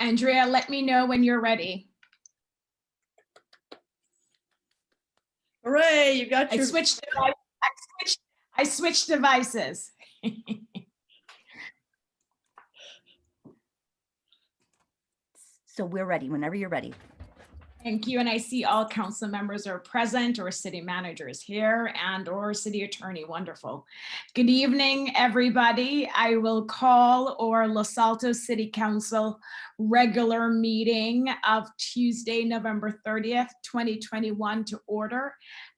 Andrea, let me know when you're ready. Hooray, you got your... I switched devices. So we're ready whenever you're ready. Thank you. And I see all council members are present, or city managers here, and or city attorney. Wonderful. Good evening, everybody. I will call our Los Altos City Council regular meeting of Tuesday, November 30th, 2021 to order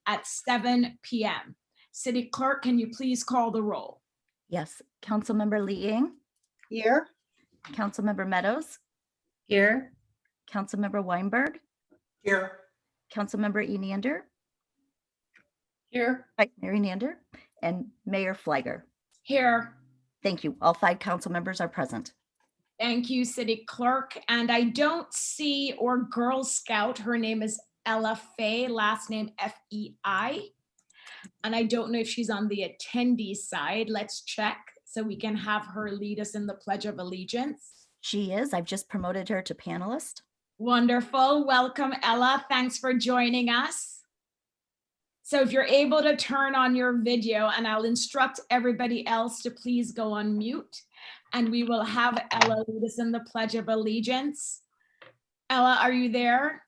at 7 p.m. City Clerk, can you please call the roll? Yes, Councilmember Lee-Ing, Here. Councilmember Meadows, Here. Councilmember Weinberg, Here. Councilmember Enander, Here. Vice Mayor Enander, and Mayor Fliger. Here. Thank you. All 5 council members are present. Thank you, City Clerk. And I don't see our Girl Scout. Her name is Ella Fay, last name F-E-I. And I don't know if she's on the attendee side. Let's check so we can have her lead us in the Pledge of Allegiance. She is. I've just promoted her to panelist. Wonderful. Welcome, Ella. Thanks for joining us. So if you're able to turn on your video, and I'll instruct everybody else to please go on mute, and we will have Ella lead us in the Pledge of Allegiance. Ella, are you there?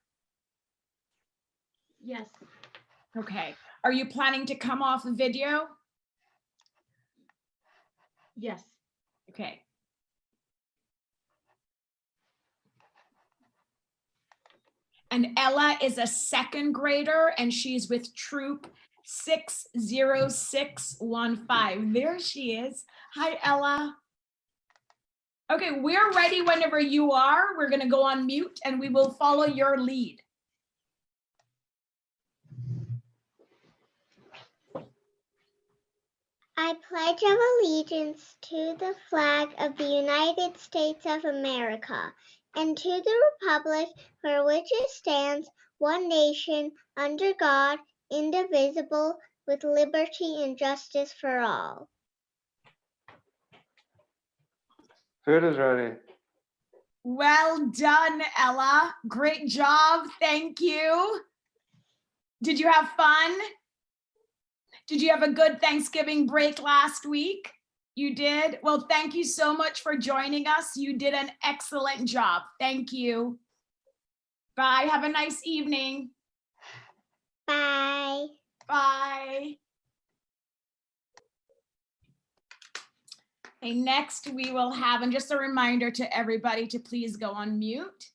Yes. Okay. Are you planning to come off the video? Yes. Okay. And Ella is a 2nd grader, and she's with troop 60615. There she is. Hi, Ella. Okay, we're ready whenever you are. We're going to go on mute and we will follow your lead. I pledge of allegiance to the flag of the United States of America and to the republic for which it stands, one nation, under God, indivisible, with liberty and justice for all. Food is ready. Well done, Ella. Great job. Thank you. Did you have fun? Did you have a good Thanksgiving break last week? You did? Well, thank you so much for joining us. You did an excellent job. Thank you. Bye. Have a nice evening. Bye. Bye. Okay, next we will have, and just a reminder to everybody to please go on mute.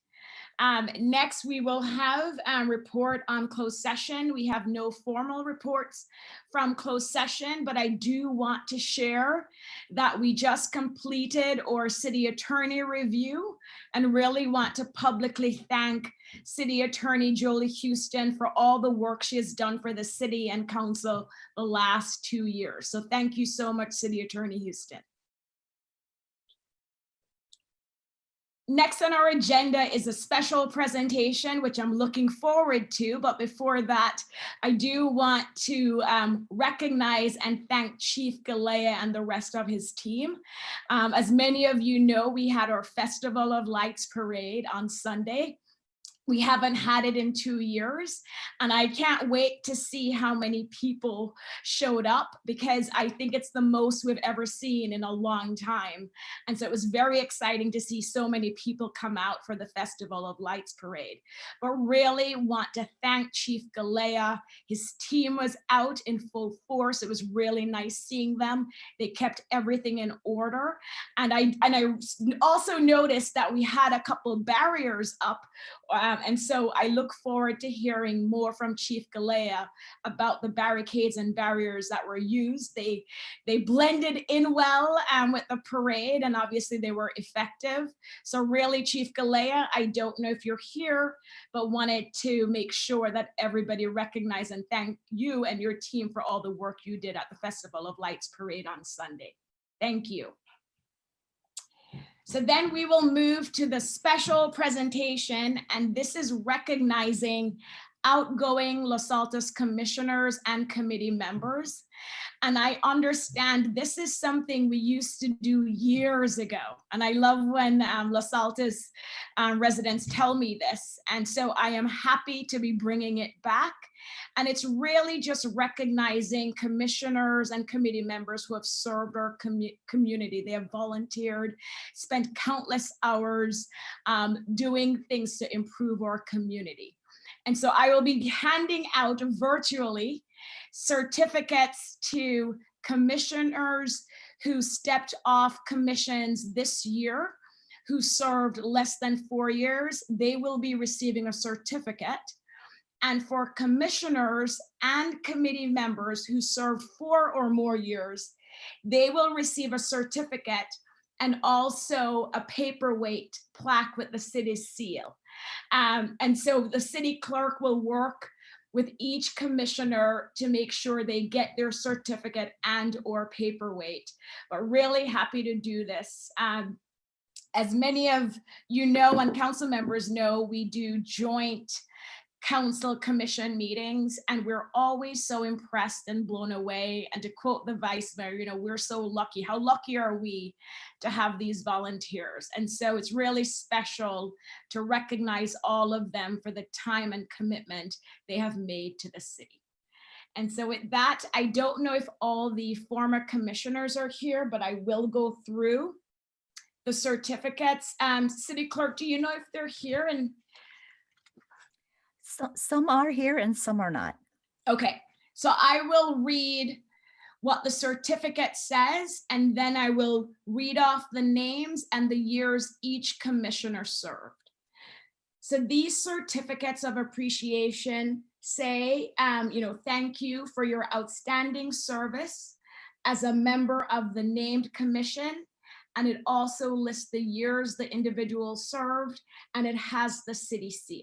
Next, we will have a report on closed session. We have no formal reports from closed session, but I do want to share that we just completed our city attorney review and really want to publicly thank City Attorney Jolie Houston for all the work she has done for the city and council the last 2 years. So thank you so much, City Attorney Houston. Next on our agenda is a special presentation, which I'm looking forward to. But before that, I do want to recognize and thank Chief Galea and the rest of his team. As many of you know, we had our Festival of Lights parade on Sunday. We haven't had it in 2 years, and I can't wait to see how many people showed up, because I think it's the most we've ever seen in a long time. And so it was very exciting to see so many people come out for the Festival of Lights parade. But really want to thank Chief Galea. His team was out in full force. It was really nice seeing them. They kept everything in order. And I also noticed that we had a couple of barriers up. And so I look forward to hearing more from Chief Galea about the barricades and barriers that were used. They blended in well with the parade, and obviously they were effective. So really, Chief Galea, I don't know if you're here, but wanted to make sure that everybody recognized and thank you and your team for all the work you did at the Festival of Lights parade on Sunday. Thank you. So then we will move to the special presentation, and this is recognizing outgoing Los Altos commissioners and committee members. And I understand this is something we used to do years ago. And I love when Los Altos residents tell me this. And so I am happy to be bringing it back. And it's really just recognizing commissioners and committee members who have served our community. They have volunteered, spent countless hours doing things to improve our community. And so I will be handing out virtually certificates to commissioners who stepped off commissions this year, who served less than 4 years. They will be receiving a certificate. And for commissioners and committee members who served 4 or more years, they will receive a certificate and also a paperweight plaque with the city's seal. And so the city clerk will work with each commissioner to make sure they get their certificate and or paperweight, but really happy to do this. As many of you know and council members know, we do joint council commission meetings, and we're always so impressed and blown away. And to quote the vice mayor, you know, we're so lucky. How lucky are we to have these volunteers? And so it's really special to recognize all of them for the time and commitment they have made to the city. And so with that, I don't know if all the former commissioners are here, but I will go through the certificates. City clerk, do you know if they're here? And Some are here and some are not. okay, so I will read what the certificate says, and then I will read off the names and the years each commissioner served. So these certificates of appreciation say, you know, thank you for your outstanding service as a member of the named commission. And it also lists the years the individual served, and it has the city seal.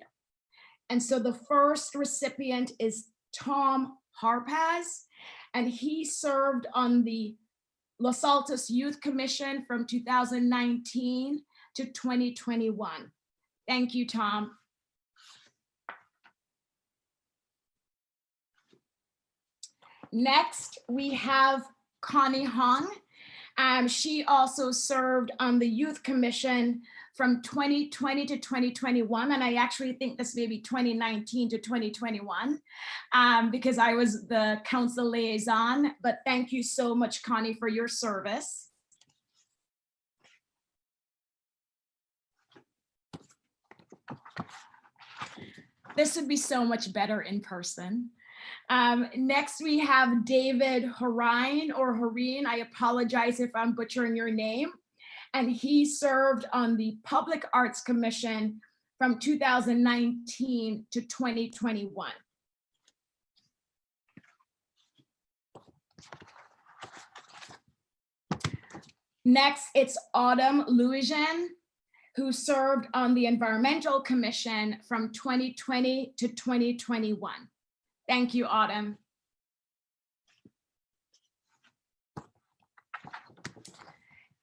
And so the first recipient is Tom Harpaz, and he served on the Los Altos Youth Commission from 2019 to 2021. Thank you, Tom. Next, we have Connie Hong. She also served on the Youth Commission from 2020 to 2021. And I actually think this may be 2019 to 2021 because I was the council liaison. But thank you so much, Connie, for your service. This would be so much better in person. Next, we have David Horine or Horine. I apologize if I'm butchering your name. And he served on the Public Arts Commission from 2019 to 2021. Next, it's Autumn Louijan, who served on the Environmental Commission from 2020 to 2021. Thank you, Autumn.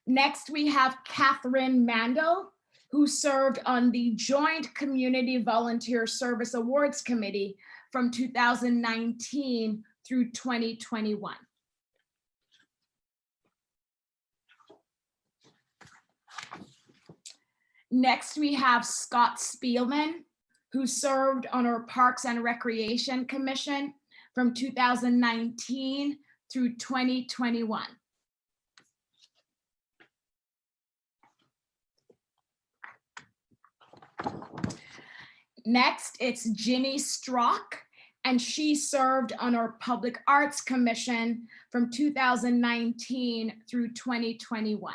Next, we have Catherine Mandel, who served on the Joint Community Volunteer Service Awards Committee from 2019 through 2021. Next, we have Scott Spielman, who served on our Parks and Recreation Commission from 2019 through 2021. Next, it's Ginny Strock, and she served on our Public Arts Commission from 2019 through 2021.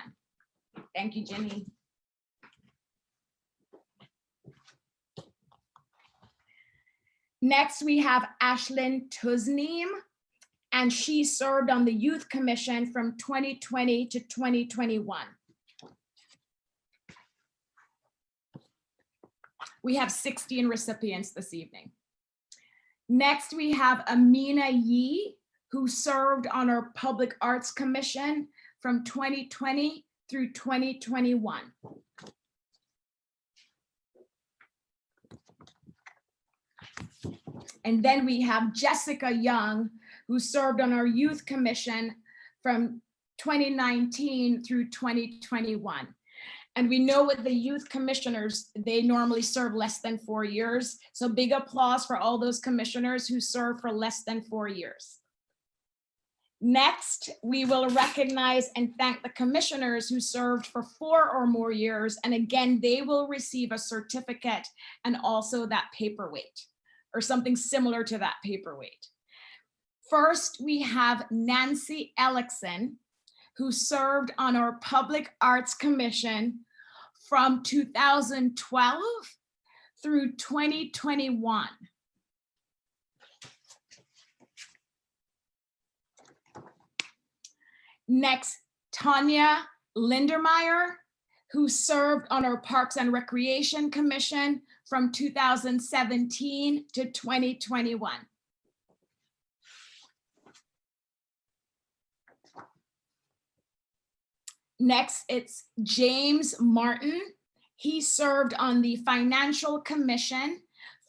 Thank you, Ginny. Next, we have Ashlyn Tuzneem, and she served on the Youth Commission from 2020 to 2021. We have 16 recipients this evening. Next, we have Amina Yee, who served on our Public Arts Commission from 2020 through 2021. And then we have Jessica Young, who served on our Youth Commission from 2019 through 2021. And we know with the youth commissioners, they normally serve less than 4 years. So big applause for all those commissioners who serve for less than 4 years. Next, we will recognize and thank the commissioners who served for 4 or more years. And again, they will receive a certificate and also that paperweight or something similar to that paperweight. First, we have Nancy Ellickson, who served on our Public Arts Commission from 2012 through 2021. Next, Tanya Lindermeyer, who served on our Parks and Recreation Commission from 2017 to 2021. Next, it's James Martin. He served on the Financial Commission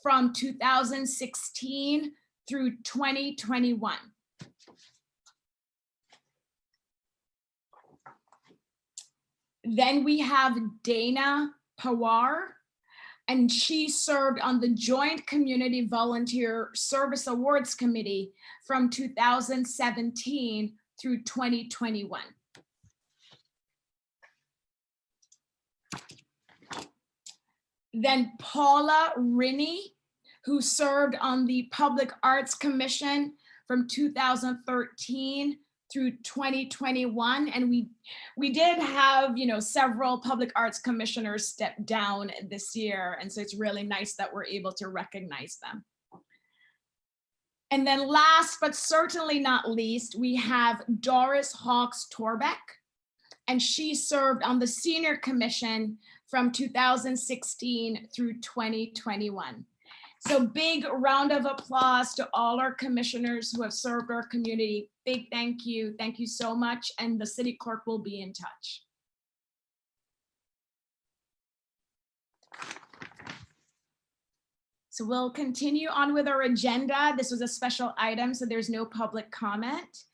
from 2016 through 2021. Then we have Dana Pawar, and she served on the Joint Community Volunteer Service Awards Committee from 2017 through 2021. Then Paula Rinney, who served on the Public Arts Commission from 2013 through 2021. And we did have, several public arts commissioners step down this year. And so it's really nice that we're able to recognize them. And then last, but certainly not least, we have Doris Hawks Torbeck, and she served on the Senior Commission from 2016 through 2021. So big round of applause to all our commissioners who have served our community. Big thank you. Thank you so much. And the city clerk will be in touch. So we'll continue on with our agenda. This was a special item, so there's no public comment.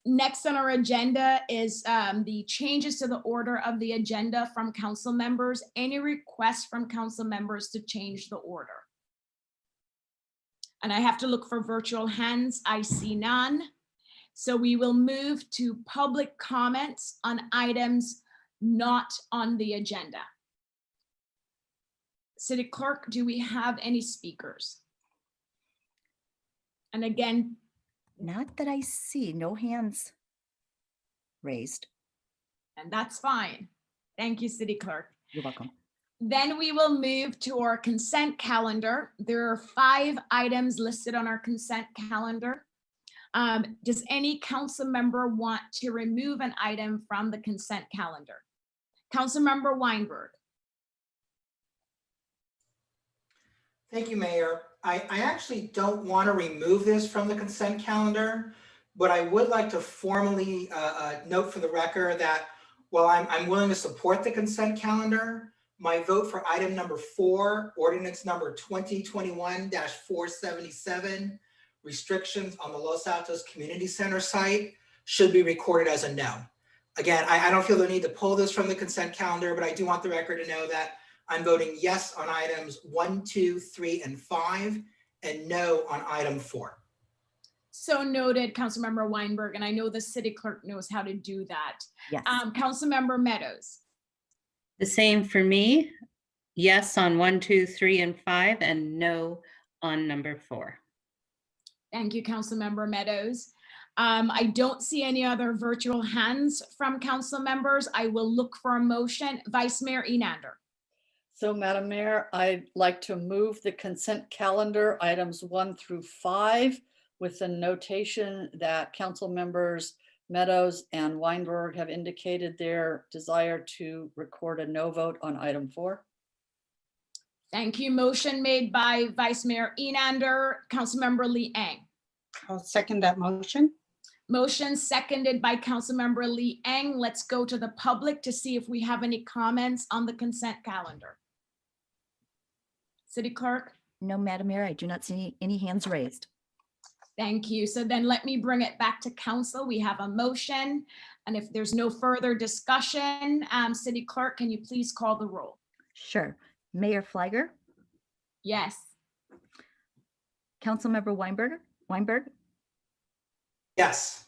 Next on our agenda is the changes to the order of the agenda from council members. Any requests from council members to change the order? And I have to look for virtual hands. I see none. So we will move to public comments on items not on the agenda. City Clerk, do we have any speakers? And again, Not that I see, no hands raised. and that's fine. Thank you, City Clerk. You're welcome. Then we will move to our consent calendar. There are 5 items listed on our consent calendar. Does any council member want to remove an item from the consent calendar? Councilmember Weinberg. Thank you, Mayor. I actually don't want to remove this from the consent calendar, but I would like to formally note for the record that while I'm willing to support the consent calendar, my vote for item number 4, ordinance number 2021-477, restrictions on the Los Altos Community Center site, should be recorded as a no. Again, I don't feel the need to pull this from the consent calendar, but I do want the record to know that I'm voting yes on items 1, 2, 3, and 5, and no on item 4. So noted, Councilmember Weinberg, and I know the city clerk knows how to do that. Yes. Councilmember Meadows. The same for me. Yes on 1, 2, 3, and 5, and no on number 4. Thank you, Councilmember Meadows. I don't see any other virtual hands from council members. I will look for a motion. Vice Mayor Enander. So, Madam Mayor, I'd like to move the consent calendar items 1 through 5 with the notation that council members Meadows and Weinberg have indicated their desire to record a no vote on item 4. Thank you. Motion made by Vice Mayor Enander. Councilmember Lee Eng. I'll second that motion. Motion seconded by Councilmember Lee Eng. Let's go to the public to see if we have any comments on the consent calendar. City Clerk. No, Madam Mayor, I do not see any hands raised. Thank you. So then let me bring it back to council. We have a motion. And if there's no further discussion, City Clerk, can you please call the roll? Sure. Mayor Fliger, Yes. Councilmember Weinberg, Yes.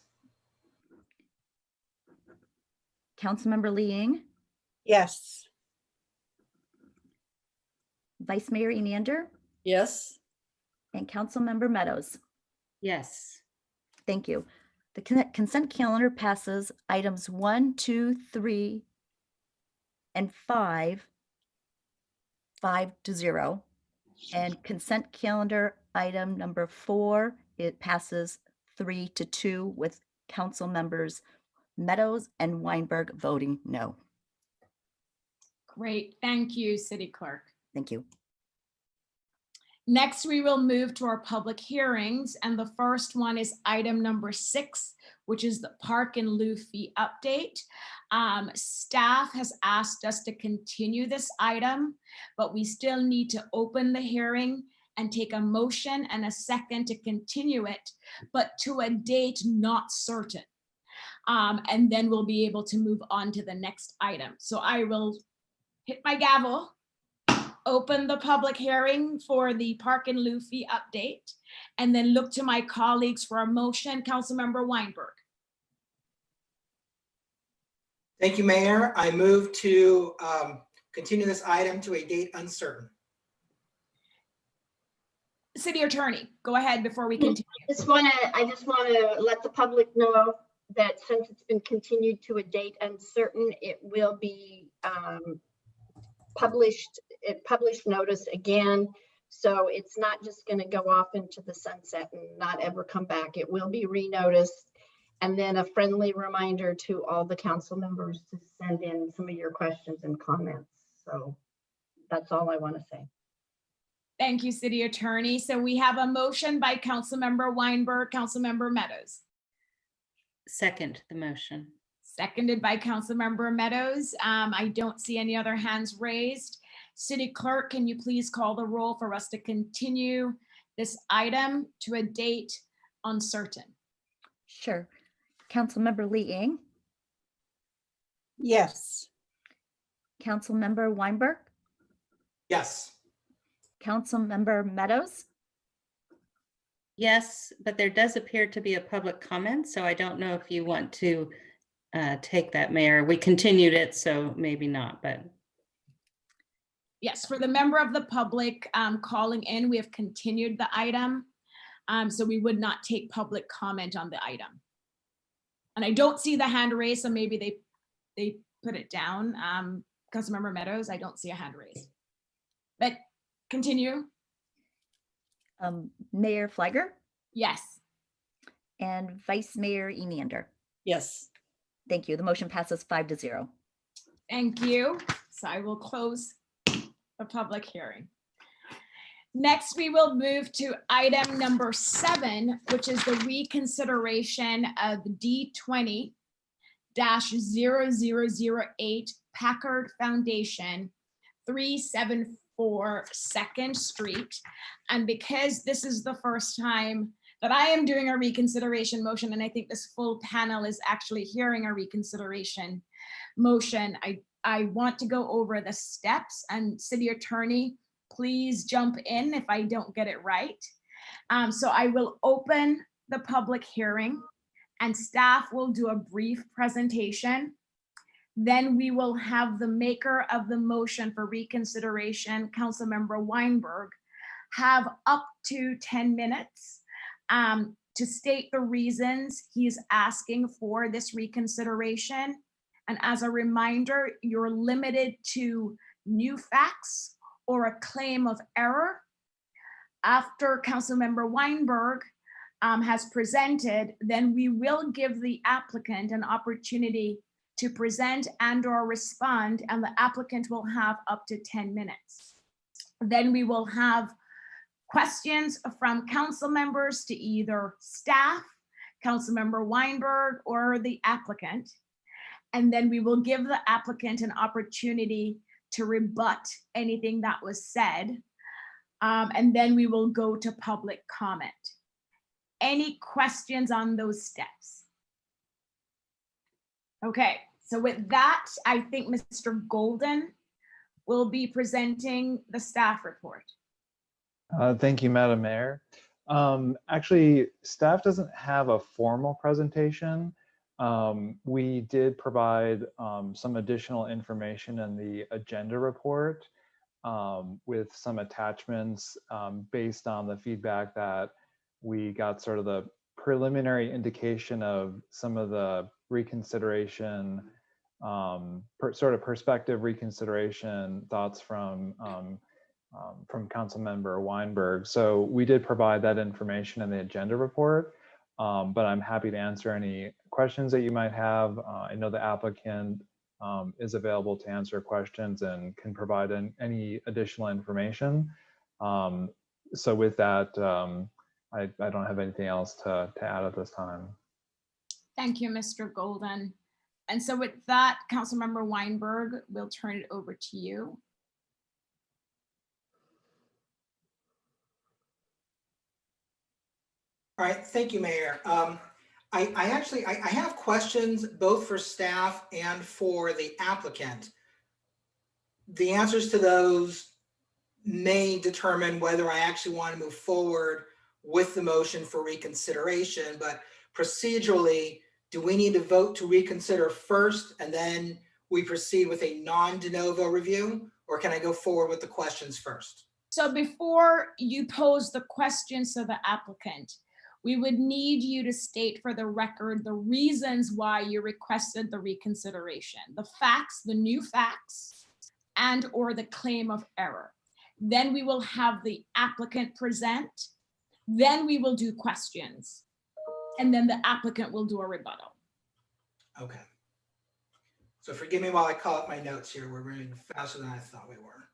Councilmember Liang, Yes. Vice Mayor Enander, Yes. and Councilmember Meadows. Yes. Thank you. The consent calendar passes items 1, 2, 3, and 5, 5-0. And consent calendar item number 4, it passes 3-2 with council members Meadows and Weinberg voting no. Great. Thank you, City Clerk. Thank you. Next, we will move to our public hearings, and the first one is item number 6, which is the park and lieu fee update. Staff has asked us to continue this item, but we still need to open the hearing and take a motion and a second to continue it, but to a date not certain. And then we'll be able to move on to the next item. So I will hit my gavel, open the public hearing for the park and lieu fee update, and then look to my colleagues for a motion. Councilmember Weinberg. Thank you, Mayor. I move to continue this item to a date uncertain. City Attorney, go ahead before we continue. I just want to let the public know that since it's been continued to a date uncertain, it will be published notice again. So it's not just going to go off into the sunset and not ever come back. It will be renoticed. And then a friendly reminder to all the council members to send in some of your questions and comments. So that's all I want to say. Thank you, City Attorney. So we have a motion by Councilmember Weinberg, Councilmember Meadows. Second the motion. Seconded by Councilmember Meadows. I don't see any other hands raised. City Clerk, can you please call the roll for us to continue this item to a date uncertain? Sure. Councilmember Liang, Yes. Councilmember Weinberg, Yes. Councilmember Meadows, Yes, but there does appear to be a public comment, so I don't know if you want to take that, Mayor. We continued it, so maybe not, but. Yes, for the member of the public calling in, we have continued the item. So we would not take public comment on the item. And I don't see the hand raised, so maybe they put it down. Councilmember Meadows, I don't see a hand raised. But continue. Mayor Fliger, Yes. and Vice Mayor Enander. Yes. Thank you. The motion passes 5-0. Thank you. So I will close the public hearing. Next, we will move to item number 7, which is the reconsideration of D20-0008 Packard Foundation, 374 2nd Street. And because this is the first time that I am doing a reconsideration motion, and I think this full panel is actually hearing a reconsideration motion, I want to go over the steps, and City Attorney, please jump in if I don't get it right. So I will open the public hearing and staff will do a brief presentation. Then we will have the maker of the motion for reconsideration, Councilmember Weinberg, have up to 10 minutes to state the reasons he's asking for this reconsideration. And as a reminder, you're limited to new facts or a claim of error. After Councilmember Weinberg has presented, then we will give the applicant an opportunity to present and or respond, and the applicant will have up to 10 minutes. Then we will have questions from council members to either staff, Councilmember Weinberg, or the applicant. And then we will give the applicant an opportunity to rebut anything that was said. and then we will go to public comment. Any questions on those steps? Okay, so with that, I think Mr. Golden will be presenting the staff report. Thank you, Madam Mayor. Actually, staff doesn't have a formal presentation. We did provide some additional information in the agenda report with some attachments based on the feedback that we got, sort of the preliminary indication of some of the reconsideration, sort of perspective reconsideration thoughts from Councilmember Weinberg. So we did provide that information in the agenda report, but I'm happy to answer any questions that you might have. I know the applicant is available to answer questions and can provide any additional information. So with that, I don't have anything else to add at this time. Thank you, Mr. Golden. And so with that, Councilmember Weinberg, we'll turn it over to you. All right, thank you, Mayor. I have questions both for staff and for the applicant. The answers to those may determine whether I actually want to move forward with the motion for reconsideration, but procedurally, do we need to vote to reconsider first and then we proceed with a non-de novo review, or can I go forward with the questions first? So before you pose the questions to the applicant, we would need you to state for the record the reasons why you requested the reconsideration, the facts, the new facts, and or the claim of error. Then we will have the applicant present, then we will do questions, and then the applicant will do a rebuttal. Okay. So forgive me while I call up my notes here. We're moving faster than I thought we were.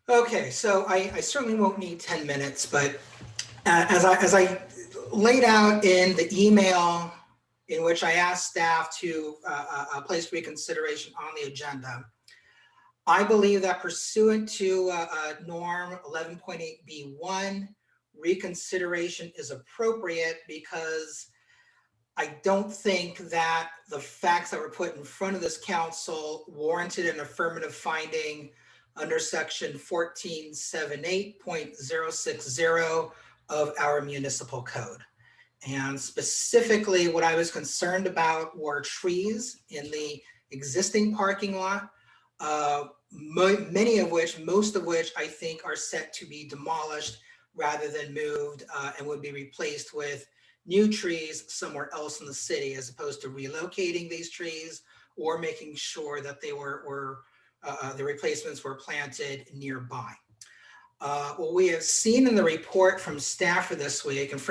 Okay, so I certainly won't need 10 minutes, but as I laid out in the email in which I asked staff to place reconsideration on the agenda, I believe that pursuant to norm 11.8B1, reconsideration is appropriate because I don't think that the facts that were put in front of this council warranted an affirmative finding under section 1478.060 of our municipal code. And specifically what I was concerned about were trees in the existing parking lot, many of which, most of which I think are set to be demolished rather than moved and would be replaced with new trees somewhere else in the city, as opposed to relocating these trees or making sure that they the replacements were planted nearby. What we have seen in the report from staff for this week, and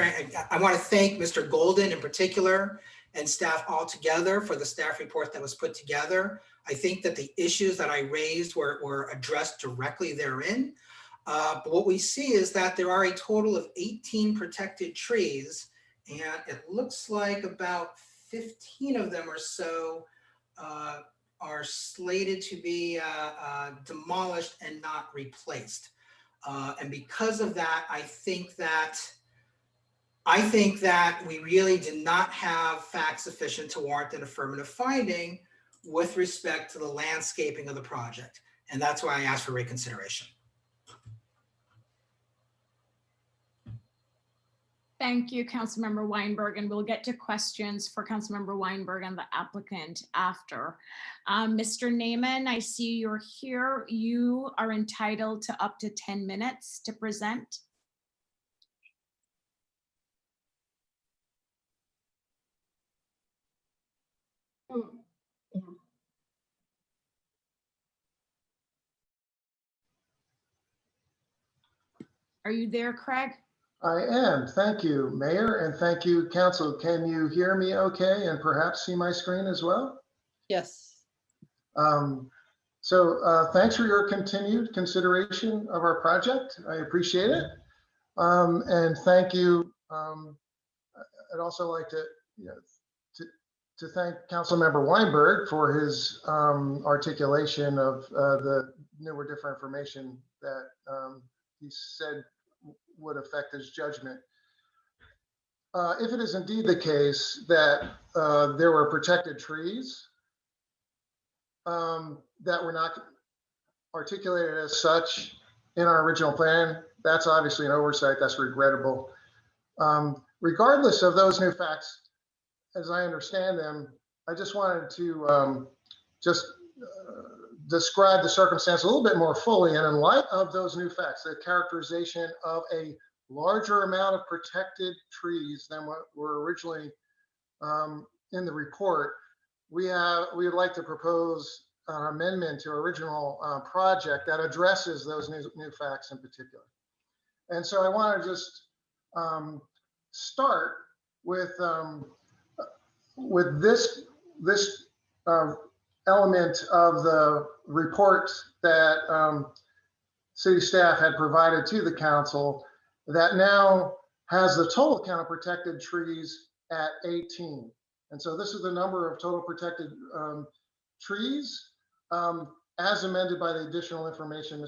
I want to thank Mr. Golden in particular and staff altogether for the staff report that was put together. I think that the issues that I raised were addressed directly therein. But what we see is that there are a total of 18 protected trees, and it looks like about 15 of them or so are slated to be demolished and not replaced. And because of that, I think that we really did not have facts sufficient to warrant an affirmative finding with respect to the landscaping of the project. And that's why I asked for reconsideration. Thank you, Councilmember Weinberg, and we'll get to questions for Councilmember Weinberg and the applicant after. Mr. Naaman, I see you're here. You are entitled to up to 10 minutes to present. Are you there, Craig? I am. Thank you, Mayor, and thank you, Council. Can you hear me okay and perhaps see my screen as well? Yes. Thanks for your continued consideration of our project. I appreciate it. And thank you. I'd also like to, to thank Councilmember Weinberg for his articulation of the newer different information that he said would affect his judgment. If it is indeed the case that there were protected trees that were not articulated as such in our original plan, that's obviously an oversight. That's regrettable. Regardless of those new facts, as I understand them, I just wanted to describe the circumstance a little bit more fully. And in light of those new facts, the characterization of a larger amount of protected trees than what were originally in the report, we would like to propose an amendment to original project that addresses those new facts in particular. And so I want to just start with this element of the report that city staff had provided to the council that now has the total count of protected trees at 18. And so this is the number of total protected trees as amended by the additional information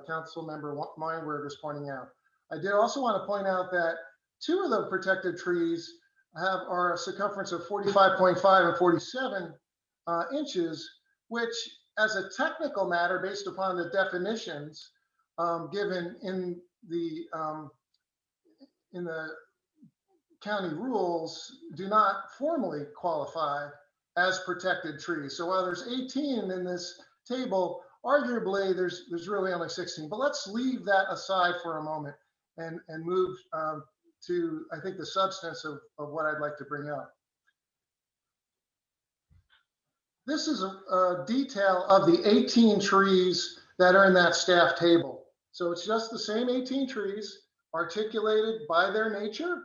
Councilmember Weinberg is pointing out. I did also want to point out that 2 of the protected trees are a circumference of 45.5 and 47 inches, which as a technical matter, based upon the definitions given in the county rules, do not formally qualify as protected trees. So while there's 18 in this table, arguably there's really only 16. But let's leave that aside for a moment and move to, I think, the substance of what I'd like to bring up. This is a detail of the 18 trees that are in that staff table. So it's just the same 18 trees articulated by their nature,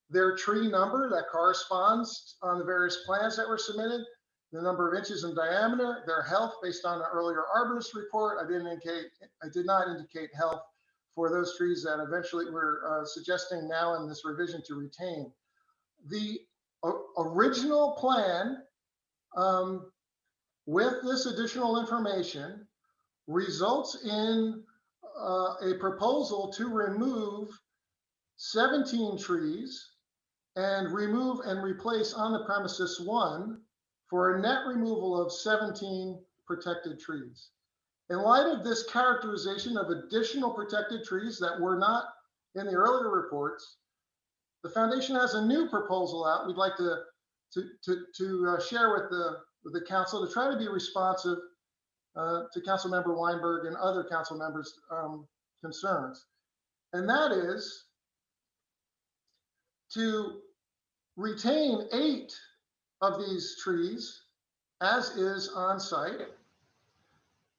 their tree number that corresponds on the various plans that were submitted, the number of inches in diameter, their health based on the earlier arborist report. I did not indicate health for those trees that eventually we're suggesting now in this revision to retain. The original plan with this additional information results in a proposal to remove 17 trees and remove and replace on the premises 1 for a net removal of 17 protected trees. In light of this characterization of additional protected trees that were not in the earlier reports, the foundation has a new proposal out. We'd like to share with the council to try to be responsive to Councilmember Weinberg and other council members' concerns. And that is to retain 8 of these trees as is on site.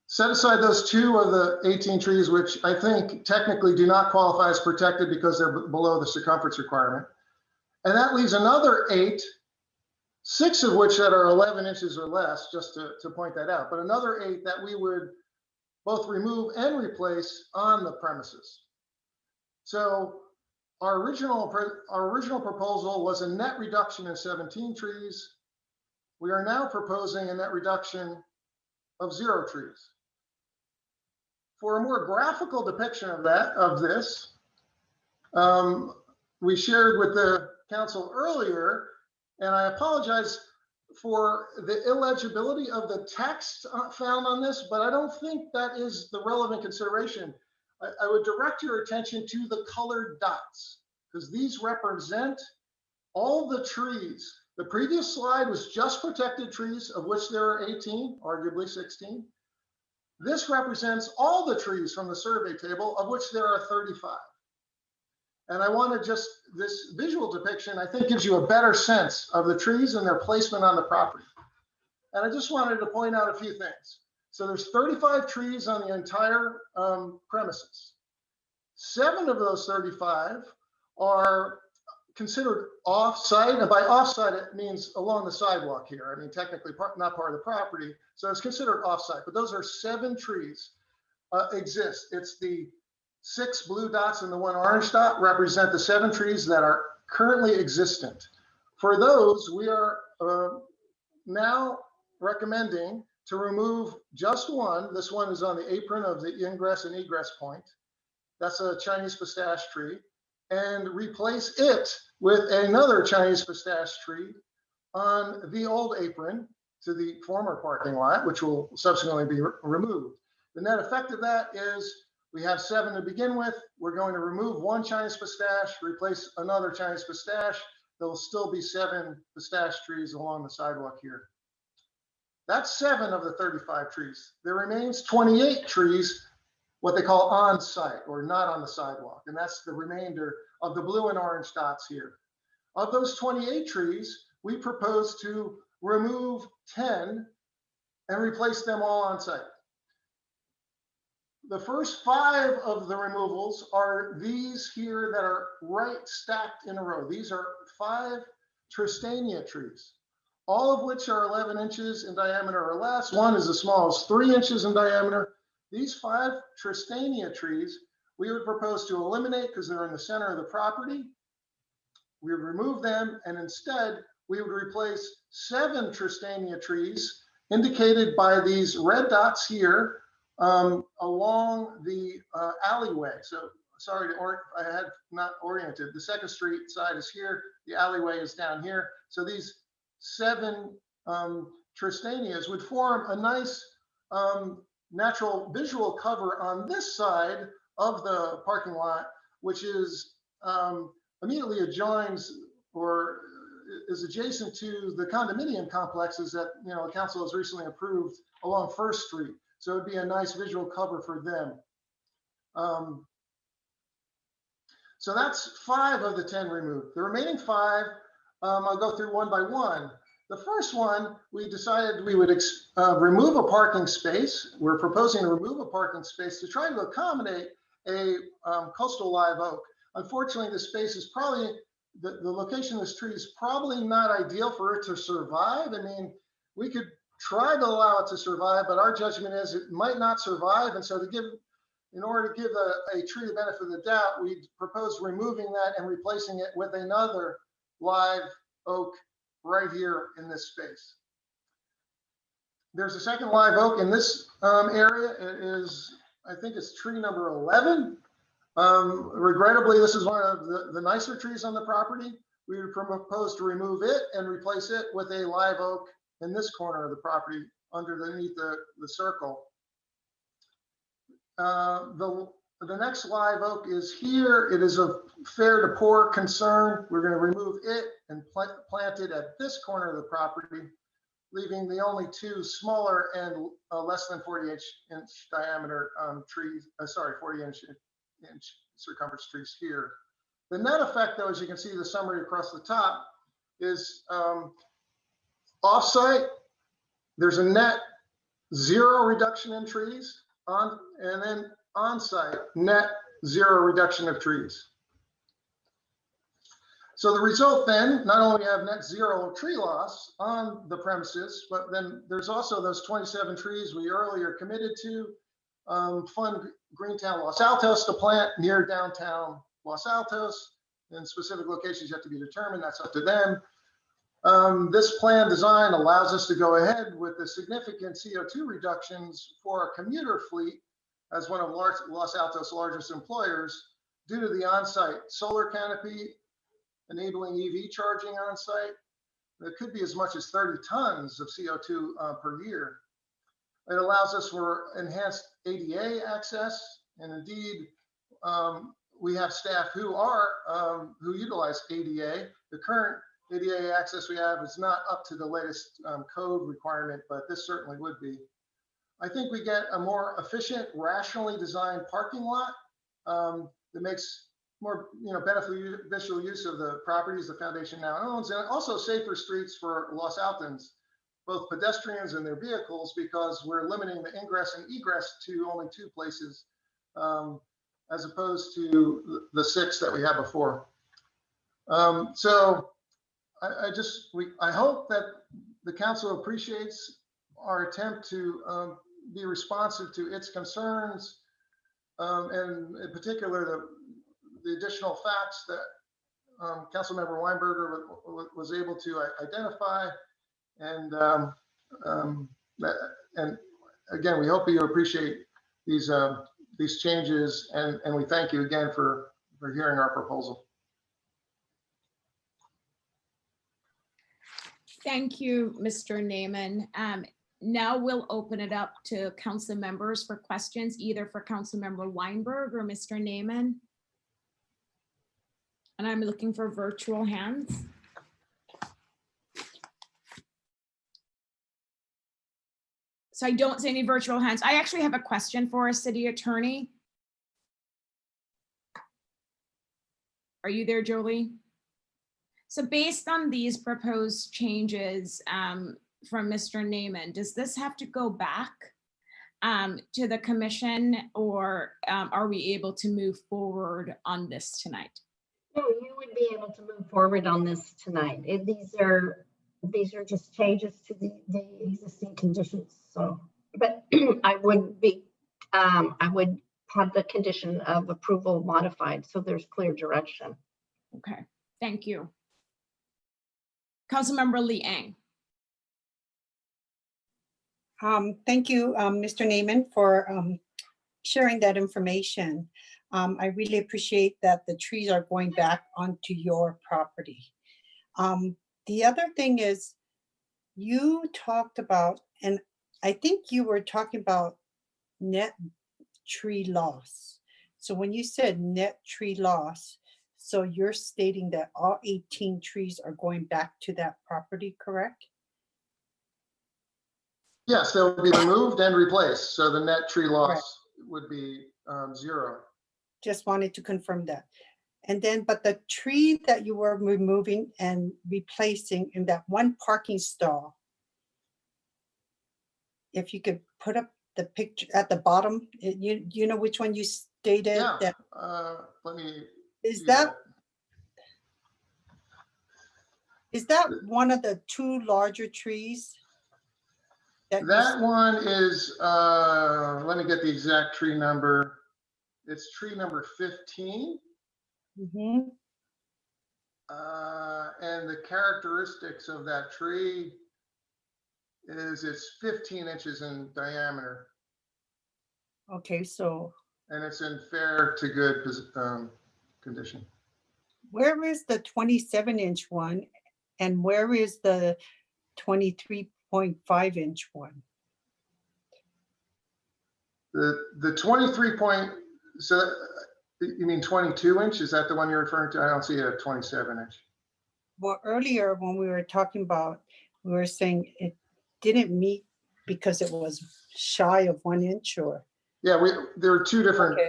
Set aside those 2 of the 18 trees, which I think technically do not qualify as protected because they're below the circumference requirement. And that leaves another 8, 6 of which that are 11 inches or less, just to point that out, but another 8 that we would both remove and replace on the premises. So our original proposal was a net reduction in 17 trees. We are now proposing a net reduction of 0 trees. For a more graphical depiction of this, we shared with the council earlier, and I apologize for the illegibility of the text found on this, but I don't think that is the relevant consideration. I would direct your attention to the colored dots, because these represent all the trees. The previous slide was just protected trees, of which there are 18, arguably 16. This represents all the trees from the survey table, of which there are 35. And I want to this visual depiction, I think, gives you a better sense of the trees and their placement on the property. And I just wanted to point out a few things. So there's 35 trees on the entire premises. 7 of those 35 are considered off-site, and by off-site it means along the sidewalk here. I mean, technically not part of the property, so it's considered off-site. But those are 7 trees exist. It's the 6 blue dots and the 1 orange dot represent the 7 trees that are currently existent. For those, we are now recommending to remove just one. This one is on the apron of the ingress and egress point. That's a Chinese pistache tree, and replace it with another Chinese pistache tree on the old apron to the former parking lot, which will subsequently be removed. The net effect of that is we have 7 to begin with. We're going to remove one Chinese pistache, replace another Chinese pistache. There will still be 7 pistache trees along the sidewalk here. That's 7 of the 35 trees. There remains 28 trees, what they call on site or not on the sidewalk. And that's the remainder of the blue and orange dots here. Of those 28 trees, we propose to remove 10 and replace them all on site. The first 5 of the removals are these here that are right stacked in a row. These are 5 Tristania trees, all of which are 11 inches in diameter or less. One is as small as 3 inches in diameter. These 5 Tristania trees, we would propose to eliminate because they're in the center of the property. We would remove them, and instead we would replace 7 Tristania trees indicated by these red dots here along the alleyway. So sorry, I had not oriented. The Second Street side is here. The alleyway is down here. So these 7 Tristanias would form a nice natural visual cover on this side of the parking lot, which is immediately adjoins or is adjacent to the condominium complexes that the council has recently approved along First Street. So it'd be a nice visual cover for them. So that's 5 of the 10 removed. The remaining 5, I'll go through one by one. The first one, we decided we would remove a parking space. We're proposing to remove a parking space to try to accommodate a coastal live oak. Unfortunately, the space is probably, the location of this tree is probably not ideal for it to survive. I mean, we could try to allow it to survive, but our judgment is it might not survive. And so in order to give a tree the benefit of the doubt, we propose removing that and replacing it with another live oak right here in this space. There's a second live oak in this area. It is, I think it's tree number 11. Regrettably, this is one of the nicer trees on the property. We would propose to remove it and replace it with a live oak in this corner of the property underneath the circle. The next live oak is here. It is of fair to poor concern. We're going to remove it and plant it at this corner of the property, leaving the only 2 smaller and less than 40-inch diameter trees, 40-inch circumference trees here. The net effect, though, as you can see the summary across the top, is off-site, there's a net 0 reduction in trees, and then on-site, net 0 reduction of trees. So the result then, not only have net 0 tree loss on the premises, but then there's also those 27 trees we earlier committed to fund Greentown Los Altos to plant near downtown Los Altos. In specific locations yet to be determined, that's up to them. This plan design allows us to go ahead with the significant CO2 reductions for our commuter fleet as one of Los Altos' largest employers due to the on-site solar canopy enabling EV charging on-site. It could be as much as 30 tons of CO2 per year. It allows us for enhanced ADA access, and indeed, we have staff who utilize ADA. The current ADA access we have is not up to the latest code requirement, but this certainly would be. I think we get a more efficient, rationally designed parking lot that makes more beneficial use of the properties the foundation now owns, and also safer streets for Los Altans, both pedestrians and their vehicles, because we're limiting the ingress and egress to only 2 places as opposed to the 6 that we had before. So I hope that the council appreciates our attempt to be responsive to its concerns, and in particular the additional facts that Councilmember Weinberger was able to identify, And, and again, we hope you appreciate these changes, and we thank you again for hearing our proposal. Thank you, Mr. Naaman. Now we'll open it up to council members for questions, either for Councilmember Weinberg or Mr. Naaman. And I'm looking for virtual hands. So I don't see any virtual hands. I actually have a question for our city attorney. Are you there, Jolie? So based on these proposed changes from Mr. Naaman, does this have to go back to the commission, or are we able to move forward on this tonight? No, you would be able to move forward on this tonight. These are just changes to the existing conditions. So, but I would have the condition of approval modified so there's clear direction. Okay, thank you. Councilmember Liang. Thank you, Mr. Naaman, for sharing that information. I really appreciate that the trees are going back onto your property. The other thing is, you talked about, and I think you were talking about net tree loss. So when you said net tree loss, so you're stating that all 18 trees are going back to that property, correct? Yes, they'll be removed and replaced. So the net tree loss would be 0. Just wanted to confirm that. And then, but the tree that you were removing and replacing in that one parking stall, if you could put up the picture at the bottom, you know which one you stated? Yeah, that let me. is that one of the 2 larger trees? That one is, let me get the exact tree number. It's tree number 15. Mm-hmm. And the characteristics of that tree is it's 15 inches in diameter. Okay, so. And it's in fair to good condition. Where is the 27-inch one, and where is the 23.5-inch one? The 23 point, so you mean 22 inch? Is that the one you're referring to? I don't see a 27 inch. Well, earlier when we were talking about, we were saying it didn't meet because it was shy of 1 inch, or? Yeah, there are 2 different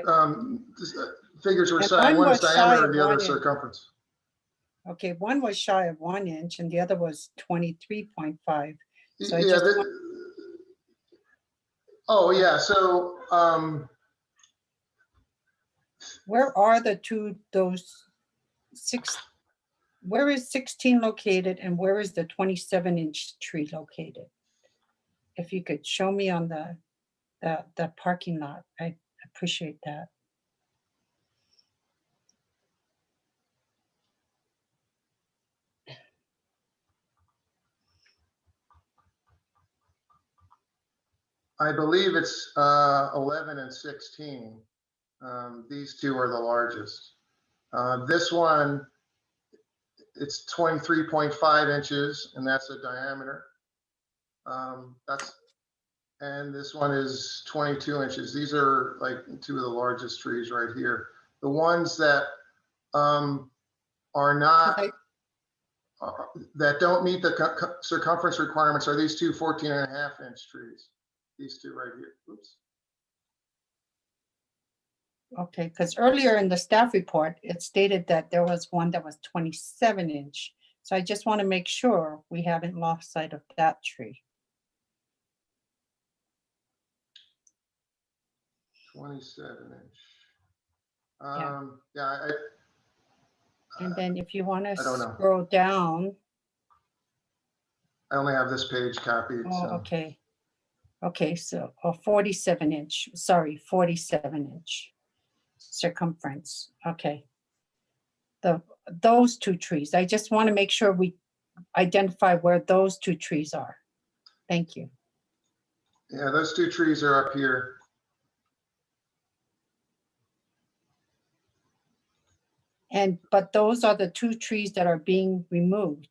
figures we're saying. One is diameter and the other is circumference. Okay, one was shy of 1 inch and the other was 23.5. So yeah. Oh yeah. So where are where is 16 located and where is the 27-inch tree located? If you could show me on the parking lot, I appreciate that. I believe it's 11 and 16. These 2 are the largest. This one, it's 23.5 inches, and that's a diameter. And this one is 22 inches. These are like 2 of the largest trees right here. The ones that are not, that don't meet the circumference requirements are these 2 14.5-inch trees. These 2 right here. Oops. Okay, because earlier in the staff report, it stated that there was one that was 27-inch. So I just want to make sure we haven't lost sight of that tree. 27-inch. Yeah. And then if you want to know. scroll down. I only have this page copied. Oh, so. okay. Okay, so 47-inch, sorry, 47-inch circumference. Okay. Those 2 trees. I just want to make sure we identify where those two trees are. Thank you. Yeah, those two trees are up here. But those are the two trees that are being removed.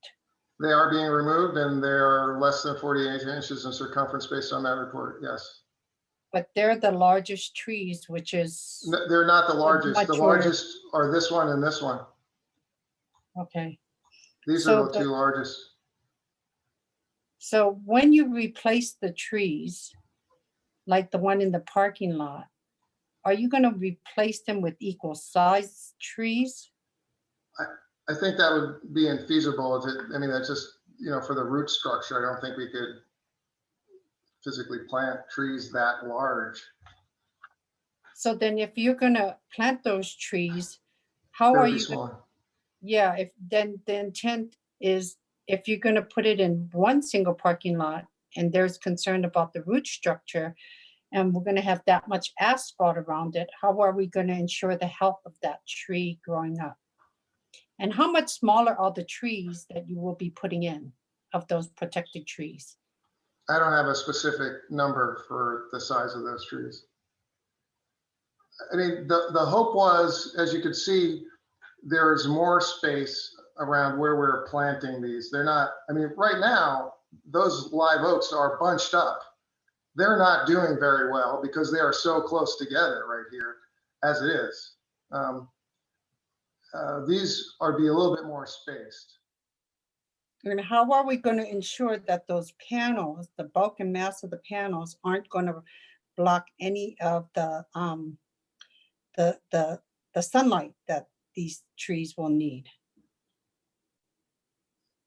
They are being removed and they're less than 48 inches in circumference based on that report, yes. But they're the largest trees, which is, They're not the largest. The mature. largest are this one and this one. okay. These So are the two largest. So when you replace the trees, like the one in the parking lot, are you going to replace them with equal size trees? I think that would be infeasible. I mean, that's just, for the root structure, I don't think we could physically plant trees that large. So then if you're going to plant those trees, how are you? Yeah, if then the intent is if you're going to put it in one single parking lot and there's concern about the root structure and we're going to have that much asphalt around it, how are we going to ensure the health of that tree growing up? And how much smaller are the trees that you will be putting in of those protected trees? I don't have a specific number for the size of those trees. I mean, the hope was, as you could see, there's more space around where we're planting these. They're not, I mean, right now, those live oaks are bunched up. They're not doing very well because they are so close together right here as it is. These are be a little bit more spaced. And how are we going to ensure that those panels, the bulk and mass of the panels, aren't going to block any of the sunlight that these trees will need?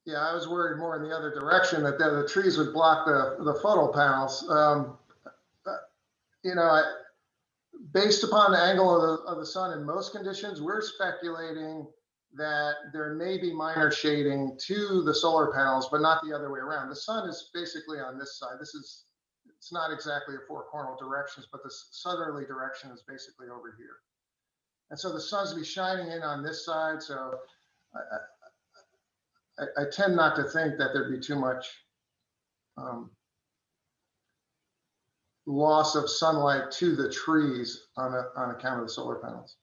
Yeah, I was worried more in the other direction that the trees would block the photo panels. Based upon the angle of the sun in most conditions, we're speculating that there may be minor shading to the solar panels, but not the other way around. The sun is basically on this side. It's not exactly a four cardinal directions, but the southerly direction is basically over here. And so the sun's to be shining in on this side. So I tend not to think that there'd be too much loss of sunlight to the trees on account of the solar panels.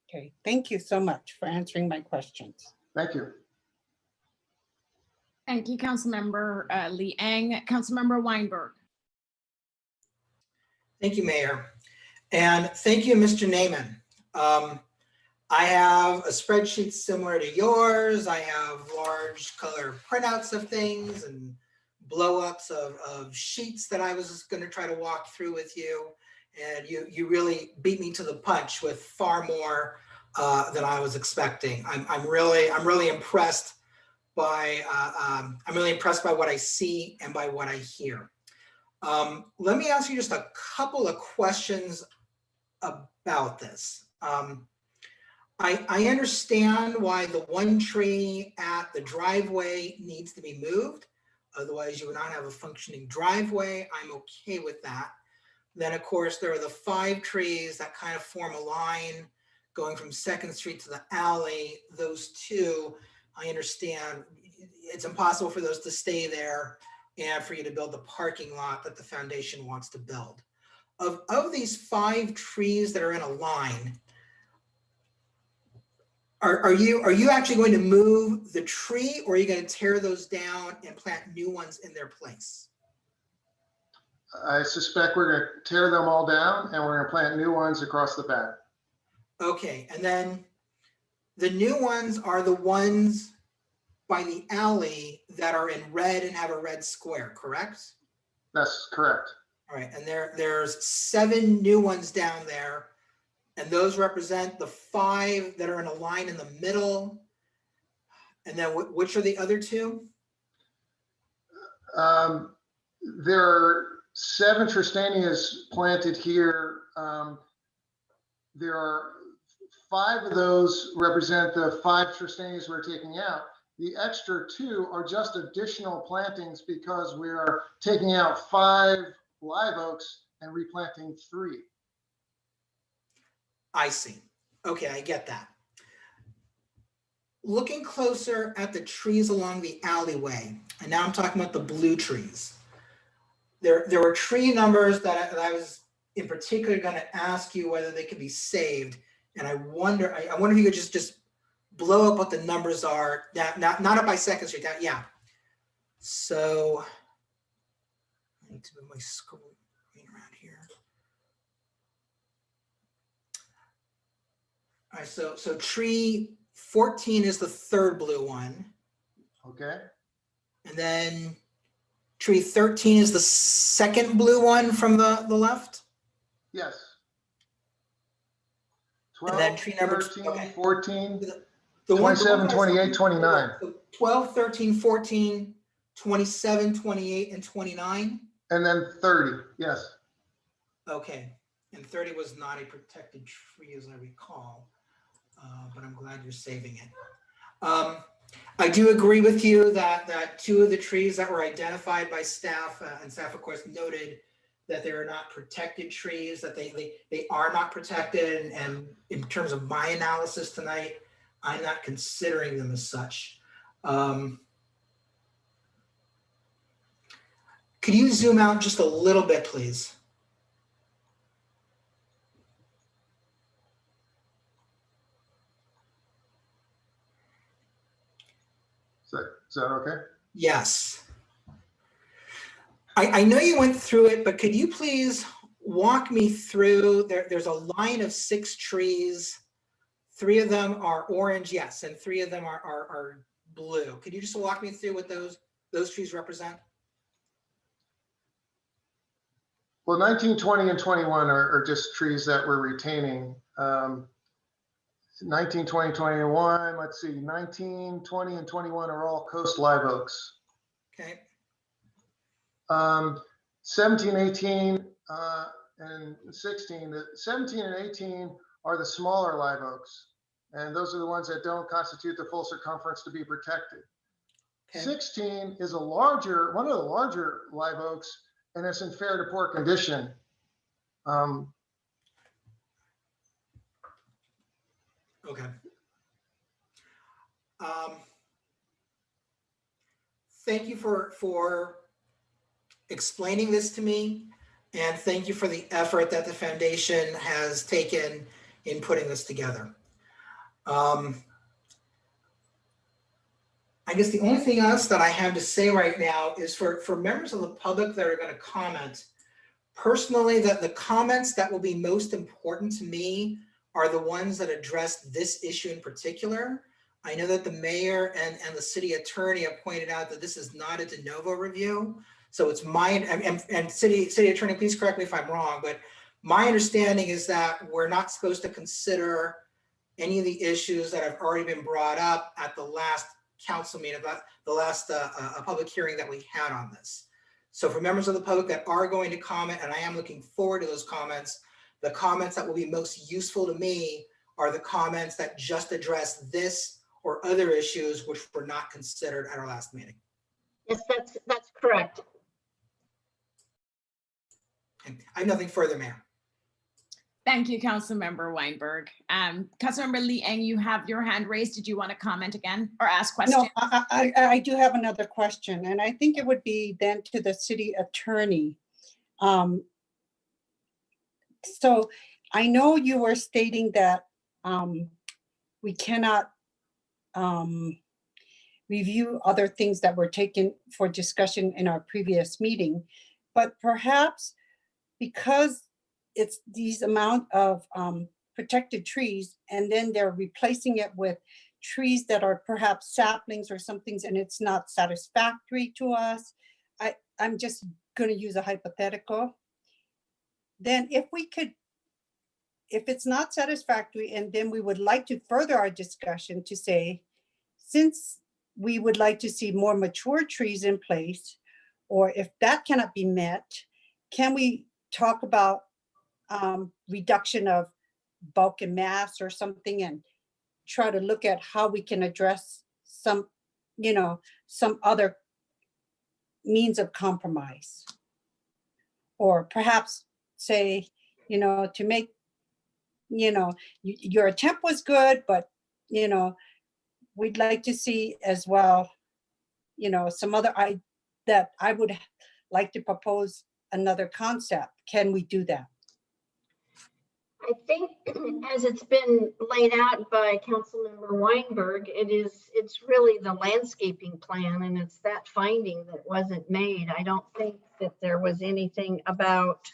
Okay, thank you so much for answering my questions. Thank you. Thank you, Councilmember Liang. Councilmember Weinberg. Thank you, Mayor. And thank you, Mr. Naaman. I have a spreadsheet similar to yours. I have large color printouts of things and blow-ups of sheets that I was just going to try to walk through with you. And you really beat me to the punch with far more than I was expecting. I'm really impressed by what I see and by what I hear. Let me ask you just a couple of questions about this. I understand why the one tree at the driveway needs to be moved. Otherwise, you would not have a functioning driveway. I'm okay with that. Then, of course, there are the 5 trees that kind of form a line going from 2nd Street to the alley. Those 2, I understand it's impossible for those to stay there and for you to build the parking lot that the foundation wants to build. Of these 5 trees that are in a line, are you actually going to move the tree, or are you going to tear those down and plant new ones in their place? I suspect we're going to tear them all down and we're going to plant new ones across the back. Okay, and then the new ones are the ones by the alley that are in red and have a red square, correct? That's correct. All right, and there's 7 new ones down there, and those represent the 5 that are in a line in the middle. And then which are the other 2? There are 7 Tristanias planted here. There are 5 of those represent the 5 Tristanias we're taking out. The extra 2 are just additional plantings because we are taking out 5 live oaks and replanting 3. I see. Okay, I get that. looking closer at the trees along the alleyway, and now I'm talking about the blue trees. There were tree numbers that I was in particular going to ask you whether they could be saved, and I wonder if you could just blow up what the numbers are. Not up by Second Street. Yeah. So I need to move my screen around here. All right, so tree 14 is the third blue one. Okay. And then tree 13 is the second blue one from the left. Yes. And then 12, tree number 13, okay. 14, The 27, 28, 29. So 12, 13, 14, 27, 28, and 29. And then 30, yes. Okay. And 30 was not a protected tree as I recall, but I'm glad you're saving it. I do agree with you that two of the trees that were identified by staff, and staff of course noted that they are not protected trees, that they are not protected. And in terms of my analysis tonight, I'm not considering them as such. Could you zoom out just a little bit, please? Is that okay? Yes. I know you went through it, but could you please walk me through, there's a line of 6 trees. 3 of them are orange, yes, and 3 of them are blue. Could you just walk me through what those trees represent? Well, 19, 20, and 21 are just trees that we're retaining. 19, 20, 21, let's see, 19, 20, and 21 are all coast live oaks. Okay. 17, 18, and 16, the 17 and 18 are the smaller live oaks. And those are the ones that don't constitute the full circumference to be protected. Okay. 16 is one of the larger live oaks, and it's in fair to poor condition. Okay. Thank you for explaining this to me, and thank you for the effort that the foundation has taken in putting this together. I guess the only thing else that I have to say right now is for members of the public that are going to comment, personally, that the comments that will be most important to me are the ones that address this issue in particular. I know that the mayor and the city attorney have pointed out that this is not a de novo review. So it's and city attorney, please correct me if I'm wrong, but my understanding is that we're not supposed to consider any of the issues that have already been brought up at the last council meeting, about the last public hearing that we had on this. So for members of the public that are going to comment, and I am looking forward to those comments, the comments that will be most useful to me are the comments that just address this or other issues which were not considered at our last meeting. Yes, that's correct. Okay. I have nothing further, Mayor. Thank you, Councilmember Weinberg. Councilmember Lee Eng, you have your hand raised. Did you want to comment again or ask questions? No, I do have another question, and I think it would be then to the city attorney. So I know you were stating that we cannot review other things that were taken for discussion in our previous meeting, but perhaps because it's these amount of protected trees, and then they're replacing it with trees that are perhaps saplings or some things, and it's not satisfactory to us. I'm just going to use a hypothetical. Then if it's not satisfactory, and then we would like to further our discussion to say, since we would like to see more mature trees in place, or if that cannot be met, can we talk about reduction of bulk and mass or something, and try to look at how we can address some other means of compromise, or perhaps say, to make, your attempt was good, but we'd like to see as well, you know, some other, that I would like to propose another concept. Can we do that? I think as it's been laid out by Councilmember Weinberg, it's really the landscaping plan, and it's that finding that wasn't made. I don't think that there was anything about,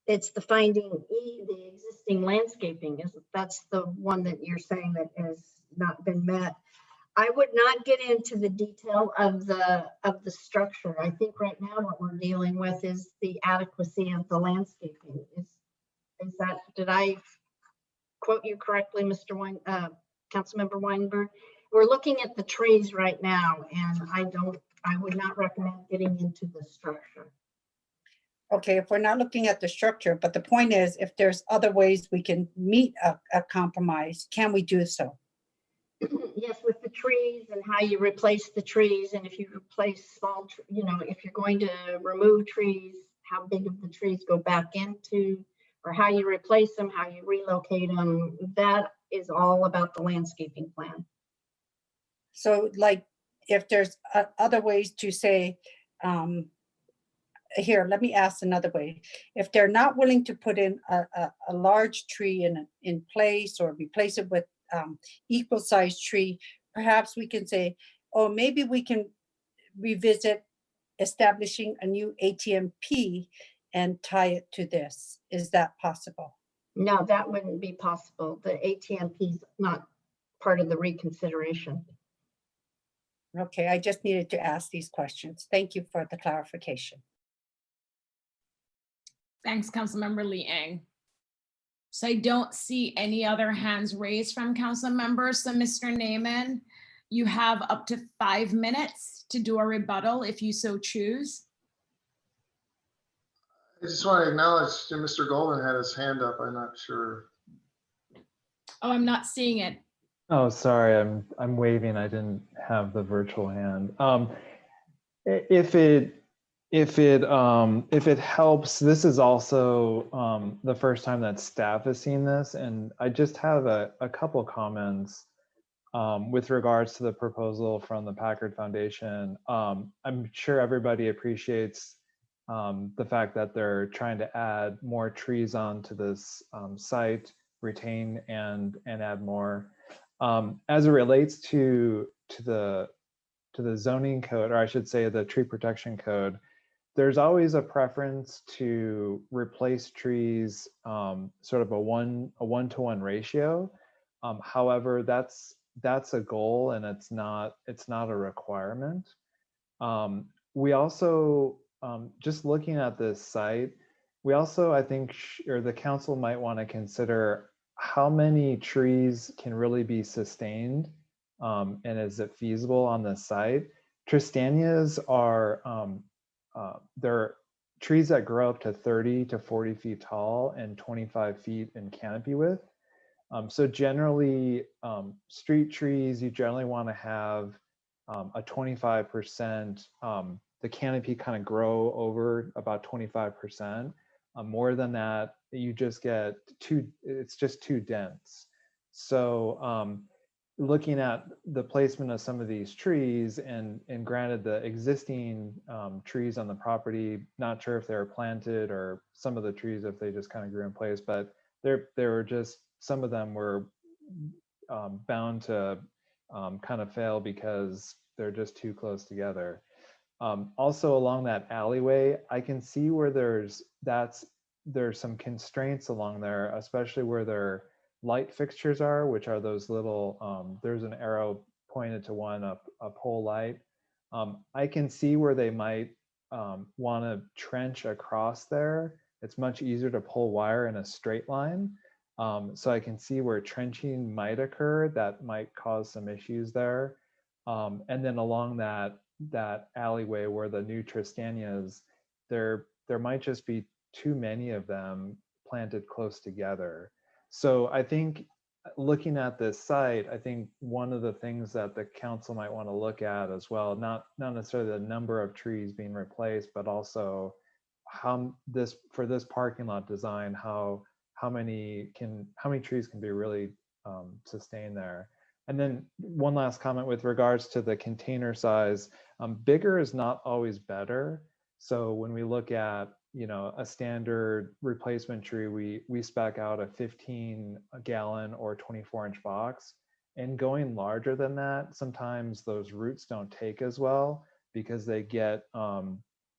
it's the finding E, the existing landscaping, that's the one that you're saying that has not been met. I would not get into the detail of the structure. I think right now what we're dealing with is the adequacy of the landscaping. Is that, did I quote you correctly, Councilmember Weinberg? We're looking at the trees right now, and I would not recommend getting into the structure. Okay, if we're not looking at the structure, but the point is, if there's other ways we can meet a compromise, can we do so? Yes, with the trees and how you replace the trees, and if you replace small, you know, if you're going to remove trees, how big of the trees go back into, or how you replace them, how you relocate them, that is all about the landscaping plan. So like, if there's other ways to say, here, let me ask another way. If they're not willing to put in a large tree in place or replace it with equal sized tree, perhaps we can say, oh, maybe we can revisit establishing a new ATMP and tie it to this. Is that possible? No, that wouldn't be possible. The ATMP is not part of the reconsideration. Okay, I just needed to ask these questions. Thank you for the clarification. Thanks, Councilmember Liang. So I don't see any other hands raised from council members. So Mr. Naaman, you have up to 5 minutes to do a rebuttal if you so choose. I just want to acknowledge that Mr. Golden had his hand up. I'm not sure. Oh, I'm not seeing it. Oh, sorry, I'm waving. I didn't have the virtual hand. If it helps, this is also the first time that staff has seen this, and I just have a couple comments with regards to the proposal from the Packard Foundation. I'm sure everybody appreciates the fact that they're trying to add more trees onto this site, retain and add more. As it relates to the zoning code, or I should say the tree protection code, there's always a preference to replace trees sort of a one-to-one ratio. However, that's a goal and it's not a requirement. We also, just looking at this site, we also, I think, or the council might want to consider how many trees can really be sustained and is it feasible on this site. Tristanias are, they're trees that grow up to 30 to 40 feet tall and 25 feet in canopy width. So generally, street trees, you generally want to have a 25%, the canopy kind of grow over about 25%. More than that, you just get it's just too dense. So looking at the placement of some of these trees, and granted the existing trees on the property, not sure if they were planted or some of the trees if they just kind of grew in place, but there were just, some of them were bound to kind of fail because they're just too close together. Also along that alleyway, I can see where there's some constraints along there, especially where their light fixtures are, which are those little, there's an arrow pointed to one, a pole light. I can see where they might want to trench across there. It's much easier to pull wire in a straight line. So I can see where trenching might occur that might cause some issues there. And then along that alleyway where the new Tristanias, there might just be too many of them planted close together. So I think looking at this site, I think one of the things that the council might want to look at as well, not necessarily the number of trees being replaced, but also how for this parking lot design, how many trees can be really sustain there. And then one last comment with regards to the container size. Bigger is not always better. So when we look at, you know, a standard replacement tree, we spec out a 15-gallon or 24-inch box. And going larger than that, sometimes those roots don't take as well because they get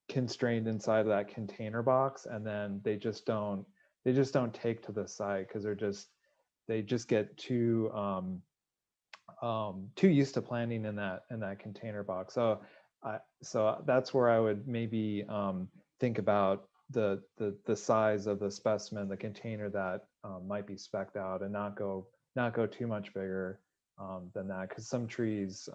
constrained inside of that container box, and then they just don't take to the site because they just get too used to planting in that container box. So that's where I would maybe think about the size of the specimen, the container that might be spec'd out, and not go too much bigger than that, because some trees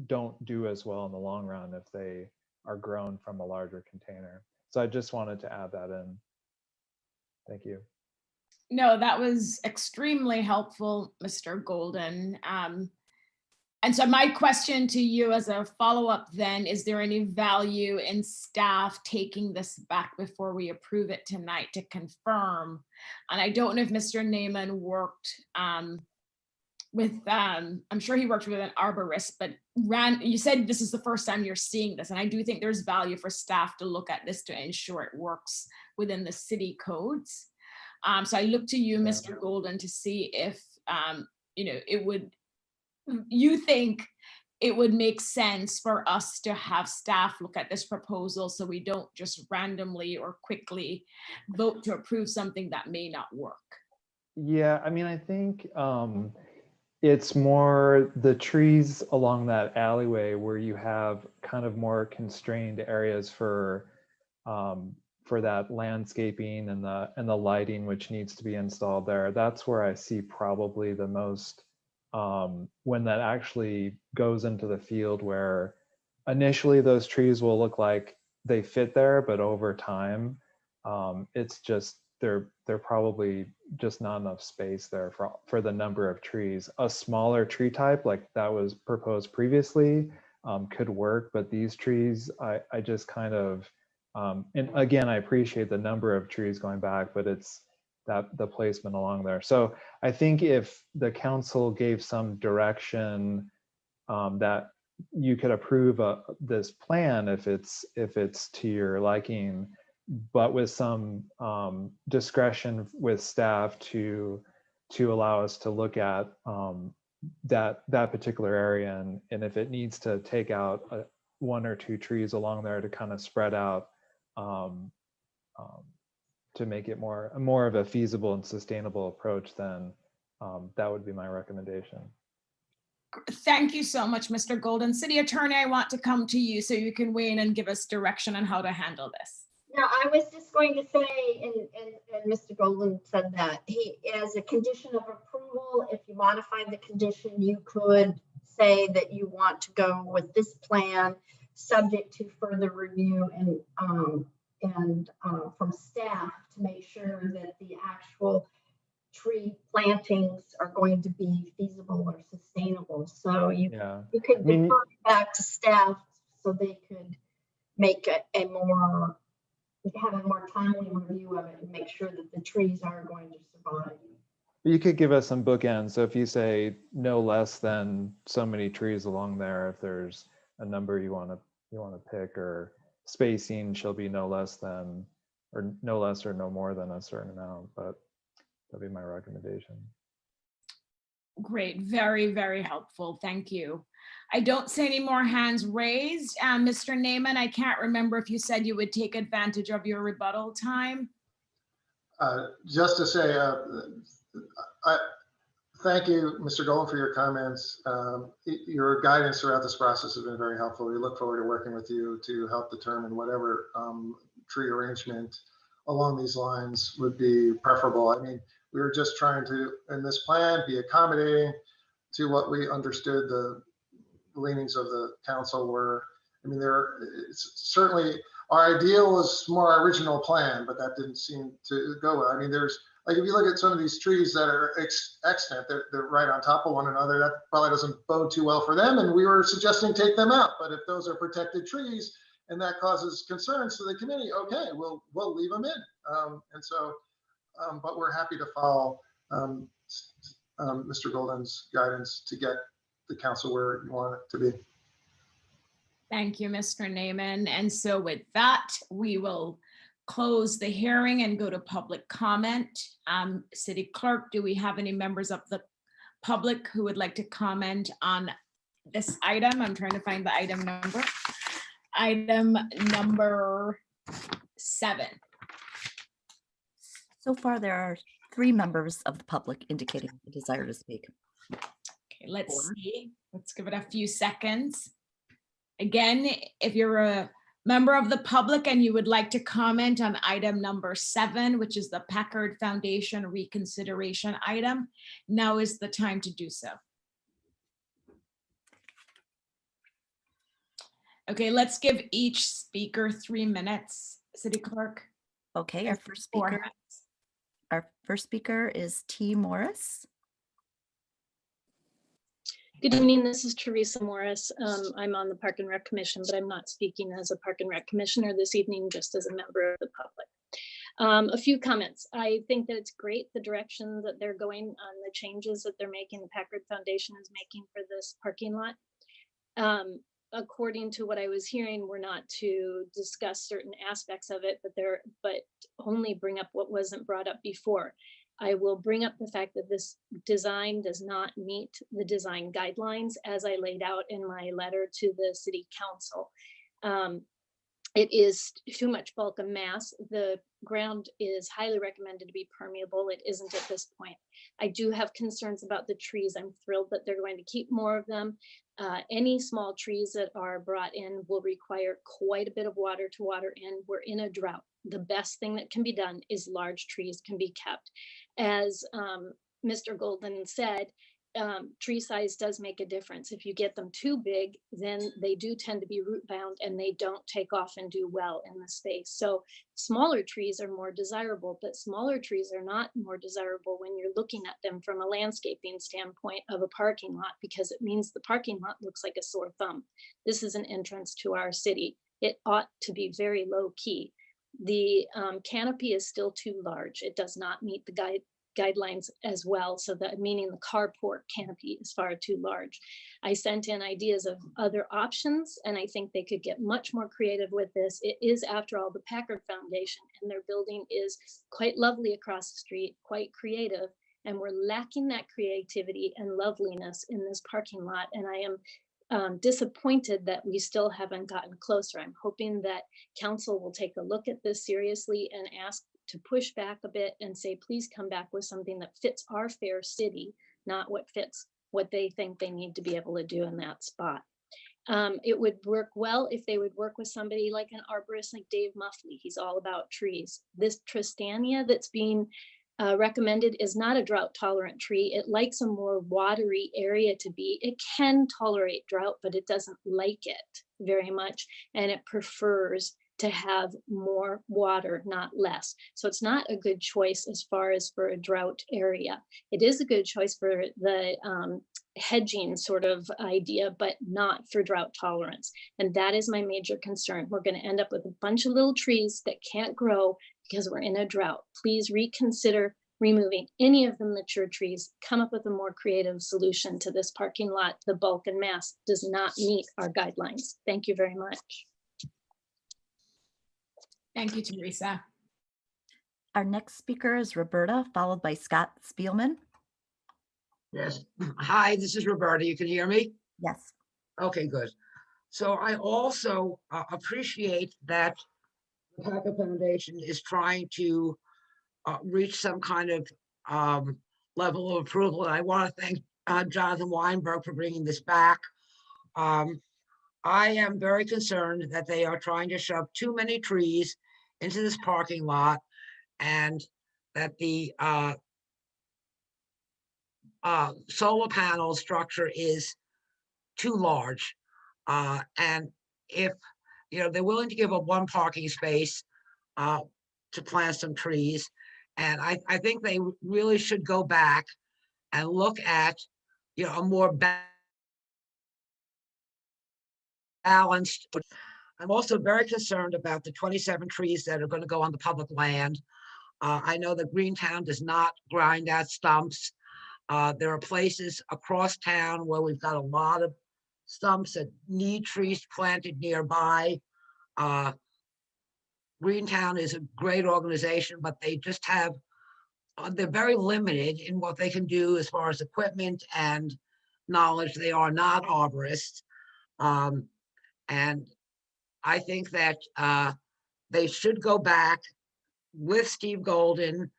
don't do as well in the long run if they are grown from a larger container. So I just wanted to add that in. Thank you. No, that was extremely helpful, Mr. Golden. And so my question to you as a follow-up then, is there any value in staff taking this back before we approve it tonight to confirm? And I don't know if Mr. Naiman worked with, I'm sure he worked with an arborist, but you said this is the first time you're seeing this. And I do think there's value for staff to look at this to ensure it works within the city codes. So I look to you, Mr. Golden, to see if, you know, you think it would make sense for us to have staff look at this proposal so we don't just randomly or quickly vote to approve something that may not work. Yeah, I mean, I think it's more the trees along that alleyway where you have kind of more constrained areas for that landscaping and the lighting which needs to be installed there. That's where I see probably the most when that actually goes into the field, where initially those trees will look like they fit there, but over time it's just they're probably just not enough space there for the number of trees. A smaller tree type like that was proposed previously could work, but these trees I just kind of and again, I appreciate the number of trees going back, but it's the placement along there. So I think if the council gave some direction that you could approve this plan if it's to your liking, but with some discretion with staff to allow us to look at that particular area, and if it needs to take out one or two trees along there to kind of spread out to make it more of a feasible and sustainable approach, then that would be my recommendation. Thank you so much, Mr. Golden. City Attorney, I want to come to you so you can weigh in and give us direction on how to handle this. No, I was just going to say, and Mr. Golden said that as a condition of approval, if you modified the condition, you could say that you want to go with this plan, subject to further review and from staff to make sure that the actual tree plantings are going to be feasible or sustainable. So you could refer back to staff so they could make have a more timely review of it and make sure that the trees are going to survive. You could give us some bookends. So if you say no less than so many trees along there, if there's a number you want to pick, or spacing shall be no less than, or no less or no more than a certain amount, but that'd be my recommendation. Great, very, very helpful. Thank you. I don't see any more hands raised. Mr. Naiman, I can't remember if you said you would take advantage of your rebuttal time. Just to say, thank you, Mr. Golden, for your comments. Your guidance throughout this process has been very helpful. We look forward to working with you to help determine whatever tree arrangement along these lines would be preferable. I mean, we were just trying to, in this plan, be accommodating to what we understood the leanings of the council were. I mean, certainly our ideal was more our original plan, but that didn't seem to go well. I mean, there's, like, if you look at some of these trees that are extant, they're right on top of one another. That probably doesn't bode too well for them. And we were suggesting take them out. But if those are protected trees and that causes concerns to the committee, okay, we'll leave them in. But we're happy to follow Mr. Golden's guidance to get the council where you want it to be. Thank you, Mr. Naaman. And so with that, we will close the hearing and go to public comment. City Clerk, do we have any members of the public who would like to comment on this item? I'm trying to find the item number. Item number 7. So far, there are 3 members of the public indicating a desire to speak. Okay, let's see. Let's give it a few seconds. Again, if you're a member of the public and you would like to comment on item number 7, which is the Packard Foundation reconsideration item, now is the time to do so. Okay, let's give each speaker 3 minutes. City Clerk. Okay, our first 4 speaker. minutes. Our first speaker is T. Morris. Good evening, this is Teresa Morris. I'm on the Park and Rec Commission, but I'm not speaking as a Park and Rec Commissioner this evening, just as a member of the public. A few comments. I think that it's great the direction that they're going on, the changes that they're making, the Packard Foundation is making for this parking lot. According to what I was hearing, we're not to discuss certain aspects of it, but only bring up what wasn't brought up before. I will bring up the fact that this design does not meet the design guidelines as I laid out in my letter to the City Council. It is too much bulk and mass. The ground is highly recommended to be permeable. It isn't at this point. I do have concerns about the trees. I'm thrilled that they're going to keep more of them. Any small trees that are brought in will require quite a bit of water to water in. We're in a drought. The best thing that can be done is large trees can be kept. As Mr. Golden said, tree size does make a difference. If you get them too big, then they do tend to be root bound and they don't take off and do well in the space. So smaller trees are more desirable, but smaller trees are not more desirable when you're looking at them from a landscaping standpoint of a parking lot, because it means the parking lot looks like a sore thumb. This is an entrance to our city. It ought to be very low key. The canopy is still too large. It does not meet the guidelines as well. So that meaning the carport canopy is far too large. I sent in ideas of other options, and I think they could get much more creative with this. It is, after all, the Packard Foundation, and their building is quite lovely across the street, quite creative, and we're lacking that creativity and loveliness in this parking lot. And I am disappointed that we still haven't gotten closer. I'm hoping that council will take a look at this seriously and ask to push back a bit and say, please come back with something that fits our fair city, not what fits what they think they need to be able to do in that spot. It would work well if they would work with somebody like an arborist like Dave Muffley. He's all about trees. This Tristania that's being recommended is not a drought tolerant tree. It likes a more watery area to be. It can tolerate drought, but it doesn't like it very much. And it prefers to have more water, not less. So it's not a good choice as far as for a drought area. It is a good choice for the hedging sort of idea, but not for drought tolerance. And that is my major concern. We're going to end up with a bunch of little trees that can't grow because we're in a drought. Please reconsider removing any of the mature trees. Come up with a more creative solution to this parking lot. The bulk and mass does not meet our guidelines. Thank you very much. Thank you, Teresa. Our next speaker is Roberta, followed by Scott Spielman. Yes. Hi, this is Roberta. You can hear me? Yes. Okay, good. So I also appreciate that the Packard Foundation is trying to reach some kind of level of approval. And I want to thank Jonathan Weinberg for bringing this back. I am very concerned that they are trying to shove too many trees into this parking lot, and that the solar panel structure is too large. And if they're willing to give up one parking space to plant some trees, and I think they really should go back and look at a more balanced. I'm also very concerned about the 27 trees that are going to go on the public land. I know that Greentown does not grind out stumps. There are places across town where we've got a lot of stumps that need trees planted nearby. Greentown is a great organization, but they just have, they're very limited in what they can do as far as equipment and knowledge. They are not arborists. And I think that they should go back with Steve Golden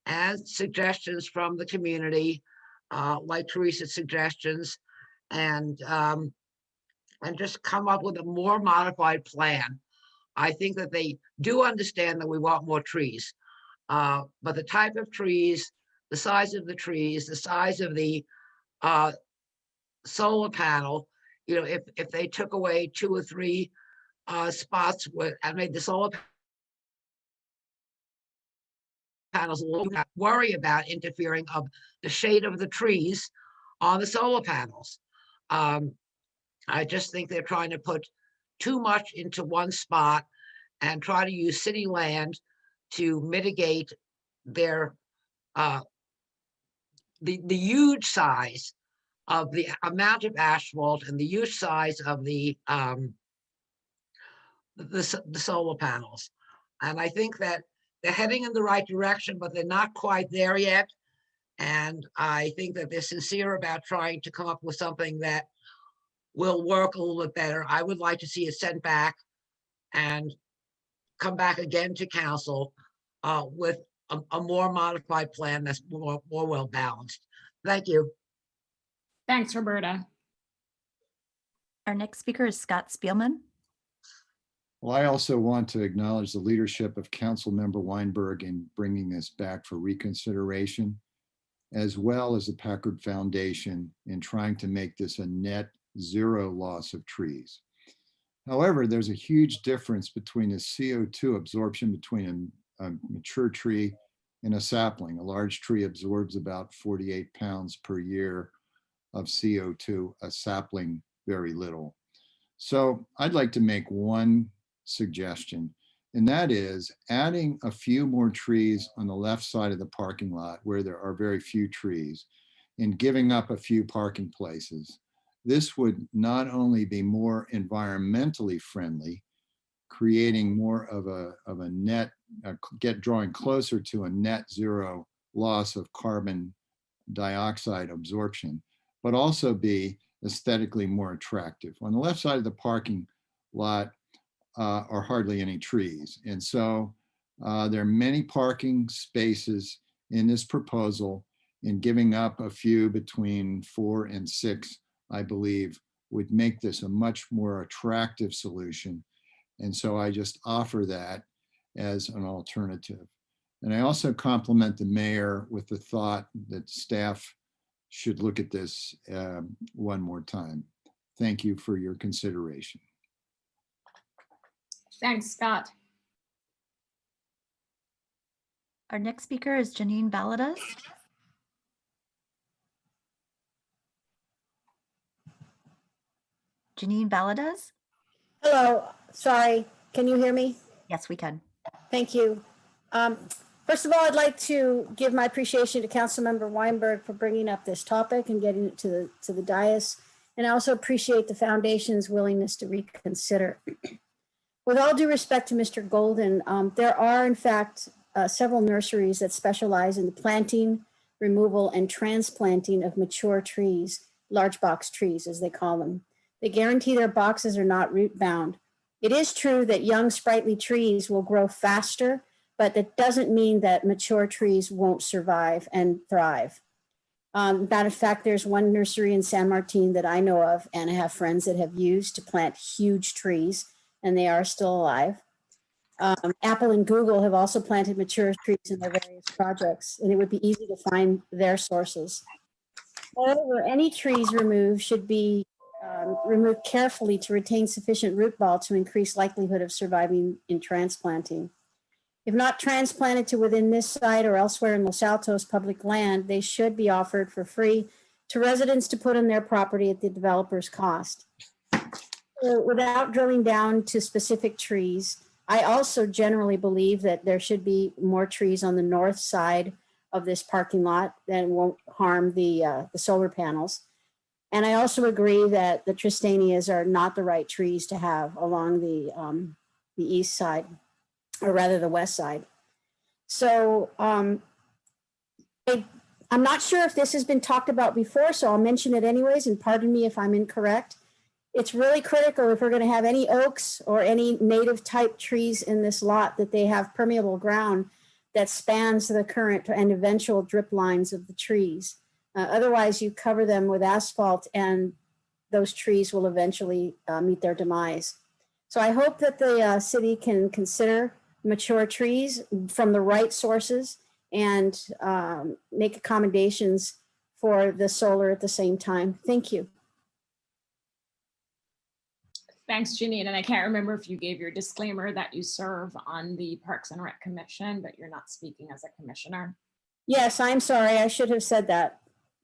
and suggestions from the community, like Teresa's suggestions, and just come up with a more modified plan. I think that they do understand that we want more trees, but the type of trees, the size of the trees, the size of the solar panel, you know, if they took away 2 or 3 spots and made the solar panels, not worry about interfering of the shade of the trees on the solar panels. I just think they're trying to put too much into one spot and try to use city land to mitigate their the huge size of the amount of asphalt and the huge size of the solar panels. And I think that they're heading in the right direction, but they're not quite there yet. And I think that they're sincere about trying to come up with something that will work a little bit better. I would like to see it sent back and come back again to council with a more modified plan that's more well balanced. Thank you. Thanks, Roberta. Our next speaker is Scott Spielman. Well, I also want to acknowledge the leadership of Councilmember Weinberg in bringing this back for reconsideration, as well as the Packard Foundation in trying to make this a net zero loss of trees. However, there's a huge difference between the CO2 absorption between a mature tree and a sapling. A large tree absorbs about 48 pounds per year of CO2, a sapling very little. So I'd like to make one suggestion, and that is adding a few more trees on the left side of the parking lot where there are very few trees and giving up a few parking places. This would not only be more environmentally friendly, creating more of a net, drawing closer to a net zero loss of carbon dioxide absorption, but also be aesthetically more attractive. On the left side of the parking lot are hardly any trees. And so there are many parking spaces in this proposal, and giving up a few between 4 and 6, I believe, would make this a much more attractive solution. And so I just offer that as an alternative. And I also compliment the mayor with the thought that staff should look at this one more time. Thank you for your consideration. Thanks, Scott. Our next speaker is Janine Baladas. Janine Baladas? Hello, sorry, can you hear me? Yes, we can. Thank you. First of all, I'd like to give my appreciation to Councilmember Weinberg for bringing up this topic and getting it to the dais. And I also appreciate the foundation's willingness to reconsider. With all due respect to Mr. Golden, there are in fact several nurseries that specialize in the planting, removal, and transplanting of mature trees, large box trees as they call them. They guarantee their boxes are not root bound. It is true that young sprightly trees will grow faster, but that doesn't mean that mature trees won't survive and thrive. Matter of fact, there's one nursery in San Martin that I know of and I have friends that have used to plant huge trees, and they are still alive. Apple and Google have also planted mature trees in their various projects, and it would be easy to find their sources. However, any trees removed should be removed carefully to retain sufficient root ball to increase likelihood of surviving in transplanting. If not transplanted to within this site or elsewhere in Los Altos public land, they should be offered for free to residents to put on their property at the developer's cost. So without drilling down to specific trees, I also generally believe that there should be more trees on the north side of this parking lot that won't harm the solar panels. And I also agree that the Tristanias are not the right trees to have along the east side, or rather the west side. So I'm not sure if this has been talked about before, so I'll mention it anyways, and pardon me if I'm incorrect. It's really critical if we're going to have any oaks or any native type trees in this lot that they have permeable ground that spans the current and eventual drip lines of the trees. Otherwise, you cover them with asphalt and those trees will eventually meet their demise. So I hope that the city can consider mature trees from the right sources and make accommodations for the solar at the same time. Thank you. Thanks, Janine. And I can't remember if you gave your disclaimer that you serve on the Parks and Rec Commission, but you're not speaking as a commissioner. Yes, I'm sorry. I should have said that.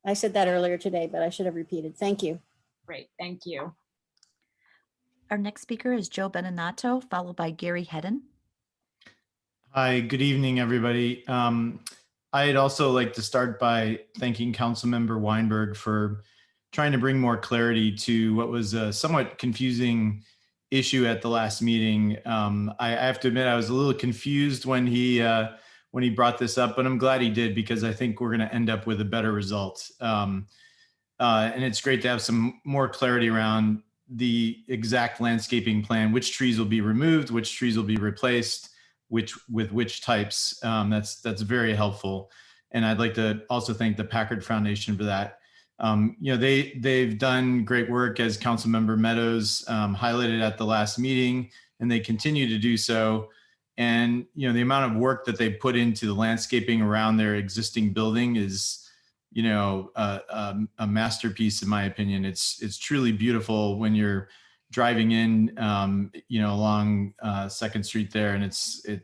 I said that earlier today, but I should have repeated. Thank you. Great, thank you. Our next speaker is Joe Beninatto, followed by Gary Hedden. Hi, good evening, everybody. I'd also like to start by thanking Councilmember Weinberg for trying to bring more clarity to what was a somewhat confusing issue at the last meeting. I have to admit, I was a little confused when he brought this up, but I'm glad he did, because I think we're going to end up with a better result. And it's great to have some more clarity around the exact landscaping plan, which trees will be removed, which trees will be replaced, with which types. That's very helpful. And I'd like to also thank the Packard Foundation for that. They've done great work, as Councilmember Meadows highlighted at the last meeting, and they continue to do so. And the amount of work that they put into the landscaping around their existing building is a masterpiece, in my opinion. It's truly beautiful when you're driving in along 2nd Street there, and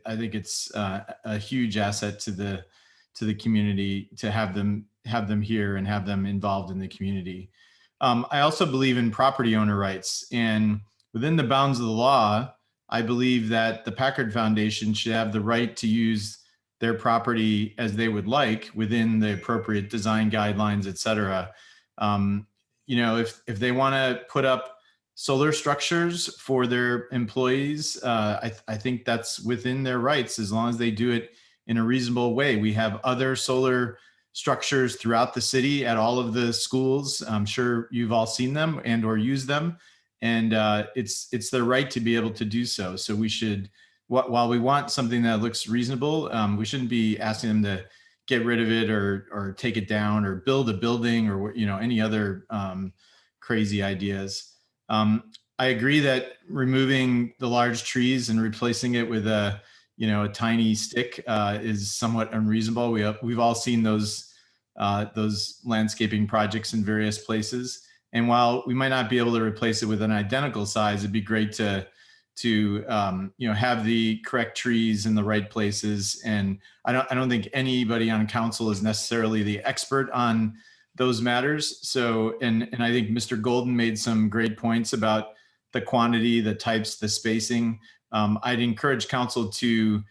I think it's a huge asset to the community to have them here and have them involved in the community. I also believe in property owner rights, and within the bounds of the law, I believe that the Packard Foundation should have the right to use their property as they would like within the appropriate design guidelines, et cetera. If they want to put up solar structures for their employees, I think that's within their rights, as long as they do it in a reasonable way. We have other solar structures throughout the city at all of the schools. I'm sure you've all seen them and or used them. And it's their right to be able to do so. So we should, while we want something that looks reasonable, we shouldn't be asking them to get rid of it or take it down or build a building or any other crazy ideas. I agree that removing the large trees and replacing it with a tiny stick is somewhat unreasonable. We've all seen those landscaping projects in various places. And while we might not be able to replace it with an identical size, it'd be great to have the correct trees in the right places. And I don't think anybody on council is necessarily the expert on those matters. So, and I think Mr. Golden made some great points about the quantity, the types, the spacing. I'd encourage council to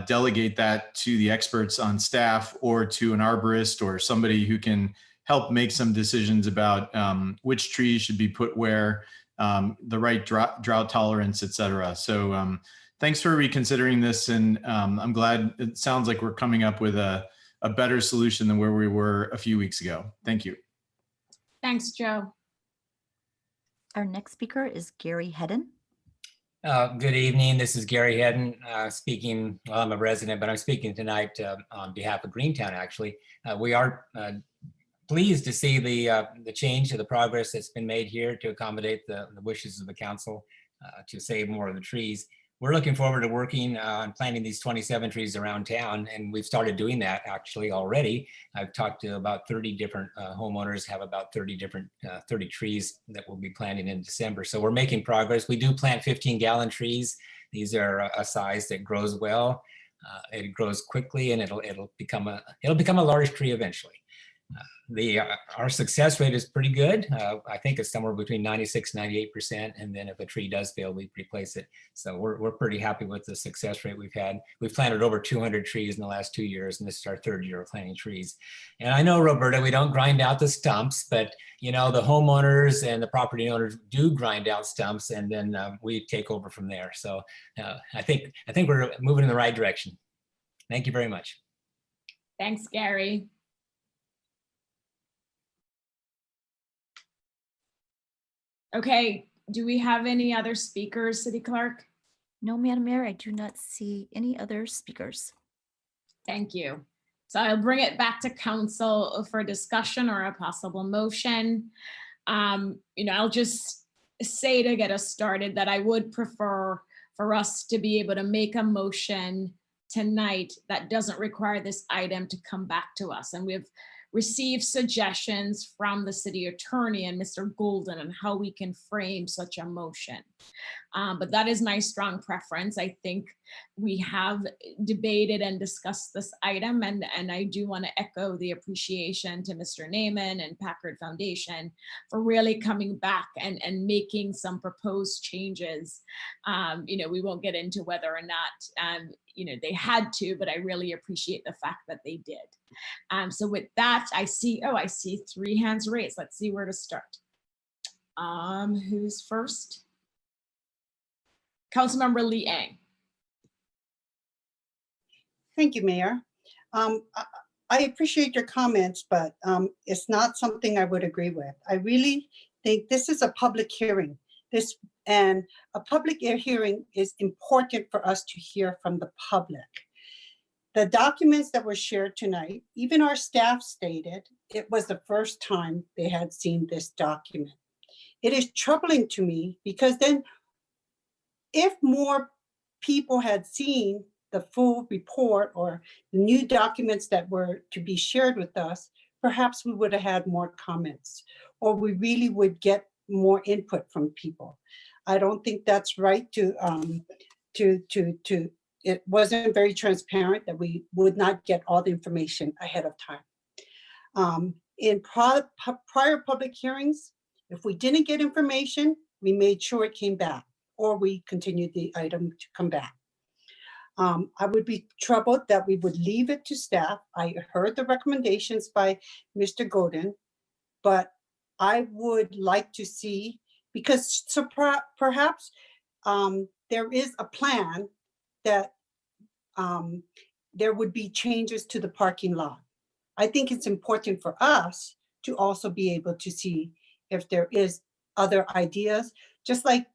delegate that to the experts on staff or to an arborist or somebody who can help make some decisions about which trees should be put where, the right drought tolerance, et cetera. So thanks for reconsidering this. And I'm glad it sounds like we're coming up with a better solution than where we were a few weeks ago. Thank you. Thanks, Joe. Our next speaker is Gary Hedden. Good evening. This is Gary Hedden speaking. Well, I'm a resident, but I'm speaking tonight on behalf of Greentown, actually. We are pleased to see the change, to the progress that's been made here to accommodate the wishes of the council to save more of the trees. We're looking forward to working on planting these 27 trees around town, and we've started doing that actually already. I've talked to about 30 different homeowners, have about 30 trees that we'll be planting in December. So we're making progress. We do plant 15-gallon trees. These are a size that grows well. It grows quickly, and it'll become a large tree eventually. our success rate is pretty good. I think it's somewhere between 96, 98%. And then if a tree does fail, we replace it. So we're pretty happy with the success rate we've had. We've planted over 200 trees in the last 2 years, and this is our 3rd year of planting trees. And I know, Roberta, we don't grind out the stumps, but you know, the homeowners and the property owners do grind out stumps, and then we take over from there. So I think we're moving in the right direction. Thank you very much. Thanks, Gary. Okay, do we have any other speakers, City Clerk? No, Madam Mayor, I do not see any other speakers. Thank you. So I'll bring it back to council for discussion or a possible motion. You know, I'll just say to get us started that I would prefer for us to be able to make a motion tonight that doesn't require this item to come back to us. And we've received suggestions from the city attorney and Mr. Golden on how we can frame such a motion. But that is my strong preference. I think we have debated and discussed this item, and I do want to echo the appreciation to Mr. Naiman and Packard Foundation for really coming back and making some proposed changes. You know, we won't get into whether or not you know, they had to, but I really appreciate the fact that they did. So with that, I see 3 hands raised. Let's see where to start. Who's first? Councilmember Lee Ang. Thank you, Mayor. I appreciate your comments, but it's not something I would agree with. I really think this is a public hearing. And a public hearing is important for us to hear from the public. The documents that were shared tonight, even our staff stated it was the first time they had seen this document. It is troubling to me because then if more people had seen the full report or the new documents that were to be shared with us, perhaps we would have had more comments, or we really would get more input from people. I don't think that's right it wasn't very transparent that we would not get all the information ahead of time. In prior public hearings, if we didn't get information, we made sure it came back, or we continued the item to come back. I would be troubled that we would leave it to staff. I heard the recommendations by Mr. Godin, but I would like to see, because perhaps there is a plan that there would be changes to the parking lot. I think it's important for us to also be able to see if there is other ideas, just like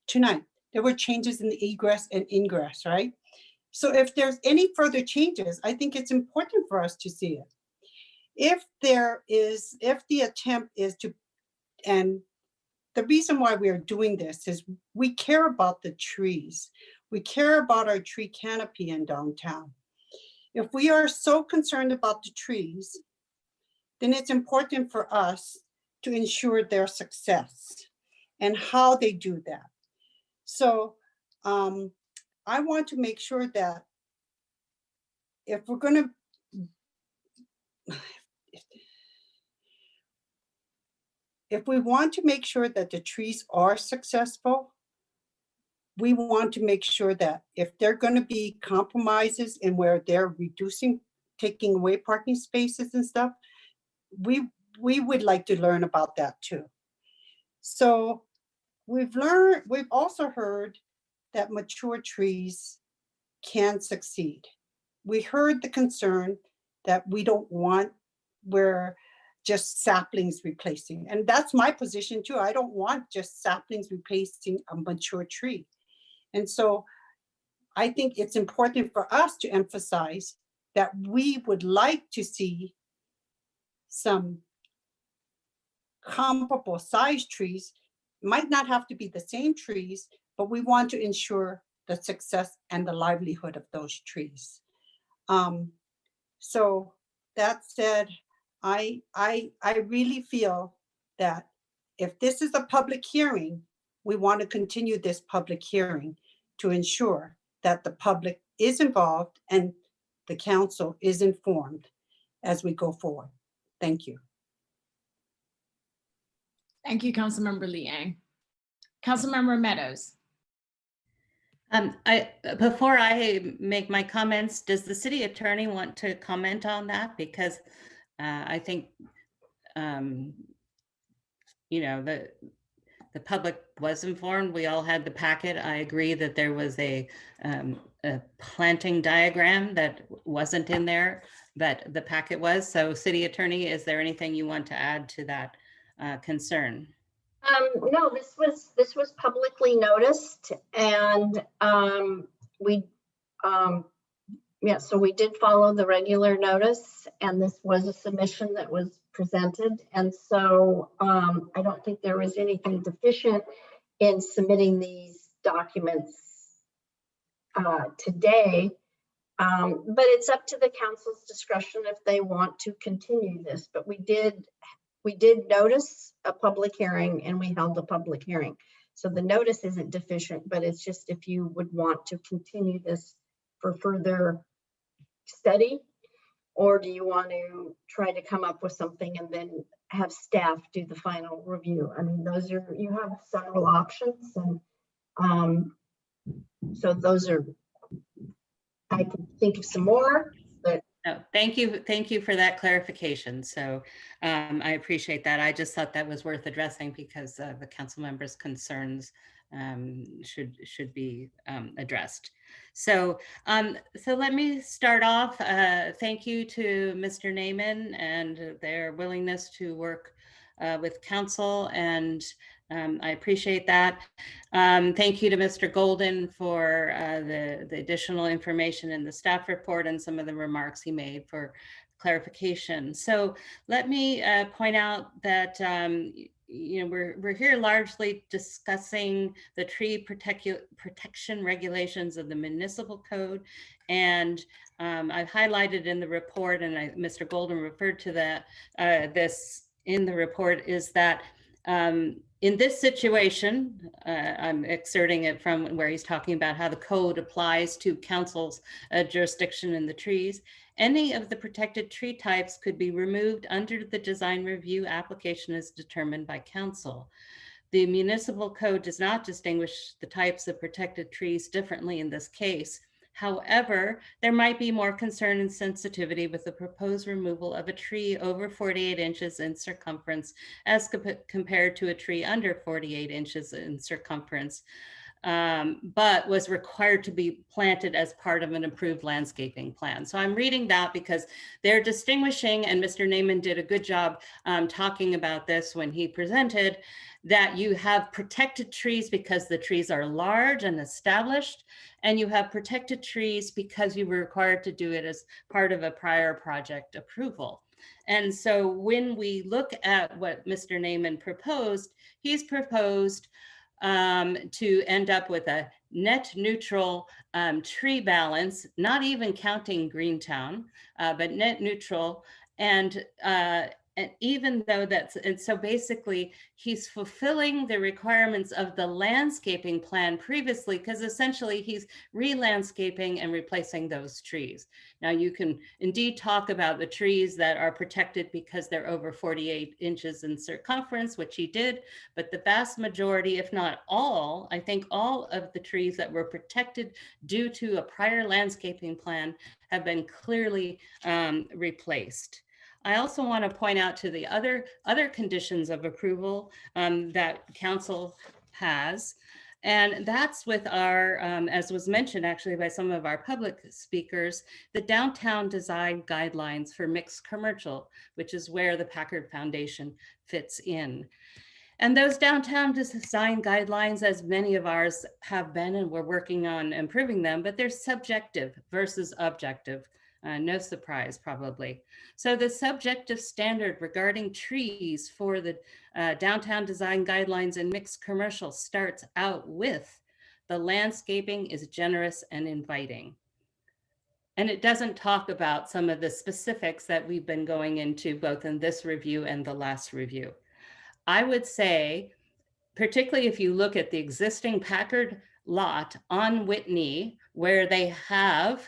tonight, there were changes in the egress and ingress, right? So if there's any further changes, I think it's important for us to see it. If the attempt is to, and the reason why we are doing this is we care about the trees. We care about our tree canopy in downtown. If we are so concerned about the trees, then it's important for us to ensure their success and how they do that. So I want to make sure that if we're going to, if we want to make sure that the trees are successful, we want to make sure that if there are going to be compromises in where they're reducing, taking away parking spaces and stuff, we would like to learn about that too. So we've also heard that mature trees can succeed. We heard the concern that we don't want where just saplings replacing. And that's my position too. I don't want just saplings replacing a mature tree. And so I think it's important for us to emphasize that we would like to see some comparable size trees. Might not have to be the same trees, but we want to ensure the success and the livelihood of those trees. So that said, I really feel that if this is a public hearing, we want to continue this public hearing to ensure that the public is involved and the council is informed as we go forward. Thank you. Thank you, Councilmember Liang. Councilmember Meadows. Before I make my comments, does the city attorney want to comment on that? Because I think, you know, the public was informed. We all had the packet. I agree that there was a planting diagram that wasn't in there, but the packet was. So city attorney, is there anything you want to add to that concern? No, this was publicly noticed, and so we did follow the regular notice, and this was a submission that was presented, and so I don't think there was anything deficient in submitting these documents today. But it's up to the council's discretion if they want to continue this. But we did notice a public hearing, and we held a public hearing. So the notice isn't deficient, but it's just if you would want to continue this for further study, or do you want to try to come up with something and then have staff do the final review? I mean, you have several options, and so those are, I can think of some more, but no, thank you for that clarification. So I appreciate that. I just thought that was worth addressing because the council members' concerns should be addressed. So let me start off. Thank you to Mr. Naiman and their willingness to work with council, and I appreciate that. Thank you to Mr. Golden for the additional information in the staff report and some of the remarks he made for clarification. So let me point out that you know, we're here largely discussing the tree protection regulations of the municipal code, and I've highlighted in the report, and Mr. Golden referred to that this in the report, is that in this situation, I'm excerpting it from where he's talking about how the code applies to council's jurisdiction in the trees. Any of the protected tree types could be removed under the design review application as determined by council. The municipal code does not distinguish the types of protected trees differently in this case. However, there might be more concern and sensitivity with the proposed removal of a tree over 48 inches in circumference as compared to a tree under 48 inches in circumference, but was required to be planted as part of an approved landscaping plan. So I'm reading that because they're distinguishing, and Mr. Naiman did a good job talking about this when he presented, that you have protected trees because the trees are large and established, and you have protected trees because you were required to do it as part of a prior project approval. And so when we look at what Mr. Naiman proposed, he's proposed to end up with a net neutral tree balance, not even counting Greentown, but net neutral. And even though and so basically he's fulfilling the requirements of the landscaping plan previously, because essentially he's re-landscaping and replacing those trees. Now you can indeed talk about the trees that are protected because they're over 48 inches in circumference, which he did, but the vast majority, if not all, I think all of the trees that were protected due to a prior landscaping plan have been clearly replaced. I also want to point out to the other conditions of approval that council has, and that's with our, as was mentioned actually by some of our public speakers, the downtown design guidelines for mixed commercial, which is where the Packard Foundation fits in. And those downtown design guidelines, as many of ours have been, and we're working on improving them, but they're subjective versus objective. No surprise, probably. So the subjective standard regarding trees for the downtown design guidelines and mixed commercial starts out with the landscaping is generous and inviting. And it doesn't talk about some of the specifics that we've been going into both in this review and the last review. I would say, particularly if you look at the existing Packard lot on Whitney, where they have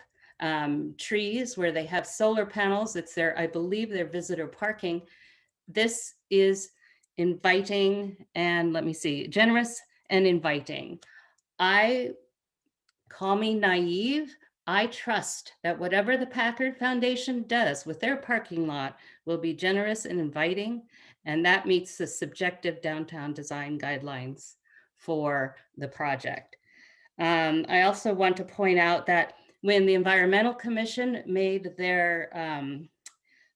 trees where they have solar panels. It's their, I believe, their visitor parking. This is inviting and, let me see, generous and inviting. Call me naive. I trust that whatever the Packard Foundation does with their parking lot will be generous and inviting, and that meets the subjective downtown design guidelines for the project. I also want to point out that when the Environmental Commission made their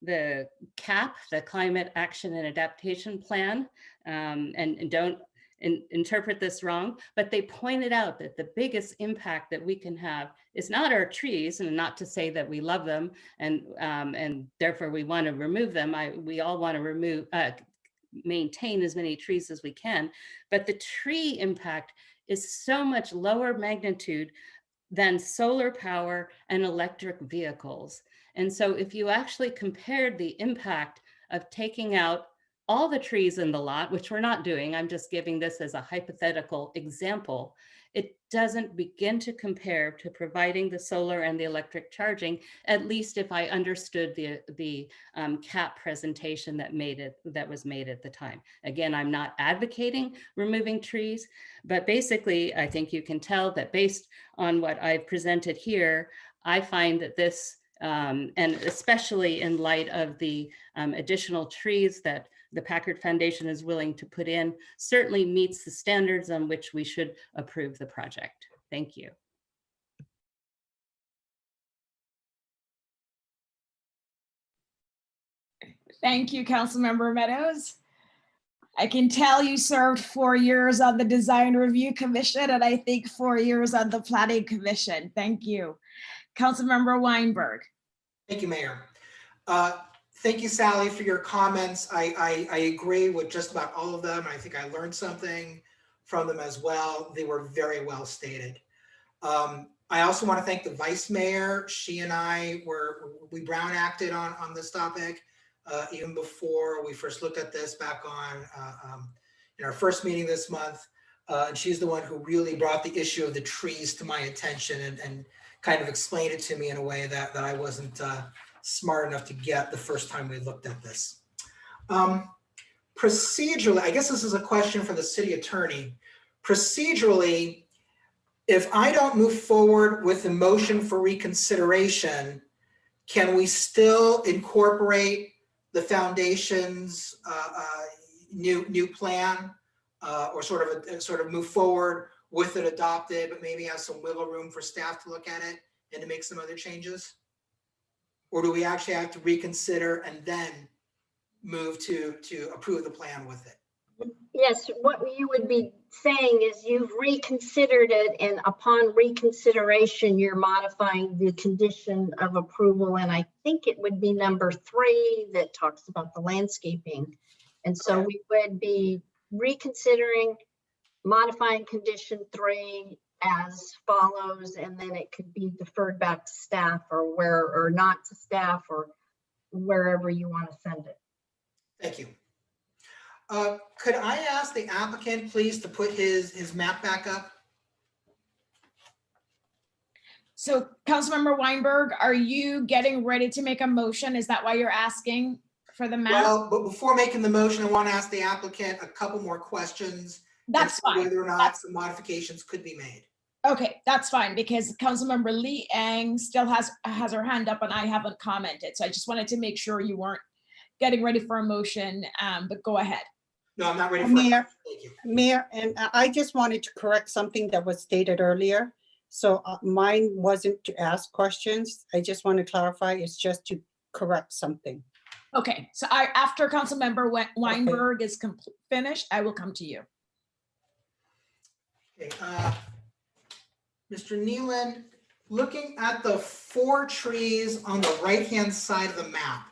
the CAP, the Climate Action and Adaptation Plan, and don't interpret this wrong, but they pointed out that the biggest impact that we can have is not our trees, and not to say that we love them and therefore we want to remove them. We all want to maintain as many trees as we can, but the tree impact is so much lower magnitude than solar power and electric vehicles. And so if you actually compared the impact of taking out all the trees in the lot, which we're not doing, I'm just giving this as a hypothetical example, it doesn't begin to compare to providing the solar and the electric charging, at least if I understood the CAP presentation that was made at the time. Again, I'm not advocating removing trees, but basically I think you can tell that based on what I've presented here, I find that this, and especially in light of the additional trees that the Packard Foundation is willing to put in, certainly meets the standards on which we should approve the project. Thank you. Thank you, Councilmember Meadows. I can tell you served 4 years on the Design Review Commission and I think 4 years on the Planning Commission. Thank you. Councilmember Weinberg. Thank you, Mayor. Thank you, Sally, for your comments. I agree with just about all of them. I think I learned something from them as well. They were very well stated. I also want to thank the Vice Mayor. She and I we Brown acted on this topic even before we first looked at this back on in our first meeting this month. And she's the one who really brought the issue of the trees to my attention and kind of explained it to me in a way that I wasn't smart enough to get the first time we looked at this. Procedurally, I guess this is a question for the city attorney. Procedurally, if I don't move forward with the motion for reconsideration, can we still incorporate the foundation's new plan or sort of move forward with it adopted, but maybe have some wiggle room for staff to look at it and to make some other changes? Or do we actually have to reconsider and then move to approve the plan with it? Yes, what you would be saying is you've reconsidered it, and upon reconsideration, you're modifying the condition of approval. And I think it would be number 3 that talks about the landscaping. And so we would be reconsidering, modifying condition 3 as follows, and then it could be deferred back to staff or not to staff or wherever you want to send it. Thank you. Could I ask the applicant please to put his map back up? So Councilmember Weinberg, are you getting ready to make a motion? Is that why you're asking for the map? Well, but before making the motion, I want to ask the applicant a couple more questions. That's fine. Whether or not some modifications could be made. Okay, that's fine, because Councilmember Lee Ang still has her hand up and I haven't commented. So I just wanted to make sure you weren't getting ready for a motion, but go ahead. No, I'm not ready for Mayor, Thank you. Mayor, and I just wanted to correct something that was stated earlier. So mine wasn't to ask questions. I just want to clarify, it's just to correct something. Okay, so after Councilmember Weinberg is finished, I will come to you. Okay, Mr. Nealon, looking at the 4 trees on the right-hand side of the map,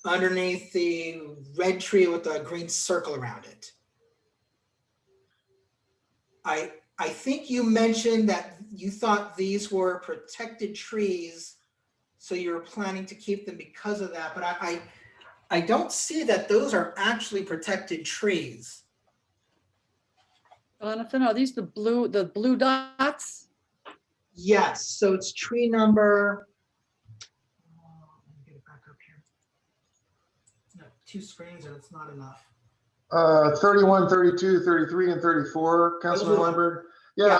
underneath the red tree with the green circle around it. I think you mentioned that you thought these were protected trees, so you're planning to keep them because of that, but I don't see that those are actually protected trees. Jonathan, are these the blue dots? Yes, so it's tree number two screens and it's not enough. 31, 32, 33, and 34, Councilman Weinberg. Yeah,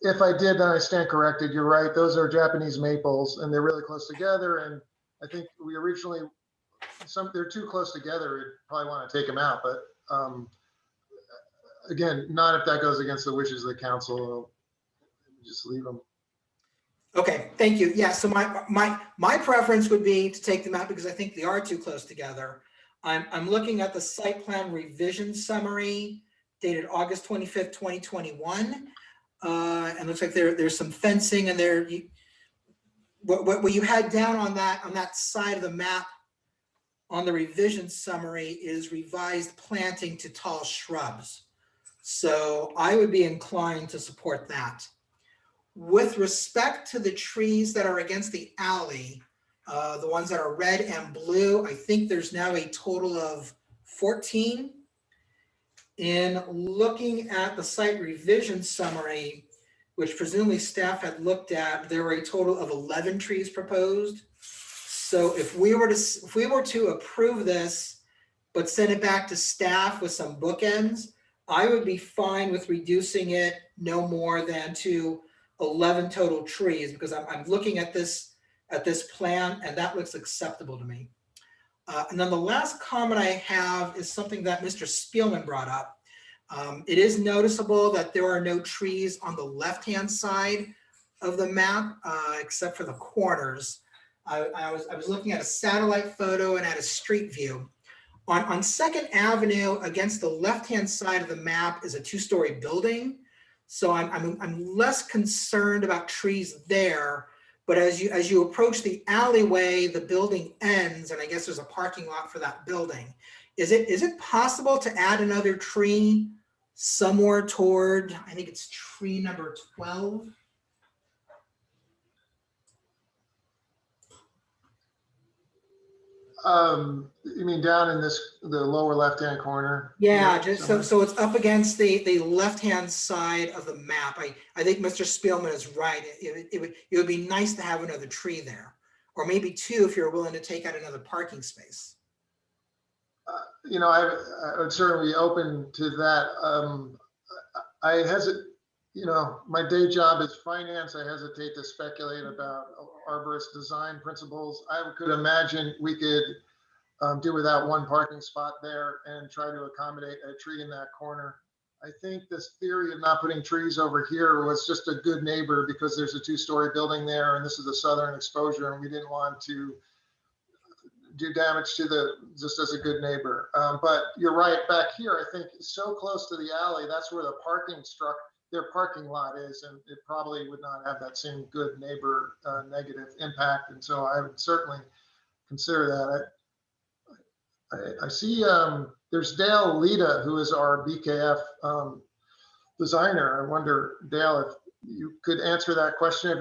if I did, then I stand corrected. You're right. Those are Japanese maples and they're really close together. And I think we originally, they're too close together. We'd probably want to take them out, but again, not if that goes against the wishes of the council. Just leave them. Okay, thank you. Yeah, so my preference would be to take them out because I think they are too close together. I'm looking at the site plan revision summary dated August 25th, 2021. And looks like there's some fencing and there. What you had down on that side of the map on the revision summary is revised planting to tall shrubs. So I would be inclined to support that. With respect to the trees that are against the alley, the ones that are red and blue, I think there's now a total of 14. In looking at the site revision summary, which presumably staff had looked at, there were a total of 11 trees proposed. So if we were to approve this, but send it back to staff with some bookends, I would be fine with reducing it no more than to 11 total trees, because I'm looking at this plan and that looks acceptable to me. And then the last comment I have is something that Mr. Spielman brought up. It is noticeable that there are no trees on the left-hand side of the map, except for the corners. I was looking at a satellite photo and at a street view. On 2nd Avenue, against the left-hand side of the map is a 2-story building. So I'm less concerned about trees there. But as you approach the alleyway, the building ends, and I guess there's a parking lot for that building. Is it possible to add another tree somewhere toward, I think it's tree number 12? You mean down in the lower left-hand corner? Yeah, just so it's up against the left-hand side of the map. I think Mr. Spielman is right. It would be nice to have another tree there, or maybe 2 if you're willing to take out another parking space. I would certainly be open to that. I hesitate, my day job is finance. I hesitate to speculate about arborist design principles. I could imagine we could do without one parking spot there and try to accommodate a tree in that corner. I think this theory of not putting trees over here was just a good neighbor because there's a 2-story building there and this is a southern exposure and we didn't want to do damage to just as a good neighbor. But you're right, back here, I think so close to the alley, that's where the their parking lot is, and it probably would not have that same good neighbor negative impact. And so I would certainly consider that. I see there's Dale Lita, who is our BKF designer. I wonder, Dale, if you could answer that question.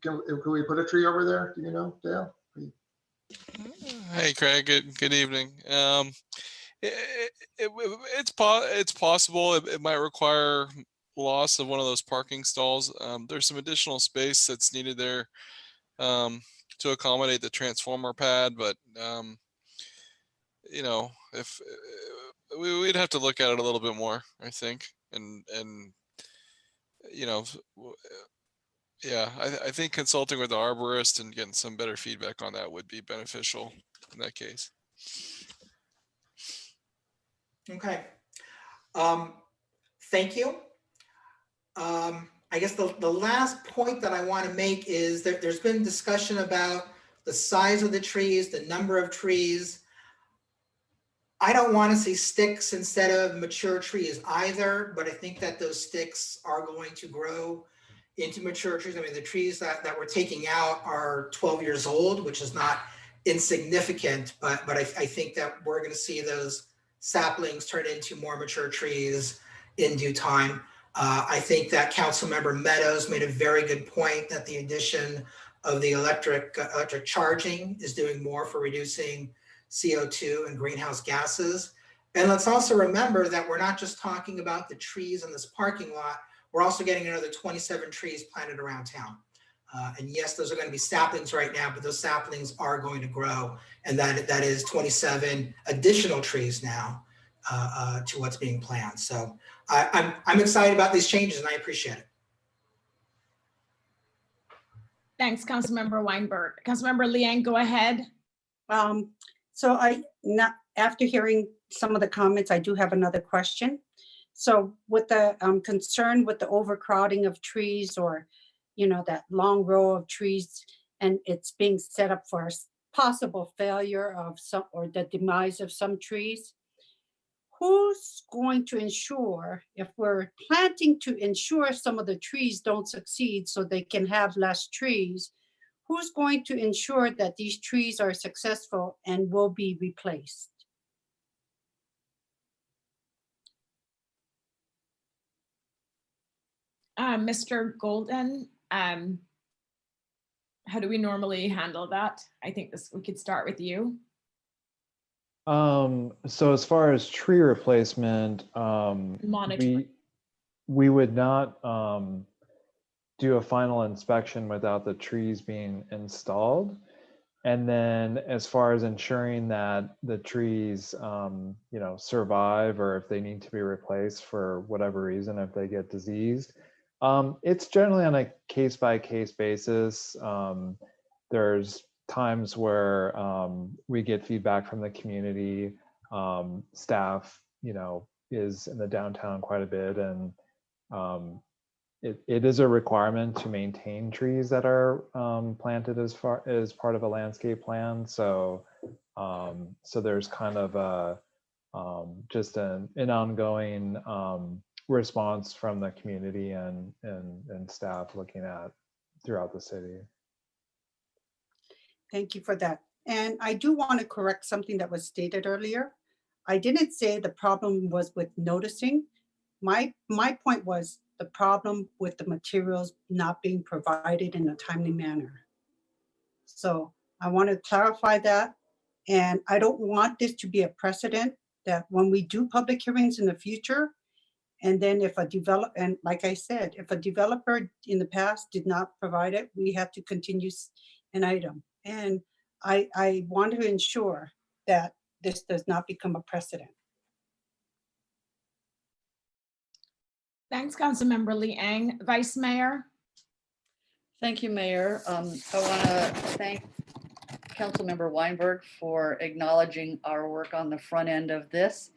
Can we put a tree over there? Do you know, Dale? Hey, Craig. Good evening. It's possible. It might require loss of one of those parking stalls. There's some additional space that's needed there to accommodate the transformer pad, but if we'd have to look at it a little bit more, I think, and yeah, I think consulting with the arborist and getting some better feedback on that would be beneficial in that case. Okay. Thank you. I guess the last point that I want to make is that there's been discussion about the size of the trees, the number of trees. I don't want to see sticks instead of mature trees either, but I think that those sticks are going to grow into mature trees. I mean, the trees that we're taking out are 12 years old, which is not insignificant, but I think that we're going to see those saplings turn into more mature trees in due time. I think that Councilmember Meadows made a very good point that the addition of the electric charging is doing more for reducing CO2 and greenhouse gases. And let's also remember that we're not just talking about the trees in this parking lot, we're also getting another 27 trees planted around town. And yes, those are going to be saplings right now, but those saplings are going to grow. And that is 27 additional trees now to what's being planned. So I'm excited about these changes and I appreciate it. Thanks, Councilmember Weinberg. Councilmember Liang, go ahead. So after hearing some of the comments, I do have another question. So with the concern with the overcrowding of trees, or, you know, that long row of trees, and it's being set up for possible failure of some, or the demise of some trees, who's going to ensure, if we're planting to ensure some of the trees don't succeed so they can have less trees, who's going to ensure that these trees are successful and will be replaced? Mr. Golden, how do we normally handle that? I think we could start with you. So as far as tree replacement, Monitoring. we would not do a final inspection without the trees being installed. And then as far as ensuring that the trees, you know, survive, or if they need to be replaced for whatever reason, if they get diseased, it's generally on a case-by-case basis. There's times where we get feedback from the community. Staff, you know, is in the downtown quite a bit, and it is a requirement to maintain trees that are planted as part of a landscape plan. So so there's kind of a just an ongoing response from the community and staff looking at throughout the city. Thank you for that. And I do want to correct something that was stated earlier. I didn't say the problem was with noticing. My point was the problem with the materials not being provided in a timely manner. So I want to clarify that. And I don't want this to be a precedent that when we do public hearings in the future, and then if a developer, and like I said, if a developer in the past did not provide it, we have to continue an item. And I want to ensure that this does not become a precedent. Thanks, Councilmember Liang. Vice Mayor. Thank you, Mayor. I want to thank Councilmember Weinberg for acknowledging our work on the front end of this,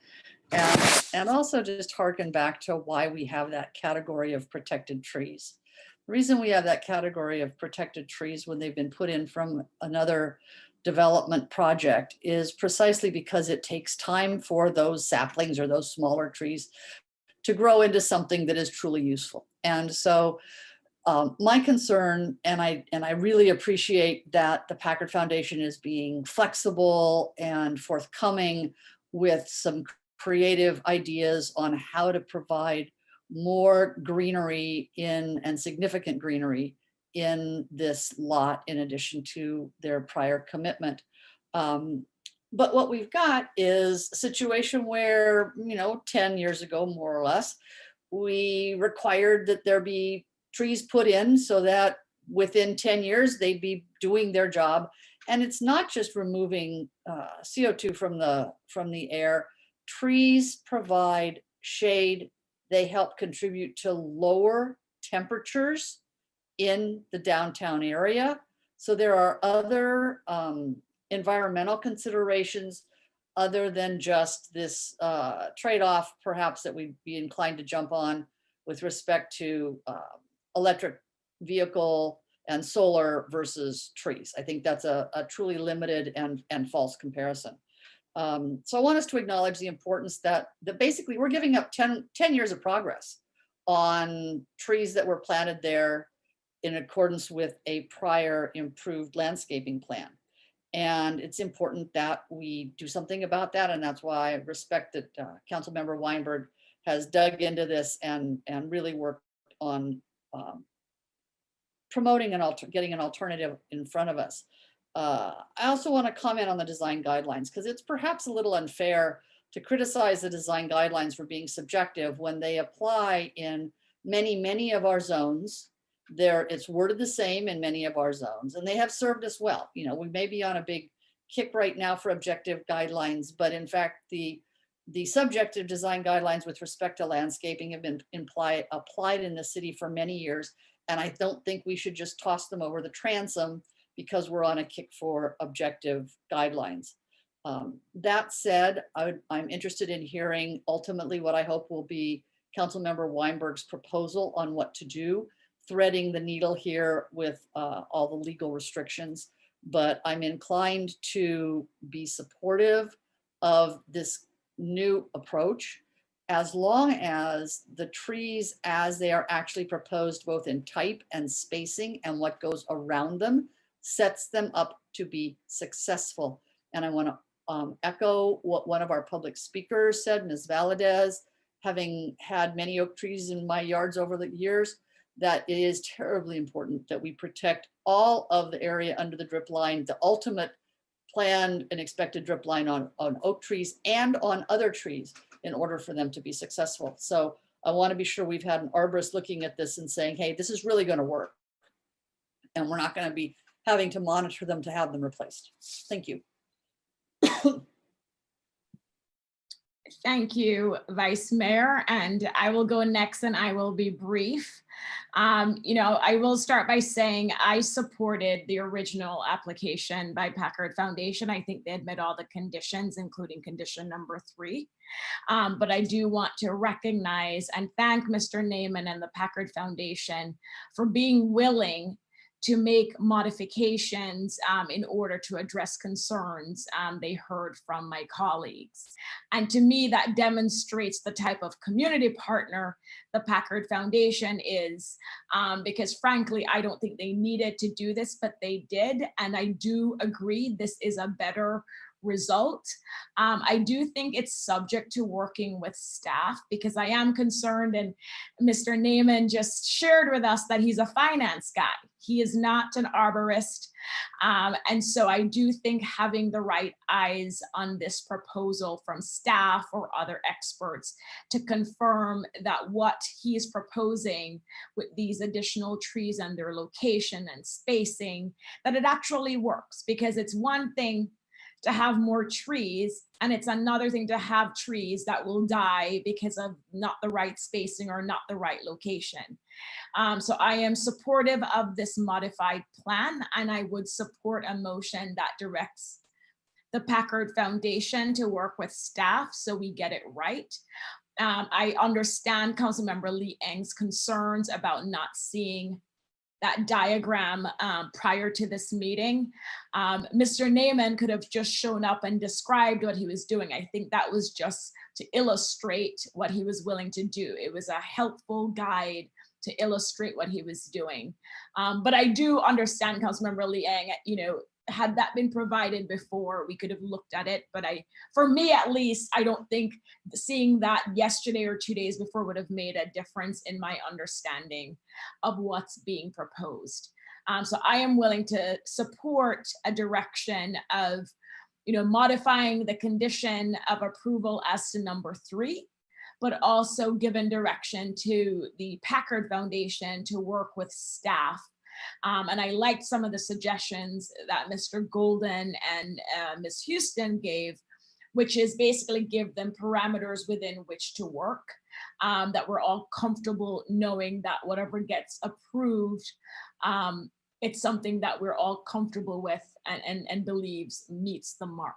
and also just harken back to why we have that category of protected trees. The reason we have that category of protected trees when they've been put in from another development project is precisely because it takes time for those saplings or those smaller trees to grow into something that is truly useful. And so my concern, and I really appreciate that the Packard Foundation is being flexible and forthcoming with some creative ideas on how to provide more greenery and significant greenery in this lot, in addition to their prior commitment. But what we've got is a situation where, 10 years ago, more or less, we required that there be trees put in so that within 10 years, they'd be doing their job. And it's not just removing CO2 from the air. Trees provide shade. They help contribute to lower temperatures in the downtown area. So there are other environmental considerations other than just this trade-off perhaps that we'd be inclined to jump on with respect to electric vehicle and solar versus trees. I think that's a truly limited and false comparison. So I want us to acknowledge the importance that basically we're giving up 10 years of progress on trees that were planted there in accordance with a prior improved landscaping plan. And it's important that we do something about that. And that's why I respect that Councilmember Weinberg has dug into this and really worked on promoting getting an alternative in front of us. I also want to comment on the design guidelines, because it's perhaps a little unfair to criticize the design guidelines for being subjective when they apply in many of our zones It's worded the same in many of our zones, and they have served us well. You know, we may be on a big kick right now for objective guidelines, but in fact, the subjective design guidelines with respect to landscaping have been applied in the city for many years. And I don't think we should just toss them over the transom because we're on a kick for objective guidelines. That said, I'm interested in hearing ultimately what I hope will be Councilmember Weinberg's proposal on what to do, threading the needle here with all the legal restrictions. But I'm inclined to be supportive of this new approach, as long as the trees as they are actually proposed, both in type and spacing and what goes around them, sets them up to be successful. And I want to echo what one of our public speakers said, Ms. Valadez, having had many oak trees in my yards over the years, that it is terribly important that we protect all of the area under the drip line, the ultimate planned and expected drip line on oak trees and on other trees in order for them to be successful. So I want to be sure we've had an arborist looking at this and saying, hey, this is really going to work. And we're not going to be having to monitor them to have them replaced. Thank you. Thank you, Vice Mayor, and I will go next and I will be brief. I will start by saying I supported the original application by Packard Foundation. I think they had met all the conditions, including condition number 3. But I do want to recognize and thank Mr. Naiman and the Packard Foundation for being willing to make modifications in order to address concerns they heard from my colleagues. And to me, that demonstrates the type of community partner the Packard Foundation is, because frankly, I don't think they needed to do this, but they did. And I do agree this is a better result. I do think it's subject to working with staff, because I am concerned, and Mr. Naiman just shared with us that he's a finance guy. He is not an arborist. And so I do think having the right eyes on this proposal from staff or other experts to confirm that what he is proposing with these additional trees and their location and spacing, that it actually works. Because it's one thing to have more trees, and it's another thing to have trees that will die because of not the right spacing or not the right location. So I am supportive of this modified plan, and I would support a motion that directs the Packard Foundation to work with staff so we get it right. I understand Councilmember Lee Eng's concerns about not seeing that diagram prior to this meeting. Mr. Naiman could have just shown up and described what he was doing. I think that was just to illustrate what he was willing to do. It was a helpful guide to illustrate what he was doing. But I do understand Councilmember Lee Eng, had that been provided before, we could have looked at it. But for me at least, I don't think seeing that yesterday or 2 days before would have made a difference in my understanding of what's being proposed. So I am willing to support a direction of, modifying the condition of approval as to number 3, but also given direction to the Packard Foundation to work with staff. And I liked some of the suggestions that Mr. Golden and Ms. Houston gave, which is basically give them parameters within which to work, that we're all comfortable knowing that whatever gets approved, it's something that we're all comfortable with and believes meets the mark.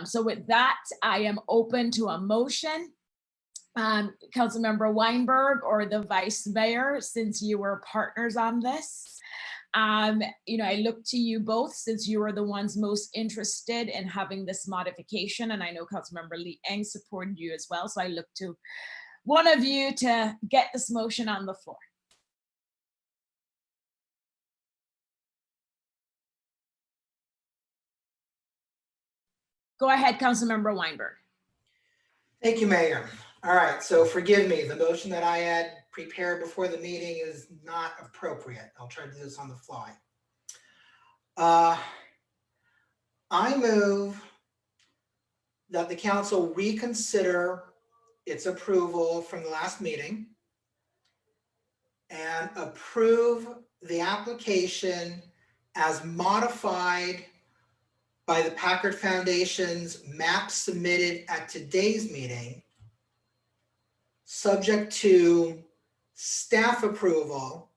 So with that, I am open to a motion. Councilmember Weinberg or the Vice Mayor, since you were partners on this. I look to you both since you are the ones most interested in having this modification, and I know Councilmember Lee Eng supported you as well. So I look to one of you to get this motion on the floor. Go ahead, Councilmember Weinberg. Thank you, Mayor. All right, so forgive me, the motion that I had prepared before the meeting is not appropriate. I'll try to do this on the fly. I move that the council reconsider its approval from the last meeting and approve the application as modified by the Packard Foundation's map submitted at today's meeting, subject to staff approval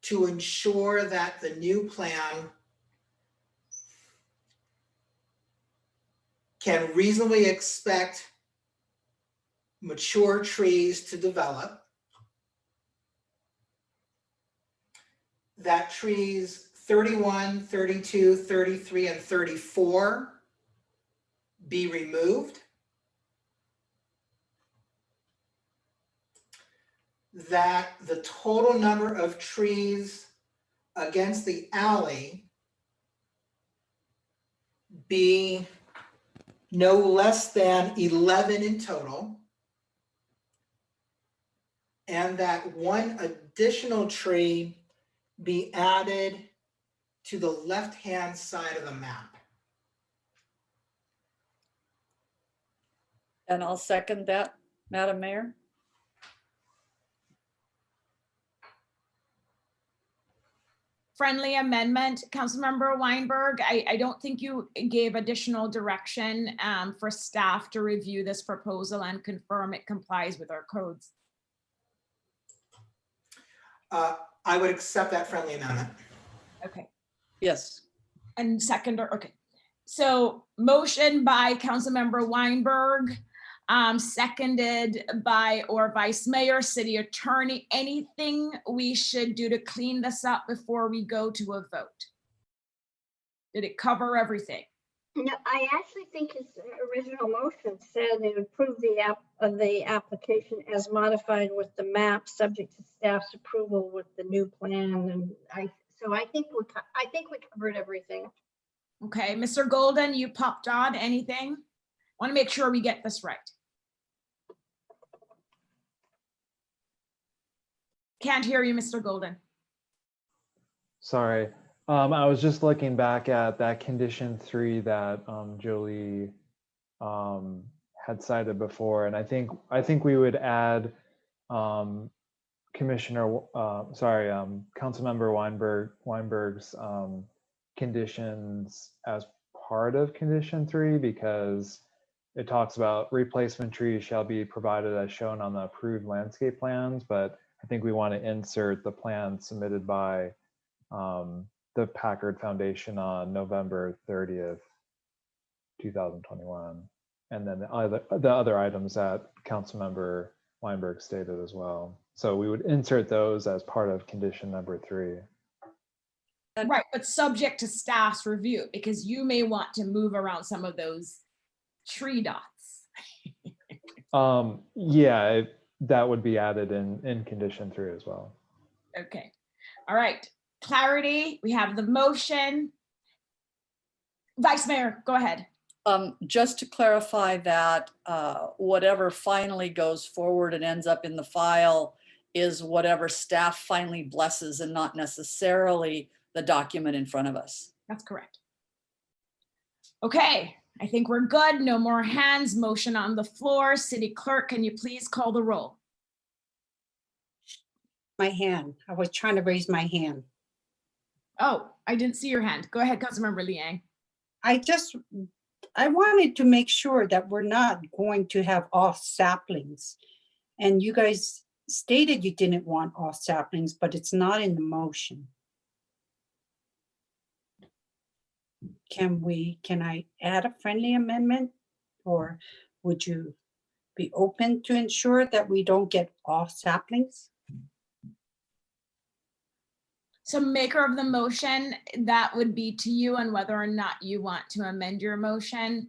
to ensure that the new plan can reasonably expect mature trees to develop, that trees 31, 32, 33, and 34 be removed, that the total number of trees against the alley be no less than 11 in total, and that one additional tree be added to the left-hand side of the map. And I'll second that, Madam Mayor. Friendly amendment, Councilmember Weinberg. I don't think you gave additional direction for staff to review this proposal and confirm it complies with our codes. I would accept that friendly amendment. Okay. Yes. And seconder, okay. So motion by Councilmember Weinberg, seconded by or Vice Mayor, City Attorney. Anything we should do to clean this up before we go to a vote? Did it cover everything? No, I actually think his original motion said it approved the application as modified with the map, subject to staff's approval with the new plan. And I think we covered everything. Okay, Mr. Golden, you popped on. Anything? Want to make sure we get this right. Can't hear you, Mr. Golden. Sorry. I was just looking back at that condition 3 that Jolie had cited before, and I think we would add Councilmember Weinberg's conditions as part of condition 3, because it talks about replacement trees shall be provided as shown on the approved landscape plans, but I think we want to insert the plan submitted by the Packard Foundation on November 30th, 2021. And then the other items that Councilmember Weinberg stated as well. So we would insert those as part of condition number 3. Right, but subject to staff's review, because you may want to move around some of those tree dots. Yeah, that would be added in condition 3 as well. Okay, all right. Clarity, we have the motion. Vice Mayor, go ahead. Just to clarify that whatever finally goes forward and ends up in the file is whatever staff finally blesses and not necessarily the document in front of us. That's correct. Okay, I think we're good. No more hands. Motion on the floor. City Clerk, can you please call the roll? My hand. I was trying to raise my hand. Oh, I didn't see your hand. Go ahead, Councilmember Liang. I wanted to make sure that we're not going to have off saplings. And you guys stated you didn't want off saplings, but it's not in the motion. Can I add a friendly amendment, or would you be open to ensure that we don't get off saplings? So maker of the motion, that would be to you on whether or not you want to amend your motion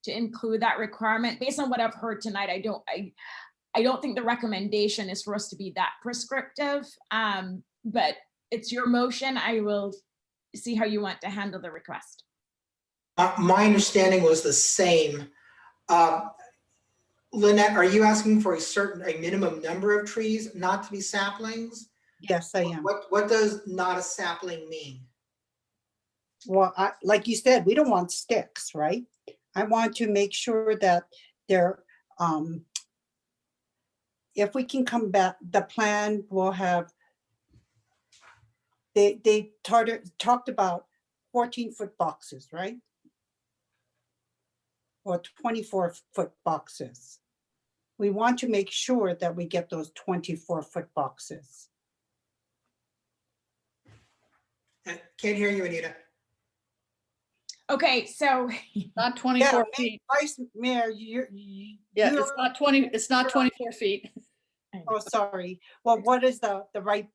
to include that requirement. Based on what I've heard tonight, I don't think the recommendation is for us to be that prescriptive, but it's your motion. I will see how you want to handle the request. My understanding was the same. Lynette, are you asking for a minimum number of trees, not to be saplings? Yes, I am. What does not a sapling mean? Well, like you said, we don't want sticks, right? I want to make sure that they're, if we can come back, the plan will have they talked about 14-foot boxes, right? Or 24-foot boxes. We want to make sure that we get those 24-foot boxes. Can't hear you, Anita. Okay, so Not 24 feet. Vice Mayor, Yeah, it's not 24 feet. Oh, sorry. Well, what is the right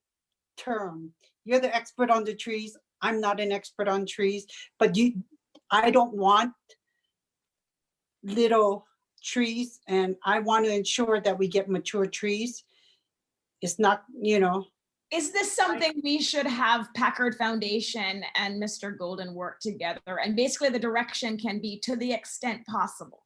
term? You're the expert on the trees. I'm not an expert on trees, but I don't want little trees, and I want to ensure that we get mature trees. It's not, is this something we should have Packard Foundation and Mr. Golden work together? And basically the direction can be to the extent possible.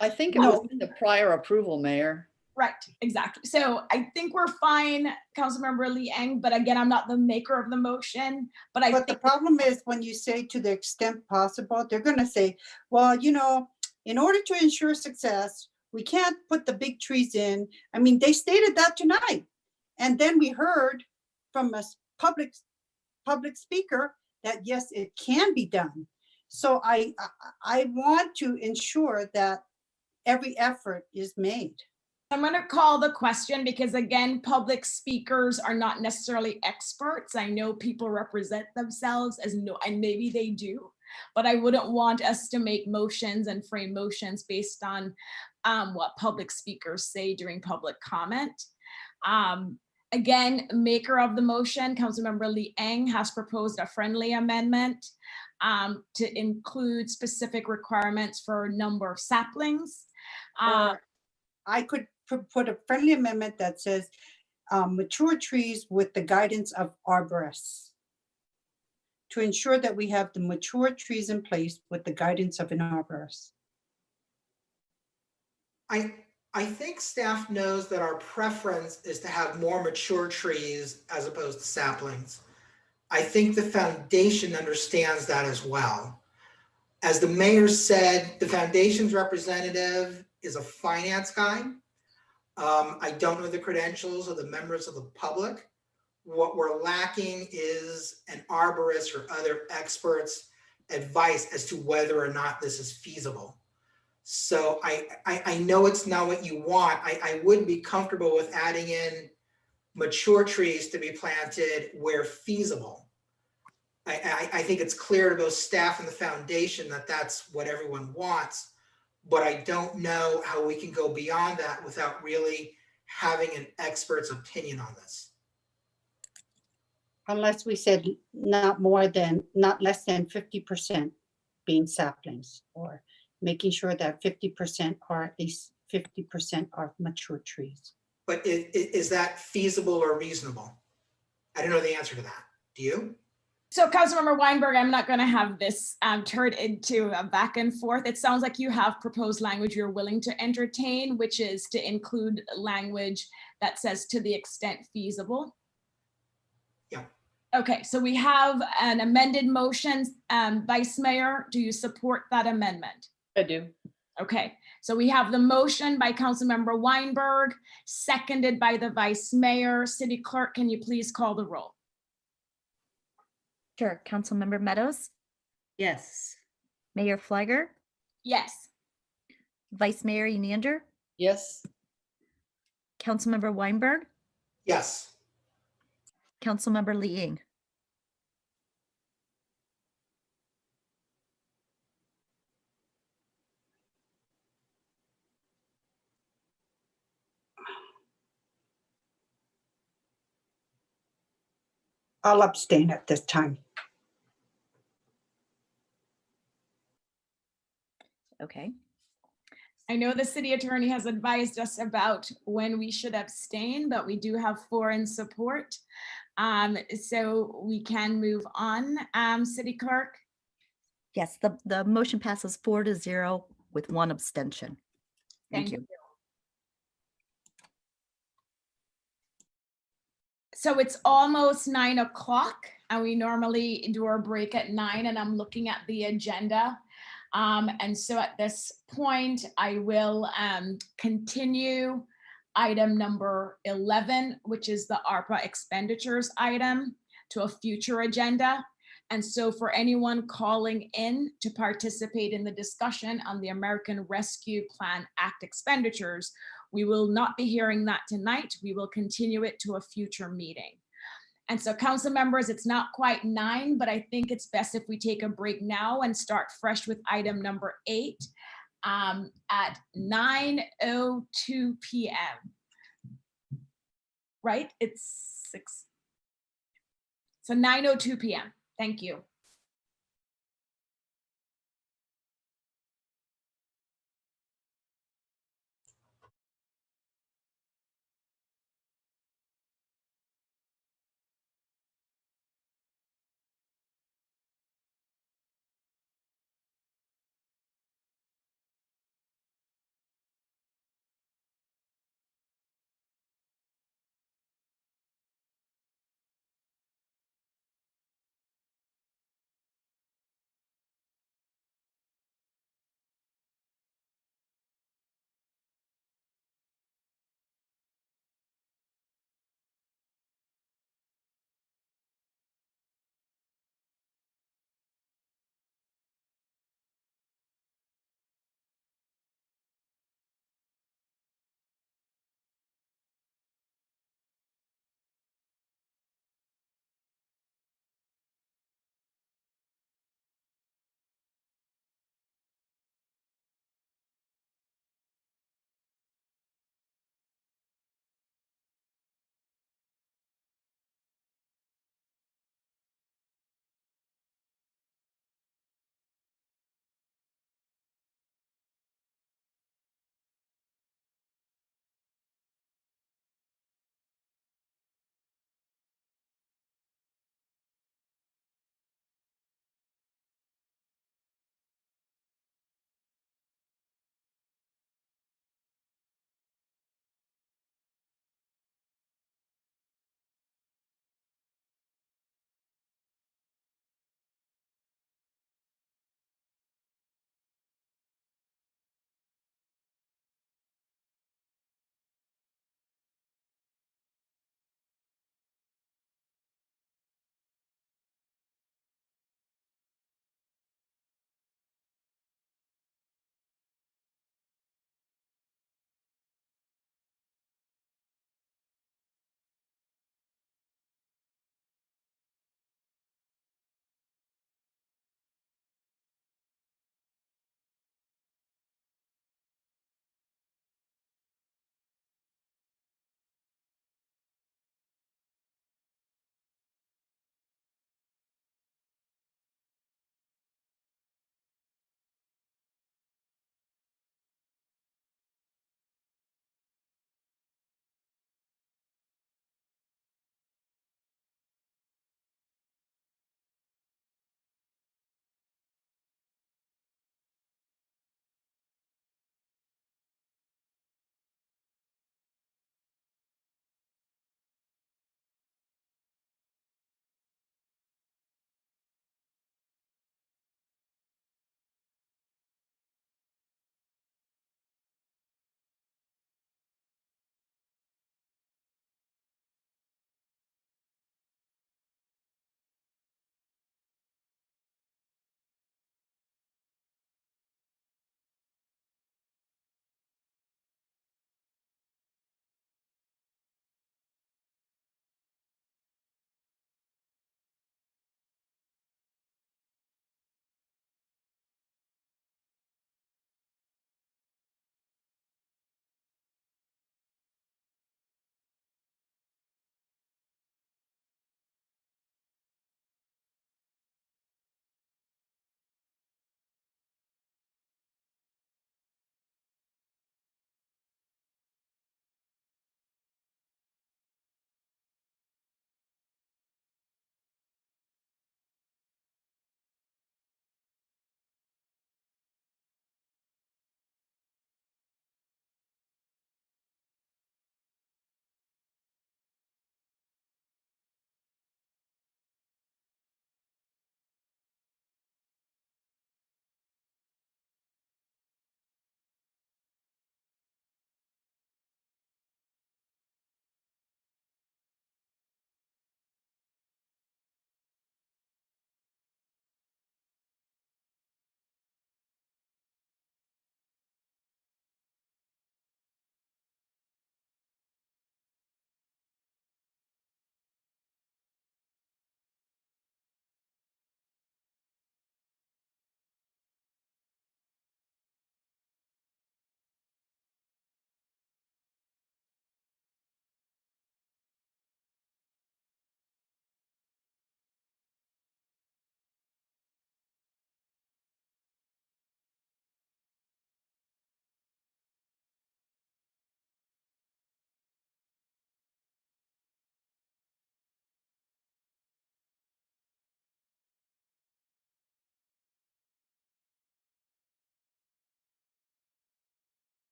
I think it was in the prior approval, Mayor. Right, exactly. So I think we're fine, Councilmember Liang, but again, I'm not the maker of the motion, but the problem is when you say to the extent possible, they're gonna say, well, in order to ensure success, we can't put the big trees in. I mean, they stated that tonight. And then we heard from a public speaker that yes, it can be done. So I want to ensure that every effort is made. I'm going to call the question because again, public speakers are not necessarily experts. I know people represent themselves as no, and maybe they do, but I wouldn't want us to make motions and frame motions based on what public speakers say during public comment. Again, maker of the motion, Councilmember Liang, has proposed a friendly amendment to include specific requirements for number of saplings. I could put a friendly amendment that says mature trees with the guidance of arborists to ensure that we have the mature trees in place with the guidance of an arborist. I think staff knows that our preference is to have more mature trees as opposed to saplings. I think the foundation understands that as well. As the mayor said, the foundation's representative is a finance guy. I don't know the credentials of the members of the public. What we're lacking is an arborist or other experts' advice as to whether or not this is feasible. So I know it's not what you want. I would be comfortable with adding in mature trees to be planted where feasible. I think it's clear to both staff and the foundation that that's what everyone wants, but I don't know how we can go beyond that without really having an expert's opinion on this. Unless we said not less than 50% being saplings, or making sure that 50% are at least 50% are mature trees. But is that feasible or reasonable? I don't know the answer to that. Do you? So Councilmember Weinberg, I'm not going to have this turned into a back and forth. It sounds like you have proposed language you're willing to entertain, which is to include language that says to the extent feasible. Yeah. Okay, so we have an amended motion. Vice Mayor, do you support that amendment? I do. Okay, so we have the motion by Councilmember Weinberg, seconded by the Vice Mayor. City Clerk, can you please call the roll? Sure. Councilmember Meadows, Yes. Mayor Fliger, Yes. Vice Mayor Enander, Yes. Councilmember Weinberg, Yes. Councilmember Liang. I'll abstain at this time. Okay. I know the city attorney has advised us about when we should abstain, but we do have 4 in support. So we can move on. City Clerk? Yes, the motion passes 4-0 with 1 abstention. Thank you. So it's almost 9 o'clock and we normally do our break at 9, and I'm looking at the agenda. And so at this point, I will continue item number 11, which is the ARPA expenditures item. to a future agenda. And so for anyone calling in to participate in the discussion on the American Rescue Plan Act expenditures, we will not be hearing that tonight. We will continue it to a future meeting. And so council members, it's not quite 9, but I think it's best if we take a break now and start fresh with item number 8 at 9:02 p.m. Right? It's 6. So 9:02 p.m. Thank you.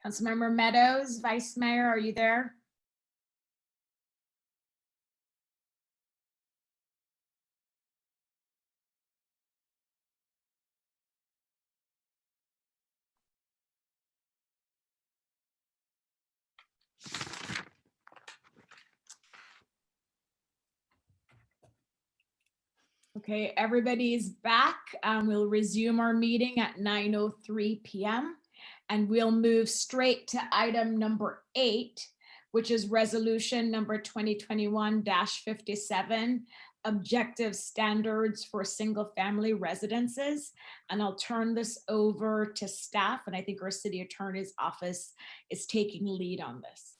Councilmember Meadows, Vice Mayor, are you there? Okay, everybody's back. We'll resume our meeting at 9:03 p.m. and we'll move straight to item number 8, which is resolution number 2021-57, objective standards for single-family residences. And I'll turn this over to staff, and I think our city attorney's office is taking lead on this.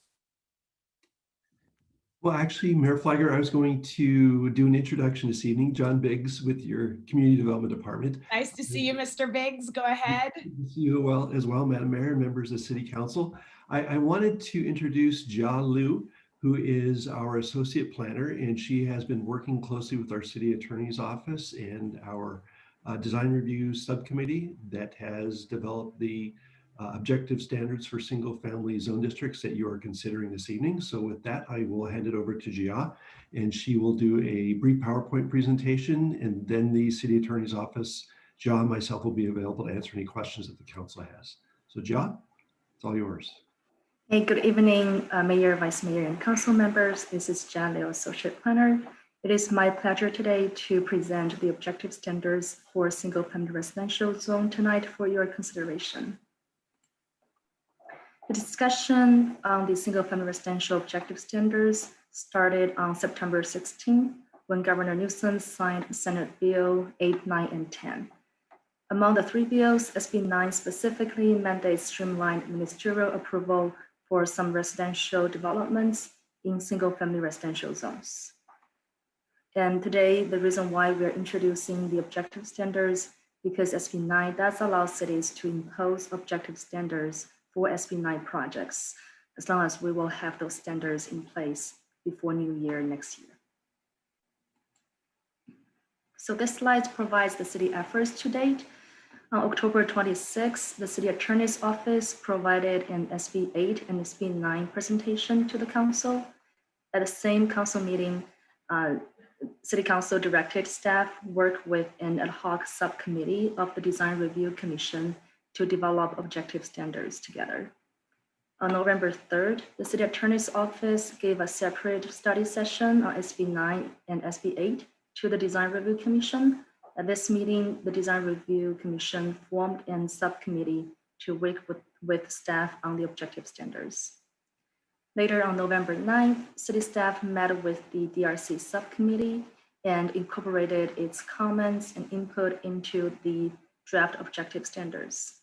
Well, actually, Mayor Flagger, I was going to do an introduction this evening. John Biggs with your Community Development Department. Nice to see you, Mr. Biggs. Go ahead. Good to see you as well, Madam Mayor and members of City Council. I wanted to introduce Jia Liu, who is our Associate Planner, and she has been working closely with our City Attorney's Office and our Design Review Subcommittee that has developed the objective standards for single-family zone districts that you are considering this evening. So with that, I will hand it over to Jia, and she will do a brief PowerPoint presentation, and then the City Attorney's Office, Jia and myself, will be available to answer any questions that the council has. So Jia, it's all yours. Hey, good evening, Mayor, Vice Mayor, and council members. This is Jia Liu, Associate Planner. It is my pleasure today to present the objective standards for single-family residential zone tonight for your consideration. The discussion on the single-family residential objective standards started on September 16 when Governor Newsom signed Senate Bill 8, 9, and 10. Among the 3 bills, SB 9 specifically mandates streamlined ministerial approval for some residential developments in single-family residential zones. And today, the reason why we're introducing the objective standards, because SB 9 does allow cities to impose objective standards for SB 9 projects, as long as we will have those standards in place before New Year next year. So this slide provides the city efforts to date. On October 26, the City Attorney's Office provided an SB 8 and SB 9 presentation to the council. At the same council meeting, City Council directed staff work with an ad hoc subcommittee of the Design Review Commission to develop objective standards together. On November 3rd, the City Attorney's Office gave a separate study session on SB 9 and SB 8 to the Design Review Commission. At this meeting, the Design Review Commission formed a subcommittee to work with staff on the objective standards. Later on November 9th, city staff met with the DRC subcommittee and incorporated its comments and input into the draft objective standards.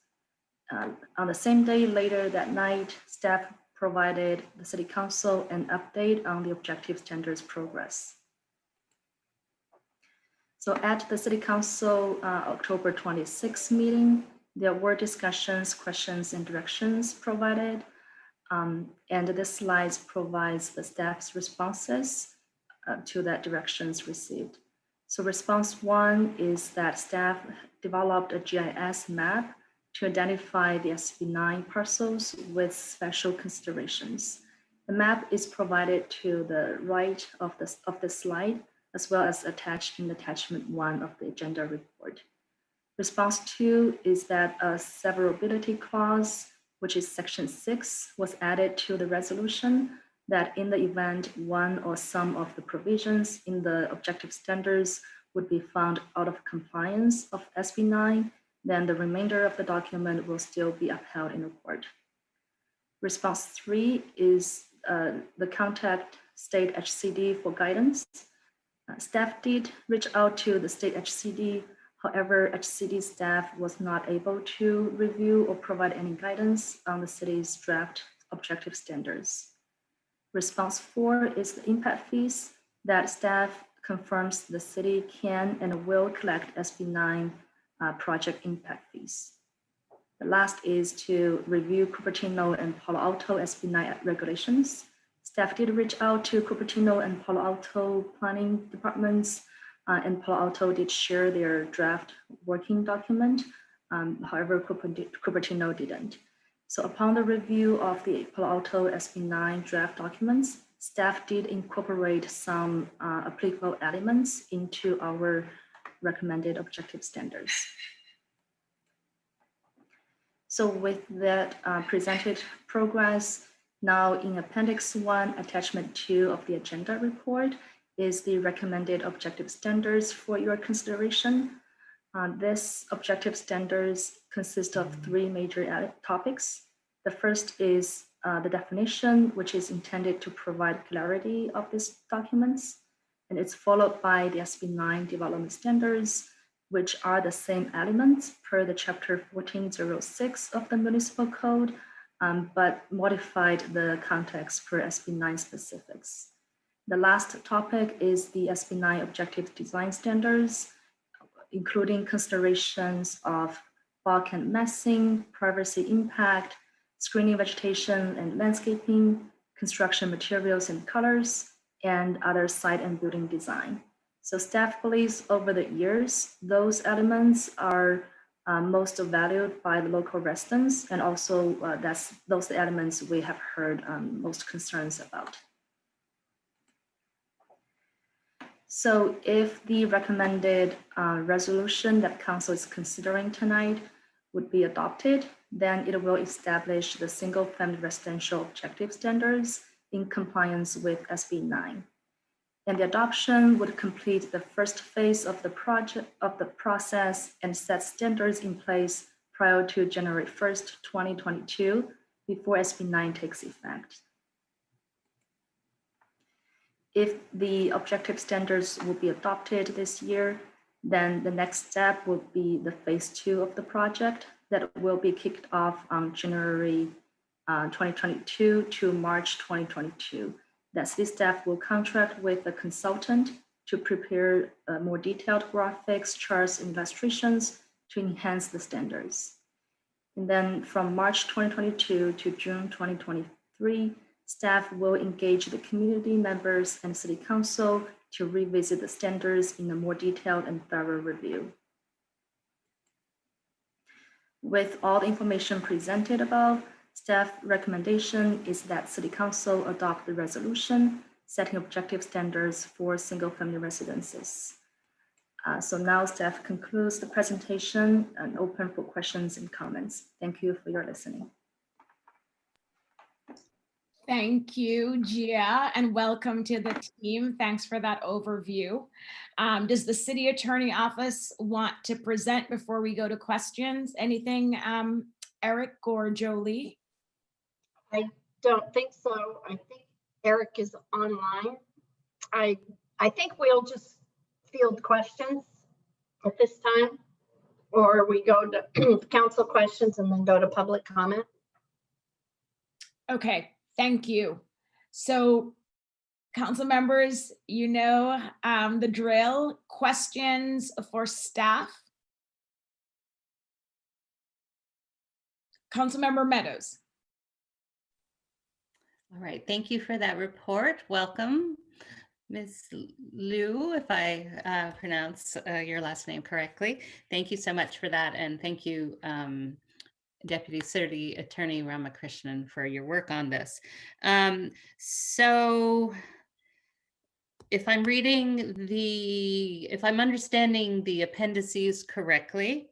On the same day, later that night, staff provided the City Council an update on the objective standards progress. So at the City Council October 26 meeting, there were discussions, questions, and directions provided. And this slide provides the staff's responses to that directions received. So response 1 is that staff developed a GIS map to identify the SB 9 parcels with special considerations. The map is provided to the right of the slide, as well as attached in attachment 1 of the agenda report. Response 2 is that a severability clause, which is section 6, was added to the resolution that in the event one or some of the provisions in the objective standards would be found out of compliance of SB 9, then the remainder of the document will still be upheld in the court. Response 3 is the contact state HCD for guidance. Staff did reach out to the state HCD. However, HCD staff was not able to review or provide any guidance on the city's draft objective standards. Response 4 is the impact fees that staff confirms the city can and will collect SB 9 project impact fees. The last is to review Cupertino and Palo Alto SB 9 regulations. Staff did reach out to Cupertino and Palo Alto planning departments, and Palo Alto did share their draft working document. However, Cupertino didn't. So upon the review of the Palo Alto SB9 draft documents, staff did incorporate some applicable elements into our recommended objective standards. So with that presented progress, now in Appendix 1, Attachment 2 of the agenda report is the recommended objective standards for your consideration. This objective standards consist of 3 major topics. The first is the definition, which is intended to provide clarity of these documents. And it's followed by the SB9 development standards, which are the same elements per the chapter 1406 of the municipal code, but modified the context per SB9 specifics. The last topic is the SB9 objective design standards, including considerations of bulk and massing, privacy impact, screening vegetation and landscaping, construction materials and colors, and other site and building design. So staff believes over the years, those elements are most valued by the local residents, and also that's those elements we have heard most concerns about. So if the recommended resolution that council is considering tonight would be adopted, then it will establish the single family residential objective standards in compliance with SB 9. And the adoption would complete the first phase of the process and set standards in place prior to January 1st, 2022, before SB 9 takes effect. If the objective standards will be adopted this year, then the next step will be the phase 2 of the project that will be kicked off on January 2022 to March 2022. That city staff will contract with a consultant to prepare more detailed graphics, charts, and illustrations to enhance the standards. And then from March 2022 to June 2023, staff will engage the community members and city council to revisit the standards in a more detailed and thorough review. With all the information presented above, staff recommendation is that City Council adopt the resolution setting objective standards for single-family residences. So now staff concludes the presentation and open for questions and comments. Thank you for your listening. Thank you, Gia, and welcome to the team. Thanks for that overview. Does the City Attorney Office want to present before we go to questions? Anything, Eric or Jolie? I don't think so. I think Eric is online. I think we'll just field questions at this time, or we go to council questions and then go to public comment. Okay, thank you. So council members, you know the drill. Questions for staff? Councilmember Meadows. All right, thank you for that report. Welcome, Ms. Liu, if I pronounce your last name correctly. Thank you so much for that, and thank you, Deputy City Attorney Ramakrishnan, for your work on this. So if I'm understanding the appendices correctly,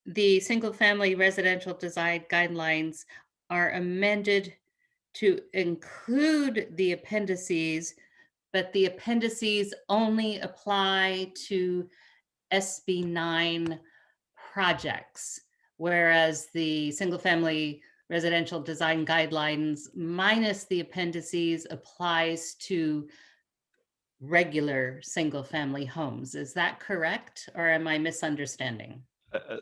the single family residential design guidelines are amended to include the appendices, but the appendices only apply to SB 9 projects, whereas the single family residential design guidelines minus the appendices applies to regular single family homes. Is that correct, or am I misunderstanding?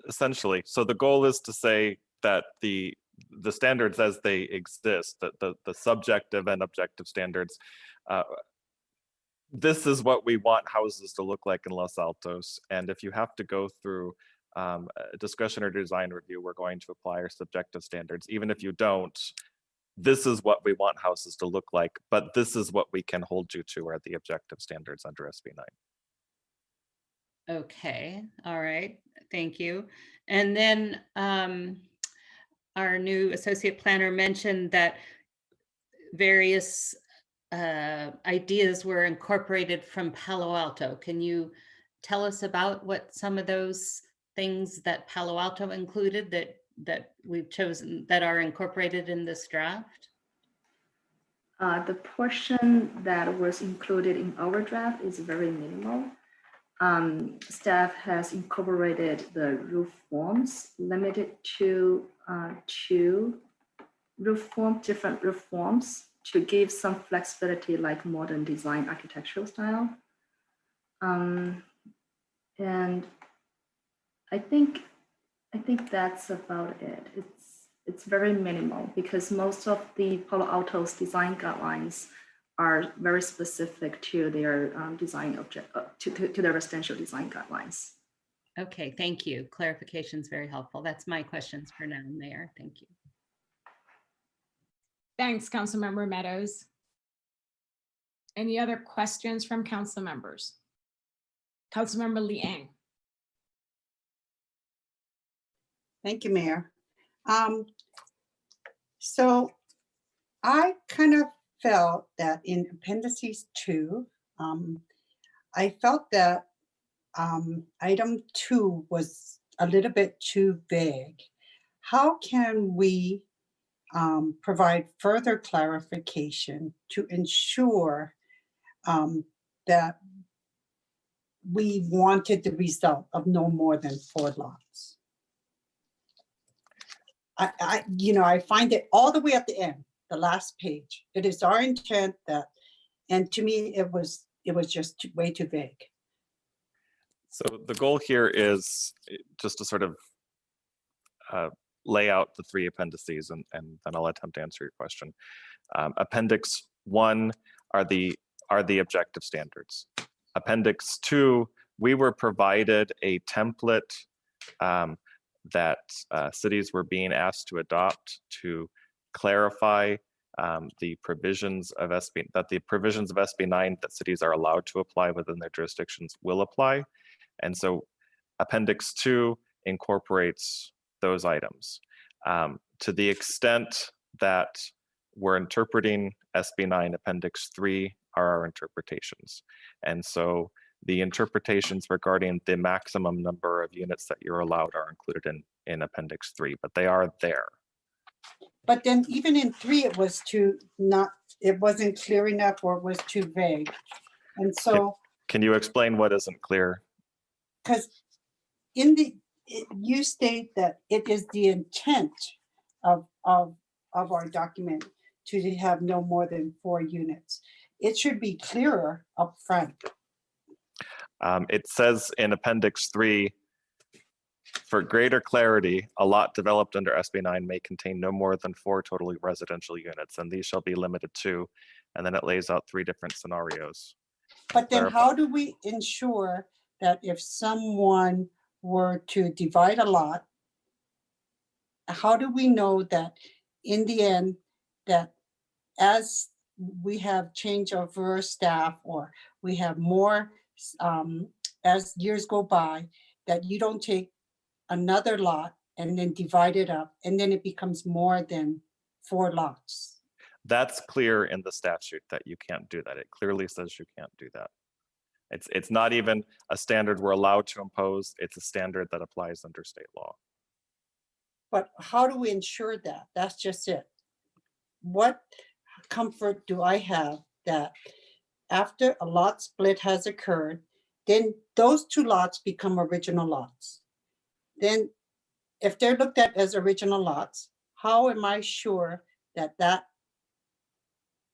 Essentially. So the goal is to say that the standards as they exist, the subjective and objective standards, this is what we want houses to look like in Los Altos. And if you have to go through a discussion or design review, we're going to apply our subjective standards. Even if you don't, this is what we want houses to look like, but this is what we can hold you to are the objective standards under SB 9. Okay, all right, thank you. And then our new associate planner mentioned that various ideas were incorporated from Palo Alto. Can you tell us about what some of those things that Palo Alto included that we've chosen that are incorporated in this draft? The portion that was included in our draft is very minimal. Staff has incorporated the roof forms, limited to two different roof forms to give some flexibility, like modern design architectural style. And I think that's about it. It's very minimal because most of the Palo Alto's design guidelines are very specific to their design to their residential design guidelines. Okay, thank you. Clarification is very helpful. That's my questions for now, Mayor. Thank you. Thanks, Councilmember Meadows. Any other questions from council members? Councilmember Liang. Thank you, Mayor. So I kind of felt that in appendices 2, I felt that item 2 was a little bit too vague. How can we provide further clarification to ensure that we wanted the result of no more than 4 lots? I find it all the way at the end, the last page. It is our intent that, and to me, it was just way too vague. So the goal here is just to sort of lay out the 3 appendices, and then I'll attempt to answer your question. Appendix 1 are the objective standards. Appendix 2, we were provided a template that cities were being asked to adopt to clarify the provisions of SB 9 that cities are allowed to apply within their jurisdictions will apply. And so Appendix 2 incorporates those items. To the extent that we're interpreting SB 9, Appendix 3 are our interpretations. And so the interpretations regarding the maximum number of units that you're allowed are included in Appendix 3, but they are there. But then even in 3, it wasn't clear enough, or it was too vague. And so Can you explain what isn't clear? Because you state that it is the intent of our document to have no more than 4 units. It should be clearer up front. It says in Appendix 3, for greater clarity, a lot developed under SB 9 may contain no more than 4 totally residential units, and these shall be limited to, and then it lays out 3 different scenarios. But then how do we ensure that if someone were to divide a lot, how do we know that in the end, that as we have change over staff, or we have more as years go by, that you don't take another lot and then divide it up, and then it becomes more than 4 lots? That's clear in the statute that you can't do that. It clearly says you can't do that. It's not even a standard we're allowed to impose. It's a standard that applies under state law. But how do we ensure that? That's just it. What comfort do I have that after a lot split has occurred, then those 2 lots become original lots? Then if they're looked at as original lots, how am I sure that that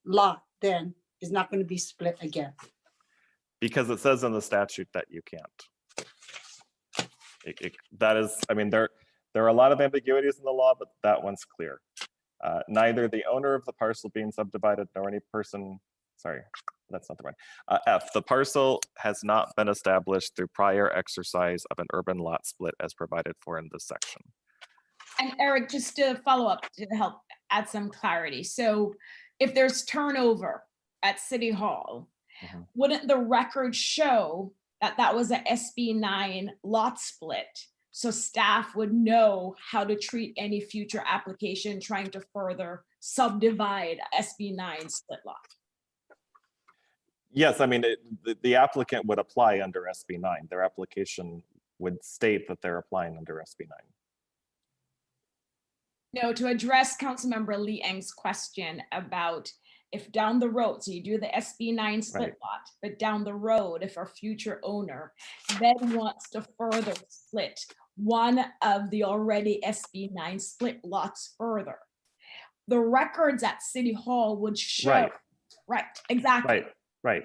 lot then is not going to be split again? Because it says in the statute that you can't. That is, I mean, there are a lot of ambiguities in the law, but that one's clear. Neither the owner of the parcel being subdivided nor any person, sorry, that's not the one. F, the parcel has not been established through prior exercise of an urban lot split as provided for in this section. And Eric, just to follow up to help add some clarity. So if there's turnover at City Hall, wouldn't the record show that that was a SB 9 lot split so staff would know how to treat any future application trying to further subdivide SB9 split lot. Yes, I mean, the applicant would apply under SB9. Their application would state that they're applying under SB9. No, to address Councilmember Lee Eng's question about if down the road, so you do the SB9 split Right. lot, but down the road, if our future owner then wants to further split one of the already SB9 split lots further, the records at City Hall would show. Right, exactly. Right.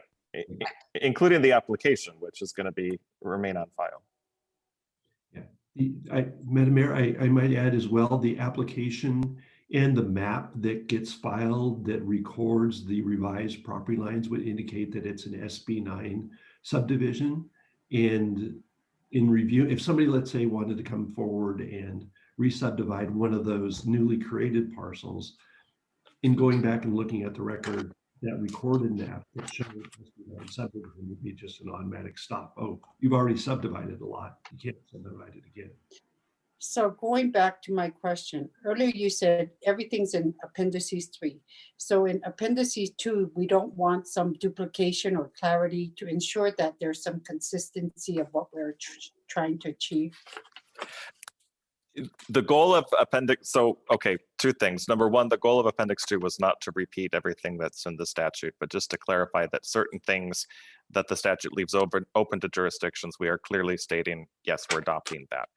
Including the application, which is going to remain on file. Madam Mayor, I might add as well, the application and the map that gets filed that records the revised property lines would indicate that it's an SB9 subdivision. And in review, if somebody, let's say, wanted to come forward and re-subdivide one of those newly created parcels, in going back and looking at the record, that recorded map that shows SB9 subdivision would be just an automatic stop. Oh, you've already subdivided a lot. You can't subdivide it again. So going back to my question, earlier you said everything's in appendices 3. So in appendices 2, we don't want some duplication or clarity to ensure that there's some consistency of what we're trying to achieve. The goal of appendix, so, okay, two things. Number one, the goal of appendix 2 was not to repeat everything that's in the statute, but just to clarify that certain things that the statute leaves open to jurisdictions, we are clearly stating, yes, we're adopting that.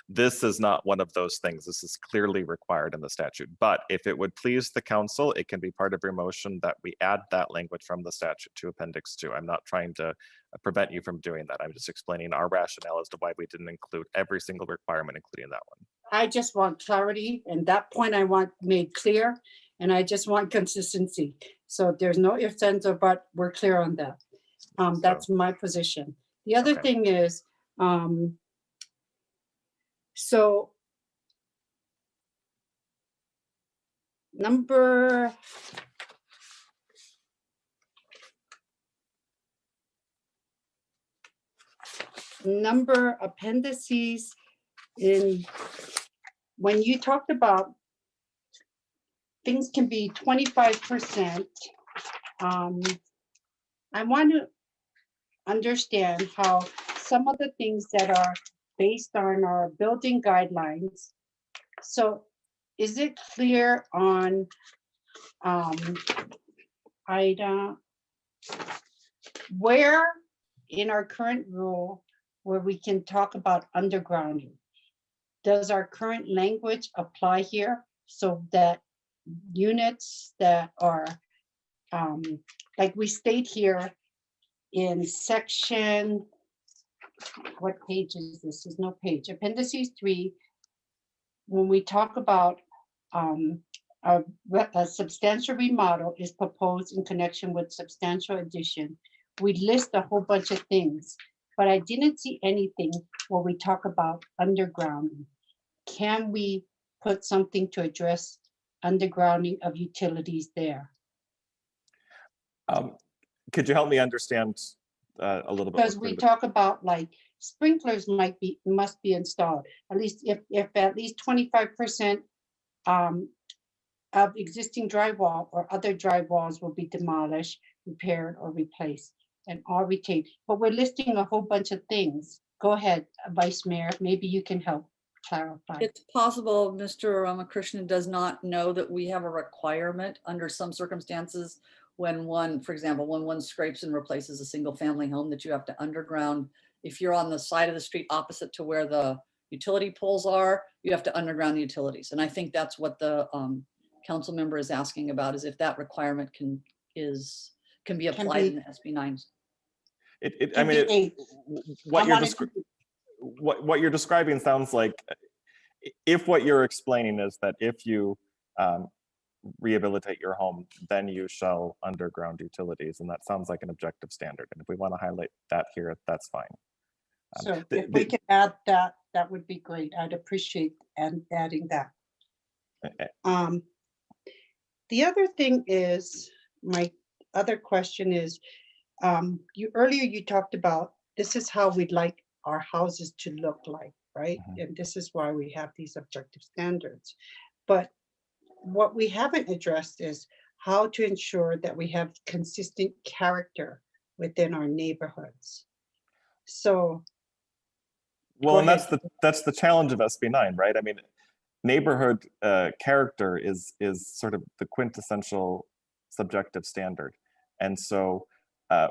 This is not one of those things. This is clearly required in the statute. But if it would please the council, it can be part of your motion that we add that language from the statute to appendix 2. I'm not trying to prevent you from doing that. I'm just explaining our rationale as to why we didn't include every single requirement, including that one. I just want clarity, and that point I want made clear, and I just want consistency. So there's no ifs, ands, or buts. We're clear on that. That's my position. The other thing is, so number appendices in, when you talked about things can be 25%, I want to understand how some of the things that are based on our building guidelines. So is it clear on Ida, where in our current rule where we can talk about undergrounding? Does our current language apply here so that units that are, like we state here in section, what page is this? There's no page. Appendices 3, when we talk about a substantial remodel is proposed in connection with substantial addition, we list a whole bunch of things, but I didn't see anything where we talk about undergrounding. Can we put something to address undergrounding of utilities there? Could you help me understand a little bit? Because we talk about like sprinklers must be installed. At least if at least 25% of existing drywall or other drywalls will be demolished, repaired, or replaced, and all retained. But we're listing a whole bunch of things. Go ahead, Vice Mayor. Maybe you can help clarify. It's possible Mr. Ramakrishnan does not know that we have a requirement under some circumstances when one, for example, when one scrapes and replaces a single family home, that you have to underground. If you're on the side of the street opposite to where the utility poles are, you have to underground the utilities. And I think that's what the council member is asking about, is if that requirement can be applied in the SB9s. I mean, what you're describing sounds like, if what you're explaining is that if you rehabilitate your home, then you shall underground utilities, and that sounds like an objective standard. And if we want to highlight that here, that's fine. So if we could add that, that would be great. I'd appreciate adding that. The other thing is, my other question is, earlier you talked about this is how we'd like our houses to look like. right? And this is why we have these objective standards. But what we haven't addressed is how to ensure that we have consistent character within our neighborhoods. So. Well, and ahead. that's the challenge of SB9, right? I mean, neighborhood character is sort of the quintessential subjective standard. And so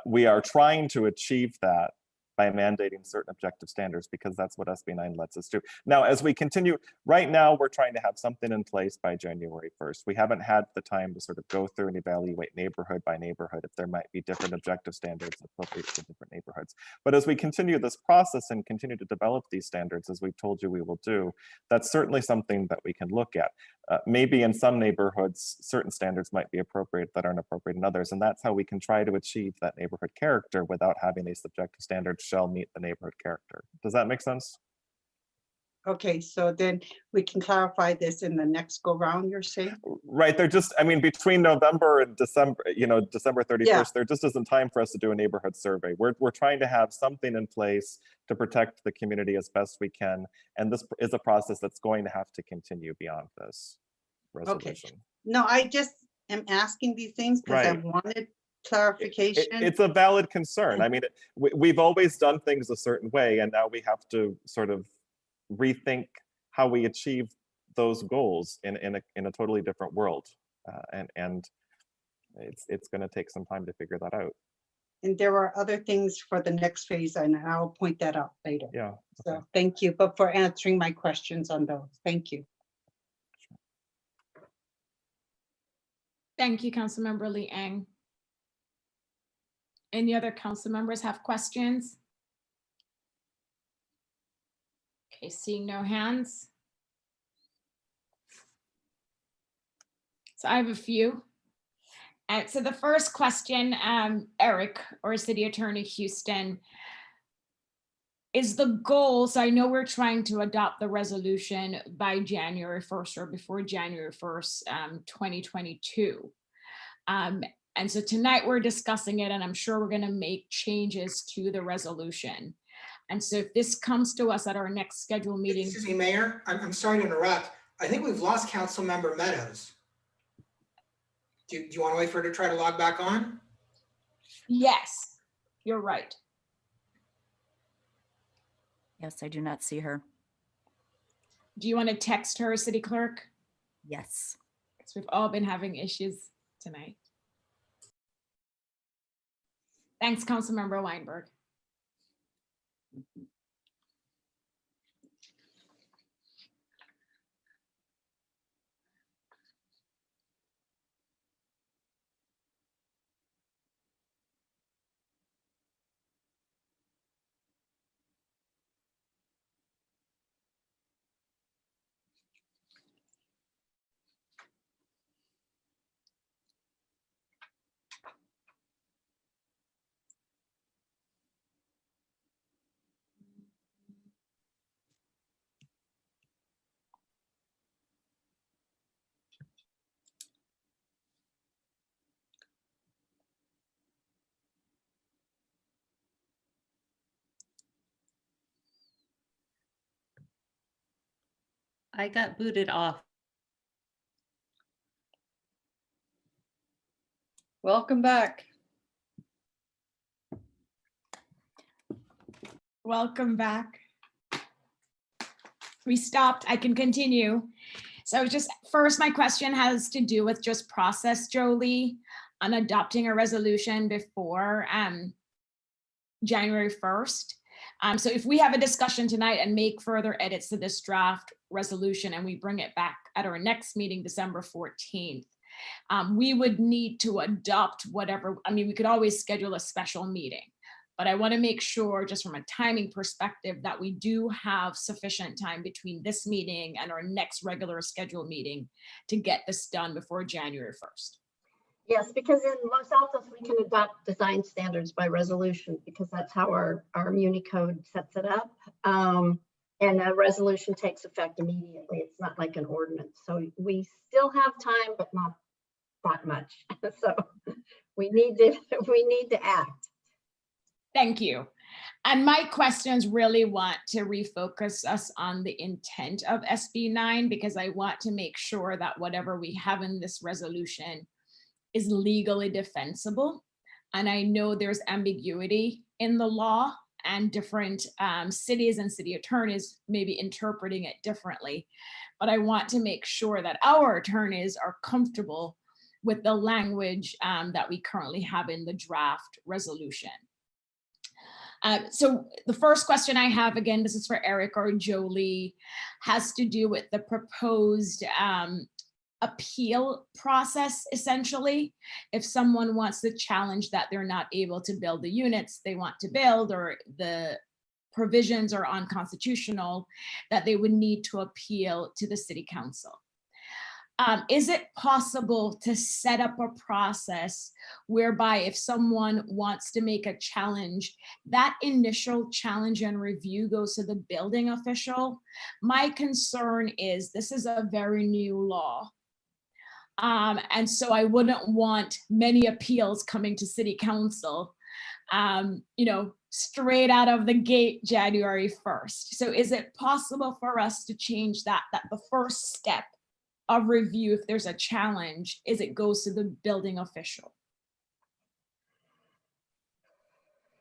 we are trying to achieve that by mandating certain objective standards, because that's what SB9 lets us do. Now, as we continue, right now, we're trying to have something in place by January 1st. We haven't had the time to sort of go through and evaluate neighborhood by neighborhood if there might be different objective standards appropriate for different neighborhoods. But as we continue this process and continue to develop these standards, as we've told you we will do, that's certainly something that we can look at. Maybe in some neighborhoods, certain standards might be appropriate that aren't appropriate in others. And that's how we can try to achieve that neighborhood character without having a subjective standard shall meet the neighborhood character. Does that make sense? Okay, so then we can clarify this in the next go round, you're saying? Right, they're just, I mean, between November and December, December 31st, Yeah. there just isn't time for us to do a neighborhood survey. We're trying to have something in place to protect the community as best we can. And this is a process that's going to have to continue beyond this resolution. Okay. No, I just am asking these things because I Right. wanted clarification. It's a valid concern. I mean, we've always done things a certain way, and now we have to sort of rethink how we achieve those goals in a totally different world, and it's going to take some time to figure that out. And there are other things for the next phase, and I'll point that out later. Yeah. So thank you, but for answering my questions on those. Thank you. Thank you, Councilmember Liang. Any other council members have questions? Okay, seeing no hands. So I have a few. So the first question, Eric, or City Attorney Houston, is the goal, so I know we're trying to adopt the resolution by January 1st or before January 1st, 2022. And so tonight we're discussing it, and I'm sure we're going to make changes to the resolution. And so if this comes to us at our next scheduled meeting. Excuse me, Mayor, I'm sorry to interrupt. I think we've lost Councilmember Meadows. Do you want to wait for her to try to log back on? Yes, you're right. Yes, I do not see her. Do you want to text her, City Clerk? Yes. Because we've all been having issues tonight. Thanks, Councilmember Weinberg. I got booted off. Welcome back. Welcome back. We stopped. I can continue. So just first, my question has to do with just process, Jolie, on adopting a resolution before January 1st. So if we have a discussion tonight and make further edits to this draft resolution and we bring it back at our next meeting, December 14th, we would need to adopt whatever, I mean, we could always schedule a special meeting, but I want to make sure just from a timing perspective that we do have sufficient time between this meeting and our next regular scheduled meeting to get this done before January 1st. Yes, because in Los Altos, we can adopt design standards by resolution because that's how our Muni code sets it up. And a resolution takes effect immediately. It's not like an ordinance. So we still have time, but not that much. So we need to act. Thank you. And my questions really want to refocus us on the intent of SB 9, because I want to make sure that whatever we have in this resolution is legally defensible. And I know there's ambiguity in the law, and different cities and city attorneys may be interpreting it differently. But I want to make sure that our attorneys are comfortable with the language that we currently have in the draft resolution. So the first question I have, again, this is for Eric or Jolie, has to do with the proposed appeal process, essentially. If someone wants to challenge that they're not able to build the units they want to build, or the provisions are unconstitutional, that they would need to appeal to the city council. Is it possible to set up a process whereby if someone wants to make a challenge, that initial challenge and review goes to the building official? My concern is this is a very new law. And so I wouldn't want many appeals coming to city council, straight out of the gate January 1st. So is it possible for us to change that the first step of review, if there's a challenge, is it goes to the building official?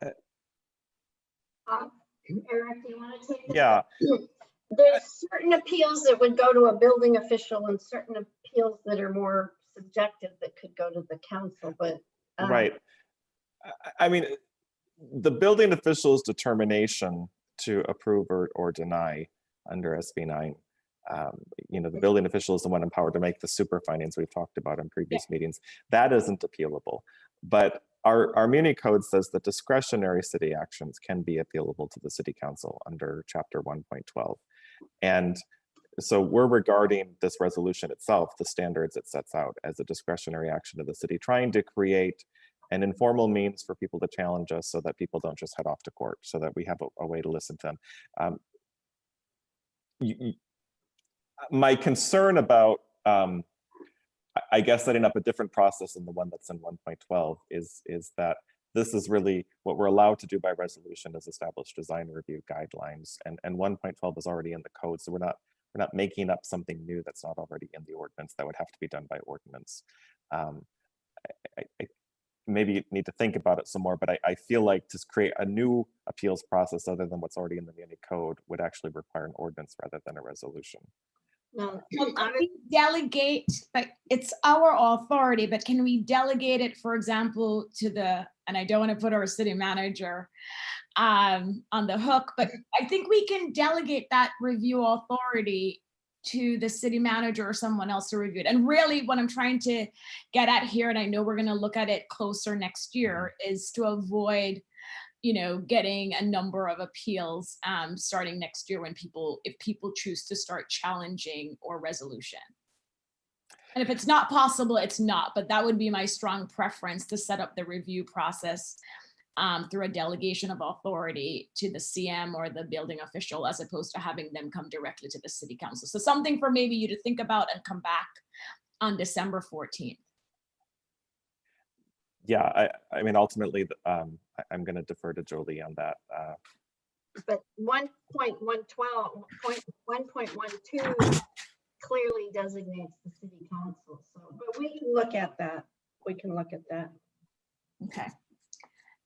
Eric, do you want to take that? Yeah. There's certain appeals that would go to a building official and certain appeals that are more subjective that could go to the council, but. Right. I mean, the building official's determination to approve or deny under SB 9, the building official is the one empowered to make the super findings we've talked about in previous meetings. That isn't appealable. But our muni code says that discretionary city actions can be appealable to the city council under chapter 1.12. And so we're regarding this resolution itself, the standards it sets out, as a discretionary action of the city, trying to create an informal means for people to challenge us so that people don't just head off to court, so that we have a way to listen to them. My concern about, I guess, setting up a different process than the one that's in 1.12 is that this is really what we're allowed to do by resolution, is establish design review guidelines, and 1.12 is already in the code, so we're not making up something new that's not already in the ordinance that would have to be done by ordinance. I maybe need to think about it some more, but I feel like to create a new appeals process other than what's already in the muni code would actually require an ordinance rather than a resolution. No, can we delegate, but it's our authority, but can we delegate it, for example, to and I don't want to put our city manager on the hook, but I think we can delegate that review authority to the city manager or someone else to review it. And really what I'm trying to get at here, and I know we're going to look at it closer next year, is to avoid getting a number of appeals starting next year if people choose to start challenging or resolution. And if it's not possible, it's not, but that would be my strong preference, to set up the review process through a delegation of authority to the CM or the building official, as opposed to having them come directly to the city council. So something for maybe you to think about and come back on December 14th. Yeah, I mean, ultimately, I'm going to defer to Jolie on that. But 1.12 clearly designates the city council. So, but we can look at that. Okay.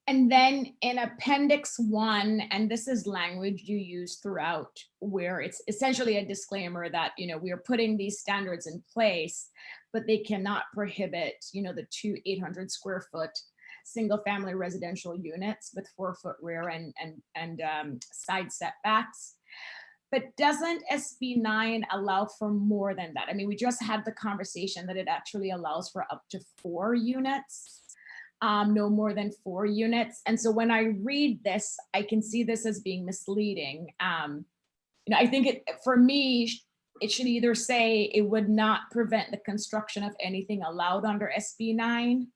And then in Appendix 1, and this is language you use throughout, where it's essentially a disclaimer that, we are putting these standards in place, but they cannot prohibit, the 2 800 square foot single family residential units with 4-foot rear and side setbacks. But doesn't SB 9 allow for more than that? I mean, we just had the conversation that it actually allows for up to 4 units. No more than 4 units. And so when I read this, I can see this as being misleading. I think for me, it should either say it would not prevent the construction of anything allowed under SB 9,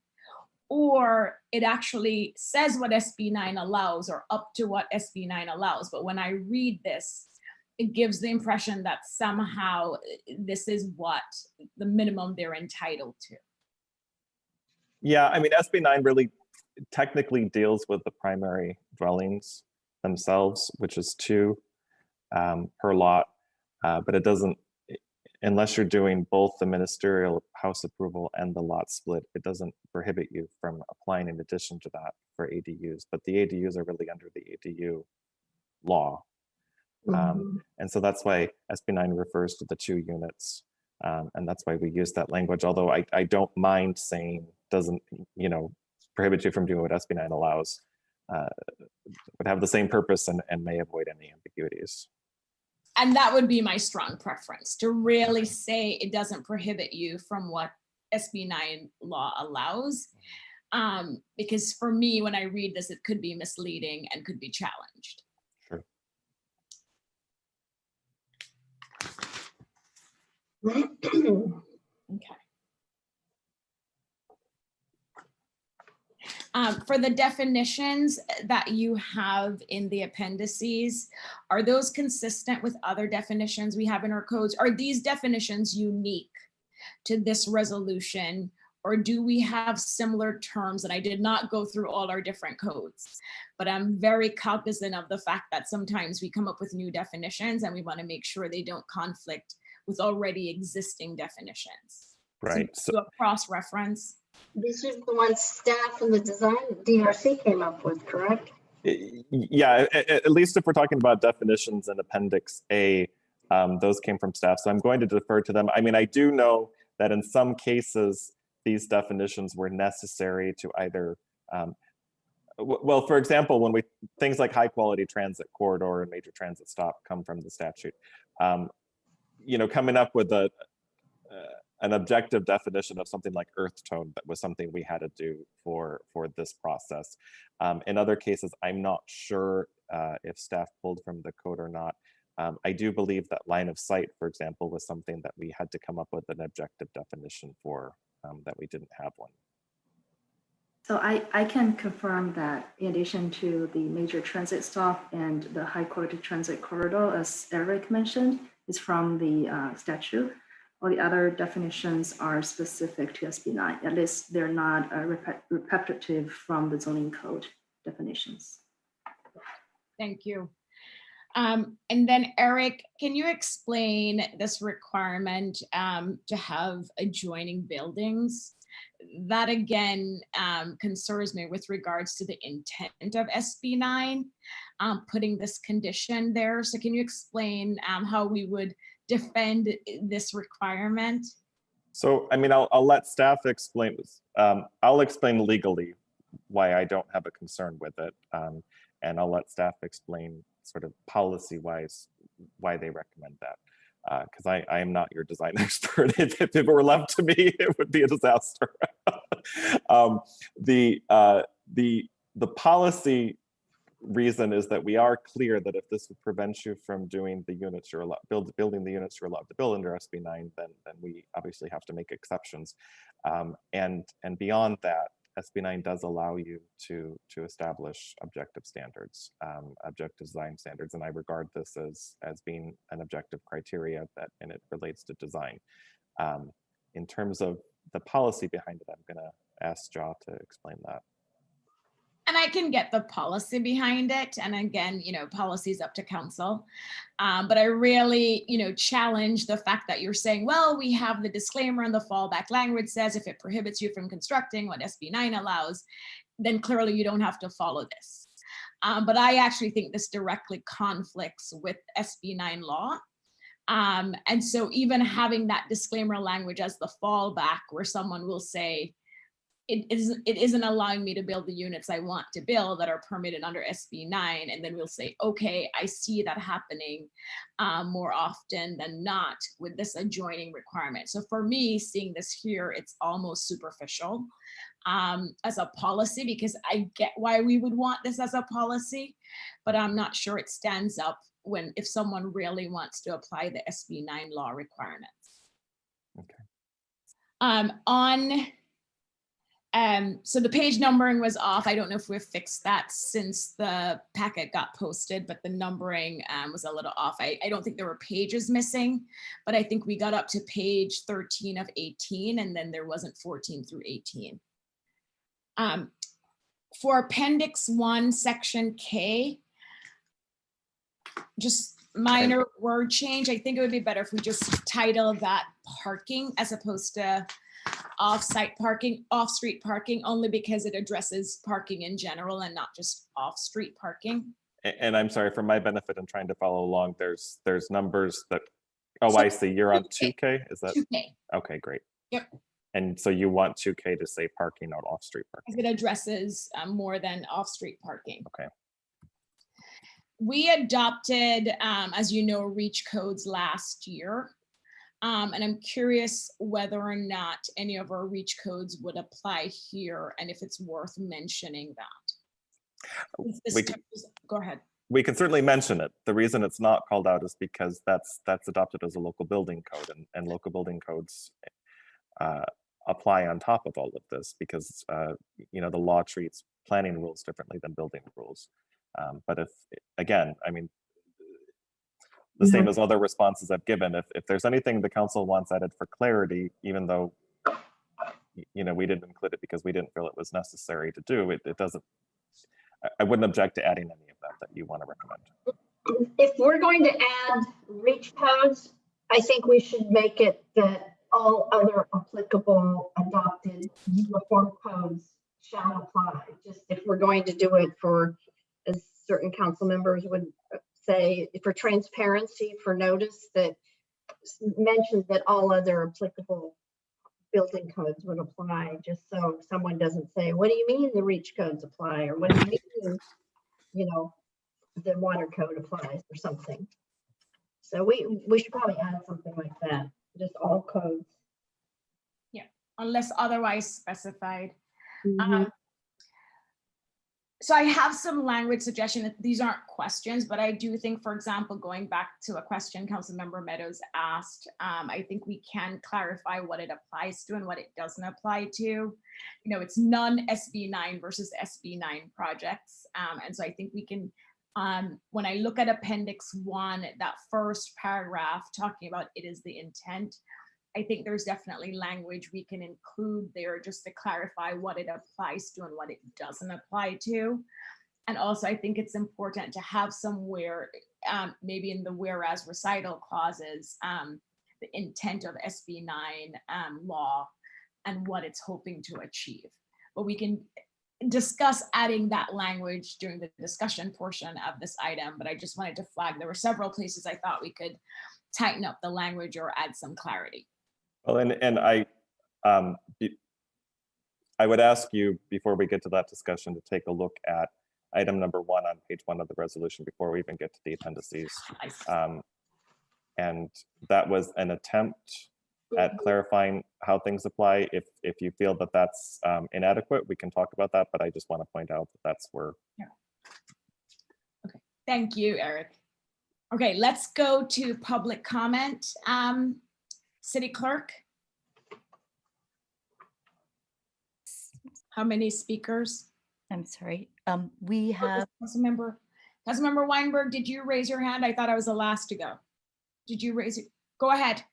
or it actually says what SB 9 allows, or up to what SB 9 allows. But when I read this, it gives the impression that somehow this is what the minimum they're entitled to. Yeah, I mean, SB 9 really technically deals with the primary dwellings themselves, which is 2 per lot, but it doesn't, unless you're doing both the ministerial house approval and the lot split, it doesn't prohibit you from applying in addition to that for ADUs, but the ADUs are really under the ADU law. And so that's why SB9 refers to the 2 units. And that's why we use that language, although I don't mind saying doesn't, prohibit you from doing what SB9 allows, would have the same purpose and may avoid any ambiguities. And that would be my strong preference, to really say it doesn't prohibit you from what SB9 law allows. Because for me, when I read this, it could be misleading and could be challenged. Sure. Okay. For the definitions that you have in the appendices, are those consistent with other definitions we have in our codes? Are these definitions unique to this resolution, or do we have similar terms? And I did not go through all our different codes, but I'm very cognizant of the fact that sometimes we come up with new definitions and we want to make sure they don't conflict with already existing definitions. Right. So a cross-reference. These are the ones staff and the design DRC came up with, correct? Yeah, at least if we're talking about definitions in Appendix A, those came from staff. So I'm going to defer to them. I mean, I do know that in some cases, these definitions were necessary to either, well, for example, when things like high quality transit corridor and major transit stop come from the statute, coming up with an objective definition of something like earth tone, that was something we had to do for this process. In other cases, I'm not sure if staff pulled from the code or not. I do believe that line of sight, for example, was something that we had to come up with an objective definition for, that we didn't have one. So I can confirm that in addition to the major transit stop and the high quality transit corridor, as Eric mentioned, is from the statute. All the other definitions are specific to SB9. At least they're not repetitive from the zoning code definitions. Thank you. And then Eric, can you explain this requirement to have adjoining buildings? That again concerns me with regards to the intent of SB9, putting this condition there. So can you explain how we would defend this requirement? So, I mean, I'll let staff explain this. I'll explain legally why I don't have a concern with it. And I'll let staff explain sort of policy-wise why they recommend that. Because I am not your design expert. If it were left to me, it would be a disaster. The policy reason is that we are clear that if this would prevent you from doing the units you're allowed, building the units you're allowed to build under SB9, then we obviously have to make exceptions. And beyond that, SB9 does allow you to establish objective standards, objective design standards, and I regard this as being an objective criteria and it relates to design. In terms of the policy behind it, I'm going to ask Ja to explain that. And I can get the policy behind it. And again, policy is up to council. But I really, challenge the fact that you're saying, well, we have the disclaimer and the fallback language says if it prohibits you from constructing what SB9 allows, then clearly you don't have to follow this. But I actually think this directly conflicts with SB9 law. And so even having that disclaimer language as the fallback where someone will say, it isn't allowing me to build the units I want to build that are permitted under SB9. And then we'll say, okay, I see that happening more often than not with this adjoining requirement. So for me, seeing this here, it's almost superficial as a policy, because I get why we would want this as a policy, but I'm not sure it stands up if someone really wants to apply the SB9 law requirements. Okay. So the page numbering was off. I don't know if we've fixed that since the packet got posted, but the numbering was a little off. I don't think there were pages missing, but I think we got up to page 13 of 18, and then there wasn't 14 through 18. for Appendix 1, Section K, just minor word change. I think it would be better if we just title that parking as opposed to off-site parking, off-street parking, only because it addresses parking in general and not just off-street parking. And I'm sorry, for my benefit in trying to follow along, there's numbers that, oh, I see, you're on 2K, is that? 2K. Okay, great. Yep. And so you want 2K to say parking, not off-street parking. It addresses more than off-street parking. Okay. We adopted, as you know, REACH codes last year. And I'm curious whether or not any of our REACH codes would apply here and if it's worth mentioning that. Go ahead. We can certainly mention it. The reason it's not called out is because that's adopted as a local building code, and local building codes apply on top of all of this because you know, the law treats planning rules differently than building rules. But if, again, I mean, the same as other responses I've given, if there's anything the council wants added for clarity, even though, you know, we didn't include it because we didn't feel it was necessary to do, it doesn't, I wouldn't object to adding any of that you want to recommend. If we're going to add REACH codes, I think we should make it that all other applicable adopted uniform codes shall apply. Just if we're going to do it for, as certain council members would say, for transparency, for notice, that mentions that all other applicable building codes would apply, just so someone doesn't say, what do you mean the REACH codes apply? Or what do you mean, you know, the water code applies or something. So we should probably add something like that, just all codes. Yeah, unless otherwise specified. So I have some language suggestion. These aren't questions, but I do think, for example, going back to a question Councilmember Meadows asked, I think we can clarify what it applies to and what it doesn't apply to. You know, it's non-SB9 versus SB9 projects. And so I think we can, when I look at Appendix 1, that first paragraph talking about it is the intent, I think there's definitely language we can include there just to clarify what it applies to and what it doesn't apply to. And also, I think it's important to have somewhere, maybe in the whereas recital clauses, the intent of SB 9 law and what it's hoping to achieve. But we can discuss adding that language during the discussion portion of this item, but I just wanted to flag there were several places I thought we could tighten up the language or add some clarity. Well, and I would ask you, before we get to that discussion, to take a look at item number 1 on page 1 of the resolution before we even get to the appendices. And that was an attempt at clarifying how things apply. If you feel that that's inadequate, we can talk about that, but I just want to point out that that's where. Yeah. Okay, thank you, Eric. Okay, let's go to public comment. City Clerk. How many speakers? I'm sorry. We have Councilmember Weinberg, did you raise your hand? I thought I was the last to go. Did you raise it? Go ahead.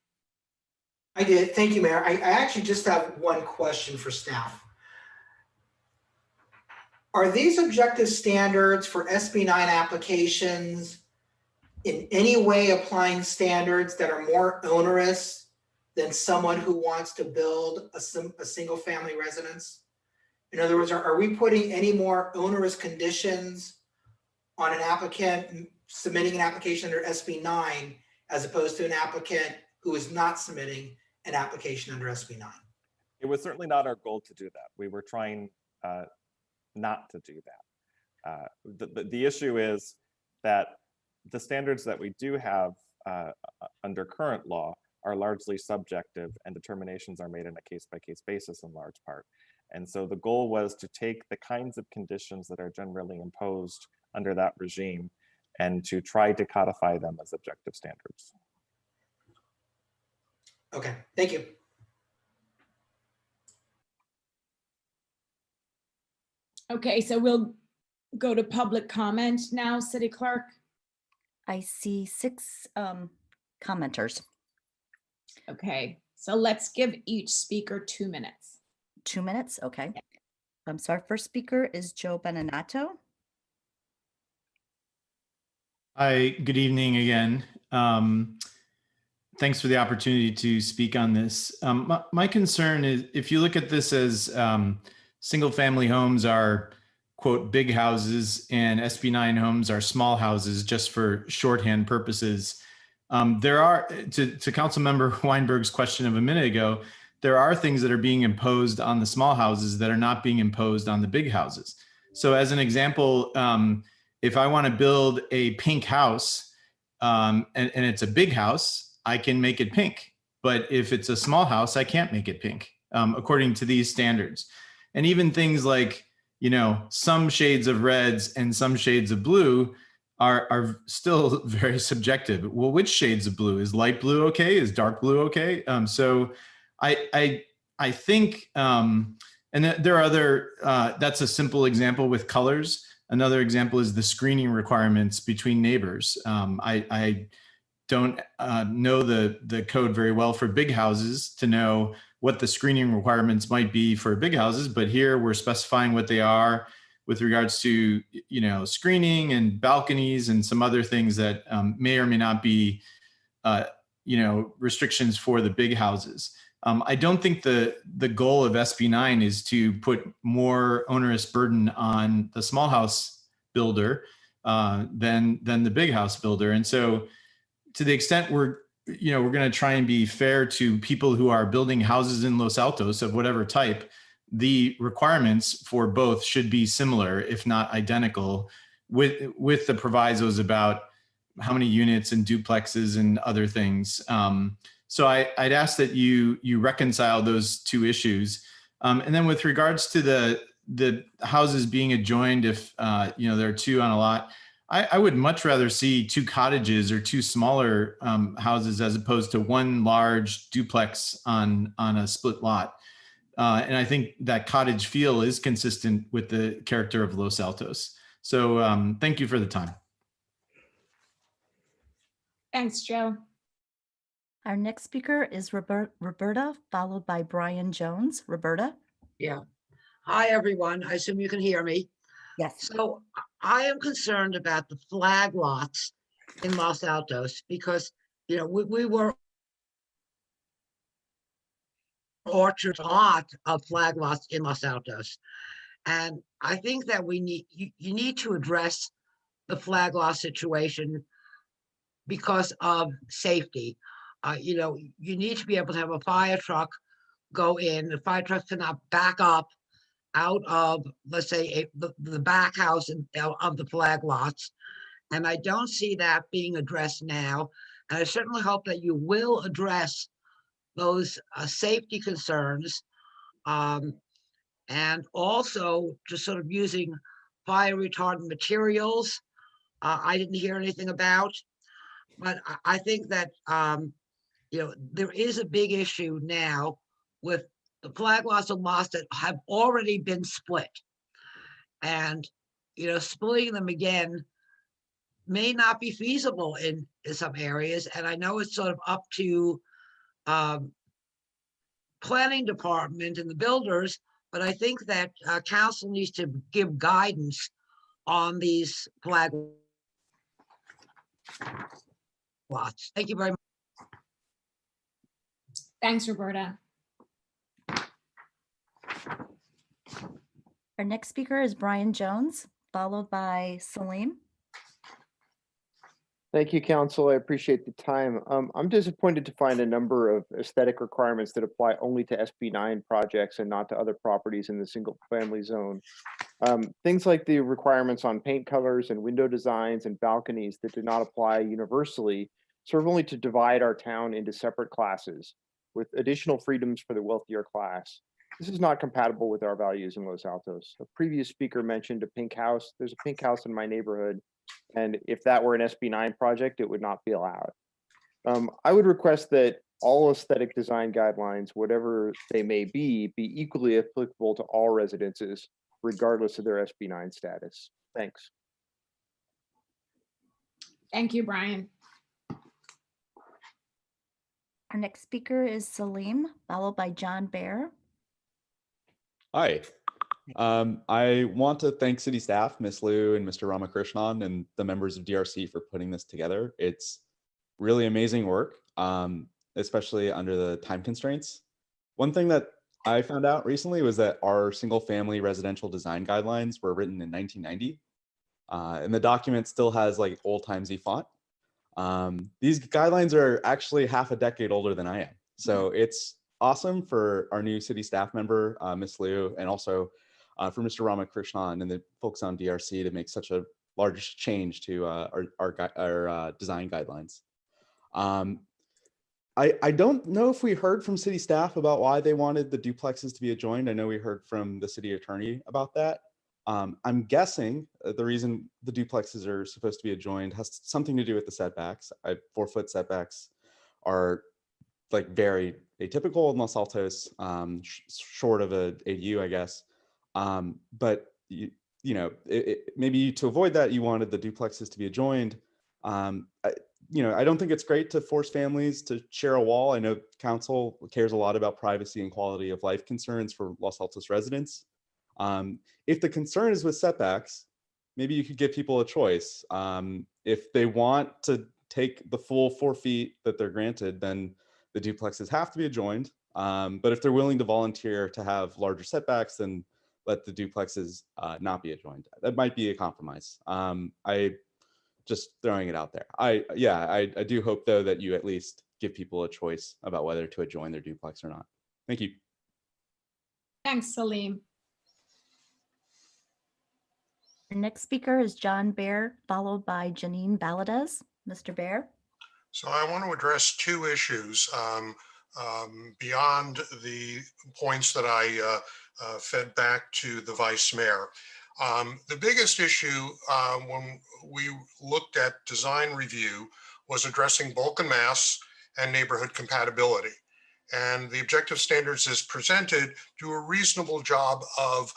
I did. Thank you, Mayor. I actually just have one question for staff. Are these objective standards for SB 9 applications in any way applying standards that are more onerous than someone who wants to build a single family residence? In other words, are we putting any more onerous conditions on an applicant submitting an application under SB 9 as opposed to an applicant who is not submitting an application under SB 9? It was certainly not our goal to do that. We were trying not to do that. The issue is that the standards that we do have under current law are largely subjective, and determinations are made on a case-by-case basis in large part. And so the goal was to take the kinds of conditions that are generally imposed under that regime and to try to codify them as objective standards. Okay, thank you. Okay, so we'll go to public comment now, City Clerk. I see 6 commenters. Okay, so let's give each speaker 2 minutes. 2 minutes, okay. I'm sorry, first speaker is Joe Beninatto. Hi, good evening again. Thanks for the opportunity to speak on this. My concern is if you look at this as single family homes are, quote, big houses and SB9 homes are small houses just for shorthand purposes. There are, to Councilmember Weinberg's question of a minute ago, there are things that are being imposed on the small houses that are not being imposed on the big houses. So as an example, if I want to build a pink house and it's a big house, I can make it pink. But if it's a small house, I can't make it pink according to these standards. And even things like, you know, some shades of reds and some shades of blue are still very subjective. Well, which shades of blue? Is light blue okay? Is dark blue okay? So I think, and there are other, that's a simple example with colors. Another example is the screening requirements between neighbors. I don't know the code very well for big houses to know what the screening requirements might be for big houses, but here we're specifying what they are with regards to, you know, screening and balconies and some other things that may or may not be, you know, restrictions for the big houses. I don't think the goal of SB9 is to put more onerous burden on the small house builder than the big house builder. And so to the extent we're going to try and be fair to people who are building houses in Los Altos of whatever type, the requirements for both should be similar, if not identical, with the provisos about how many units and duplexes and other things. So I'd ask that you reconcile those two issues. And then with regards to the houses being adjoined, if you know, there are two on a lot, I would much rather see two cottages or two smaller houses as opposed to one large duplex on a split lot. And I think that cottage feel is consistent with the character of Los Altos. So thank you for the time. Thanks, Joe. Our next speaker is Roberta, followed by Brian Jones. Roberta? Yeah. Hi, everyone. I assume you can hear me. Yes. So I am concerned about the flag lots in Los Altos because, you know, we were orchards, a lot of flag lots in Los Altos. And I think that you need to address the flag lot situation because of safety. You know, you need to be able to have a fire truck go in. The fire truck cannot back up out of, let's say, the back house of the flag lots. And I don't see that being addressed now. And I certainly hope that you will address those safety concerns. And also just sort of using fire retardant materials. I didn't hear anything about, but I think that, you know, there is a big issue now with the flag lots of lots that have already been split. And, you know, splitting them again may not be feasible in some areas. And I know it's sort of up to planning department and the builders, but I think that council needs to give guidance on these flag lots. Thank you very much. Thanks, Roberta. Our next speaker is Brian Jones, followed by Salim. Thank you, Council. I appreciate the time. I'm disappointed to find a number of aesthetic requirements that apply only to SB9 projects and not to other properties in the single family zone. Things like the requirements on paint colors and window designs and balconies that do not apply universally serve only to divide our town into separate classes with additional freedoms for the wealthier class. This is not compatible with our values in Los Altos. A previous speaker mentioned a pink house. There's a pink house in my neighborhood. And if that were an SB9 project, it would not be allowed. I would request that all aesthetic design guidelines, whatever they may be equally applicable to all residences, regardless of their SB9 status. Thanks. Thank you, Brian. Our next speaker is Salim, followed by John Baer. Hi. I want to thank city staff, Ms. Liu and Mr. Ramakrishnan, and the members of DRC for putting this together. It's really amazing work, especially under the time constraints. One thing that I found out recently was that our single family residential design guidelines were written in 1990. And the document still has like old timesy font. These guidelines are actually half a decade older than I am. So it's awesome for our new city staff member, Ms. Liu, and also for Mr. Ramakrishnan and the folks on DRC to make such a large change to our design guidelines. I don't know if we heard from city staff about why they wanted the duplexes to be adjoined. I know we heard from the city attorney about that. I'm guessing the reason the duplexes are supposed to be adjoined has something to do with the setbacks. 4-foot setbacks are like very atypical in Los Altos, short of a ADU, I guess. But you know, maybe to avoid that, you wanted the duplexes to be adjoined. You know, I don't think it's great to force families to share a wall. I know council cares a lot about privacy and quality of life concerns for Los Altos residents. If the concern is with setbacks, maybe you could give people a choice. If they want to take the full 4 feet that they're granted, then the duplexes have to be adjoined. But if they're willing to volunteer to have larger setbacks, then let the duplexes not be adjoined. That might be a compromise. I just throwing it out there. I do hope though that you at least give people a choice about whether to adjoin their duplex or not. Thank you. Thanks, Salim. Our next speaker is John Baer, followed by Janine Valadez. Mr. Baer. So I want to address 2 issues beyond the points that I fed back to the Vice Mayor. The biggest issue when we looked at design review was addressing bulk and mass and neighborhood compatibility. And the objective standards as presented do a reasonable job of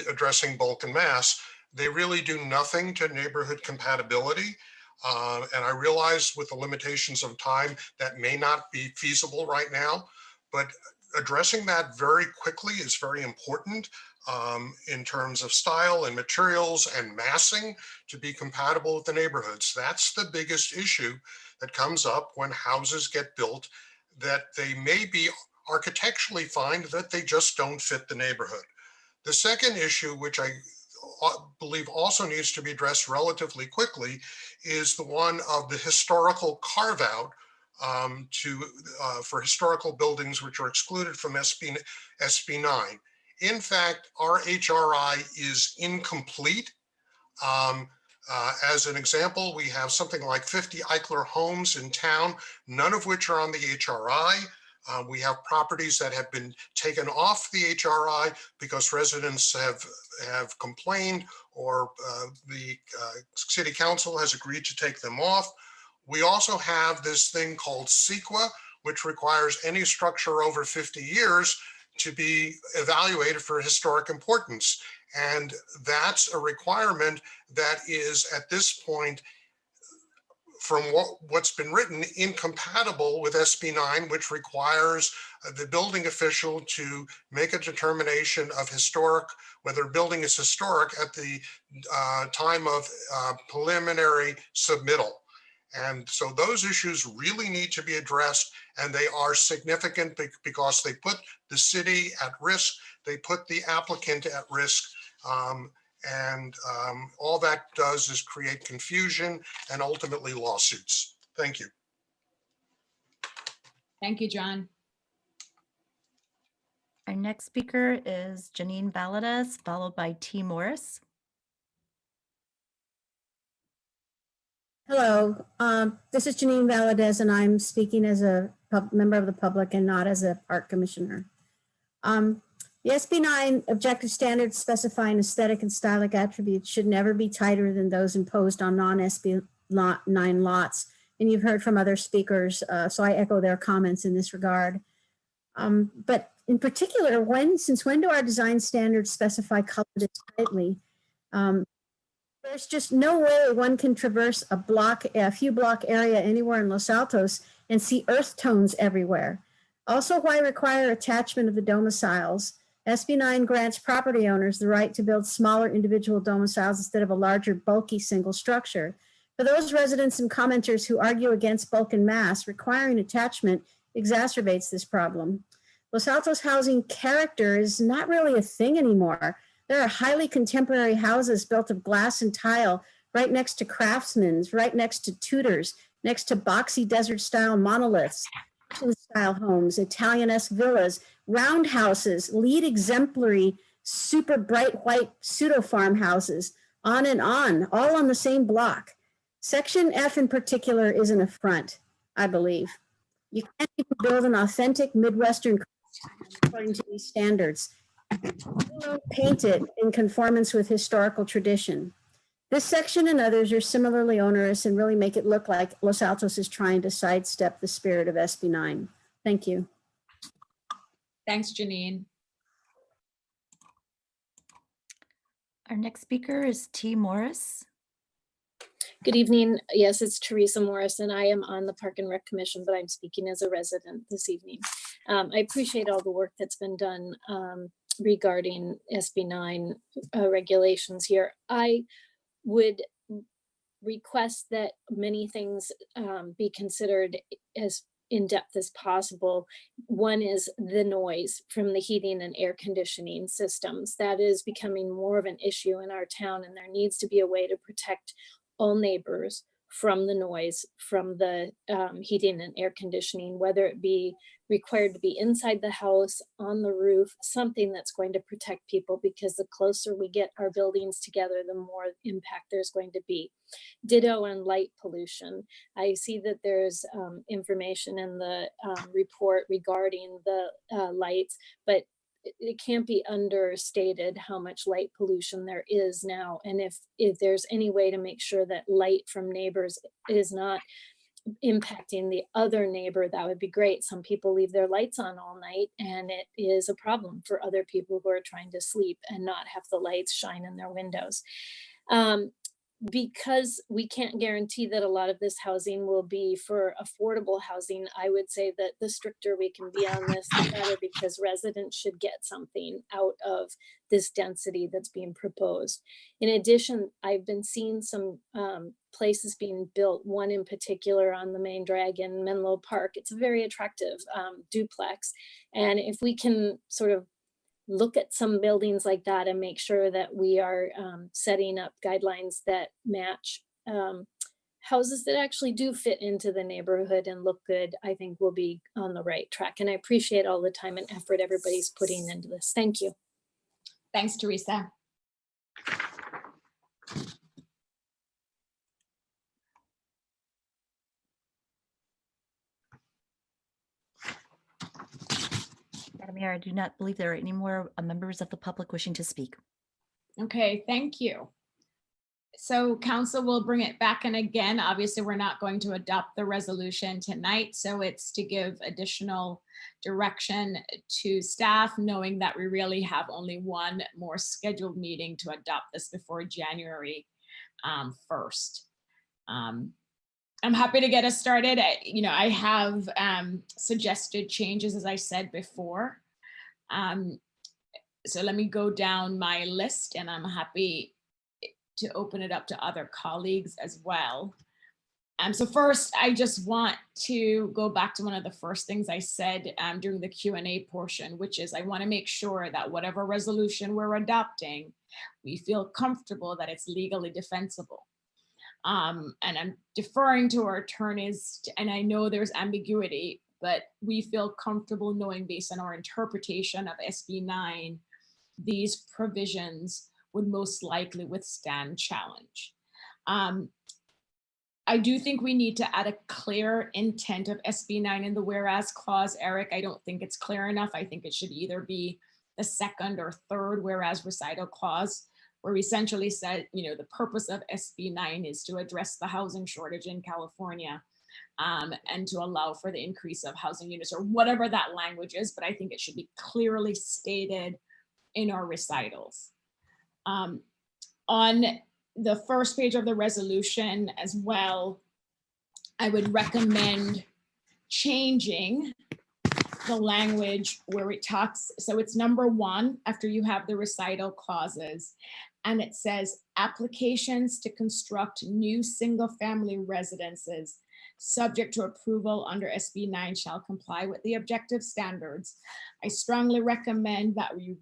addressing bulk and mass. They really do nothing to neighborhood compatibility. And I realize with the limitations of time that may not be feasible right now, but addressing that very quickly is very important in terms of style and materials and massing to be compatible with the neighborhoods. That's the biggest issue that comes up when houses get built, that they may be architecturally fine, that they just don't fit the neighborhood. The second issue, which I believe also needs to be addressed relatively quickly, is the one of the historical carve out for historical buildings which are excluded from SB 9. In fact, our HRI is incomplete. As an example, we have something like 50 Eichler homes in town, none of which are on the HRI. We have properties that have been taken off the HRI because residents have complained or the city council has agreed to take them off. We also have this thing called CEQA, which requires any structure over 50 years to be evaluated for historic importance. And that's a requirement that is at this point, from what's been written, incompatible with SB 9, which requires the building official to make a determination of whether a building is historic at the time of preliminary submittal. And so those issues really need to be addressed, and they are significant because they put the city at risk, they put the applicant at risk, and all that does is create confusion and ultimately lawsuits. Thank you. Thank you, John. Our next speaker is Janine Valadez, followed by T. Morris. Hello, this is Janine Valadez, and I'm speaking as a member of the public and not as a park commissioner. The SB 9 objective standards specifying aesthetic and stylic attributes should never be tighter than those imposed on non-SB 9 lots. And you've heard from other speakers, so I echo their comments in this regard. But in particular, since when do our design standards specify color this tightly? There's just no way one can traverse a few block area anywhere in Los Altos and see earth tones everywhere. Also, why require attachment of the domiciles SB 9 grants property owners the right to build smaller individual domiciles instead of a larger, bulky single structure. For those residents and commenters who argue against bulk and mass, requiring attachment exacerbates this problem. Los Altos housing character is not really a thing anymore. There are highly contemporary houses built of glass and tile right next to craftsmen's, right next to tutors, next to boxy desert style monoliths, style homes, Italianesque villas, roundhouses, LEED exemplary, super bright white pseudo farmhouses, on and on, all on the same block. Section F in particular is an affront, I believe. You can't even build an authentic Midwestern according to these standards. Painted in conformance with historical tradition. This section and others are similarly onerous and really make it look like Los Altos is trying to sidestep the spirit of SB 9. Thank you. Thanks, Janine. Our next speaker is T. Morris. Good evening. Yes, it's Teresa Morris, and I am on the Park and Rec Commission, but I'm speaking as a resident this evening. I appreciate all the work that's been done regarding SB 9 regulations here. I would request that many things be considered as in-depth as possible. One is the noise from the heating and air conditioning systems. That is becoming more of an issue in our town, and there needs to be a way to protect all neighbors from the noise from the heating and air conditioning, whether it be required to be inside the house, on the roof, something that's going to protect people, because the closer we get our buildings together, the more impact there's going to be. Ditto on light pollution. I see that there's information in the report regarding the lights, but it can't be understated how much light pollution there is now. And if there's any way to make sure that light from neighbors is not impacting the other neighbor, that would be great. Some people leave their lights on all night, and it is a problem for other people who are trying to sleep and not have the lights shine in their windows. Because we can't guarantee that a lot of this housing will be for affordable housing, I would say that the stricter we can be on this, the better, because residents should get something out of this density that's being proposed. In addition, I've been seeing some places being built, one in particular on the main drag in Menlo Park. It's a very attractive duplex. And if we can sort of look at some buildings like that and make sure that we are setting up guidelines that match houses that actually do fit into the neighborhood and look good, I think we'll be on the right track. And I appreciate all the time and effort everybody's putting into this. Thank you. Thanks, Teresa. Madam Mayor, I do not believe there are any more members of the public wishing to speak. Okay, thank you. So council will bring it back in again. Obviously, we're not going to adopt the resolution tonight, so it's to give additional direction to staff, knowing that we really have only one more scheduled meeting to adopt this before January 1st. I'm happy to get us started. I have suggested changes, as I said before. So let me go down my list, and I'm happy to open it up to other colleagues as well. So first, I just want to go back to one of the first things I said during the Q&A portion, which is I want to make sure that whatever resolution we're adopting, we feel comfortable that it's legally defensible. And I'm deferring to our attorneys, and I know there's ambiguity, but we feel comfortable knowing, based on our interpretation of SB 9, these provisions would most likely withstand challenge. I do think we need to add a clear intent of SB 9 in the whereas clause. Eric, I don't think it's clear enough. I think it should either be the second or third whereas recital clause, where we essentially said, the purpose of SB 9 is to address the housing shortage in California and to allow for the increase of housing units, or whatever that language is, but I think it should be clearly stated in our recitals. On the first page of the resolution as well, I would recommend changing the language where it talks, so it's number 1 after you have the recital clauses, and it says applications to construct new single-family residences subject to approval under SB 9 shall comply with the objective standards. I strongly recommend that we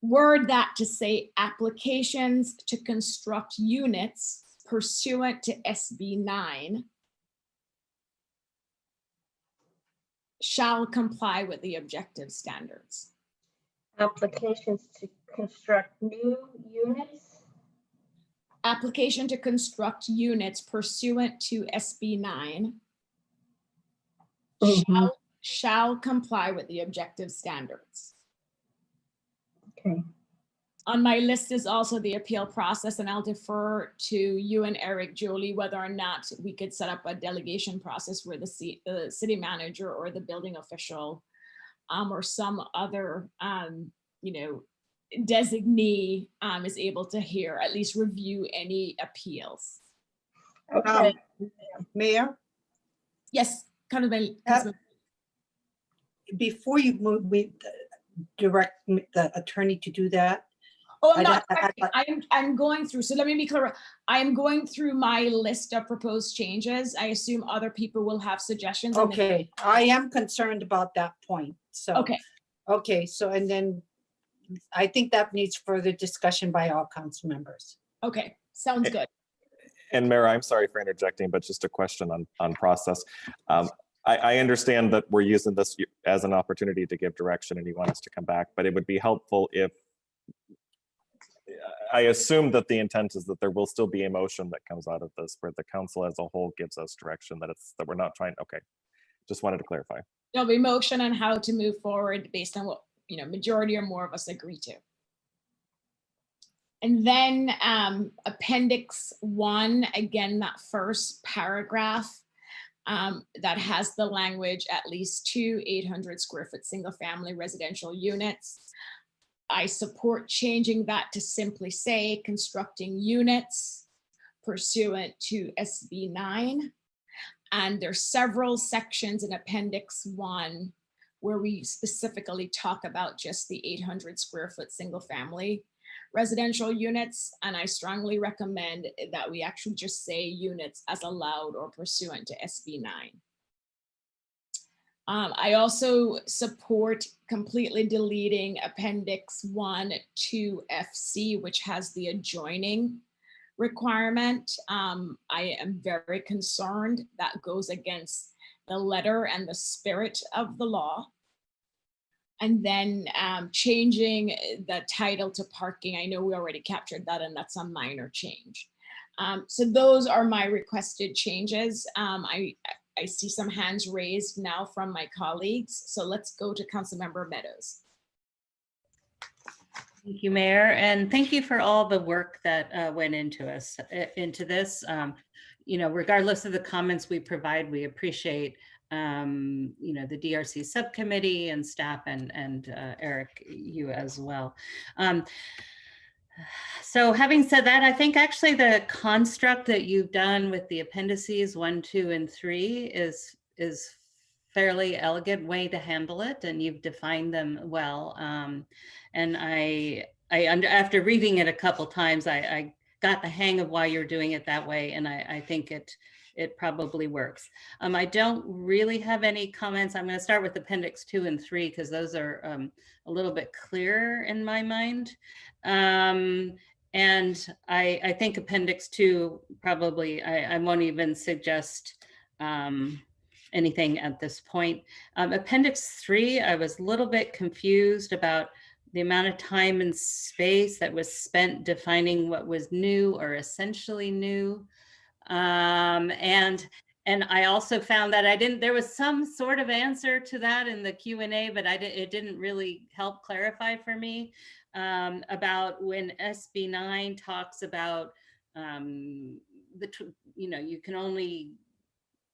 word that to say applications to construct units pursuant to SB 9 shall comply with the objective standards. Applications to construct new units. Application to construct units pursuant to SB 9 shall comply with the objective standards. Okay. On my list is also the appeal process, and I'll defer to you and Eric Jolie whether or not we could set up a delegation process where the city manager or the building official or some other designee is able to hear, at least review any appeals. Okay. Mayor? Yes, Councilman. Before you move, we direct the attorney to do that. Oh, I'm not. I'm going through. So let me be clear. I am going through my list of proposed changes. I assume other people will have suggestions. Okay, I am concerned about that point. So okay. Okay. So and then I think that needs further discussion by all council members. Okay, sounds good. And Mayor, I'm sorry for interjecting, but just a question on process. I understand that we're using this as an opportunity to give direction and you want us to come back, but it would be helpful if, I assume that the intent is that there will still be a motion that comes out of this where the council as a whole gives us direction that we're not trying, okay. Just wanted to clarify. There'll be motion on how to move forward based on what, majority or more of us agree to. And then Appendix 1, again, that first paragraph that has the language at least 2 800 square foot single family residential units. I support changing that to simply say constructing units pursuant to SB 9. And there's several sections in Appendix 1 where we specifically talk about just the 800 square foot single family residential units. And I strongly recommend that we actually just say units as allowed or pursuant to SB 9. I also support completely deleting Appendix 1 to FC, which has the adjoining requirement. I am very concerned that goes against the letter and the spirit of the law. And then changing the title to parking. I know we already captured that, and that's a minor change. So those are my requested changes. I see some hands raised now from my colleagues. So let's go to Councilmember Meadows. Thank you, Mayor, and thank you for all the work that went into this. Regardless of the comments we provide, we appreciate the DRC subcommittee and staff and Eric, you as well. So having said that, I think actually the construct that you've done with the appendices 1, 2, and 3 is fairly elegant way to handle it, and you've defined them well. And after reading it a couple times, I got the hang of why you're doing it that way, and I think it probably works. I don't really have any comments. I'm going to start with Appendix 2 and 3 because those are a little bit clearer in my mind. And I think Appendix 2 probably, I won't even suggest anything at this point. Appendix 3, I was a little bit confused about the amount of time and space that was spent defining what was new or essentially new. And I also found that there was some sort of answer to that in the Q&A, but it didn't really help clarify for me about when SB 9 talks about, you can only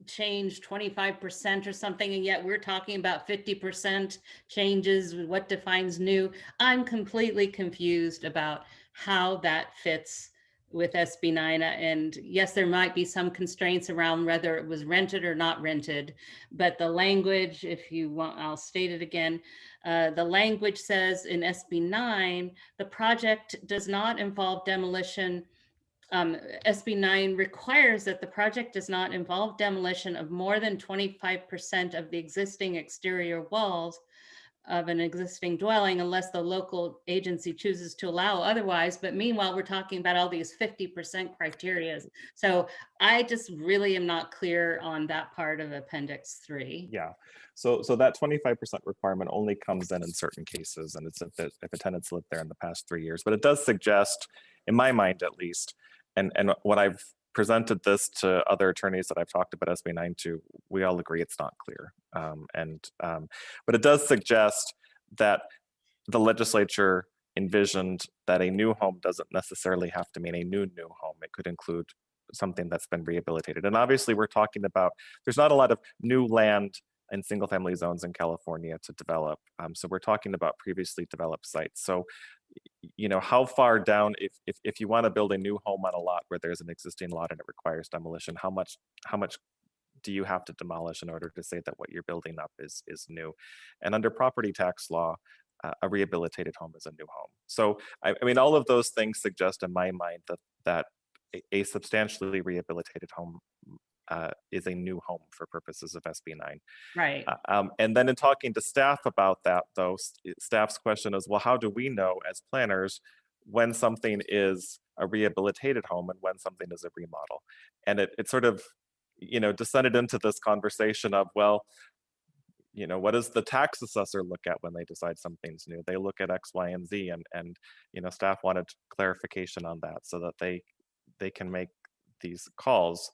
change 25% or something, and yet we're talking about 50% changes, what defines new. I'm completely confused about how that fits with SB 9. And yes, there might be some constraints around whether it was rented or not rented, but the language, if you want, I'll state it again. The language says in SB 9, the project does not involve demolition. SB 9 requires that the project does not involve demolition of more than 25% of the existing exterior walls of an existing dwelling unless the local agency chooses to allow otherwise. But meanwhile, we're talking about all these 50% criteria. So I just really am not clear on that part of Appendix 3. Yeah, so that 25% requirement only comes in certain cases, and it's if a tenant's lived there in the past 3 years. But it does suggest, in my mind at least, and when I've presented this to other attorneys that I've talked about SB 9 to, we all agree it's not clear. But it does suggest that the legislature envisioned that a new home doesn't necessarily have to mean a new home. It could include something that's been rehabilitated. And obviously we're talking about, there's not a lot of new land in single family zones in California to develop. So we're talking about previously developed sites. So, you know, how far down, if you want to build a new home on a lot where there's an existing lot and it requires demolition, how much do you have to demolish in order to say that what you're building up is new? And under property tax law, a rehabilitated home is a new home. So, I mean, all of those things suggest in my mind that a substantially rehabilitated home is a new home for purposes of SB 9. Right. And then in talking to staff about that, though, staff's question is, well, how do we know as planners when something is a rehabilitated home and when something is a remodel? And it sort of, you know, descended into this conversation of, well, you know, what does the tax assessor look at when they decide something's new? They look at X, Y, and Z, and you know, staff wanted clarification on that so that they can make these calls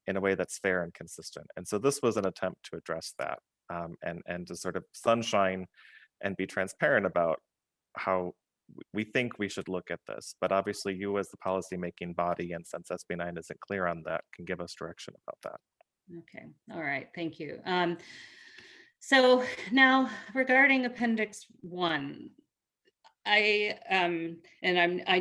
in a way that's fair and consistent. And so this was an attempt to address that and to sort of sunshine and be transparent about how we think we should look at this. But obviously you as the policymaking body, and since SB 9 isn't clear on that, can give us direction about that. Okay, all right, thank you. So now regarding Appendix 1, I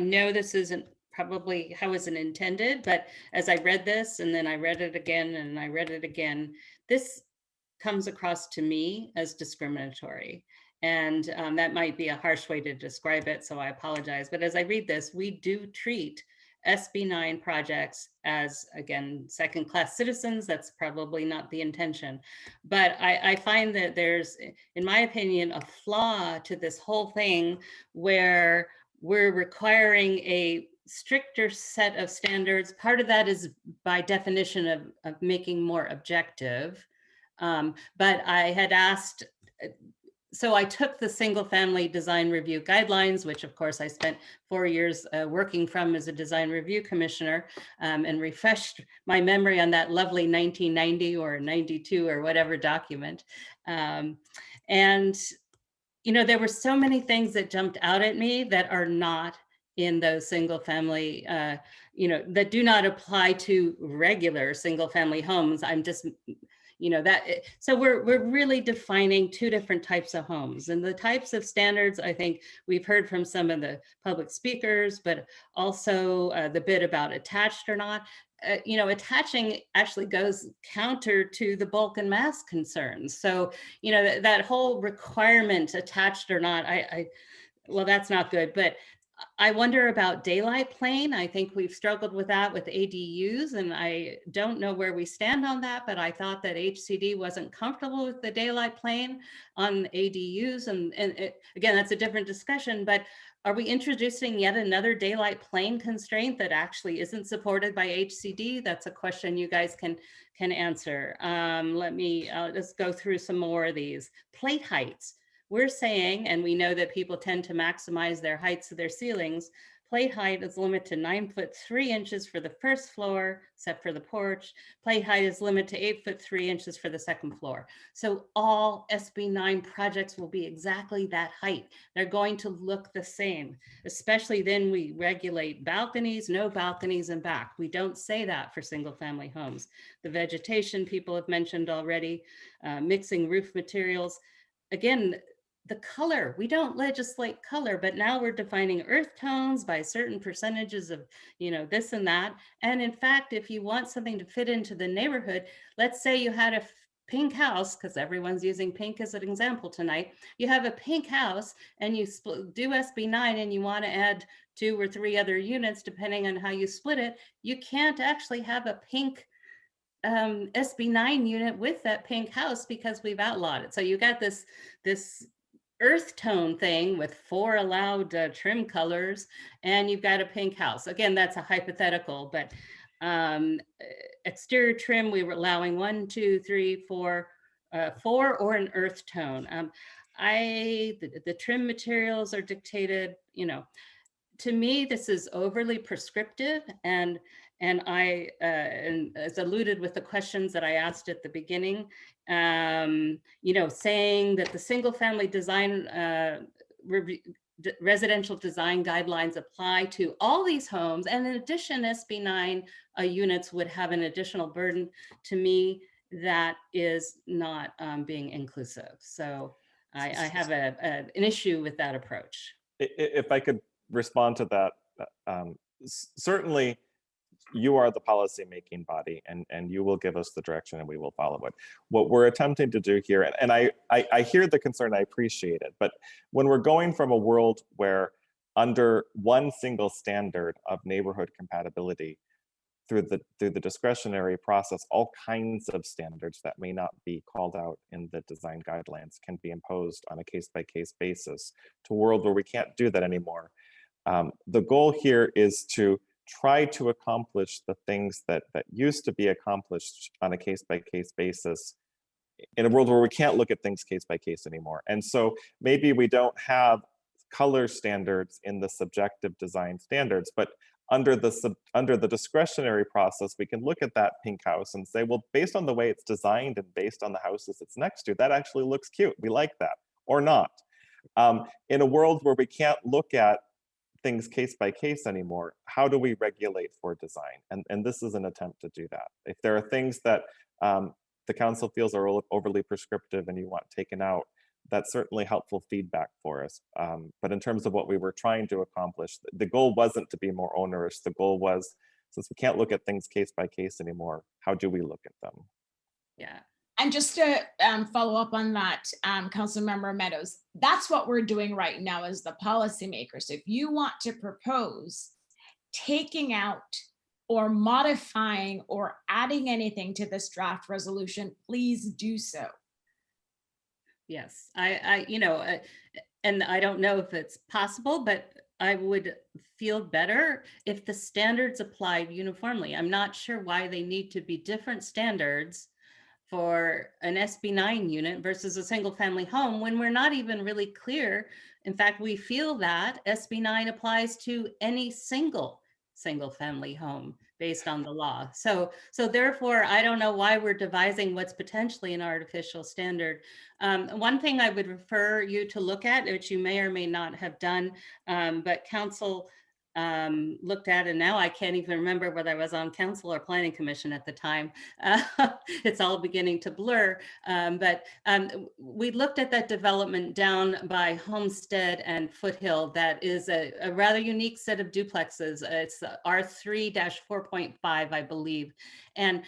know this isn't probably how it's intended, but as I read this and then I read it again and I read it again, this comes across to me as discriminatory. And that might be a harsh way to describe it, so I apologize. But as I read this, we do treat SB 9 projects as, again, second-class citizens. That's probably not the intention. But I find that there's, in my opinion, a flaw to this whole thing where we're requiring a stricter set of standards. Part of that is by definition of making more objective. But I had asked, so I took the single family design review guidelines, which of course I spent 4 years working from as a design review commissioner, and refreshed my memory on that lovely 1990 or 92 or whatever document. And, you know, there were so many things that jumped out at me that are not in those single family, you know, that do not apply to regular single family homes. I'm just, you know, that, so we're really defining two different types of homes, and the types of standards, I think we've heard from some of the public speakers, but also the bit about attached or not. You know, attaching actually goes counter to the bulk and mass concerns. So, you know, that whole requirement, attached or not, well, that's not good. But I wonder about daylight plane. I think we've struggled with that with ADUs, and I don't know where we stand on that, but I thought that HCD wasn't comfortable with the daylight plane on ADUs. And again, that's a different discussion, but are we introducing yet another daylight plane constraint that actually isn't supported by HCD? That's a question you guys can answer. I'll just go through some more of these. Plate heights. We're saying, and we know that people tend to maximize their heights of their ceilings, plate height is limited to 9'3" for the first floor, except for the porch. Plate height is limited to 8'3" for the second floor. So all SB 9 projects will be exactly that height. They're going to look the same, especially then we regulate balconies, no balconies in back. We don't say that for single family homes. The vegetation people have mentioned already, mixing roof materials. Again, the color. We don't legislate color, but now we're defining earth tones by certain percentages of, this and that. And in fact, if you want something to fit into the neighborhood, let's say you had a pink house, because everyone's using pink as an example tonight. You have a pink house and you do SB9 and you want to add 2 or 3 other units, depending on how you split it. You can't actually have a pink SB9 unit with that pink house because we've outlawed it. So you got this earth tone thing with 4 allowed trim colors, and you've got a pink house. Again, that's a hypothetical, but exterior trim, we were allowing 1, 2, 3, 4, 4 or an earth tone. The trim materials are dictated, to me, this is overly prescriptive, and as alluded with the questions that I asked at the beginning, saying that the single family design residential design guidelines apply to all these homes, and in addition, SB9 units would have an additional burden. To me, that is not being inclusive. So I have an issue with that approach. If I could respond to that, certainly you are the policy-making body, and you will give us the direction and we will follow it. What we're attempting to do here, and I hear the concern, I appreciate it, but when we're going from a world where under one single standard of neighborhood compatibility, through the discretionary process, all kinds of standards that may not be called out in the design guidelines can be imposed on a case-by-case basis, to a world where we can't do that anymore. The goal here is to try to accomplish the things that used to be accomplished on a case-by-case basis in a world where we can't look at things case-by-case anymore. And so maybe we don't have color standards in the subjective design standards, but under the discretionary process, we can look at that pink house and say, well, based on the way it's designed and based on the houses it's next to, that actually looks cute. We like that, or not. In a world where we can't look at things case by case anymore, how do we regulate for design? And this is an attempt to do that. If there are things that the council feels are overly prescriptive and you want taken out, that's certainly helpful feedback for us. But in terms of what we were trying to accomplish, the goal wasn't to be more onerous. The goal was, since we can't look at things case by case anymore, how do we look at them? Yeah. And just to follow up on that, Councilmember Meadows, that's what we're doing right now as the policymakers. If you want to propose taking out or modifying or adding anything to this draft resolution, please do so. Yes, and I don't know if it's possible, but I would feel better if the standards applied uniformly. I'm not sure why they need to be different standards for an SB9 unit versus a single family home when we're not even really clear. In fact, we feel that SB9 applies to any single family home based on the law. So therefore, I don't know why we're devising what's potentially an artificial standard. One thing I would refer you to look at, which you may or may not have done, but council looked at, and now I can't even remember whether I was on council or planning commission at the time. It's all beginning to blur. But we looked at that development down by Homestead and Foothill. That is a rather unique set of duplexes. It's R3-4.5, I believe. And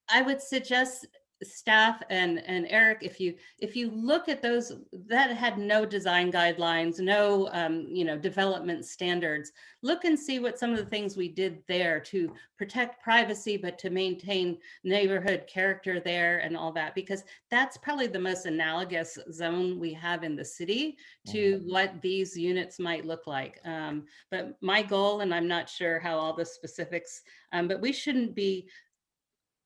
I would suggest staff and Eric, if you look at those that had no design guidelines, no development standards, look and see what some of the things we did there to protect privacy, but to maintain neighborhood character there and all that, because that's probably the most analogous zone we have in the city to what these units might look like. But my goal, and I'm not sure how all the specifics, but we shouldn't be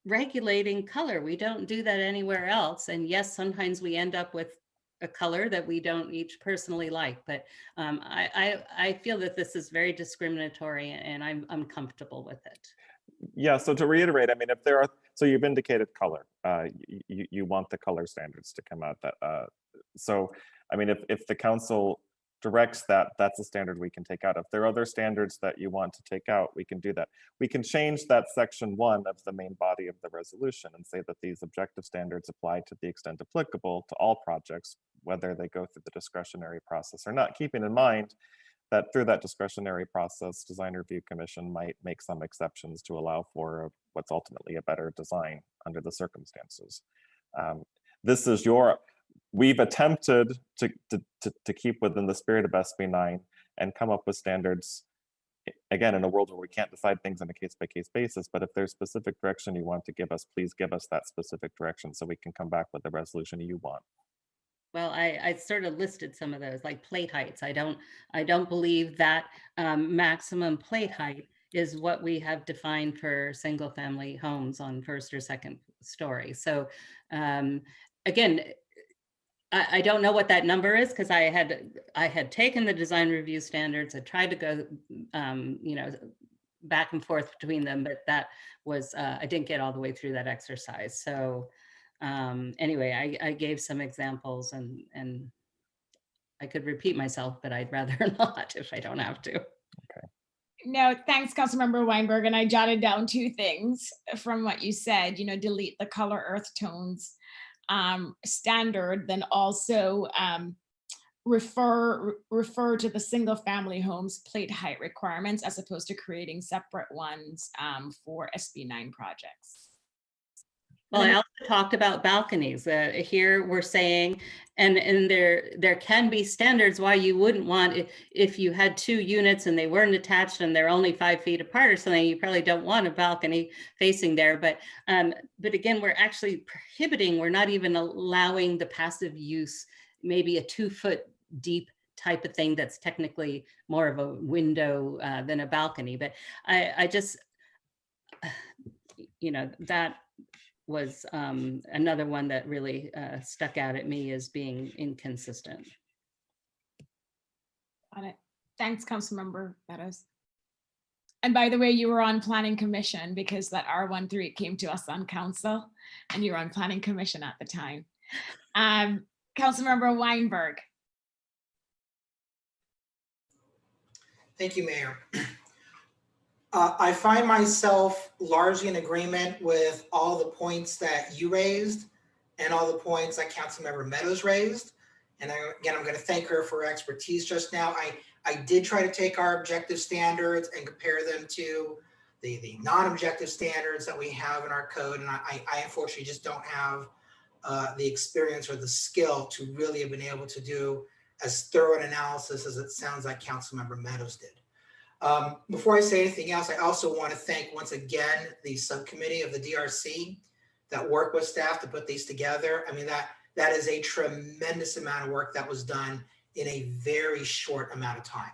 regulating color. We don't do that anywhere else. And yes, sometimes we end up with a color that we don't each personally like, but I feel that this is very discriminatory, and I'm comfortable with it. Yeah, so to reiterate, I mean, if there are, so you've indicated color, you want the color standards to come out. That so I mean, if the council directs that, that's a standard we can take out. If there are other standards that you want to take out, we can do that. We can change that section 1 of the main body of the resolution and say that these objective standards apply to the extent applicable to all projects, whether they go through the discretionary process or not, keeping in mind that through that discretionary process, Design Review Commission might make some exceptions to allow for what's ultimately a better design under the circumstances. This is we've attempted to keep within the spirit of SB 9 and come up with standards, again, in a world where we can't decide things on a case-by-case basis, but if there's specific direction you want to give us, please give us that specific direction so we can come back with the resolution you want. Well, I sort of listed some of those, like plate heights. I don't believe that maximum plate height is what we have defined for single family homes on first or second story. So again, I don't know what that number is, because I had taken the design review standards. I tried to go, you know, back and forth between them, but that was, I didn't get all the way through that exercise. So anyway, I gave some examples, and I could repeat myself, but I'd rather not if I don't have to. Okay. No, thanks, Councilmember Weinberg. And I jotted down 2 things from what you said, you know, delete the color earth tones standard, then also refer to the single family homes plate height requirements as opposed to creating separate ones for SB 9 projects. Well, I also talked about balconies. Here we're saying, and there can be standards why you wouldn't want, if you had 2 units and they weren't attached and they're only 5 feet apart or something, you probably don't want a balcony facing there. But again, we're actually prohibiting, we're not even allowing the passive use, maybe a 2-foot deep type of thing that's technically more of a window than a balcony. But I just, you know, that was another one that really stuck out at me as being inconsistent. Got it. Thanks, Councilmember Meadows. And by the way, you were on Planning Commission, because that R13 came to us on council, and you were on Planning Commission at the time. Councilmember Weinberg. Thank you, Mayor. I find myself largely in agreement with all the points that you raised and all the points that Councilmember Meadows raised. And again, I'm going to thank her for her expertise just now. I did try to take our objective standards and compare them to the non-objective standards that we have in our code. And I unfortunately just don't have the experience or the skill to really have been able to do as thorough an analysis as it sounds like Councilmember Meadows did. Before I say anything else, I also want to thank once again the subcommittee of the DRC that worked with staff to put these together. I mean, that is a tremendous amount of work that was done in a very short amount of time.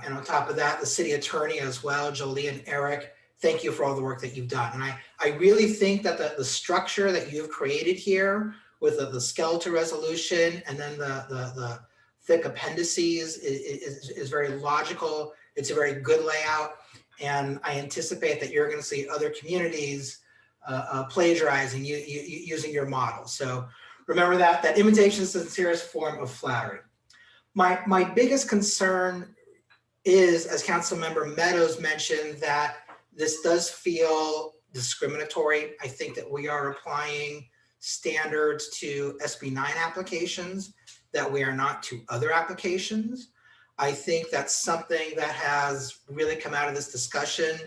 And on top of that, the city attorney as well, Jolie and Eric, thank you for all the work that you've done. And I really think that the structure that you've created here with the skeletal resolution and then the thick appendices is very logical. It's a very good layout, and I anticipate that you're going to see other communities plagiarizing using your model. So remember that imitation is the sincerest form of flattery. My biggest concern is, as Councilmember Meadows mentioned, that this does feel discriminatory. I think that we are applying standards to SB 9 applications that we are not to other applications. I think that's something that has really come out of this discussion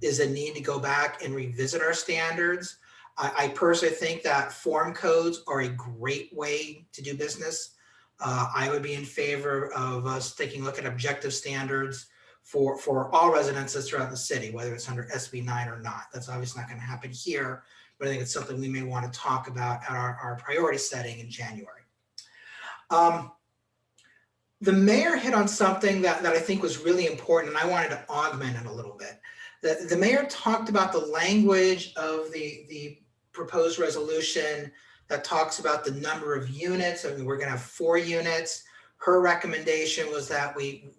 is a need to go back and revisit our standards. I personally think that form codes are a great way to do business. I would be in favor of us taking a look at objective standards for all residences throughout the city, whether it's under SB 9 or not. That's obviously not going to happen here, but I think it's something we may want to talk about at our priority setting in January. The mayor hit on something that I think was really important, and I wanted to augment it a little bit. The mayor talked about the language of the proposed resolution that talks about the number of units. I mean, we're going to have 4 units. Her recommendation was that we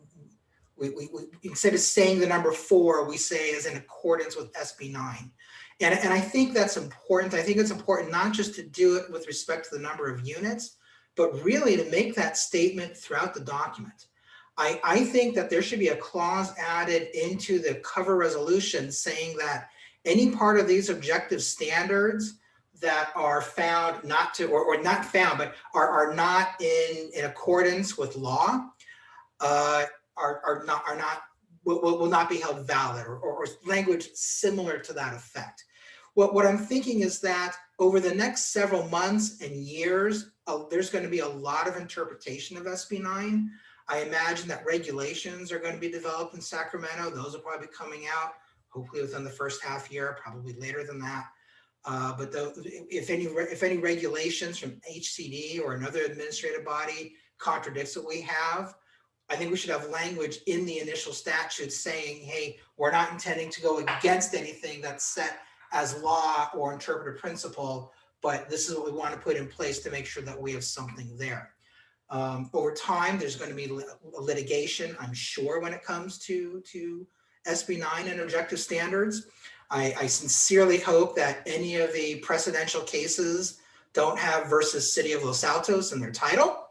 instead of saying the number 4, we say is in accordance with SB 9. And I think that's important. I think it's important not just to do it with respect to the number of units, but really to make that statement throughout the document. I think that there should be a clause added into the cover resolution saying that any part of these objective standards that are found not to, or not found, but are not in accordance with law, will not be held valid, or language similar to that effect. What I'm thinking is that over the next several months and years, there's going to be a lot of interpretation of SB 9. I imagine that regulations are going to be developed in Sacramento. Those will probably be coming out hopefully within the first half year, probably later than that. But if any regulations from HCD or another administrative body contradicts what we have, I think we should have language in the initial statute saying, hey, we're not intending to go against anything that's set as law or interpretive principle, but this is what we want to put in place to make sure that we have something there. Over time, there's going to be litigation, I'm sure, when it comes to SB 9 and objective standards. I sincerely hope that any of the precedential cases don't have versus City of Los Altos in their title.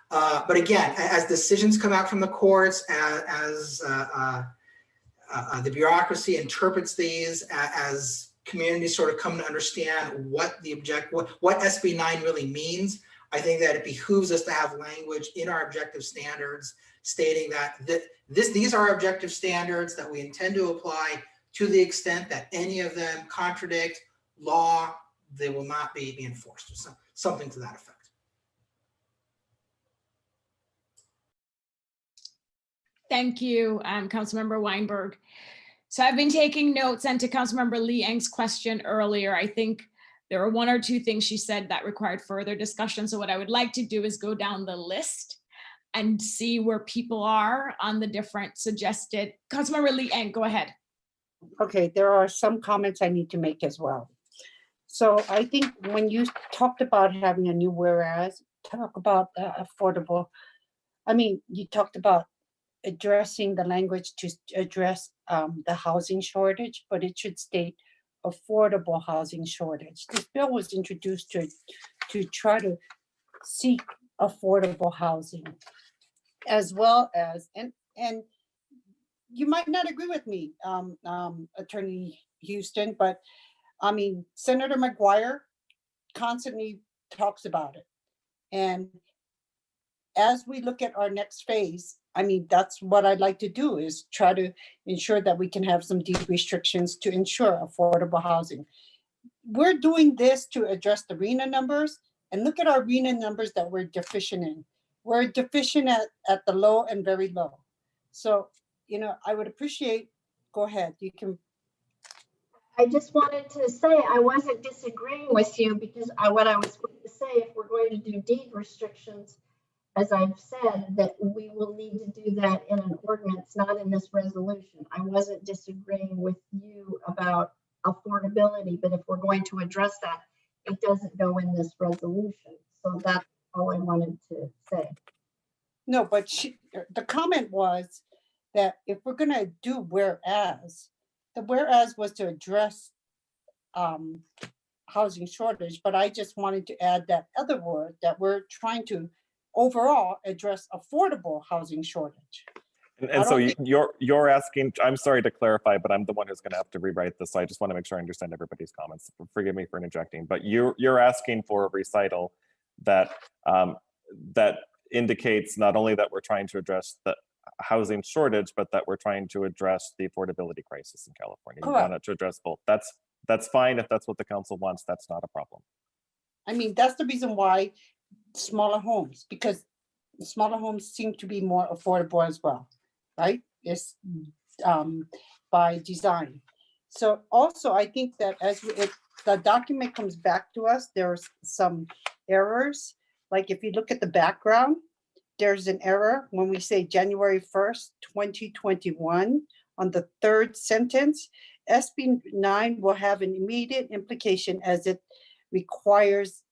But again, as decisions come out from the courts, as the bureaucracy interprets these, as communities sort of come to understand what what SB 9 really means, I think that it behooves us to have language in our objective standards stating that these are objective standards that we intend to apply. To the extent that any of them contradict law, they will not be enforced, or something to that effect. Thank you, Councilmember Weinberg. So I've been taking notes, and to Councilmember Lee Eng's question earlier, I think there were one or two things she said that required further discussion. So what I would like to do is go down the list and see where people are on the different suggested. Councilmember Lee Eng, go ahead. Okay, there are some comments I need to make as well. So I think when you talked about having a new whereas, talk about affordable, I mean, you talked about addressing the language to address the housing shortage, but it should state affordable housing shortage. This bill was introduced to try to seek affordable housing, as well as, and you might not agree with me, Attorney Houston, but I mean, Senator McGuire constantly talks about it. And as we look at our next phase, I mean, that's what I'd like to do, is try to ensure that we can have some deed restrictions to ensure affordable housing. We're doing this to address the RHNA numbers, and look at our RHNA numbers that we're deficient in. We're deficient at the low and very low. So, you know, I would appreciate, go ahead, you can. I just wanted to say I wasn't disagreeing with you, because what I was going to say, if we're going to do deed restrictions, as I've said, that we will need to do that in an ordinance, not in this resolution. I wasn't disagreeing with you about affordability, but if we're going to address that, it doesn't go in this resolution. So that's all I wanted to say. No, but the comment was that if we're going to do whereas, the whereas was to address housing shortage, but I just wanted to add that other word, that we're trying to overall address affordable housing shortage. And so you're asking, I'm sorry to clarify, but I'm the one who's going to have to rewrite this. So I just want to make sure I understand everybody's comments. Forgive me for interjecting, but you're asking for a recital that that indicates not only that we're trying to address the housing shortage, but that we're trying to address the affordability crisis in California. Correct. You want it to address both. That's fine if that's what the council wants. That's not a problem. I mean, that's the reason why smaller homes, because smaller homes seem to be more affordable as well, right? It's by design. So also, I think that if the document comes back to us, there's some errors. Like if you look at the background, there's an error when we say January 1st, 2021, on the third sentence. SB 9 will have an immediate implication as it requires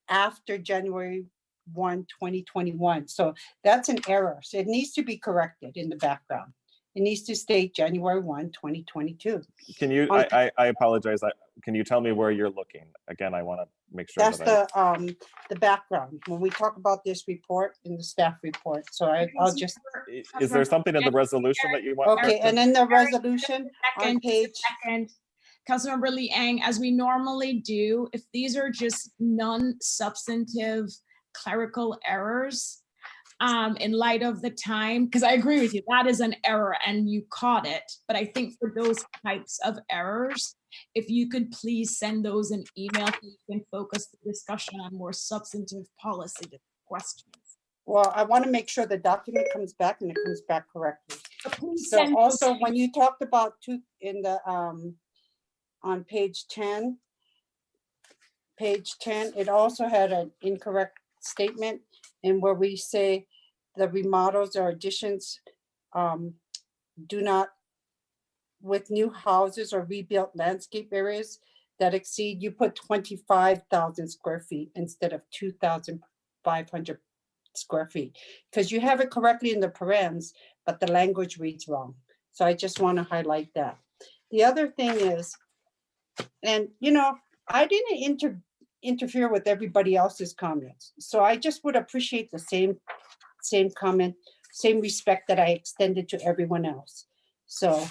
after January 1, 2021. So that's an error. So it needs to be corrected in the background. It needs to state January 1, 2022. Can you, On- I apologize. Can you tell me where you're looking? Again, I want to make sure That's that the background when we talk about this report in the staff report. So I'll just. Is there something in the resolution that you want? Okay, and then the resolution on Second, page. second. Councilmember Liang, as we normally do, if these are just non-substantive clerical errors, in light of the time, because I agree with you, that is an error and you caught it. But I think for those types of errors, if you could please send those an email so you can focus the discussion on more substantive policy questions. Well, I want to make sure the document comes back and it comes back correctly. Please So send also those- when you talked about in the on page 10, it also had an incorrect statement in where we say the remodels or additions do not, with new houses or rebuilt landscape areas that exceed, you put 25,000 square feet instead of 2,500 square feet, because you have it correctly in the parens, but the language reads wrong. So I just want to highlight that. The other thing is, and you know, I didn't interfere with everybody else's comments. So I just would appreciate the same comment, same respect that I extended to everyone else. So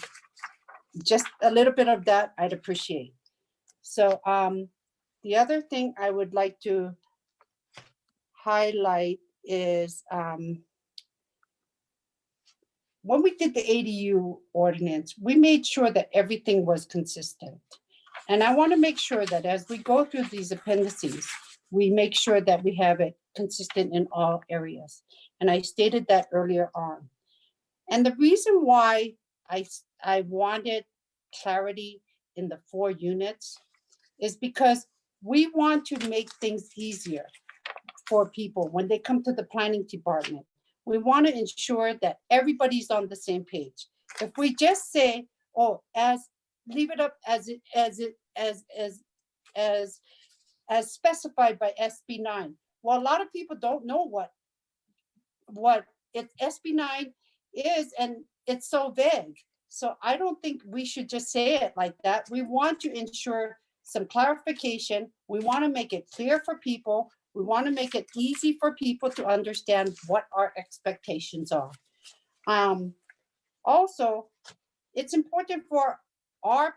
just a little bit of that I'd appreciate. So the other thing I would like to highlight is when we did the ADU ordinance, we made sure that everything was consistent. And I want to make sure that as we go through these appendices, we make sure that we have it consistent in all areas. And I stated that earlier on. And the reason why I wanted clarity in the 4 units is because we want to make things easier for people when they come to the planning department. We want to ensure that everybody's on the same page. If we just say, oh, leave it up as specified by SB 9. Well, a lot of people don't know what SB 9 is, and it's so vague. So I don't think we should just say it like that. We want to ensure some clarification. We want to make it clear for people. We want to make it easy for people to understand what our expectations are. Also, it's important for our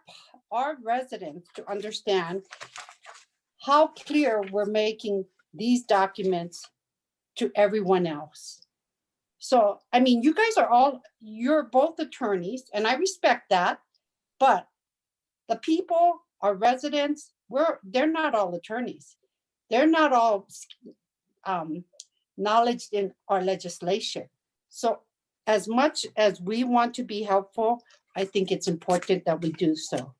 residents to understand how clear we're making these documents to everyone else. So, I mean, you guys you're both attorneys, and I respect that, but the people, our residents, they're not all attorneys. They're not all knowledge in our legislation. So as much as we want to be helpful, I think it's important that we do so.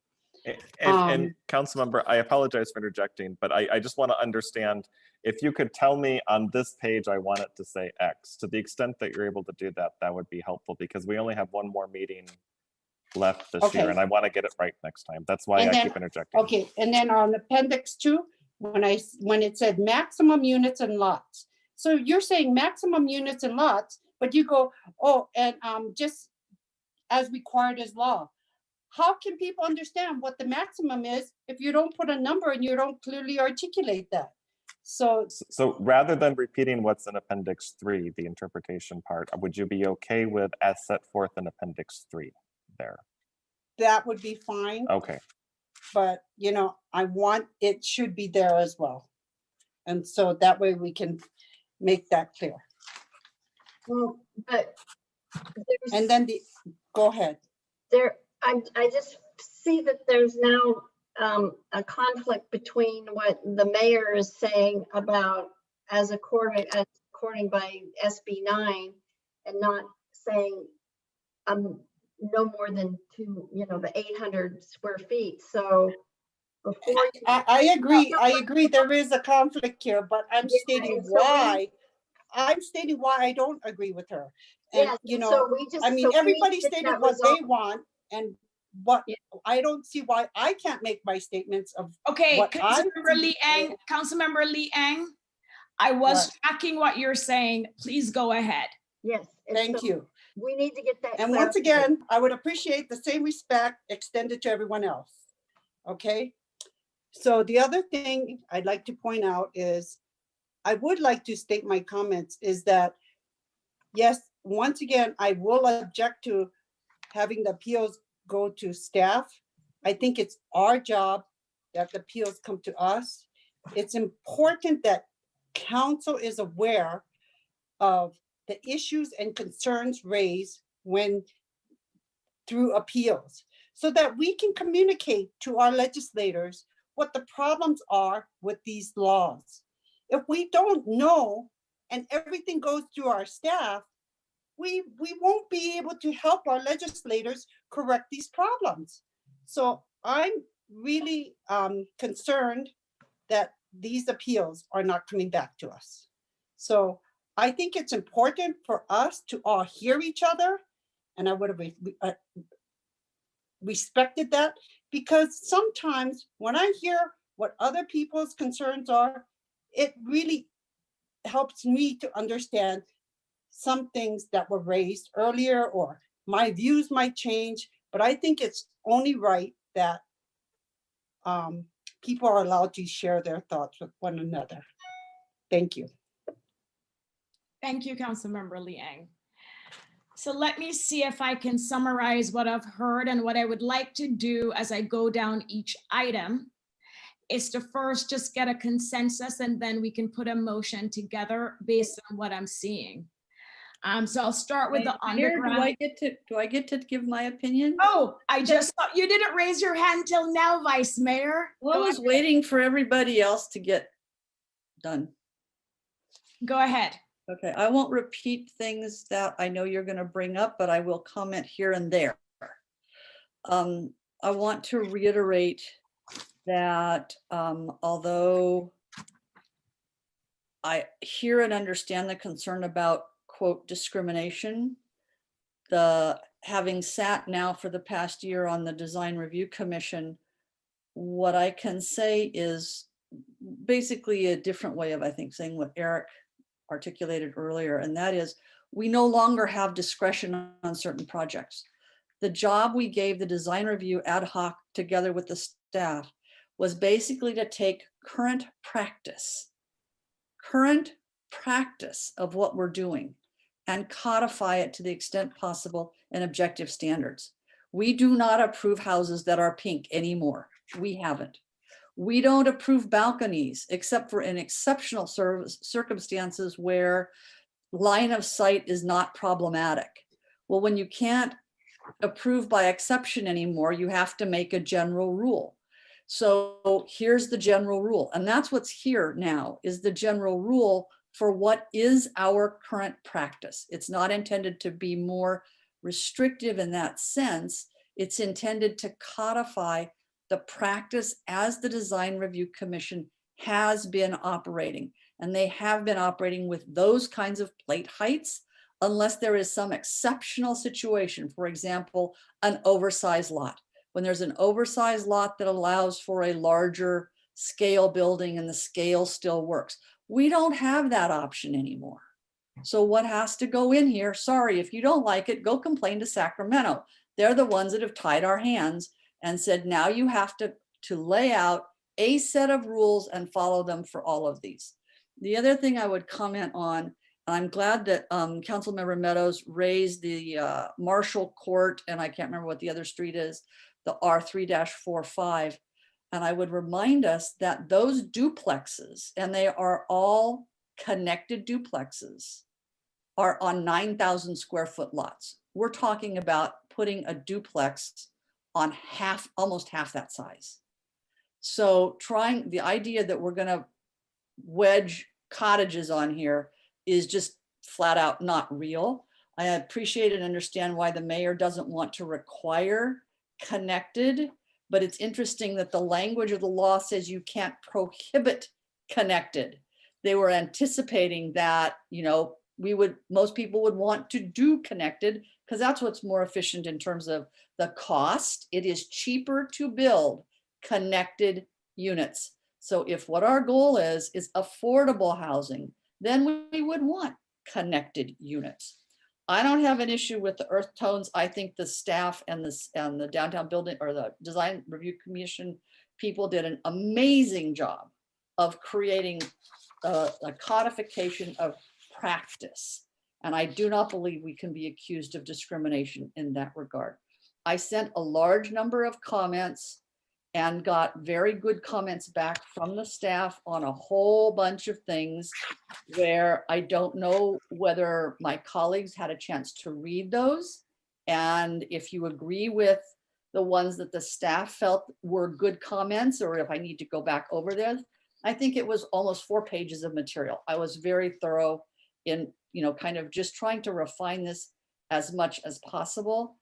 And Councilmember, I apologize for interjecting, but I just want to understand, if you could tell me on this page, I want it to say X. To the extent that you're able to do that, that would be helpful, because we only have one more meeting left this year, and I want to get it right next time. That's why I keep interjecting. Okay, and then on Appendix 2, when it said maximum units and lots. So you're saying maximum units and lots, but you go, oh, and just as required as law. How can people understand what the maximum is if you don't put a number and you don't clearly articulate that? So rather than repeating what's in Appendix 3, the interpretation part, would you be okay with as set forth in Appendix 3 there? That would be fine. Okay. But, you know, it should be there as well. And so that way we can make that clear. Well, but and then go ahead. I just see that there's now a conflict between what the mayor is saying about according by SB 9, and not saying no more than the 800 square feet. So before I agree there is a conflict here, but I'm stating why. I'm stating why I don't agree with her. And everybody stated what they want, and what I don't see why I can't make my statements of Councilmember Liang, I was tracking what you're saying. Please go ahead. Yes. Thank you. We need to get that. And once clarified. again, I would appreciate the same respect extended to everyone else. Okay? So the other thing I'd like to point out is, I would like to state my comments is that, yes, once again, I will object to having the appeals go to staff. I think it's our job that the appeals come to us. It's important that council is aware of the issues and concerns raised when through appeals, so that we can communicate to our legislators what the problems are with these laws. If we don't know and everything goes through our staff, we won't be able to help our legislators correct these problems. So I'm really concerned that these appeals are not coming back to us. So I think it's important for us to all hear each other, and I would have respected that, because sometimes when I hear what other people's concerns are, it really helps me to understand some things that were raised earlier, or my views might change, but I think it's only right that people are allowed to share their thoughts with one another. Thank you. Thank you, Councilmember Liang. So let me see if I can summarize what I've heard, and what I would like to do as I go down each item is to first just get a consensus, and then we can put a motion together based on what I'm seeing. So I'll start with the Mayor, underground. do I get to give my opinion? Oh, I just thought you didn't raise your hand till now, Vice Mayor. Well, I was waiting for everybody else to get done. Go ahead. Okay, I won't repeat things that I know you're going to bring up, but I will comment here and there. I want to reiterate that although I hear and understand the concern about, quote, discrimination, having sat now for the past year on the Design Review Commission, what I can say is basically a different way of, I think, saying what Eric articulated earlier, and that is, we no longer have discretion on certain projects. The job we gave the Design Review ad hoc together with the staff was basically to take current practice of what we're doing and codify it to the extent possible in objective standards. We do not approve houses that are pink anymore. We haven't. We don't approve balconies except for in exceptional circumstances where line of sight is not problematic. Well, when you can't approve by exception anymore, you have to make a general rule. So here's the general rule. And that's what's here now, is the general rule for what is our current practice. It's not intended to be more restrictive in that sense. It's intended to codify the practice as the Design Review Commission has been operating. And they have been operating with those kinds of plate heights, unless there is some exceptional situation. For example, an oversized lot. When there's an oversized lot that allows for a larger scale building and the scale still works. We don't have that option anymore. So what has to go in here? Sorry, if you don't like it, go complain to Sacramento. They're the ones that have tied our hands and said, now you have to lay out a set of rules and follow them for all of these. The other thing I would comment on, I'm glad that Councilmember Meadows raised the Marshall Court, and I can't remember what the other street is, the R3-45. And I would remind us that those duplexes, and they are all connected duplexes, are on 9,000 square foot lots. We're talking about putting a duplex on almost half that size. So the idea that we're gonna wedge cottages on here is just flat out not real. I appreciate and understand why the mayor doesn't want to require connected, but it's interesting that the language of the law says you can't prohibit connected. They were anticipating that, most people would want to do connected because that's what's more efficient in terms of the cost. It is cheaper to build connected units. So if what our goal is affordable housing, then we would want connected units. I don't have an issue with the earth tones. I think the staff and the downtown building or the design review commission people did an amazing job of creating a codification of practice. And I do not believe we can be accused of discrimination in that regard. I sent a large number of comments and got very good comments back from the staff on a whole bunch of things where I don't know whether my colleagues had a chance to read those. And if you agree with the ones that the staff felt were good comments, or if I need to go back over there, I think it was almost 4 pages of material. I was very thorough in, kind of just trying to refine this as much as possible.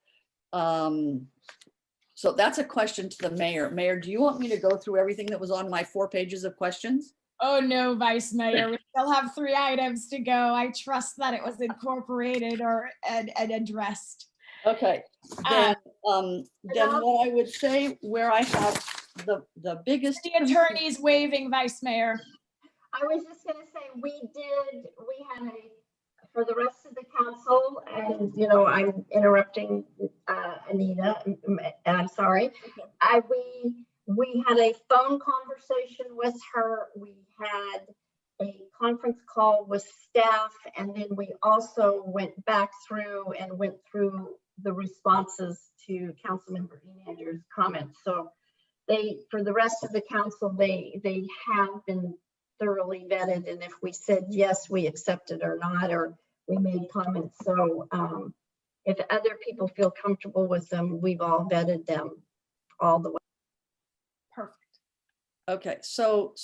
So that's a question to the mayor. Mayor, do you want me to go through everything that was on my 4 pages of questions? Oh, no, Vice Mayor, we still have 3 items to go. I trust that it was incorporated and addressed. Okay, then what I would say where I have the biggest. The attorney's waving, Vice Mayor. I was just gonna say, we had for the rest of the council, and I'm interrupting Anita, and I'm sorry. We had a phone conversation with her. We had a conference call with staff, and then we also went back through the responses to Councilmember Enander's comments. So for the rest of the council, they have been thoroughly vetted, and if we said yes, we accepted or not, or we made comments. So if other people feel comfortable with them, we've all vetted them all the way. Perfect. Okay, so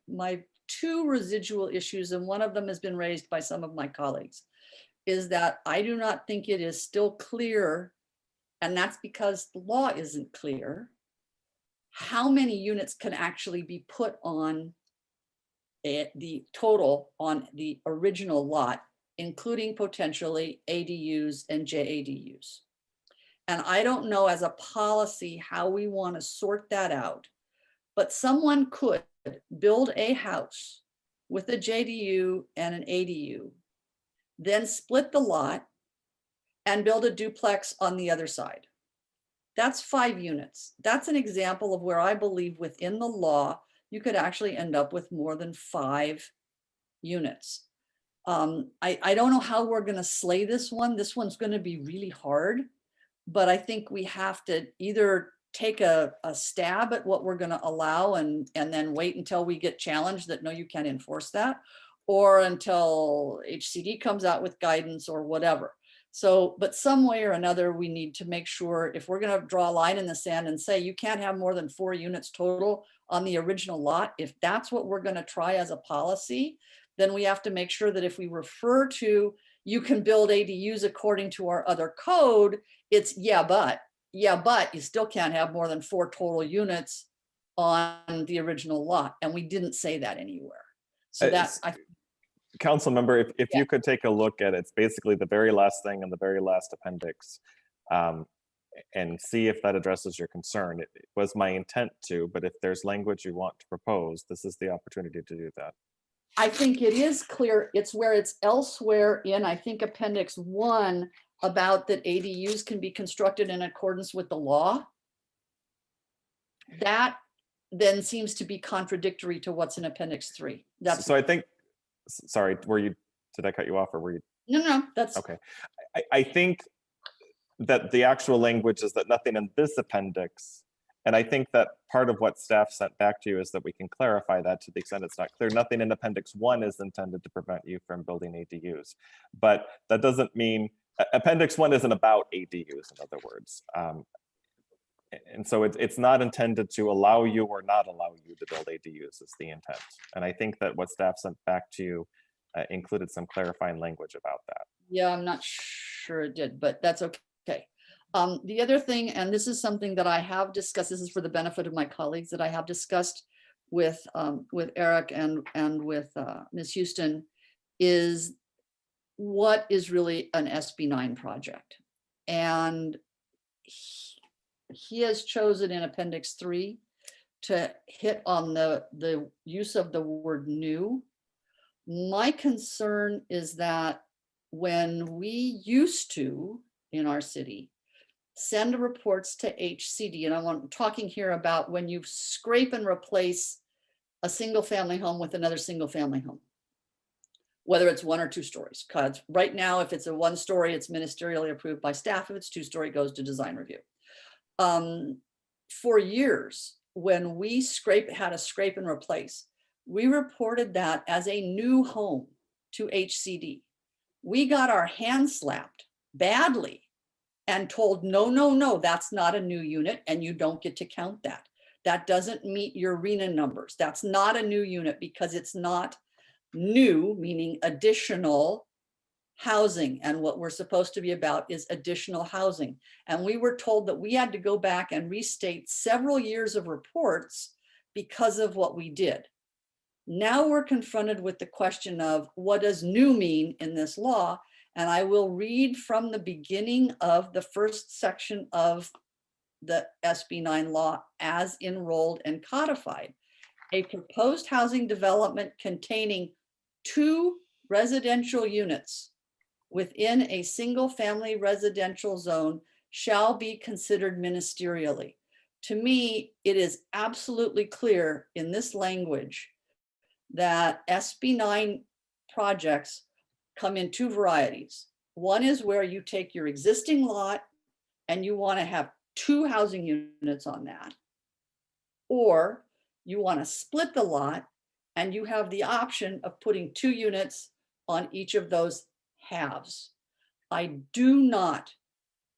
my 2 residual issues, and one of them has been raised by some of my colleagues, is that I do not think it is still clear, and that's because the law isn't clear, how many units can actually be put on the total on the original lot, including potentially ADUs and JADUs. And I don't know as a policy how we want to sort that out, but someone could build a house with a JDU and an ADU, then split the lot and build a duplex on the other side. That's 5 units. That's an example of where I believe within the law, you could actually end up with more than 5 units. I don't know how we're going to slay this one. This one's going to be really hard, but I think we have to either take a stab at what we're going to allow and then wait until we get challenged that no, you can't enforce that, or until HCD comes out with guidance or whatever. So, but some way or another, we need to make sure if we're going to draw a line in the sand and say you can't have more than 4 units total on the original lot, if that's what we're going to try as a policy, then we have to make sure that if we refer to you can build ADUs according to our other code, it's yeah, but you still can't have more than 4 total units on the original lot. And we didn't say that anywhere. So that's, Council member, if you could take a look at it, it's basically the very last thing in the very last appendix, and see if that addresses your concern. It was my intent to, but if there's language you want to propose, this is the opportunity to do that. I think it is clear. It's where it's elsewhere in, I think, Appendix 1 about that ADUs can be constructed in accordance with the law. That then seems to be contradictory to what's in Appendix 3. That's so I think, sorry, did I cut you off or were you? No, that's okay. I think that the actual language is that nothing in this appendix, and I think that part of what staff sent back to you is that we can clarify that to the extent it's not clear. Nothing in Appendix 1 is intended to prevent you from building ADUs, but that doesn't mean, Appendix 1 isn't about ADUs, in other words. And so it's not intended to allow you or not allow you to build ADUs is the intent. And I think that what staff sent back to you included some clarifying language about that. Yeah, I'm not sure it did, but that's okay. The other thing, and this is something that I have discussed, this is for the benefit of my colleagues, that I have discussed with Eric and with Ms. Houston, is what is really an SB9 project. And he has chosen in Appendix 3 to hit on the use of the word new. My concern is that when we used to, in our city, send reports to HCD, and I'm talking here about when you scrape and replace a single family home with another single family home, whether it's 1 or 2 stories. Because right now, if it's a 1 story, it's ministerially approved by staff. If it's 2 story, it goes to design review. For years, when we had to scrape and replace, we reported that as a new home to HCD. We got our hands slapped badly and told, no, no, no, that's not a new unit and you don't get to count that. That doesn't meet your RENA numbers. That's not a new unit because it's not new, meaning additional housing. And what we're supposed to be about is additional housing. And we were told that we had to go back and restate several years of reports because of what we did. Now we're confronted with the question of what does new mean in this law? And I will read from the beginning of the first section of the SB 9 law as enrolled and codified. A proposed housing development containing 2 residential units within a single family residential zone shall be considered ministerially. To me, it is absolutely clear in this language that SB 9 projects come in 2 varieties. One is where you take your existing lot and you want to have 2 housing units on that. Or you want to split the lot and you have the option of putting 2 units on each of those halves. I do not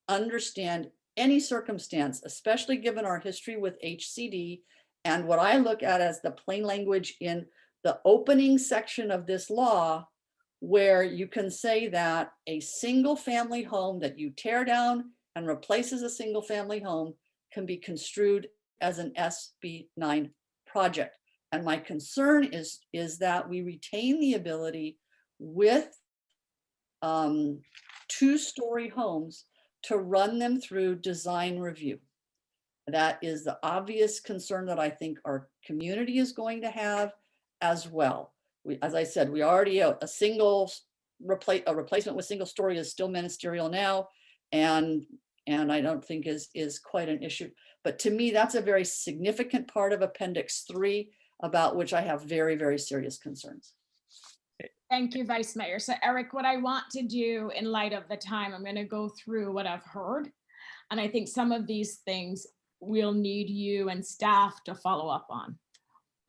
understand any circumstance, especially given our history with HCD and what I look at as the plain language in the opening section of this law, where you can say that a single family home that you tear down and replace as a single family home can be construed as an SB 9 project. And my concern is that we retain the ability with 2-story homes to run them through design review. That is the obvious concern that I think our community is going to have as well. As I said, we already a replacement with single story is still ministerial now, and I don't think is quite an issue. But to me, that's a very significant part of Appendix 3, about which I have very, very serious concerns. Thank you, Vice Mayor. So Eric, what I want to do in light of the time, I'm going to go through what I've heard. And I think some of these things we'll need you and staff to follow up on.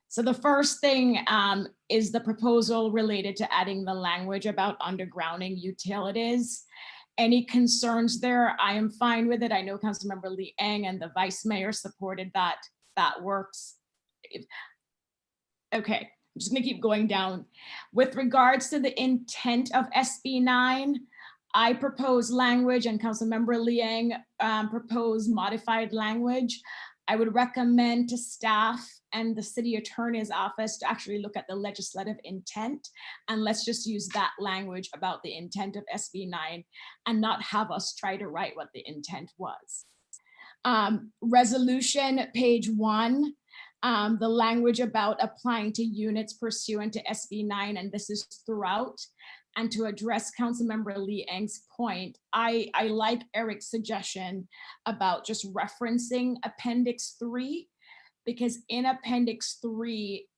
So the first thing is the proposal related to adding the language about undergrounding utilities. Any concerns there? I am fine with it. I know Councilmember Liang and the Vice Mayor supported that. That works. Okay, I'm just gonna keep going down. With regards to the intent of SB 9, I propose language and Councilmember Liang proposed modified language. I would recommend to staff and the city attorney's office to actually look at the legislative intent, and let's just use that language about the intent of SB 9 and not have us try to write what the intent was. Resolution page 1, the language about applying to units pursuant to SB 9, and this is throughout. And to address Councilmember Liang's point, I like Eric's suggestion about just referencing Appendix 3, because in Appendix 3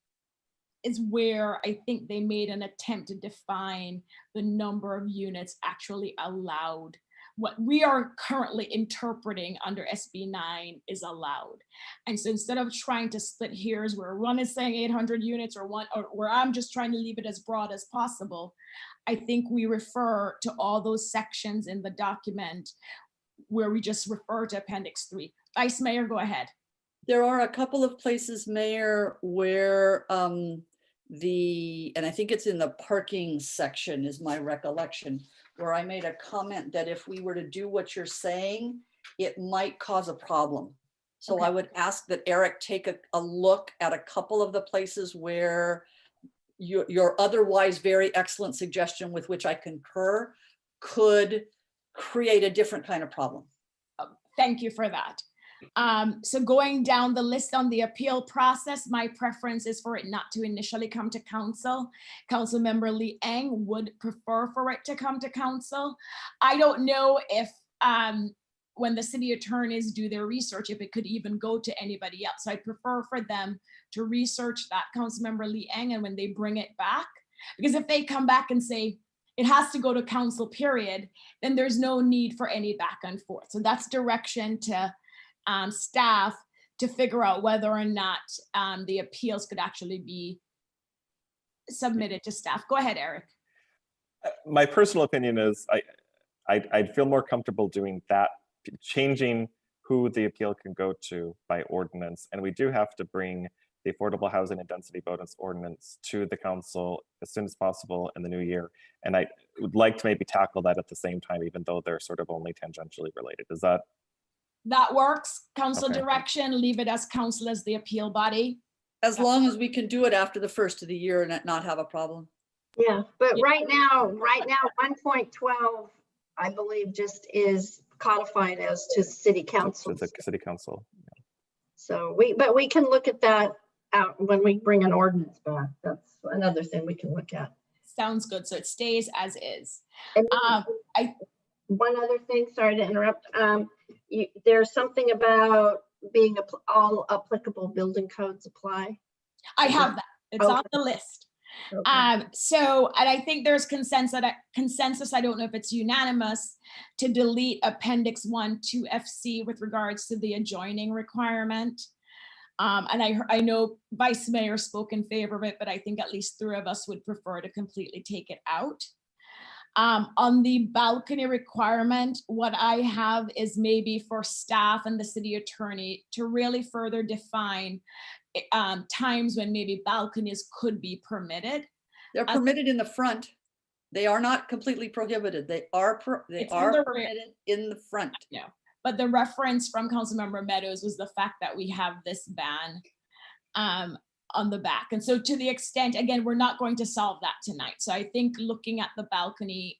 is where I think they made an attempt to define the number of units actually allowed. What we are currently interpreting under SB 9 is allowed. And so instead of trying to split hairs where one is saying 800 units or where I'm just trying to leave it as broad as possible, I think we refer to all those sections in the document where we just refer to Appendix 3. Vice Mayor, go ahead. There are a couple of places, Mayor, where and I think it's in the parking section is my recollection, where I made a comment that if we were to do what you're saying, it might cause a problem. So okay. I would ask that Eric take a look at a couple of the places where your otherwise very excellent suggestion, with which I concur, could create a different kind of problem. Thank you for that. So going down the list on the appeal process, my preference is for it not to initially come to council. Councilmember Lee Eng would prefer for it to come to council. I don't know if when the city attorneys do their research, if it could even go to anybody else. So I prefer for them to research that, Councilmember Lee Eng, and when they bring it back, because if they come back and say it has to go to council period, then there's no need for any back and forth. So that's direction to staff to figure out whether or not the appeals could actually be submitted to staff. Go ahead, Eric. My personal opinion is I'd feel more comfortable doing that, changing who the appeal can go to by ordinance. And we do have to bring the Affordable Housing and Density Bonus Ordinance to the council as soon as possible in the new year. And I would like to maybe tackle that at the same time, even though they're sort of only tangentially related. Is that? That works. Council Okay. direction, leave it as council as the appeal body. As long as we can do it after the first of the year and not have a problem. Yeah, but right now 1.12, I believe, just is codified as to city council. To the city council. So but we can look at that out when we bring an ordinance back. That's another thing we can look at. Sounds good. So it stays as is. And one other thing, sorry to interrupt. There's something about being all applicable building codes apply. I have that. It's on the list. Okay. So, and I think there's consensus, I don't know if it's unanimous, to delete Appendix 1 to FC with regards to the adjoining requirement. And I know Vice Mayor spoke in favor of it, but I think at least 3 of us would prefer to completely take it out. On the balcony requirement, what I have is maybe for staff and the city attorney to really further define times when maybe balconies could be permitted. They're permitted in the front. They are not completely prohibited. They are permitted in the front. Yeah, but the reference from Councilmember Meadows was the fact that we have this ban on the back. And so to the extent, again, we're not going to solve that tonight. So I think looking at the balcony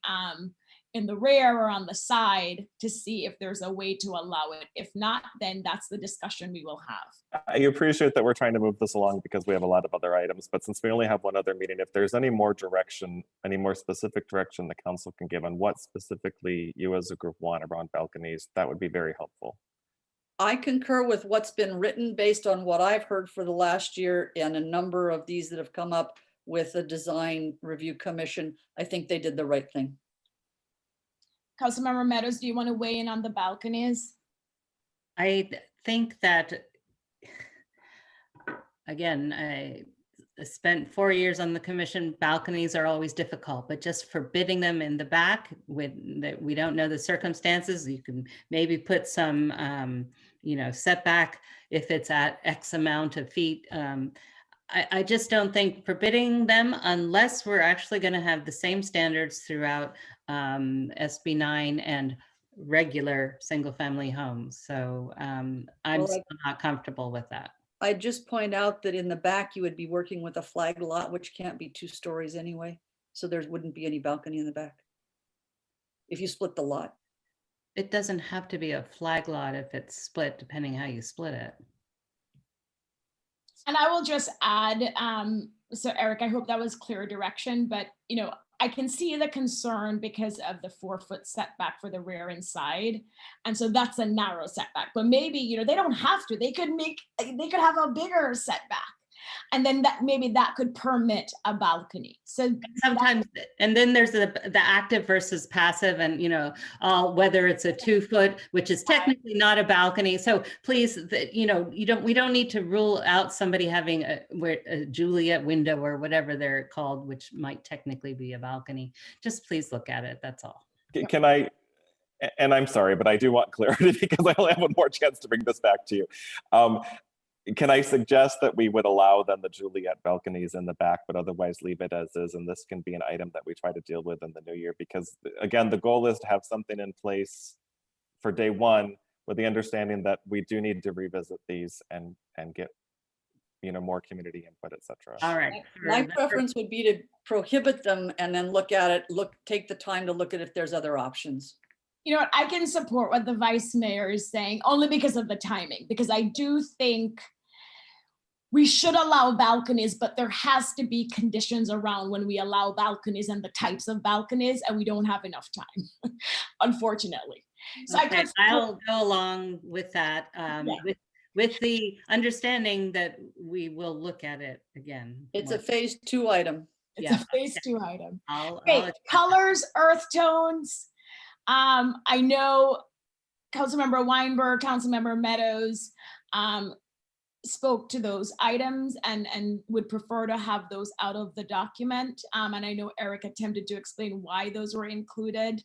in the rear or on the side to see if there's a way to allow it. If not, then that's the discussion we will have. I appreciate that we're trying to move this along because we have a lot of other items, but since we only have one other meeting, if there's any more direction, any more specific direction the council can give on what specifically you as a group want around balconies, that would be very helpful. I concur with what's been written based on what I've heard for the last year and a number of these that have come up with the Design Review Commission. I think they did the right thing. Councilmember Meadows, do you want to weigh in on the balconies? I think that, again, I spent 4 years on the commission. Balconies are always difficult, but just forbidding them in the back that we don't know the circumstances. You can maybe put some, setback if it's at X amount of feet. I just don't think forbidding them unless we're actually going to have the same standards throughout SB 9 and regular single family homes. So I'm still not comfortable with that. I'd just point out that in the back, you would be working with a flag lot, which can't be 2 stories anyway. So there wouldn't be any balcony in the back if you split the lot. It doesn't have to be a flag lot if it's split, depending how you split it. And I will just add, so Eric, I hope that was clear direction, but I can see the concern because of the 4-foot setback for the rear and side. And so that's a narrow setback, but maybe, they don't have to, they could have a bigger setback. And then maybe that could permit a balcony. So sometimes, and then there's the active versus passive, and whether it's a 2-foot, which is technically not a balcony. So please, we don't need to rule out somebody having a Juliet window or whatever they're called, which might technically be a balcony. Just please look at it. That's all. Can I? And I'm sorry, but I do want clarity because I only have one more chance to bring this back to you. Can I suggest that we would allow then the Juliet balconies in the back, but otherwise leave it as is? And this can be an item that we try to deal with in the new year, because again, the goal is to have something in place for day one with the understanding that we do need to revisit these and get more community input, etc. All right. My preference would be to prohibit them and then look at it, take the time to look at if there's other options. You know what, I can support what the vice mayor is saying only because of the timing, because I do think we should allow balconies, but there has to be conditions around when we allow balconies and the types of balconies, and we don't have enough time, unfortunately. So Okay, I'll go along with that, with the understanding that we will look at it again. It's a phase 2 item. It's a phase 2 item. I'll Okay, accept that. colors, earth tones. I know Councilmember Weinberg, Councilmember Meadows spoke to those items and would prefer to have those out of the document. And I know Eric attempted to explain why those were included.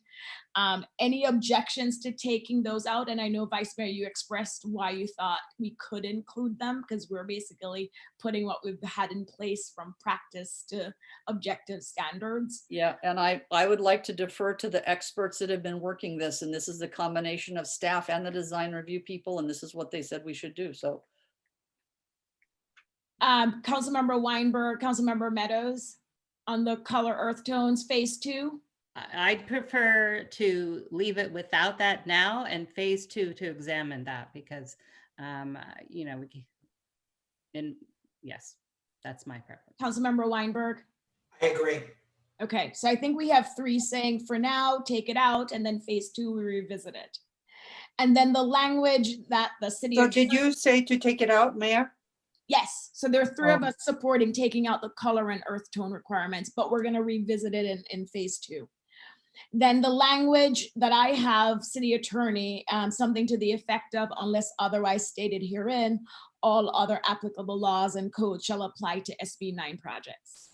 Any objections to taking those out? And I know Vice Mayor, you expressed why you thought we could include them, because we're basically putting what we've had in place from practice to objective standards. Yeah, and I would like to defer to the experts that have been working this, and this is the combination of staff and the design review people, and this is what they said we should do, so. Councilmember Weinberg, Councilmember Meadows, on the color earth tones, phase 2. I'd prefer to leave it without that now, and phase 2 to examine that, because, you know, yes, that's my preference. Councilmember Weinberg. I agree. Okay, so I think we have 3 saying for now, take it out, and then phase 2, we revisit it. And then the language that the city. So did you say to take it out, Mayor? Yes, so there are 3 of us supporting taking out the color and earth tone requirements, but we're gonna revisit it in phase 2. Then the language that I have, city attorney, something to the effect of, unless otherwise stated herein, all other applicable laws and codes shall apply to SB 9 projects.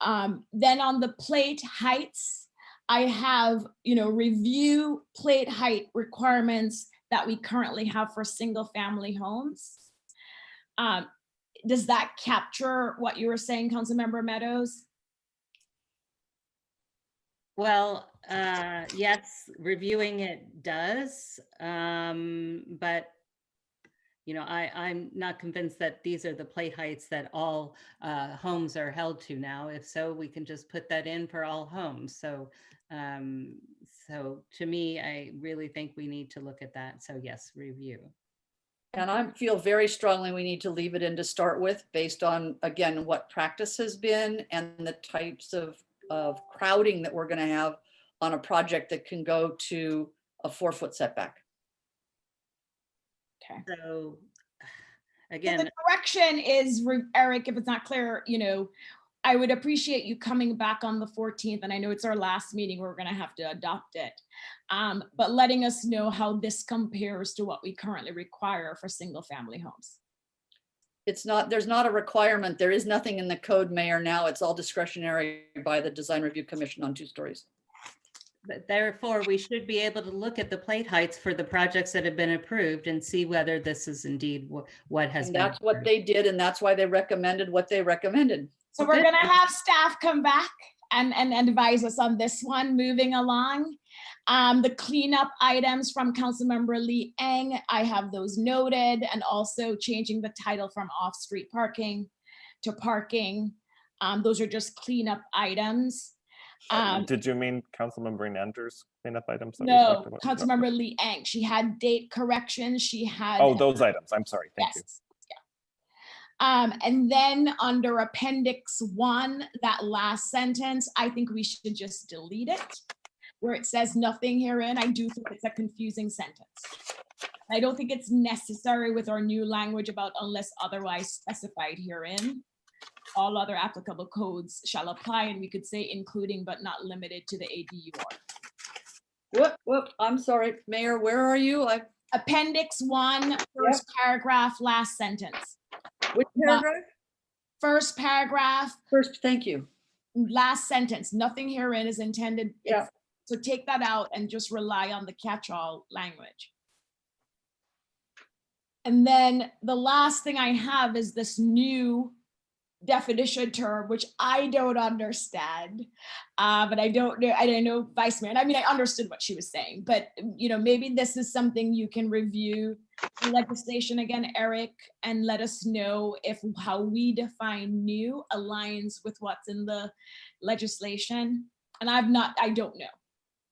Then on the plate heights, I have, you know, review plate height requirements that we currently have for single family homes. Does that capture what you were saying, Councilmember Meadows? Well, yes, reviewing it does, but you know, I'm not convinced that these are the plate heights that all homes are held to now. If so, we can just put that in for all homes. So, so to me, I really think we need to look at that. So yes, review. And I feel very strongly we need to leave it in to start with, based on, again, what practice has been and the types of crowding that we're going to have on a project that can go to a 4-foot setback. Okay. So again, so the direction is, Eric, if it's not clear, you know, I would appreciate you coming back on the 14th, and I know it's our last meeting, we're going to have to adopt it, but letting us know how this compares to what we currently require for single family homes. It's not, there's not a requirement. There is nothing in the code, Mayor, now. It's all discretionary by the Design Review Commission on 2 stories. But therefore, we should be able to look at the plate heights for the projects that have been approved and see whether this is indeed what has been. That's what they did, and that's why they recommended what they recommended. So we're gonna have staff come back and advise us on this one, moving along. The cleanup items from Councilmember Lee Eng, I have those noted, and also changing the title from off-street parking to parking. Those are just cleanup items. Did you mean Councilmember Nander's cleanup items? That we No, talked about? Councilmember Lee Eng, she had date corrections, she had. Oh, those items, I'm sorry, thank you. And then under Appendix 1, that last sentence, I think we should just delete it. Where it says nothing herein, I do think it's a confusing sentence. I don't think it's necessary with our new language about unless otherwise specified herein. All other applicable codes shall apply, and we could say including but not limited to the ADU order. Whoop, I'm sorry, Mayor, where are you? Appendix 1, first paragraph, last sentence. Which paragraph? First paragraph. First, thank you. Last sentence, nothing herein is intended. Yeah. So take that out and just rely on the catch-all language. And then the last thing I have is this new definition term, which I don't understand, but I don't know. I don't know, Vice Mayor. I mean, I understood what she was saying, but you know, maybe this is something you can review the legislation again, Eric, and let us know if how we define new aligns with what's in the legislation. And I don't know.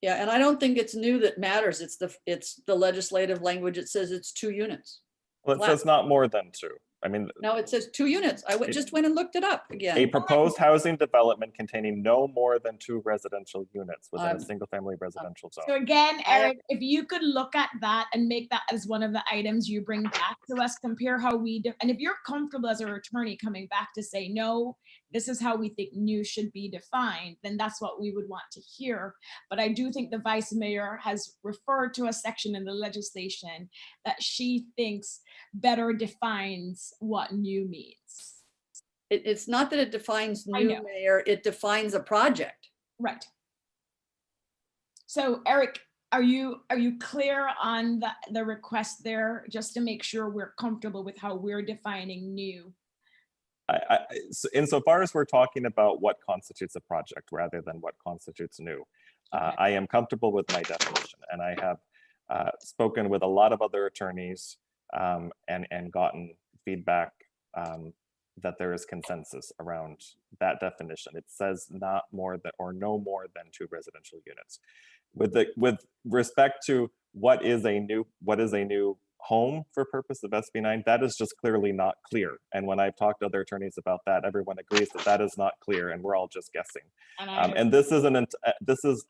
Yeah, and I don't think it's new that matters. It's the legislative language. It says it's 2 units. Well, it Flat. says not more than 2. I mean, No, it says 2 units. Just went and looked it up again. a proposed housing development containing no more than 2 residential units within a single-family residential zone. So again, Eric, if you could look at that and make that as one of the items you bring back to us, compare how we do, and if you're comfortable as an attorney coming back to say, no, this is how we think new should be defined, then that's what we would want to hear. But I do think the vice mayor has referred to a section in the legislation that she thinks better defines what new means. It's not that it defines I new, know. Mayor, it defines a project. Right. So Eric, are you clear on the request there, just to make sure we're comfortable with how we're defining new? So insofar as we're talking about what constitutes a project rather than what constitutes new, I am comfortable with my definition, and I have spoken with a lot of other attorneys and gotten feedback that there is consensus around that definition. It says not more than or no more than 2 residential units. With respect to what is a new home for purpose of SB 9, that is just clearly not clear. And when I've talked to other attorneys about that, everyone agrees that that is not clear, and we're all just guessing. And this is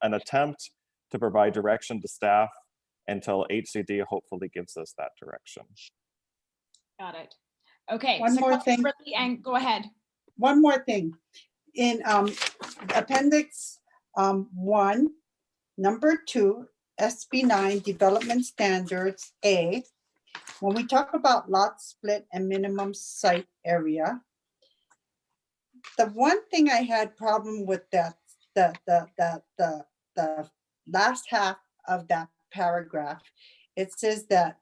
an attempt to provide direction to staff until HCD hopefully gives us that direction. Got it. Okay. One more thing. And go ahead. One more thing. In appendix 1, number 2, SB 9 Development Standards A, when we talk about lot split and minimum site area, the one thing I had problem with that, the last half of that paragraph, it says that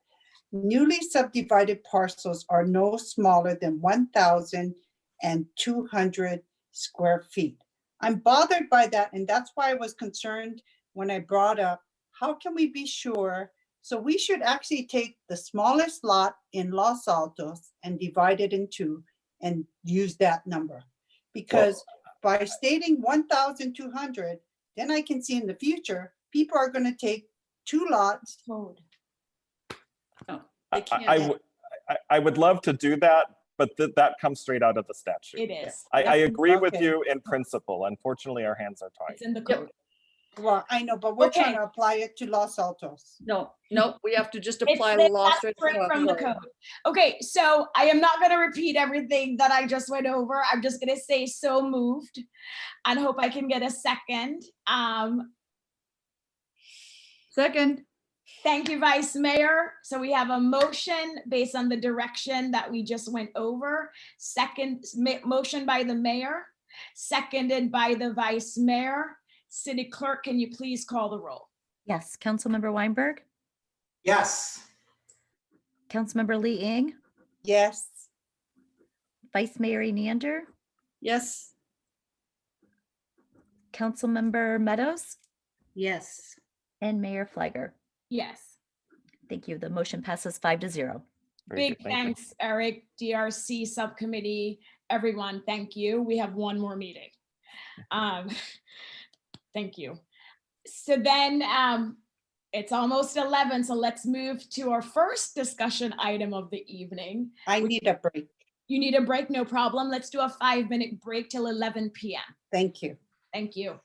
newly subdivided parcels are no smaller than 1,200 square feet. I'm bothered by that, and that's why I was concerned when I brought up, how can we be sure? So we should actually take the smallest lot in Los Altos and divide it in 2 and use that number. Because by stating 1,200, then I can see in the future, people are going to take 2 lots. I would love to do that, but that comes straight out of the statute. It is. I agree with Okay. you in principle. Unfortunately, our hands are tied. It's in the code. Well, I know, but we're Okay. trying to apply it to Los Altos. No, we have to just It's apply the law that's straight straight from the code. Okay, so I am not going to repeat everything that I just went over. I'm just going to say so moved and hope I can get a second. Second. Thank you, Vice Mayor. So we have a motion based on the direction that we just went over. Second, motion by the mayor, seconded by the Vice Mayor. City Clerk, can you please call the roll? Yes, Councilmember Weinberg, Yes. Councilmember Lee Ing, Yes. Vice Mayor Neander, Yes. Councilmember Meadows, Yes. and Mayor Fliger. Yes. Thank you. The motion passes 5-0. Big thanks, Eric, DRC subcommittee, everyone. Thank you. We have one more meeting. Thank you. So then it's almost 11, so let's move to our first discussion item of the evening. I need a break. You need a break? No problem. Let's do a 5-minute break till 11 p.m. Thank you. Thank you.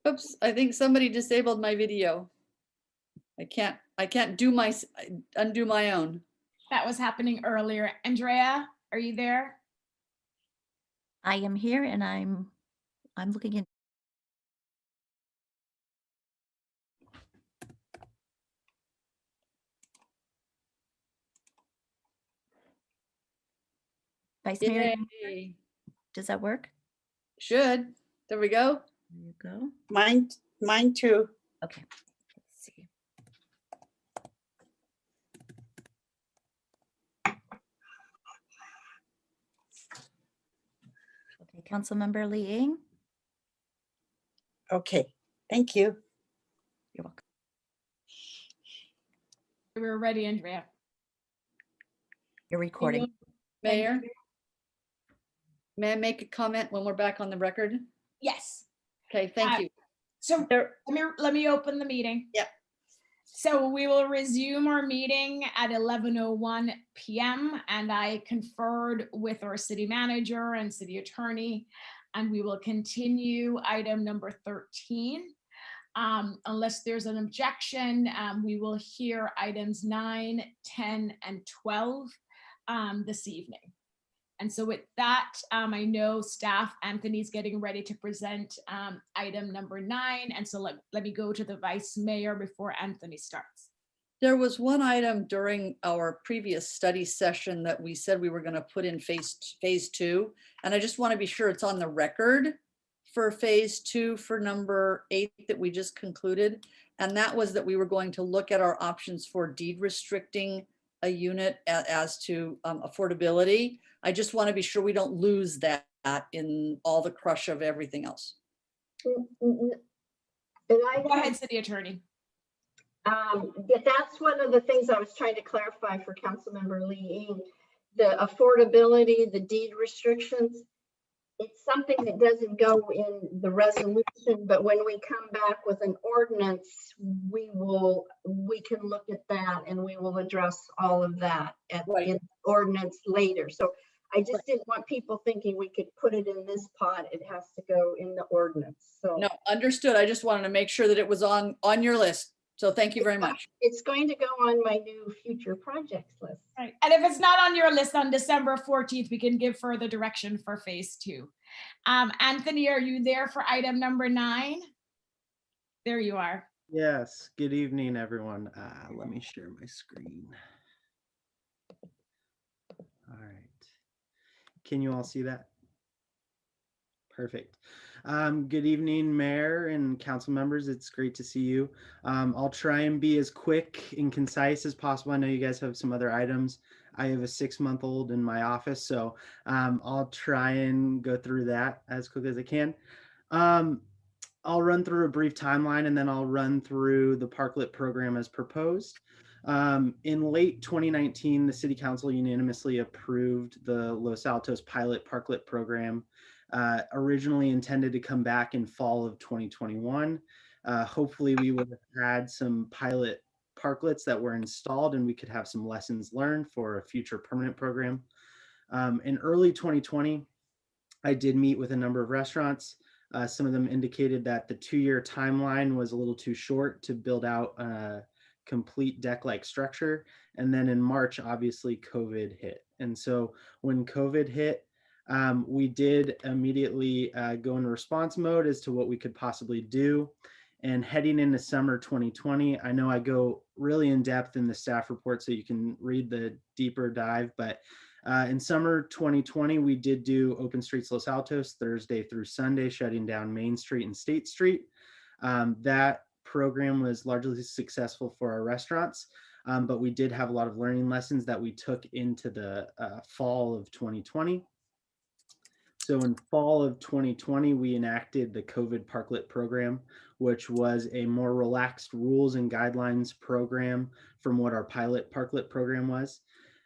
Oops, I think somebody disabled my video. I can't undo my own. That was happening earlier. Andrea, are you there? I am here and I'm looking in. Vice Mayor, Yay. does that work? Should. There we go. There you go. Mine too. Okay, let's see. Okay, Councilmember Lee Ing. Okay, thank you. You're welcome. We're ready, Andrea. You're recording. Mayor, may I make a comment when we're back on the record? Yes. Okay, thank you. So let me open the meeting. Yep. So we will resume our meeting at 11:01 p.m. and I conferred with our city manager and city attorney, and we will continue item number 13. Unless there's an objection, we will hear items 9, 10, and 12 this evening. And so with that, I know staff Anthony's getting ready to present item number 9. And so let me go to the vice mayor before Anthony starts. There was one item during our previous study session that we said we were going to put in phase 2. And I just want to be sure it's on the record for phase 2 for number 8 that we just concluded. And that was that we were going to look at our options for deed restricting a unit as to affordability. I just want to be sure we don't lose that in all the crush of everything else. And Go ahead, city attorney. Yeah, that's one of the things I was trying to clarify for Councilmember Lee Ing. The affordability, the deed restrictions, it's something that doesn't go in the resolution, but when we come back with an ordinance, we can look at that and we will address all of that in ordinance later. So I just didn't want people thinking we could put it in this pot. It has to go in the ordinance. So no, understood. I just wanted to make sure that it was on your list. So thank you very much. It's going to go on my new future projects list. Right. And if it's not on your list on December 14th, we can give further direction for phase 2. Anthony, are you there for item number 9? There you are. Yes, good evening, everyone. Let me share my screen. All right. Can you all see that? Perfect. Good evening, Mayor and council members. It's great to see you. I'll try and be as quick and concise as possible. I know you guys have some other items. I have a 6-month-old in my office, so I'll try and go through that as quick as I can. I'll run through a brief timeline and then I'll run through the parklet program as proposed. In late 2019, the City Council unanimously approved the Los Altos pilot parklet program, originally intended to come back in fall of 2021. Hopefully we would have had some pilot parklets that were installed and we could have some lessons learned for a future permanent program. In early 2020, I did meet with a number of restaurants. Some of them indicated that the 2-year timeline was a little too short to build out a complete deck-like structure. And then in March, obviously COVID hit. And so when COVID hit, we did immediately go into response mode as to what we could possibly do. And heading into summer 2020, I know I go really in depth in the staff report so you can read the deeper dive, but in summer 2020, we did do Open Streets Los Altos Thursday through Sunday, shutting down Main Street and State Street. That program was largely successful for our restaurants, but we did have a lot of learning lessons that we took into the fall of 2020. So in fall of 2020, we enacted the COVID Parklet program, which was a more relaxed rules and guidelines program from what our pilot Parklet program was.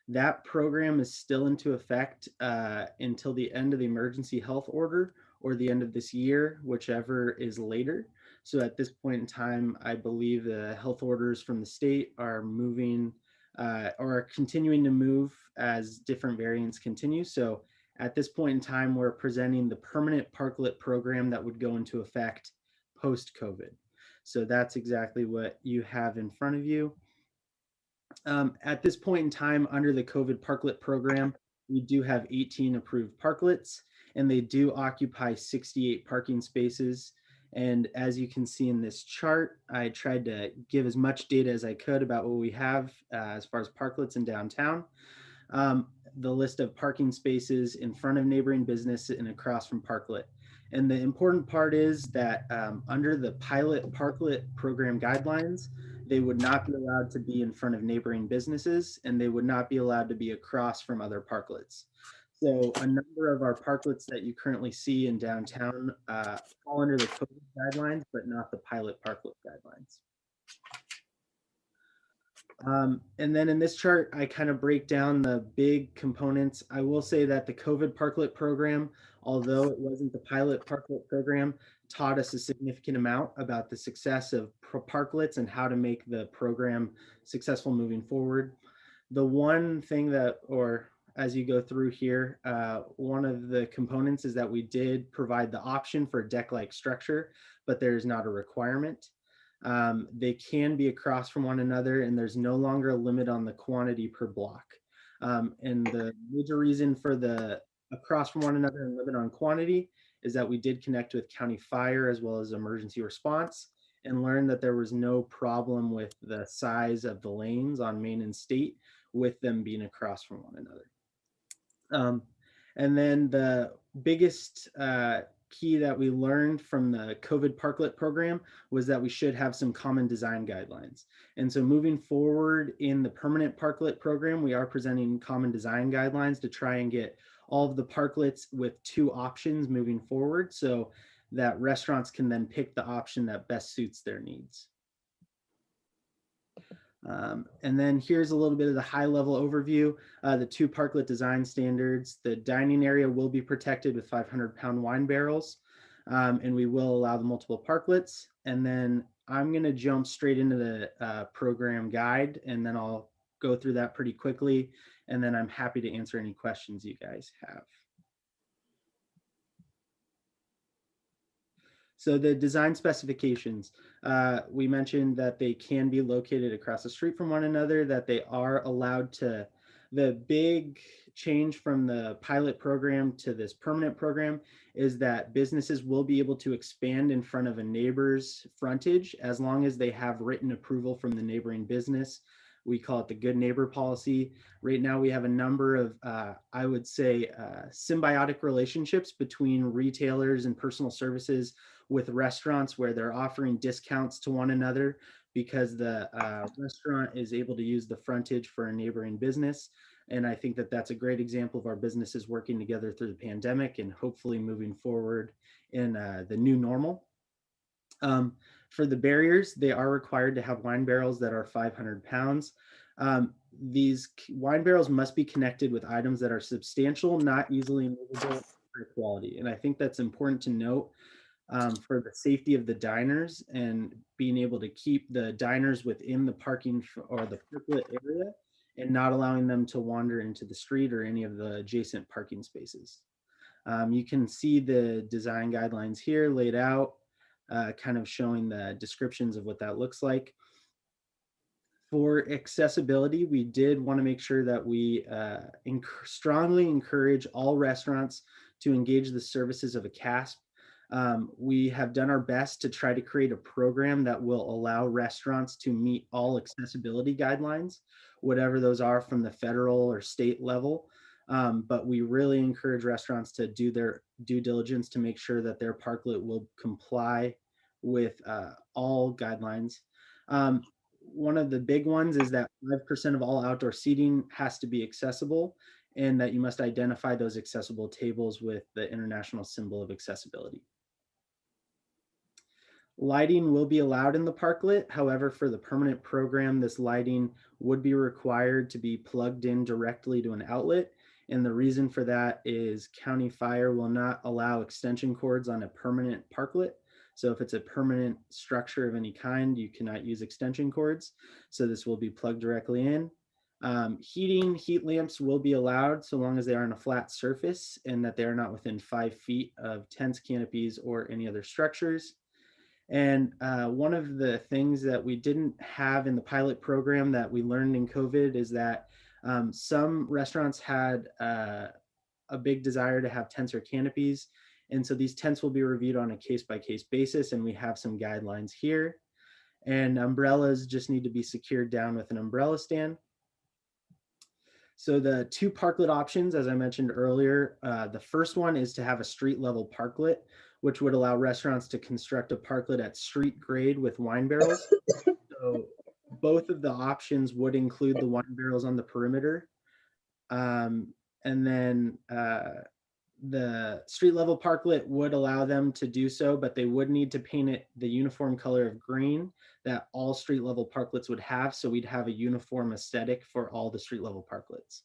That program is still into effect until the end of the emergency health order or the end of this year, whichever is later. So at this point in time, I believe the health orders from the state are moving or are continuing to move as different variants continue. So at this point in time, we're presenting the permanent parklet program that would go into effect post-COVID. So that's exactly what you have in front of you. At this point in time, under the COVID parklet program, we do have 18 approved parklets, and they do occupy 68 parking spaces. And as you can see in this chart, I tried to give as much data as I could about what we have as far as parklets in downtown. The list of parking spaces in front of neighboring business and across from parklet. And the important part is that under the pilot parklet program guidelines, they would not be allowed to be in front of neighboring businesses, and they would not be allowed to be across from other parklets. So a number of our parklets that you currently see in downtown fall under the COVID guidelines, but not the pilot parklet guidelines. And then in this chart, I kind of break down the big components. I will say that the COVID parklet program, although it wasn't the pilot parklet program, taught us a significant amount about the success of parklets and how to make the program successful moving forward. The one thing that, or as you go through here, one of the components is that we did provide the option for a deck-like structure, but there's not a requirement. They can be across from one another, and there's no longer a limit on the quantity per block. And the major reason for the across from one another and limit on quantity is that we did connect with county fire as well as emergency response and learned that there was no problem with the size of the lanes on Main and State with them being across from one another. And then the biggest key that we learned from the COVID parklet program was that we should have some common design guidelines. And so moving forward in the permanent parklet program, we are presenting common design guidelines to try and get all of the parklets with 2 options moving forward so that restaurants can then pick the option that best suits their needs. And then here's a little bit of the high level overview. The 2 parklet design standards. The dining area will be protected with 500-pound wine barrels, and we will allow the multiple parklets. And then I'm going to jump straight into the program guide, and then I'll go through that pretty quickly. And then I'm happy to answer any questions you guys have. So the design specifications, we mentioned that they can be located across the street from one another, that they are allowed to. The big change from the pilot program to this permanent program is that businesses will be able to expand in front of a neighbor's frontage as long as they have written approval from the neighboring business. We call it the good neighbor policy. Right now we have a number of, I would say, symbiotic relationships between retailers and personal services with restaurants where they're offering discounts to one another because the restaurant is able to use the frontage for a neighboring business. And I think that that's a great example of our businesses working together through the pandemic and hopefully moving forward in the new normal. For the barriers, they are required to have wine barrels that are 500 pounds. These wine barrels must be connected with items that are substantial, not easily movable, high quality. And I think that's important to note for the safety of the diners and being able to keep the diners within the parking or the parklet area and not allowing them to wander into the street or any of the adjacent parking spaces. You can see the design guidelines here laid out, kind of showing the descriptions of what that looks like. For accessibility, we did want to make sure that we strongly encourage all restaurants to engage the services of a CASP. We have done our best to try to create a program that will allow restaurants to meet all accessibility guidelines, whatever those are from the federal or state level. But we really encourage restaurants to do their due diligence to make sure that their parklet will comply with all guidelines. One of the big ones is that 5% of all outdoor seating has to be accessible and that you must identify those accessible tables with the international symbol of accessibility. Lighting will be allowed in the parklet. However, for the permanent program, this lighting would be required to be plugged in directly to an outlet. And the reason for that is county fire will not allow extension cords on a permanent parklet. So if it's a permanent structure of any kind, you cannot use extension cords. So this will be plugged directly in. Heat lamps will be allowed so long as they are on a flat surface and that they are not within 5 feet of tents, canopies, or any other structures. And one of the things that we didn't have in the pilot program that we learned in COVID is that some restaurants had a big desire to have tents or canopies. And so these tents will be reviewed on a case-by-case basis, and we have some guidelines here. And umbrellas just need to be secured down with an umbrella stand. So the two parklet options, as I mentioned earlier, the first one is to have a street level parklet, which would allow restaurants to construct a parklet at street grade with wine barrels. So both of the options would include the wine barrels on the perimeter. And then the street level parklet would allow them to do so, but they would need to paint it the uniform color of green that all street level parklets would have. So we'd have a uniform aesthetic for all the street level parklets.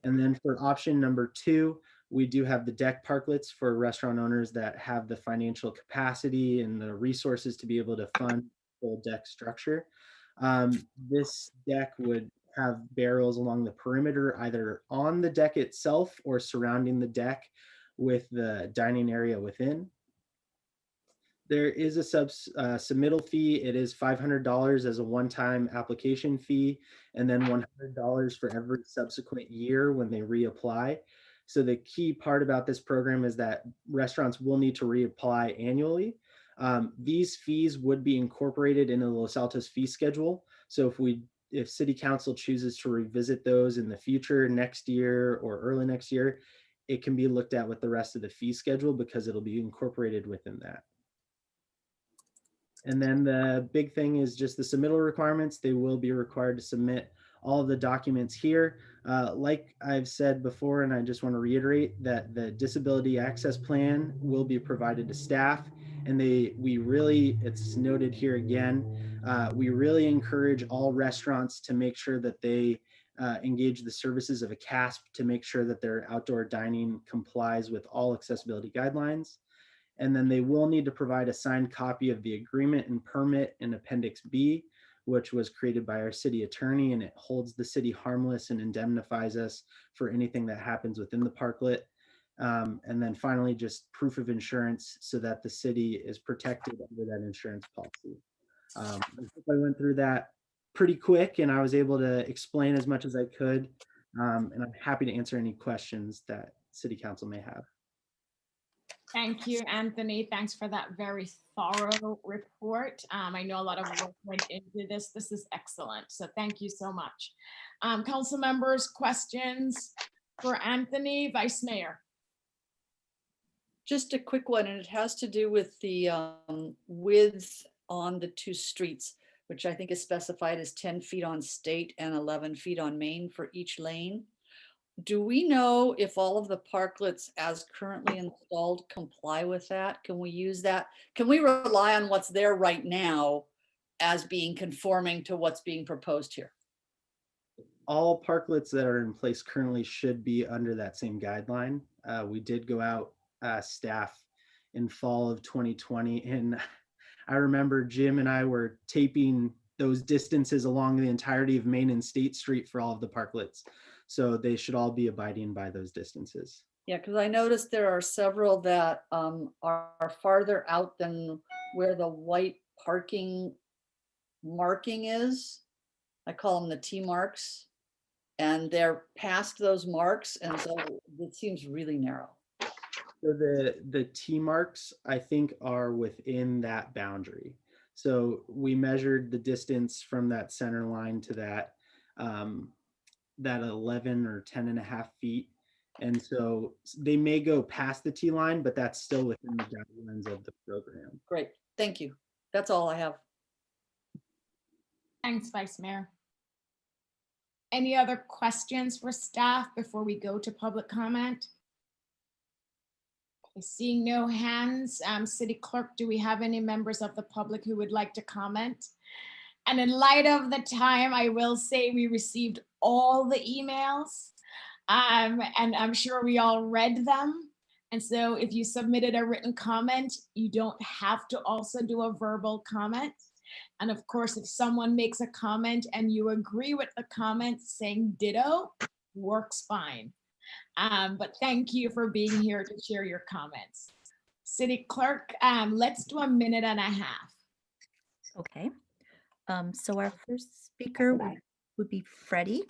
And then for option number 2, we do have the deck parklets for restaurant owners that have the financial capacity and the resources to be able to fund full deck structure. This deck would have barrels along the perimeter, either on the deck itself or surrounding the deck with the dining area within. There is a submittal fee. It is $500 as a one-time application fee, and then $100 for every subsequent year when they reapply. So the key part about this program is that restaurants will need to reapply annually. These fees would be incorporated into the Los Altos fee schedule. So if City Council chooses to revisit those in the future, next year or early next year, it can be looked at with the rest of the fee schedule because it'll be incorporated within that. And then the big thing is just the submittal requirements. They will be required to submit all of the documents here. Like I've said before, and I just want to reiterate that the disability access plan will be provided to staff. And it's noted here again, we really encourage all restaurants to make sure that they engage the services of a CASP to make sure that their outdoor dining complies with all accessibility guidelines. And then they will need to provide a signed copy of the agreement and permit in Appendix B, which was created by our city attorney, and it holds the city harmless and indemnifies us for anything that happens within the parklet. And then finally, just proof of insurance so that the city is protected under that insurance policy. I think I went through that pretty quick, and I was able to explain as much as I could. And I'm happy to answer any questions that City Council may have. Thank you, Anthony. Thanks for that very thorough report. I know a lot of work went into this. This is excellent. So thank you so much. Council members, questions for Anthony, Vice Mayor? Just a quick one, and it has to do with the width on the two streets, which I think is specified as 10 feet on State and 11 feet on Main for each lane. Do we know if all of the parklets as currently installed comply with that? Can we use that? Can we rely on what's there right now as being conforming to what's being proposed here? All parklets that are in place currently should be under that same guideline. We did go out staff in fall of 2020, and I remember Jim and I were taping those distances along the entirety of Main and State Street for all of the parklets. So they should all be abiding by those distances. Yeah, because I noticed there are several that are farther out than where the white parking marking is. I call them the T marks, and they're past those marks, and so it seems really narrow. So the T marks, I think, are within that boundary. So we measured the distance from that center line to that 11 or 10 and a half feet. And so they may go past the T line, but that's still within the guidelines of the program. Great, thank you. That's all I have. Thanks, Vice Mayor. Any other questions for staff before we go to public comment? Seeing no hands, City Clerk, do we have any members of the public who would like to comment? And in light of the time, I will say we received all the emails, and I'm sure we all read them. And so if you submitted a written comment, you don't have to also do a verbal comment. And of course, if someone makes a comment and you agree with the comment, saying ditto works fine. But thank you for being here to share your comments. City Clerk, let's do a minute and a half. Okay. So our first speaker would be Freddie.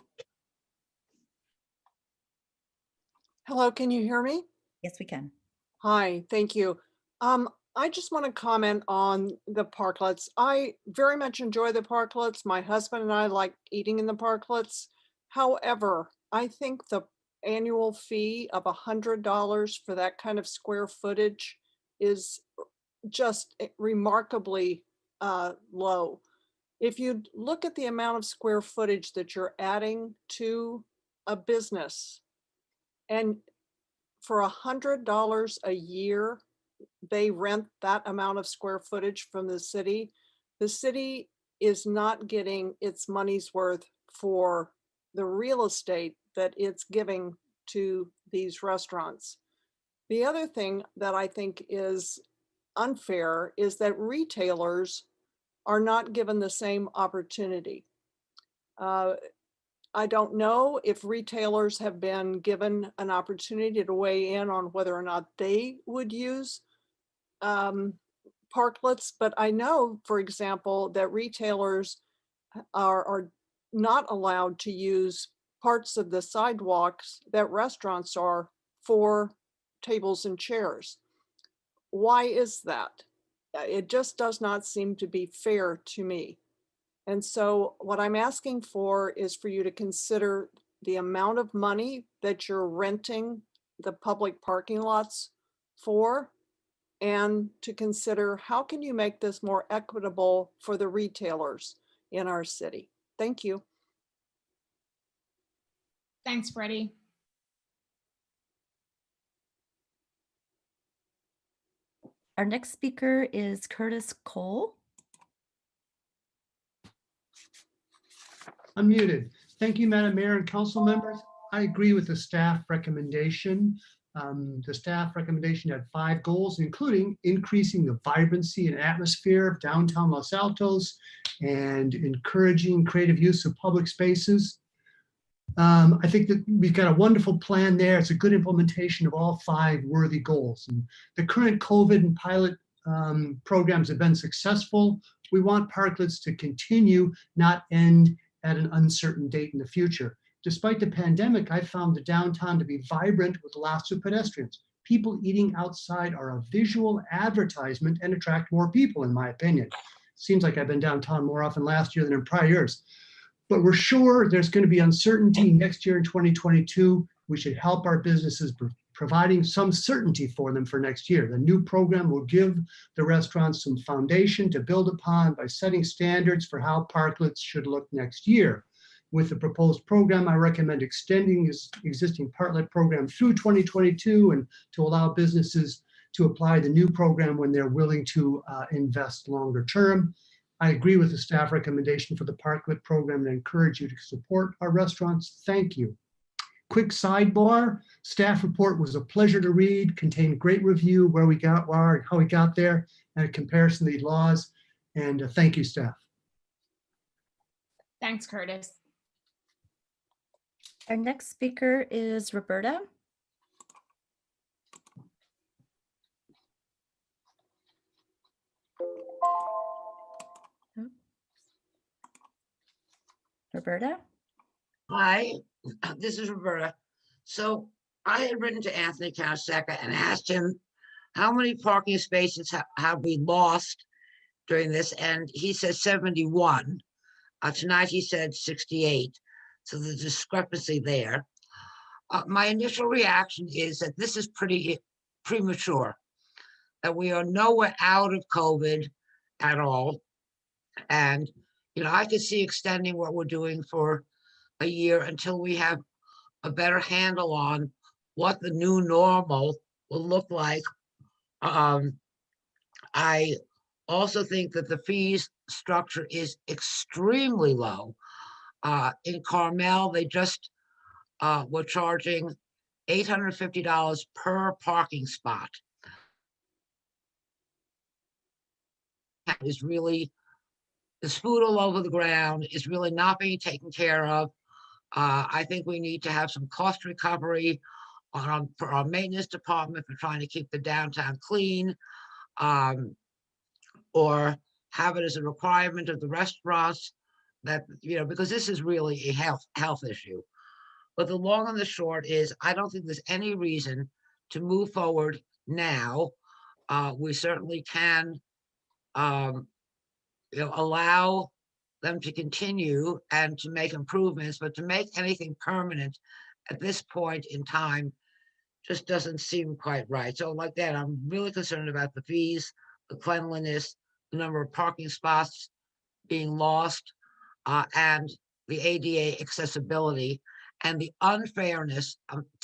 Hello, can you hear me? Yes, we can. Hi, thank you. I just want to comment on the parklets. I very much enjoy the parklets. My husband and I like eating in the parklets. However, I think the annual fee of $100 for that kind of square footage is just remarkably low. If you look at the amount of square footage that you're adding to a business, and for $100 a year, they rent that amount of square footage from the city is not getting its money's worth for the real estate that it's giving to these restaurants. The other thing that I think is unfair is that retailers are not given the same opportunity. I don't know if retailers have been given an opportunity to weigh in on whether or not they would use parklets, but I know, for example, that retailers are not allowed to use parts of the sidewalks that restaurants are for tables and chairs. Why is that? It just does not seem to be fair to me. And so what I'm asking for is for you to consider the amount of money that you're renting the public parking lots for, and to consider how can you make this more equitable for the retailers in our city. Thank you. Thanks, Freddie. Our next speaker is Curtis Cole. Unmuted. Thank you, Madam Mayor and council members. I agree with the staff recommendation. The staff recommendation had 5 goals, including increasing the vibrancy and atmosphere of downtown Los Altos and encouraging creative use of public spaces. I think that we've got a wonderful plan there. It's a good implementation of all 5 worthy goals. And the current COVID and pilot programs have been successful. We want parklets to continue, not end at an uncertain date in the future. Despite the pandemic, I found the downtown to be vibrant with lots of pedestrians. People eating outside are a visual advertisement and attract more people, in my opinion. Seems like I've been downtown more often last year than in prior years. But we're sure there's going to be uncertainty next year in 2022. We should help our businesses providing some certainty for them for next year. The new program will give the restaurants some foundation to build upon by setting standards for how parklets should look next year. With the proposed program, I recommend extending this existing parklet program through 2022 and to allow businesses to apply the new program when they're willing to invest longer term. I agree with the staff recommendation for the parklet program and encourage you to support our restaurants. Thank you. Quick sidebar, staff report was a pleasure to read, contained great review where we got, how we got there, and a comparison of the laws. And thank you, staff. Thanks, Curtis. Our next speaker is Roberta. Roberta? Hi, this is Roberta. So I had written to Anthony Caseca and asked him how many parking spaces have we lost during this, and he said 71. Tonight he said 68. So the discrepancy there. My initial reaction is that this is pretty premature, that we are nowhere out of COVID at all. And, you know, I could see extending what we're doing for a year until we have a better handle on what the new normal will look like. I also think that the fees structure is extremely low. In Carmel, they just were charging $850 per parking spot. Is really, there's food all over the ground, is really not being taken care of. I think we need to have some cost recovery for our maintenance department for trying to keep the downtown clean, or have it as a requirement of the restaurants that, because this is really a health issue. But the long and the short is, I don't think there's any reason to move forward now. We certainly can, allow them to continue and to make improvements, but to make anything permanent at this point in time just doesn't seem quite right. So like that, I'm really concerned about the fees, the cleanliness, the number of parking spots being lost, and the ADA accessibility and the unfairness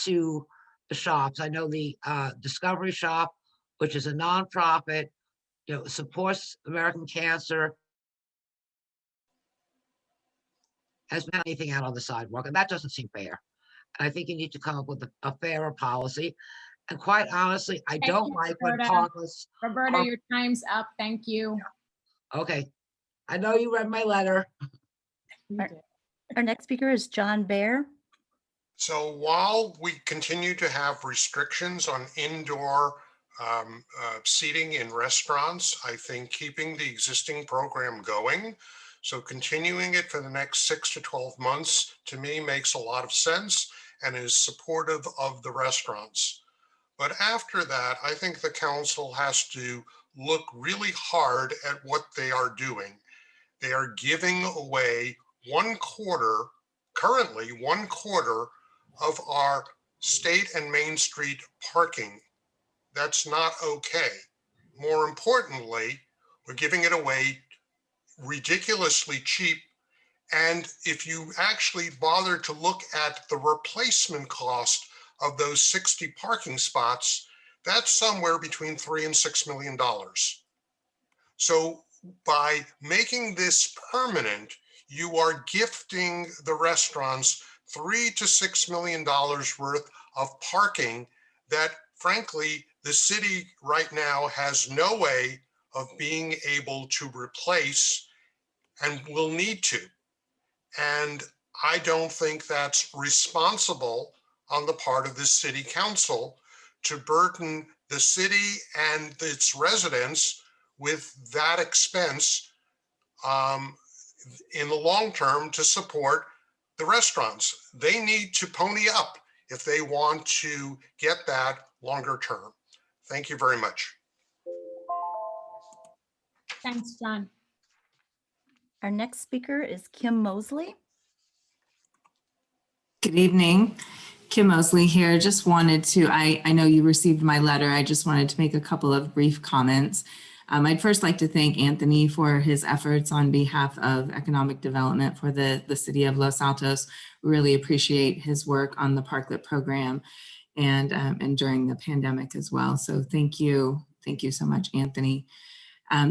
to the shops. I know the Discovery Shop, which is a nonprofit, supports American Cancer, has not anything out on the sidewalk, and that doesn't seem fair. And I think you need to come up with a fairer policy. And quite honestly, I Thank don't you, like when Roberta. parklets. Roberta, your time's up. Thank you. Okay, I know you read my letter. Our next speaker is John Baer. So while we continue to have restrictions on indoor seating in restaurants, I think keeping the existing program going, so continuing it for the next 6 to 12 months, to me makes a lot of sense and is supportive of the restaurants. But after that, I think the council has to look really hard at what they are doing. They are giving away currently one quarter of our State and Main Street parking. That's not okay. More importantly, we're giving it away ridiculously cheap. And if you actually bother to look at the replacement cost of those 60 parking spots, that's somewhere between $3 and $6 million. So by making this permanent, you are gifting the restaurants $3 to $6 million worth of parking that, frankly, the city right now has no way of being able to replace and will need to. And I don't think that's responsible on the part of the city council to burden the city and its residents with that expense in the long term to support the restaurants. They need to pony up if they want to get that longer term. Thank you very much. Thanks, John. Our next speaker is Kim Mosley. Good evening. Kim Mosley here. Just wanted to, I know you received my letter. I just wanted to make a couple of brief comments. I'd first like to thank Anthony for his efforts on behalf of economic development for the city of Los Altos. We really appreciate his work on the Parklet program and during the pandemic as well. So thank you. Thank you so much, Anthony.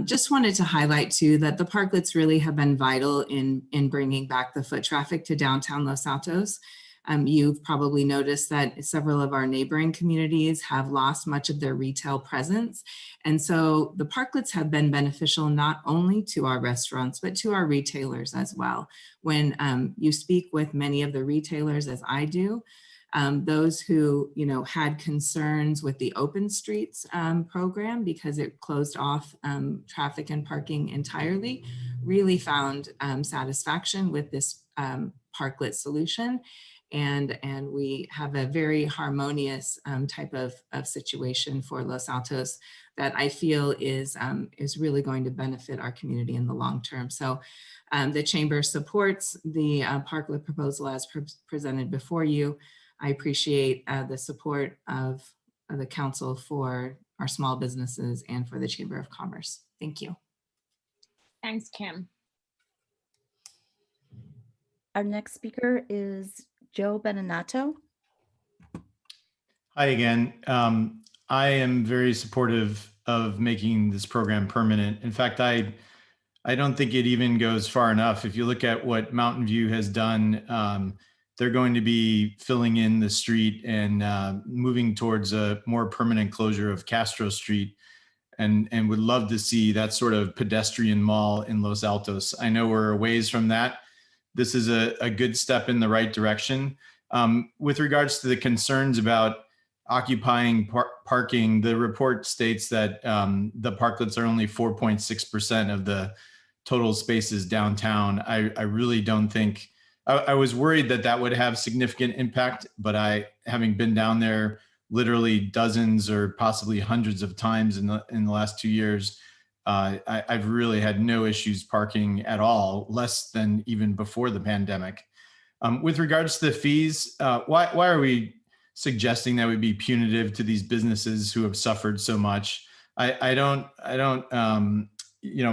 Just wanted to highlight too that the parklets really have been vital in bringing back the foot traffic to downtown Los Altos. You've probably noticed that several of our neighboring communities have lost much of their retail presence. And so the parklets have been beneficial not only to our restaurants, but to our retailers as well. When you speak with many of the retailers, as I do, those who had concerns with the Open Streets program because it closed off traffic and parking entirely, really found satisfaction with this parklet solution. And we have a very harmonious type of situation for Los Altos that I feel is really going to benefit our community in the long term. So the chamber supports the parklet proposal as presented before you. I appreciate the support of the council for our small businesses and for the Chamber of Commerce. Thank you. Thanks, Kim. Our next speaker is Joe Beninato. Hi again. I am very supportive of making this program permanent. In fact, I don't think it even goes far enough. If you look at what Mountain View has done, they're going to be filling in the street and moving towards a more permanent closure of Castro Street, and would love to see that sort of pedestrian mall in Los Altos. I know we're a ways from that. This is a good step in the right direction. With regards to the concerns about occupying parking, the report states that the parklets are only 4.6% of the total spaces downtown. I really don't think, I was worried that that would have significant impact, but having been down there literally dozens or possibly hundreds of times in the last 2 years, I've really had no issues parking at all, less than even before the pandemic. With regards to the fees, why are we suggesting that would be punitive to these businesses who have suffered so much? I don't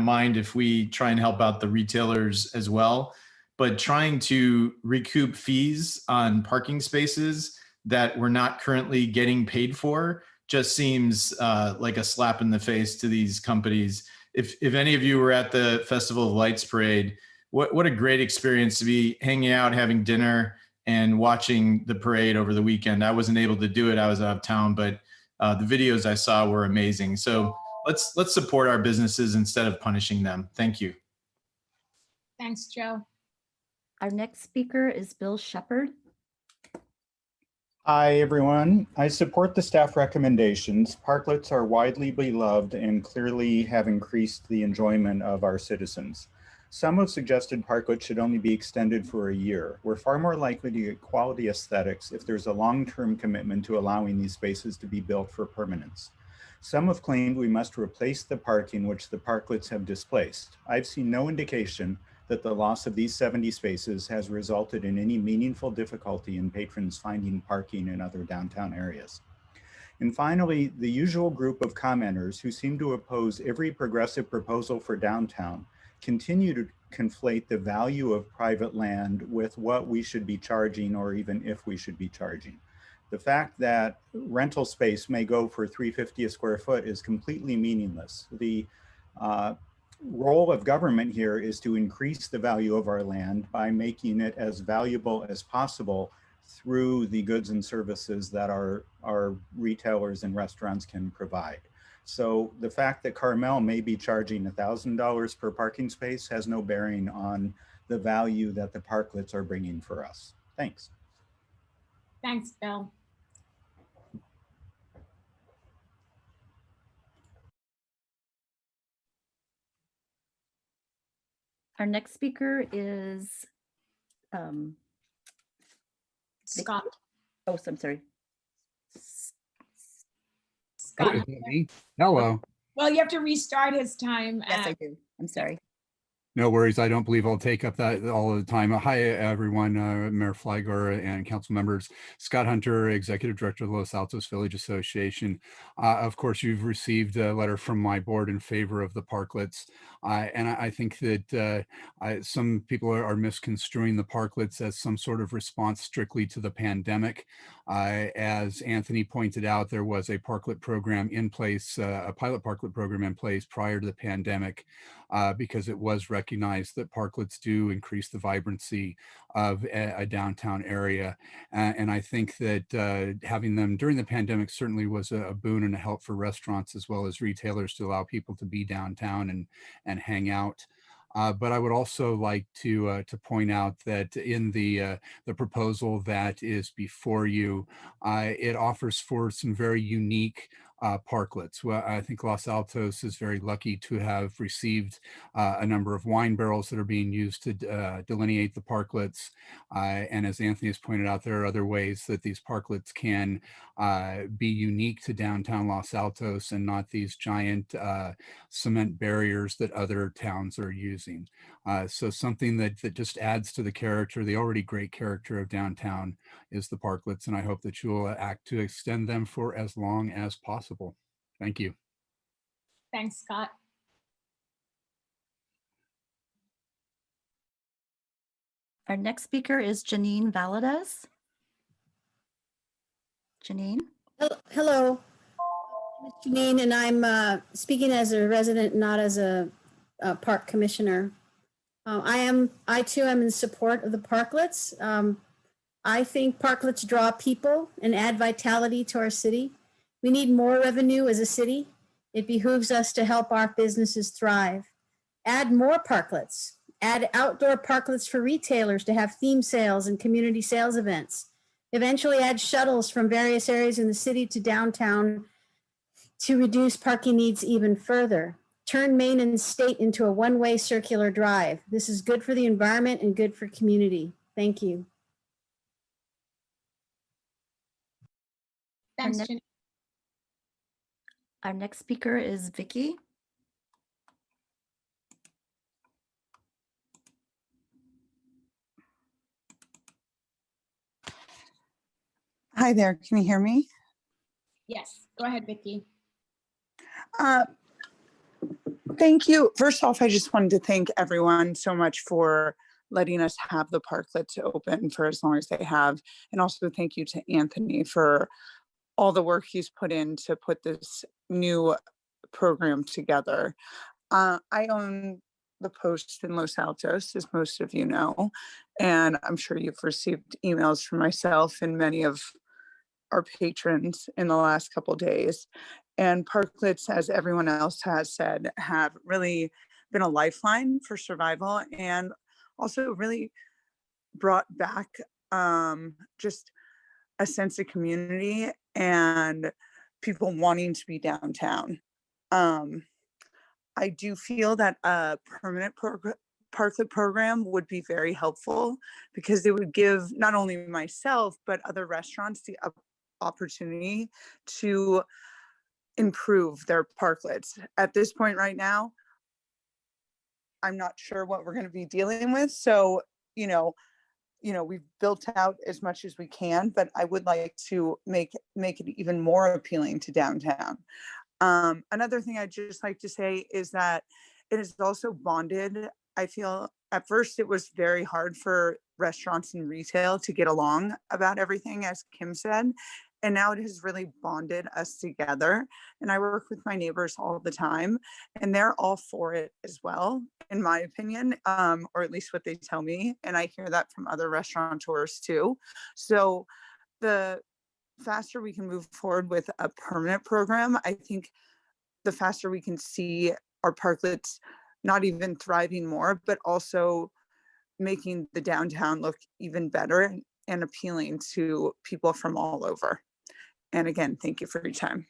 mind if we try and help out the retailers as well, but trying to recoup fees on parking spaces that we're not currently getting paid for just seems like a slap in the face to these companies. If any of you were at the Festival of Lights parade, what a great experience to be hanging out, having dinner, and watching the parade over the weekend. I wasn't able to do it, I was out of town, but the videos I saw were amazing. So let's support our businesses instead of punishing them. Thank you. Thanks, Joe. Our next speaker is Bill Shepherd. Hi, everyone. I support the staff recommendations. Parklets are widely beloved and clearly have increased the enjoyment of our citizens. Some have suggested parklets should only be extended for a year. We're far more likely to get quality aesthetics if there's a long-term commitment to allowing these spaces to be built for permanence. Some have claimed we must replace the parking which the parklets have displaced. I've seen no indication that the loss of these 70 spaces has resulted in any meaningful difficulty in patrons finding parking in other downtown areas. And finally, the usual group of commenters who seem to oppose every progressive proposal for downtown continue to conflate the value of private land with what we should be charging, or even if we should be charging. The fact that rental space may go for $3.50 a square foot is completely meaningless. The role of government here is to increase the value of our land by making it as valuable as possible through the goods and services that our retailers and restaurants can provide. So the fact that Carmel may be charging $1,000 per parking space has no bearing on the value that the parklets are bringing for us. Thanks. Thanks, Bill. Our next speaker is Scott. Oh, I'm sorry. Scott. Oh, is that me? Hello. Well, you have to restart his time. Yes, I do. I'm sorry. No worries. I don't believe I'll take up that all the time. Hi, everyone, Mayor Flygor and council members. Scott Hunter, Executive Director of the Los Altos Village Association. Of course, you've received a letter from my board in favor of the parklets. And I think that some people are misconstruing the parklets as some sort of response strictly to the pandemic. As Anthony pointed out, there was a parklet program in place, a pilot parklet program in place prior to the pandemic, because it was recognized that parklets do increase the vibrancy of a downtown area. And I think that having them during the pandemic certainly was a boon and a help for restaurants as well as retailers to allow people to be downtown and hang out. But I would also like to point out that in the proposal that is before you, it offers for some very unique parklets. Well, I think Los Altos is very lucky to have received a number of wine barrels that are being used to delineate the parklets. And as Anthony has pointed out, there are other ways that these parklets can be unique to downtown Los Altos and not these giant cement barriers that other towns are using. So something that just adds to the character, the already great character of downtown, is the parklets. And I hope that you will act to extend them for as long as possible. Thank you. Thanks, Scott. Our next speaker is Janine Valadez. Janine? Hello, I'm Janine, and I'm speaking as a resident, not as a park commissioner. I too am in support of the parklets. I think parklets draw people and add vitality to our city. We need more revenue as a city. It behooves us to help our businesses thrive. Add more parklets. Add outdoor parklets for retailers to have theme sales and community sales events. Eventually add shuttles from various areas in the city to downtown to reduce parking needs even further. Turn Main and State into a one-way circular drive. This is good for the environment and good for community. Thank you. Thanks, Jenny. Our next speaker is Vicky. Hi there, can you hear me? Yes, go ahead, Vicky. Thank you. First off, I just wanted to thank everyone so much for letting us have the parklets open for as long as they have. And also thank you to Anthony for all the work he's put in to put this new program together. I own the Post in Los Altos, as most of you know, and I'm sure you've received emails from myself and many of our patrons in the last couple of days. And parklets, as everyone else has said, have really been a lifeline for survival and also really brought back just a sense of community and people wanting to be downtown. I do feel that a permanent parklet program would be very helpful because it would give not only myself, but other restaurants the opportunity to improve their parklets. At this point right now, I'm not sure what we're going to be dealing with. So, we've built out as much as we can, but I would like to make it even more appealing to downtown. Another thing I'd just like to say is that it is also bonded. I feel at first it was very hard for restaurants and retail to get along about everything, as Kim said. And now it has really bonded us together. And I work with my neighbors all the time, and they're all for it as well, in my opinion, or at least what they tell me. And I hear that from other restaurateurs too. So the faster we can move forward with a permanent program, I think the faster we can see our parklets not even thriving more, but also making the downtown look even better and appealing to people from all over. And again, thank you for your time.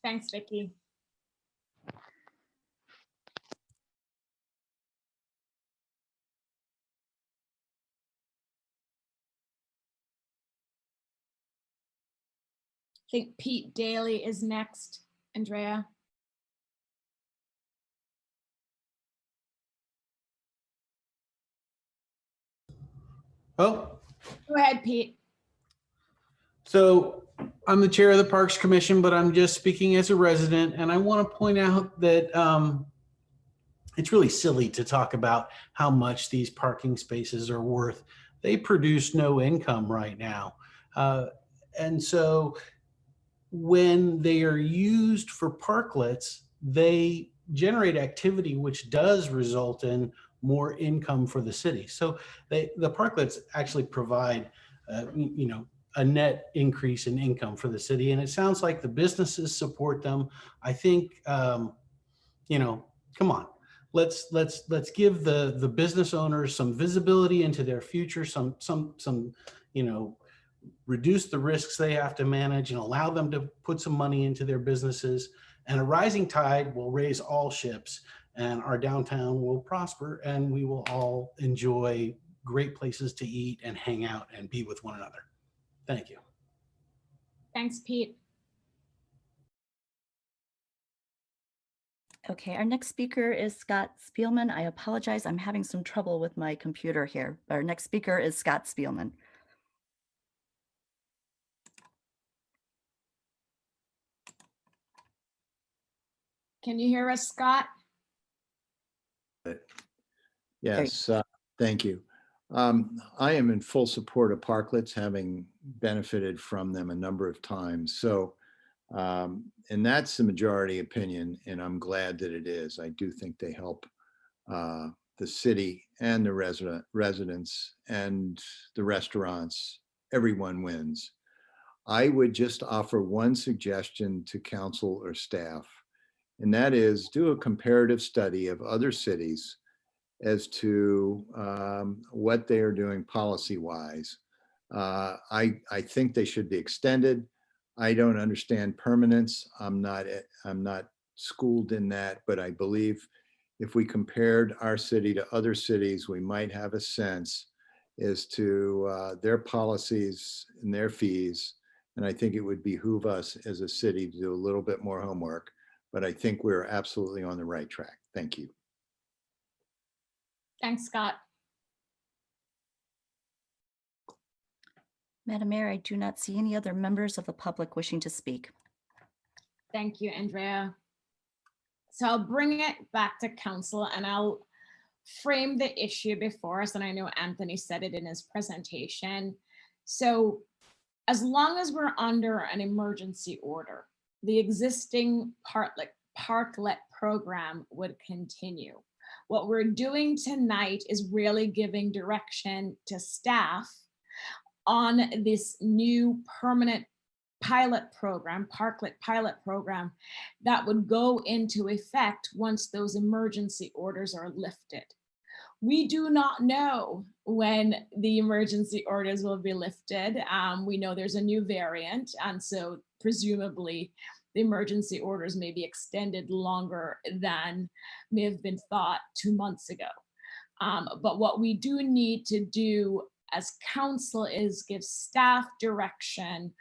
Thanks, Vicky. I think Pete Daly is next. Andrea. Oh, Go ahead, Pete. so I'm the chair of the Parks Commission, but I'm just speaking as a resident. And I want to point out that it's really silly to talk about how much these parking spaces are worth. They produce no income right now. And so when they are used for parklets, they generate activity which does result in more income for the city. So the parklets actually provide, a net increase in income for the city. And it sounds like the businesses support them. I think, come on, let's give the business owners some visibility into their future, some reduce the risks they have to manage and allow them to put some money into their businesses. And a rising tide will raise all ships, and our downtown will prosper, and we will all enjoy great places to eat and hang out and be with one another. Thank you. Thanks, Pete. Okay, our next speaker is Scott Spielman. I apologize, I'm having some trouble with my computer here. Our next speaker is Scott Spielman. Can you hear us, Scott? Yes, thank you. I am in full support of parklets, having benefited from them a number of times. So, and that's the majority opinion, and I'm glad that it is. I do think they help the city and the residents and the restaurants. Everyone wins. I would just offer one suggestion to council or staff, and that is do a comparative study of other cities as to what they are doing policy-wise I think they should be extended. I don't understand permanence. I'm not schooled in that, but I believe if we compared our city to other cities, we might have a sense as to their policies and their fees. And I think it would behoove us as a city to do a little bit more homework, but I think we're absolutely on the right track. Thank you. Thanks, Scott. Madam Mayor, I do not see any other members of the public wishing to speak. Thank you, Andrea. So I'll bring it back to council and I'll frame the issue before us. And I know Anthony said it in his presentation. So as long as we're under an emergency order, the existing parklet program would continue. What we're doing tonight is really giving direction to staff on this new permanent pilot program, parklet pilot program, that would go into effect once those emergency orders are lifted. We do not know when the emergency orders will be lifted. We know there's a new variant, and so presumably the emergency orders may be extended longer than may have been thought 2 months ago. But what we do need to do as council is give staff direction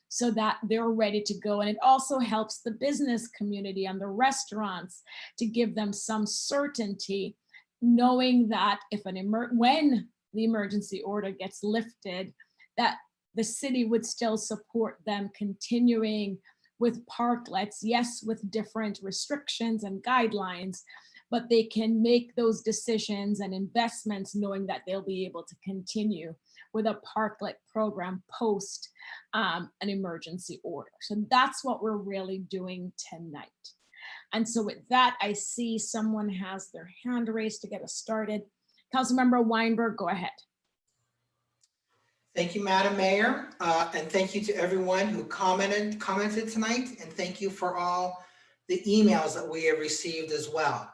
so that they're ready to go. And it also helps the business community and the restaurants to give them some certainty, knowing that if when the emergency order gets lifted, that the city would still support them continuing with parklets, yes, with different restrictions and guidelines, but they can make those decisions and investments knowing that they'll be able to continue with a parklet program post an emergency order. So that's what we're really doing tonight. And so with that, I see someone has their hand raised to get us started. Councilmember Weinberg, go ahead. Thank you, Madam Mayor, and thank you to everyone who commented tonight, and thank you for all the emails that we have received as well.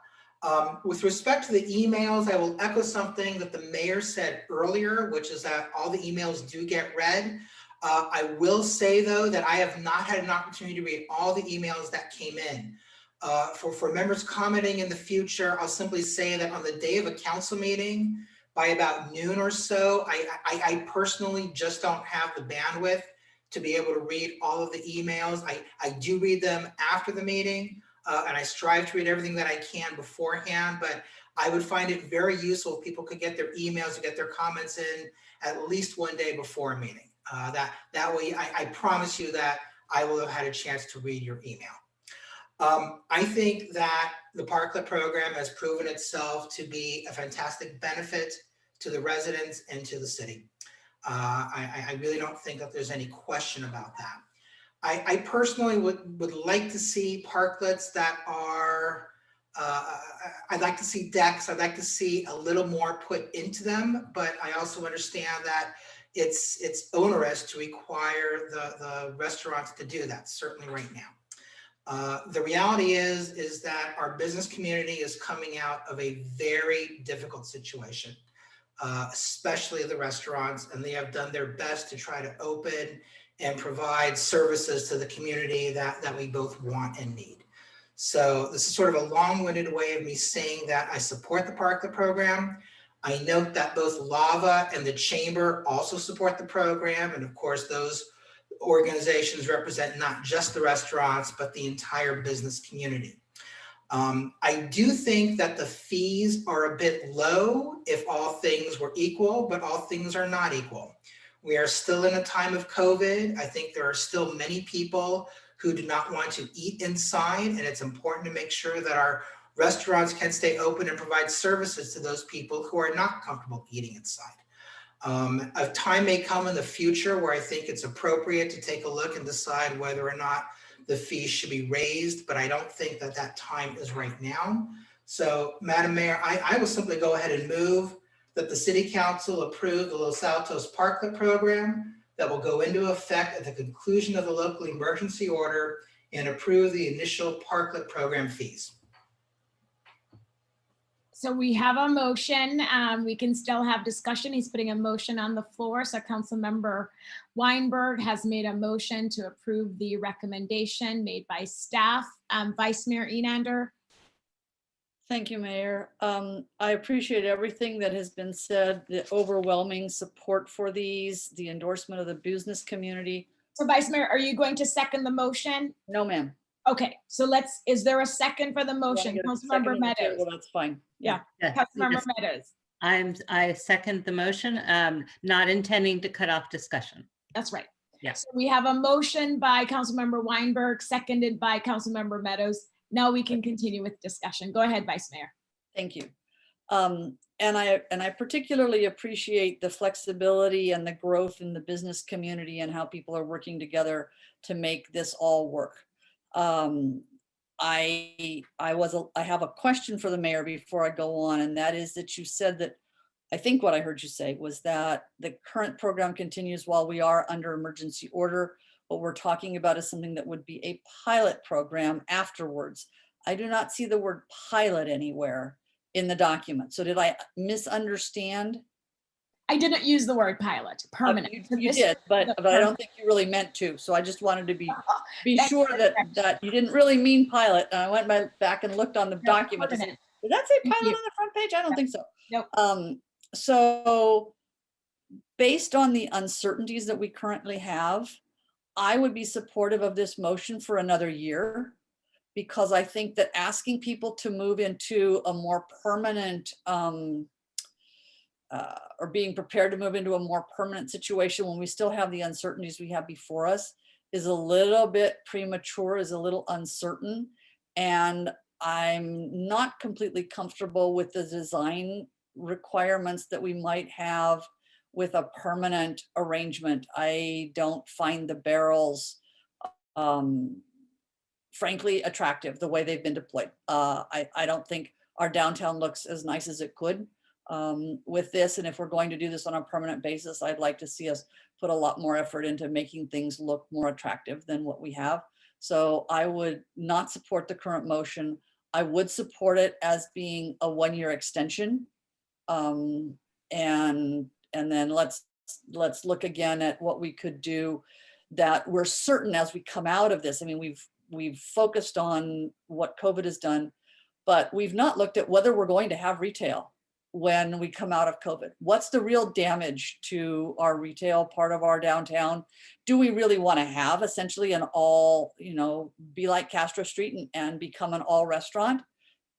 With respect to the emails, I will echo something that the mayor said earlier, which is that all the emails do get read. I will say, though, that I have not had an opportunity to read all the emails that came in. For members commenting in the future, I'll simply say that on the day of a council meeting, by about noon or so, I personally just don't have the bandwidth to be able to read all of the emails. I do read them after the meeting, and I strive to read everything that I can beforehand, but I would find it very useful if people could get their emails or get their comments in at least one day before a meeting. That way, I promise you that I will have had a chance to read your email. I think that the parklet program has proven itself to be a fantastic benefit to the residents and to the city. I really don't think that there's any question about that. I personally would like to see parklets that are, I'd like to see decks, I'd like to see a little more put into them, but I also understand that it's onerous to require the restaurants to do that, certainly right now. The reality is that our business community is coming out of a very difficult situation, especially the restaurants, and they have done their best to try to open and provide services to the community that we both want and need. So this is sort of a long-winded way of me saying that I support the parklet program. I note that both LAVA and the Chamber also support the program, and of course those organizations represent not just the restaurants, but the entire business community. I do think that the fees are a bit low if all things were equal, but all things are not equal. We are still in a time of COVID. I think there are still many people who do not want to eat inside, and it's important to make sure that our restaurants can stay open and provide services to those people who are not comfortable eating inside. A time may come in the future where I think it's appropriate to take a look and decide whether or not the fees should be raised, but I don't think that that time is right now. So, Madam Mayor, I will simply go ahead and move that the City Council approve the Los Altos Parklet program that will go into effect at the conclusion of the local emergency order and approve the initial parklet program fees. So we have a motion. We can still have discussion. He's putting a motion on the floor. So Councilmember Weinberg has made a motion to approve the recommendation made by staff. Vice Mayor Enander. Thank you, Mayor. I appreciate everything that has been said, the overwhelming support for these, the endorsement of the business community. So Vice Mayor, are you going to second the motion? No, ma'am. Okay, so is there a second for the motion? Councilmember Meadows. That's fine. Yeah, Yes, Councilmember yes. Meadows. I second the motion, not intending to cut off discussion. That's right. Yeah. So we have a motion by Councilmember Weinberg, seconded by Councilmember Meadows. Now we can continue with discussion. Go ahead, Vice Mayor. Thank you. And I particularly appreciate the flexibility and the growth in the business community and how people are working together to make this all work. I have a question for the mayor before I go on, and that is that you said that, I think what I heard you say was that the current program continues while we are under emergency order. What we're talking about is something that would be a pilot program afterwards. I do not see the word pilot anywhere in the document. So did I misunderstand? I didn't use the word pilot, permanent. You did, but I don't think you really meant to. So I just wanted to be sure that you didn't really mean pilot. And I went back and looked on the document. Did that say pilot on the front page? I don't think so. Nope. So based on the uncertainties that we currently have, I would be supportive of this motion for another year, because I think that asking people to move into a more permanent or being prepared to move into a more permanent situation when we still have the uncertainties we have before us is a little bit premature, is a little uncertain. And I'm not completely comfortable with the design requirements that we might have with a permanent arrangement. I don't find the barrels frankly attractive the way they've been deployed. I don't think our downtown looks as nice as it could with this. And if we're going to do this on a permanent basis, I'd like to see us put a lot more effort into making things look more attractive than what we have. So I would not support the current motion. I would support it as being a one-year extension. And then let's look again at what we could do that we're certain as we come out of this. I mean, we've focused on what COVID has done, but we've not looked at whether we're going to have retail when we come out of COVID. What's the real damage to our retail part of our downtown? Do we really want to have essentially an all, be like Castro Street and become an all restaurant?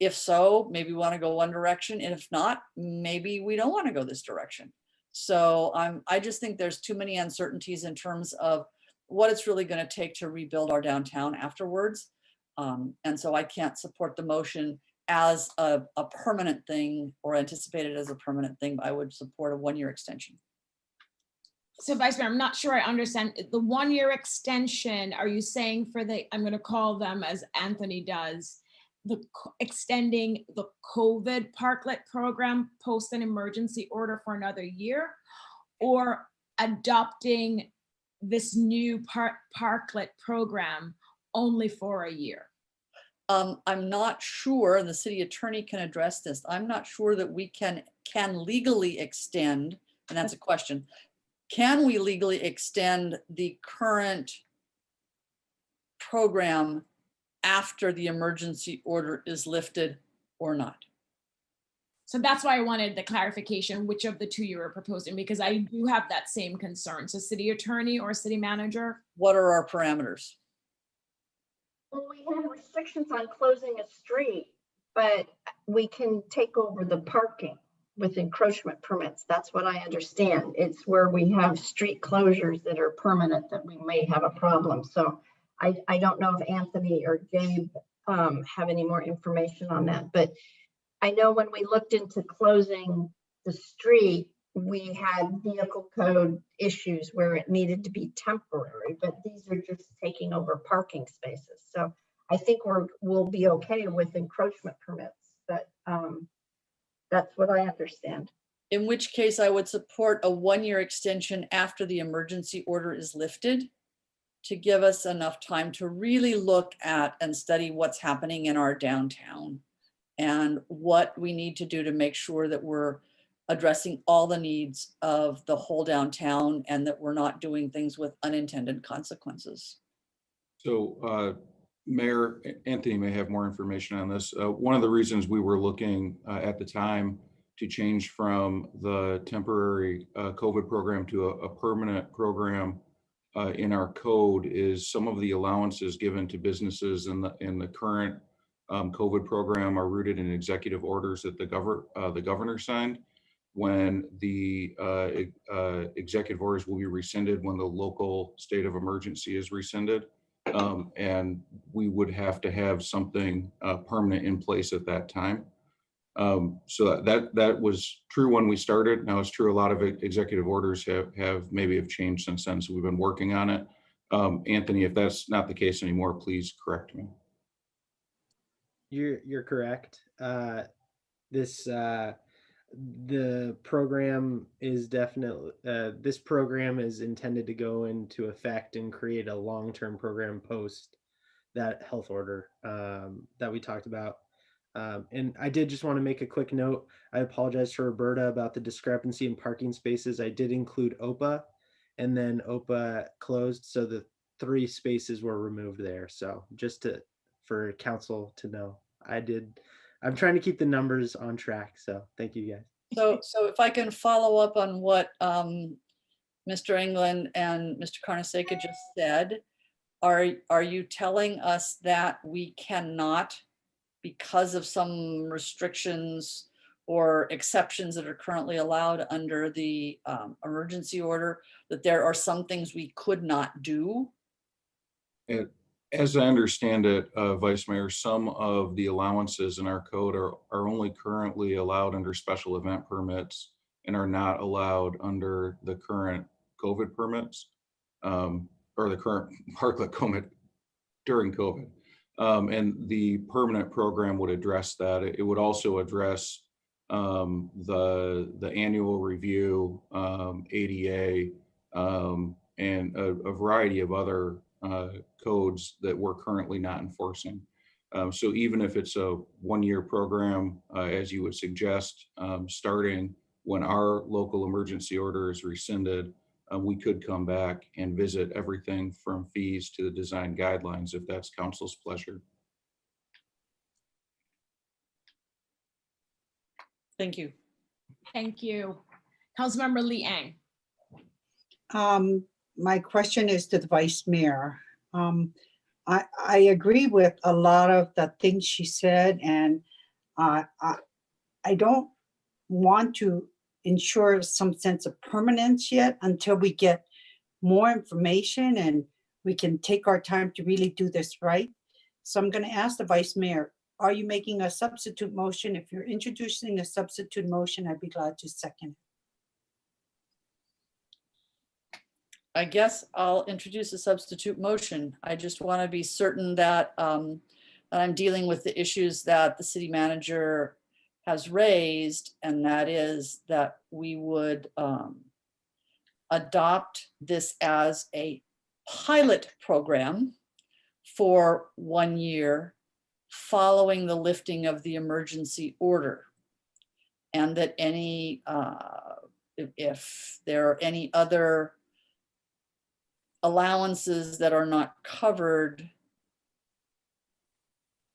If so, maybe we want to go one direction. And if not, maybe we don't want to go this direction. So I just think there's too many uncertainties in terms of what it's really going to take to rebuild our downtown afterwards. And so I can't support the motion as a permanent thing or anticipated as a permanent thing, but I would support a one-year extension. So Vice Mayor, I'm not sure I understand the one-year extension. Are you saying for I'm going to call them as Anthony does, extending the COVID parklet program post an emergency order for another year, or adopting this new parklet program only for a year? I'm not sure, and the city attorney can address this. I'm not sure that we can legally extend, and that's a question. Can we legally extend the current program after the emergency order is lifted or not? So that's why I wanted the clarification, which of the two you were proposing, because I do have that same concern. So city attorney or city manager? What are our parameters? Well, we have restrictions on closing a street, but we can take over the parking with encroachment permits. That's what I understand. It's where we have street closures that are permanent that we may have a problem. So I don't know if Anthony or Gabe have any more information on that, but I know when we looked into closing the street, we had vehicle code issues where it needed to be temporary, but these are just taking over parking spaces. So I think we'll be okay with encroachment permits, but that's what I understand. In which case I would support a one-year extension after the emergency order is lifted to give us enough time to really look at and study what's happening in our downtown and what we need to do to make sure that we're addressing all the needs of the whole downtown and that we're not doing things with unintended consequences. So Mayor Anthony may have more information on this. One of the reasons we were looking at the time to change from the temporary COVID program to a permanent program in our code is some of the allowances given to businesses in the current COVID program are rooted in executive orders that the governor signed. When the executive orders will be rescinded when the local state of emergency is rescinded. And we would have to have something permanent in place at that time. So that was true when we started. Now it's true a lot of executive orders have changed since then. So we've been working on it. Anthony, if that's not the case anymore, please correct me. You're correct. The program is definitely, this program is intended to go into effect and create a long-term program post that health order that we talked about. And I did just want to make a quick note. I apologize to Roberta about the discrepancy in parking spaces. I did include OPA, and then OPA closed, so the 3 spaces were removed there. So just for council to know, I'm trying to keep the numbers on track. So thank you guys. So if I can follow up on what Mr. England and Mr. Carnesecca just said, are you telling us that we cannot, because of some restrictions or exceptions that are currently allowed under the emergency order, that there are some things we could not do? As I understand it, Vice Mayor, some of the allowances in our code are only currently allowed under special event permits and are not allowed under the current COVID permits or the current parklet permit during COVID. And the permanent program would address that. It would also address the annual review, ADA, and a variety of other codes that we're currently not enforcing. So even if it's a one-year program, as you would suggest, starting when our local emergency order is rescinded, we could come back and visit everything from fees to the design guidelines if that's council's pleasure. Thank you. Thank you. Councilmember Lee Ang. My question is to the Vice Mayor. I agree with a lot of the things she said, and I don't want to ensure some sense of permanence yet until we get more information and we can take our time to really do this right. So I'm going to ask the Vice Mayor, are you making a substitute motion? If you're introducing a substitute motion, I'd be glad to second. I guess I'll introduce a substitute motion. I just want to be certain that, that I'm dealing with the issues that the city manager has raised, and that is that we would adopt this as a pilot program for 1 year following the lifting of the emergency order. And that any, if there are any other allowances that are not covered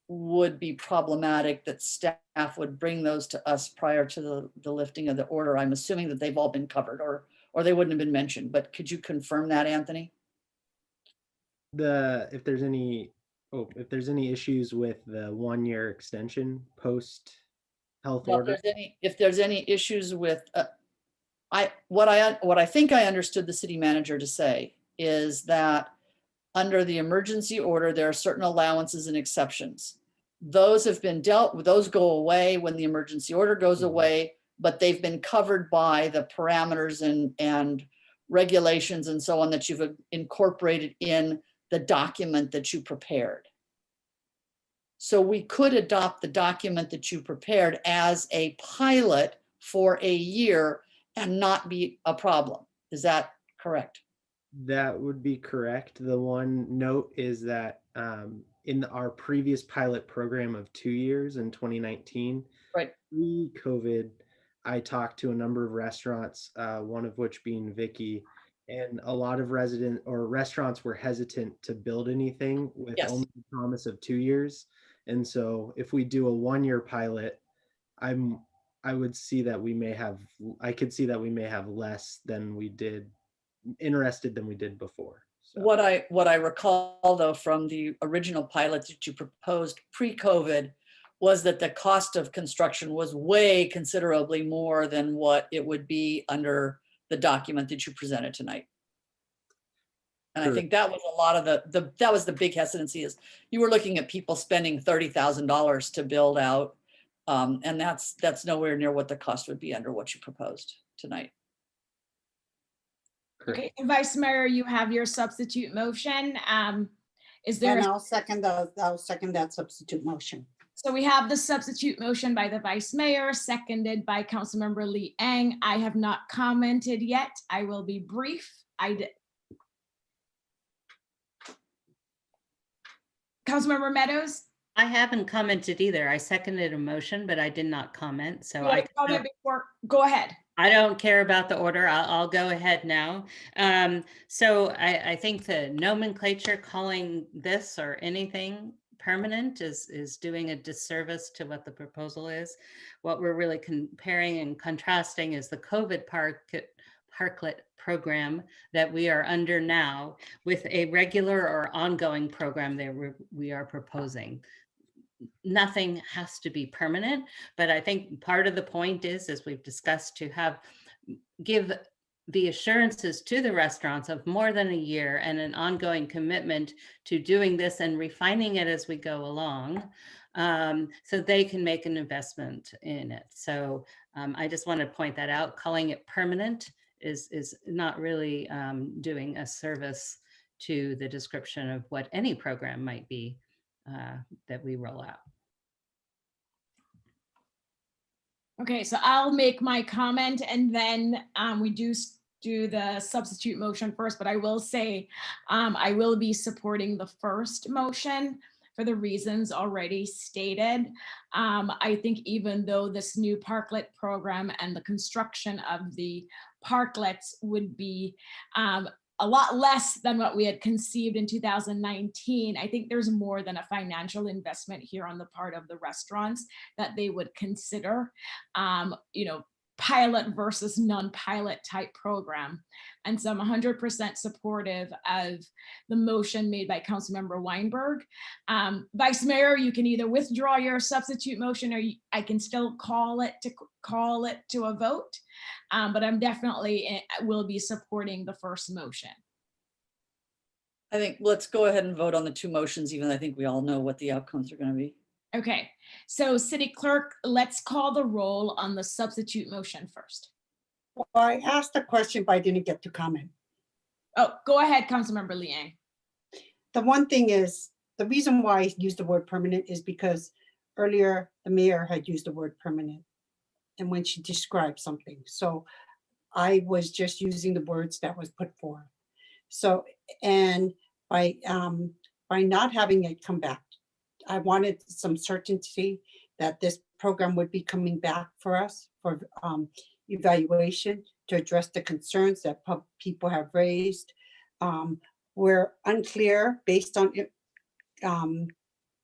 would be problematic, that staff would bring those to us prior to the lifting of the order. I'm assuming that they've all been covered, or they wouldn't have been mentioned, but could you confirm that, Anthony? If there's any issues with the 1 year extension post health order. If there's any issues with, what I think I understood the city manager to say is that under the emergency order, there are certain allowances and exceptions. Those have been dealt with, those go away when the emergency order goes away, but they've been covered by the parameters and regulations and so on that you've incorporated in the document that you prepared. So we could adopt the document that you prepared as a pilot for a year and not be a problem. Is that correct? That would be correct. The one note is that in our previous pilot program of 2 years in 2019, Right. Pre-COVID, I talked to a number of restaurants, one of which being Vicky, and a lot of restaurants were hesitant to build anything with Yes. only the promise of 2 years. And so if we do a 1-year pilot, I could see that we may have less than we did, interested than we did before. So. What I recall though from the original pilot that you proposed pre-COVID was that the cost of construction was way considerably more than what it would be under the document that you presented tonight. And I think that was a lot of that was the big hesitancy, is you were looking at people spending $30,000 to build out. And that's nowhere near what the cost would be under what you proposed tonight. Okay, and Vice Mayor, you have your substitute motion. Is there? And I'll second that substitute motion. So we have the substitute motion by the Vice Mayor, seconded by Councilmember Lee Ang. I have not commented yet. I will be brief. Councilmember Meadows? I haven't commented either. I seconded a motion, but I did not comment. So go ahead. I don't care about the order. I'll go ahead now. So I think the nomenclature calling this or anything permanent is doing a disservice to what the proposal is. What we're really comparing and contrasting is the COVID parklet program that we are under now with a regular or ongoing program that we are proposing. Nothing has to be permanent, but I think part of the point is, as we've discussed, to give the assurances to the restaurants of more than a year and an ongoing commitment to doing this and refining it as we go along, so they can make an investment in it. So I just want to point that out. Calling it permanent is not really doing a service to the description of what any program might be that we roll out. Okay, so I'll make my comment and then we do the substitute motion first, but I will say I will be supporting the first motion for the reasons already stated. I think even though this new parklet program and the construction of the parklets would be a lot less than what we had conceived in 2019. I think there's more than a financial investment here on the part of the restaurants that they would consider, pilot versus non-pilot type program. And so I'm 100% supportive of the motion made by Councilmember Weinberg. Vice Mayor, you can either withdraw your substitute motion or I can still call it to a vote. But I'm definitely will be supporting the first motion. I think let's go ahead and vote on the two motions, even though I think we all know what the outcomes are going to be. Okay, so City Clerk, let's call the roll on the substitute motion first. Well, I asked a question, but I didn't get to comment. Oh, go ahead, Councilmember Liang. The one thing is, the reason why I used the word permanent is because earlier the mayor had used the word permanent and when she described something. So I was just using the words that was put forth. So, and by not having it come back, I wanted some certainty that this program would be coming back for us for evaluation to address the concerns that people have raised. We're unclear based on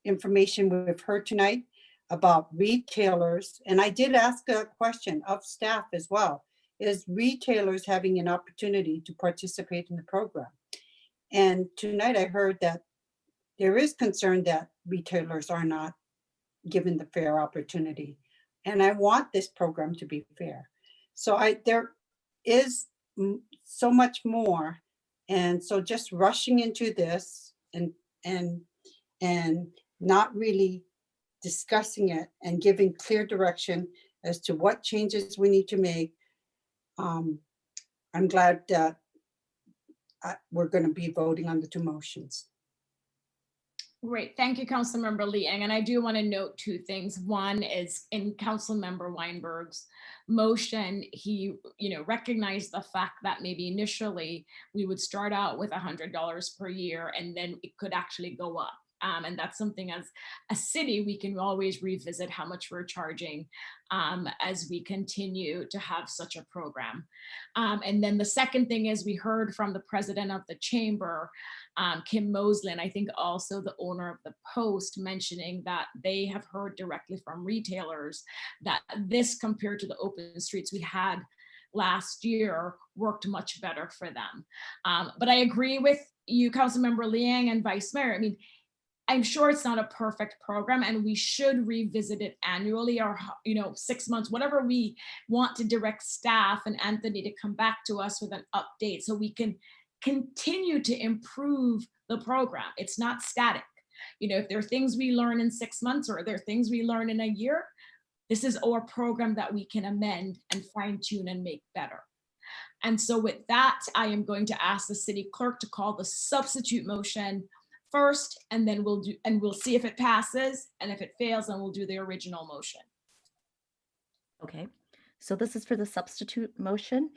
information we've heard tonight about retailers. And I did ask a question of staff as well. Is retailers having an opportunity to participate in the program? And tonight I heard that there is concern that retailers are not given the fair opportunity. And I want this program to be fair. So there is so much more. And so just rushing into this and not really discussing it and giving clear direction as to what changes we need to make. I'm glad that we're going to be voting on the two motions. Great, thank you, Councilmember Liang. And I do want to note two things. One is in Councilmember Weinberg's motion, he recognized the fact that maybe initially we would start out with $100 per year and then it could actually go up. And that's something as a city, we can always revisit how much we're charging as we continue to have such a program. And then the second thing is we heard from the president of the chamber, Kim Mosley, and I think also the owner of the Post, mentioning that they have heard directly from retailers that this, compared to the open streets we had last year, worked much better for them. But I agree with you, Councilmember Liang and Vice Mayor. I mean, I'm sure it's not a perfect program and we should revisit it annually or 6 months, whatever we want to direct staff and Anthony to come back to us with an update so we can continue to improve the program. It's not static. If there are things we learn in 6 months or there are things we learn in a year, this is our program that we can amend and fine tune and make better. And so with that, I am going to ask the city clerk to call the substitute motion first, and then we'll see if it passes. And if it fails, then we'll do the original motion. Okay, so this is for the substitute motion.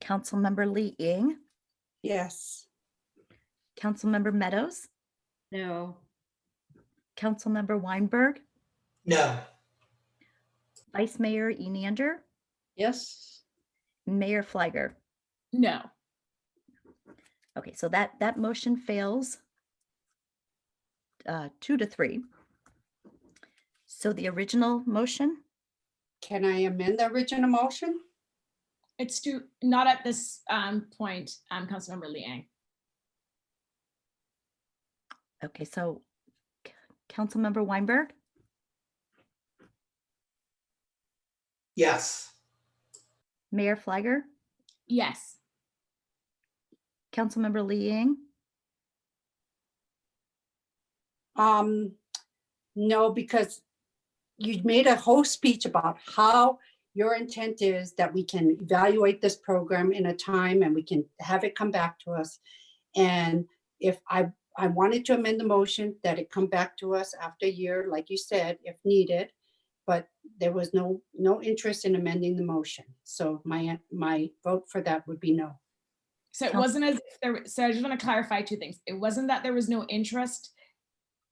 Councilmember Lee Ing, Yes. Councilmember Meadows, No. Councilmember Weinberg, No. Vice Mayor Enander, Yes. Mayor Fliger. No. Okay, so that motion fails 2-3. So the original motion, Can I amend the original motion? It's not at this point, Councilmember Liang. okay, so Councilmember Weinberg, Yes. Mayor Fliger, Yes. Councilmember Lee Ing, No, because you made a whole speech about how your intent is that we can evaluate this program in a time and we can have it come back to us. And if I wanted to amend the motion that it come back to us after a year, like you said, if needed, but there was no interest in amending the motion. So my vote for that would be no. So it wasn't as if there, so I just want to clarify two things. It wasn't that there was no interest.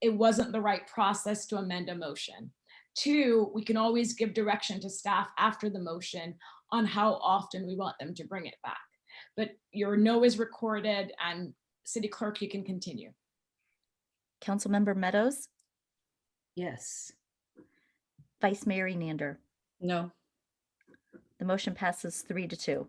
It wasn't the right process to amend a motion. Two, we can always give direction to staff after the motion on how often we want them to bring it back. But your no is recorded, and city clerk, you can continue. Councilmember Meadows, Yes. Vice Mayor Enander. No. The motion passes 3-2.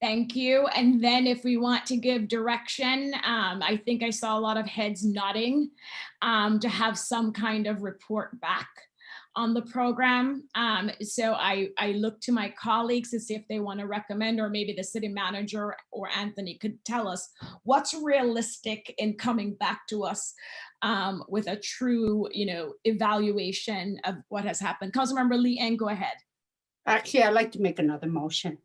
Thank you. And then if we want to give direction, I think I saw a lot of heads nodding to have some kind of report back on the program. So I look to my colleagues to see if they want to recommend, or maybe the city manager or Anthony could tell us what's realistic in coming back to us with a true, evaluation of what has happened. Councilmember Lee Eng, go ahead. Actually, I'd like to make another motion.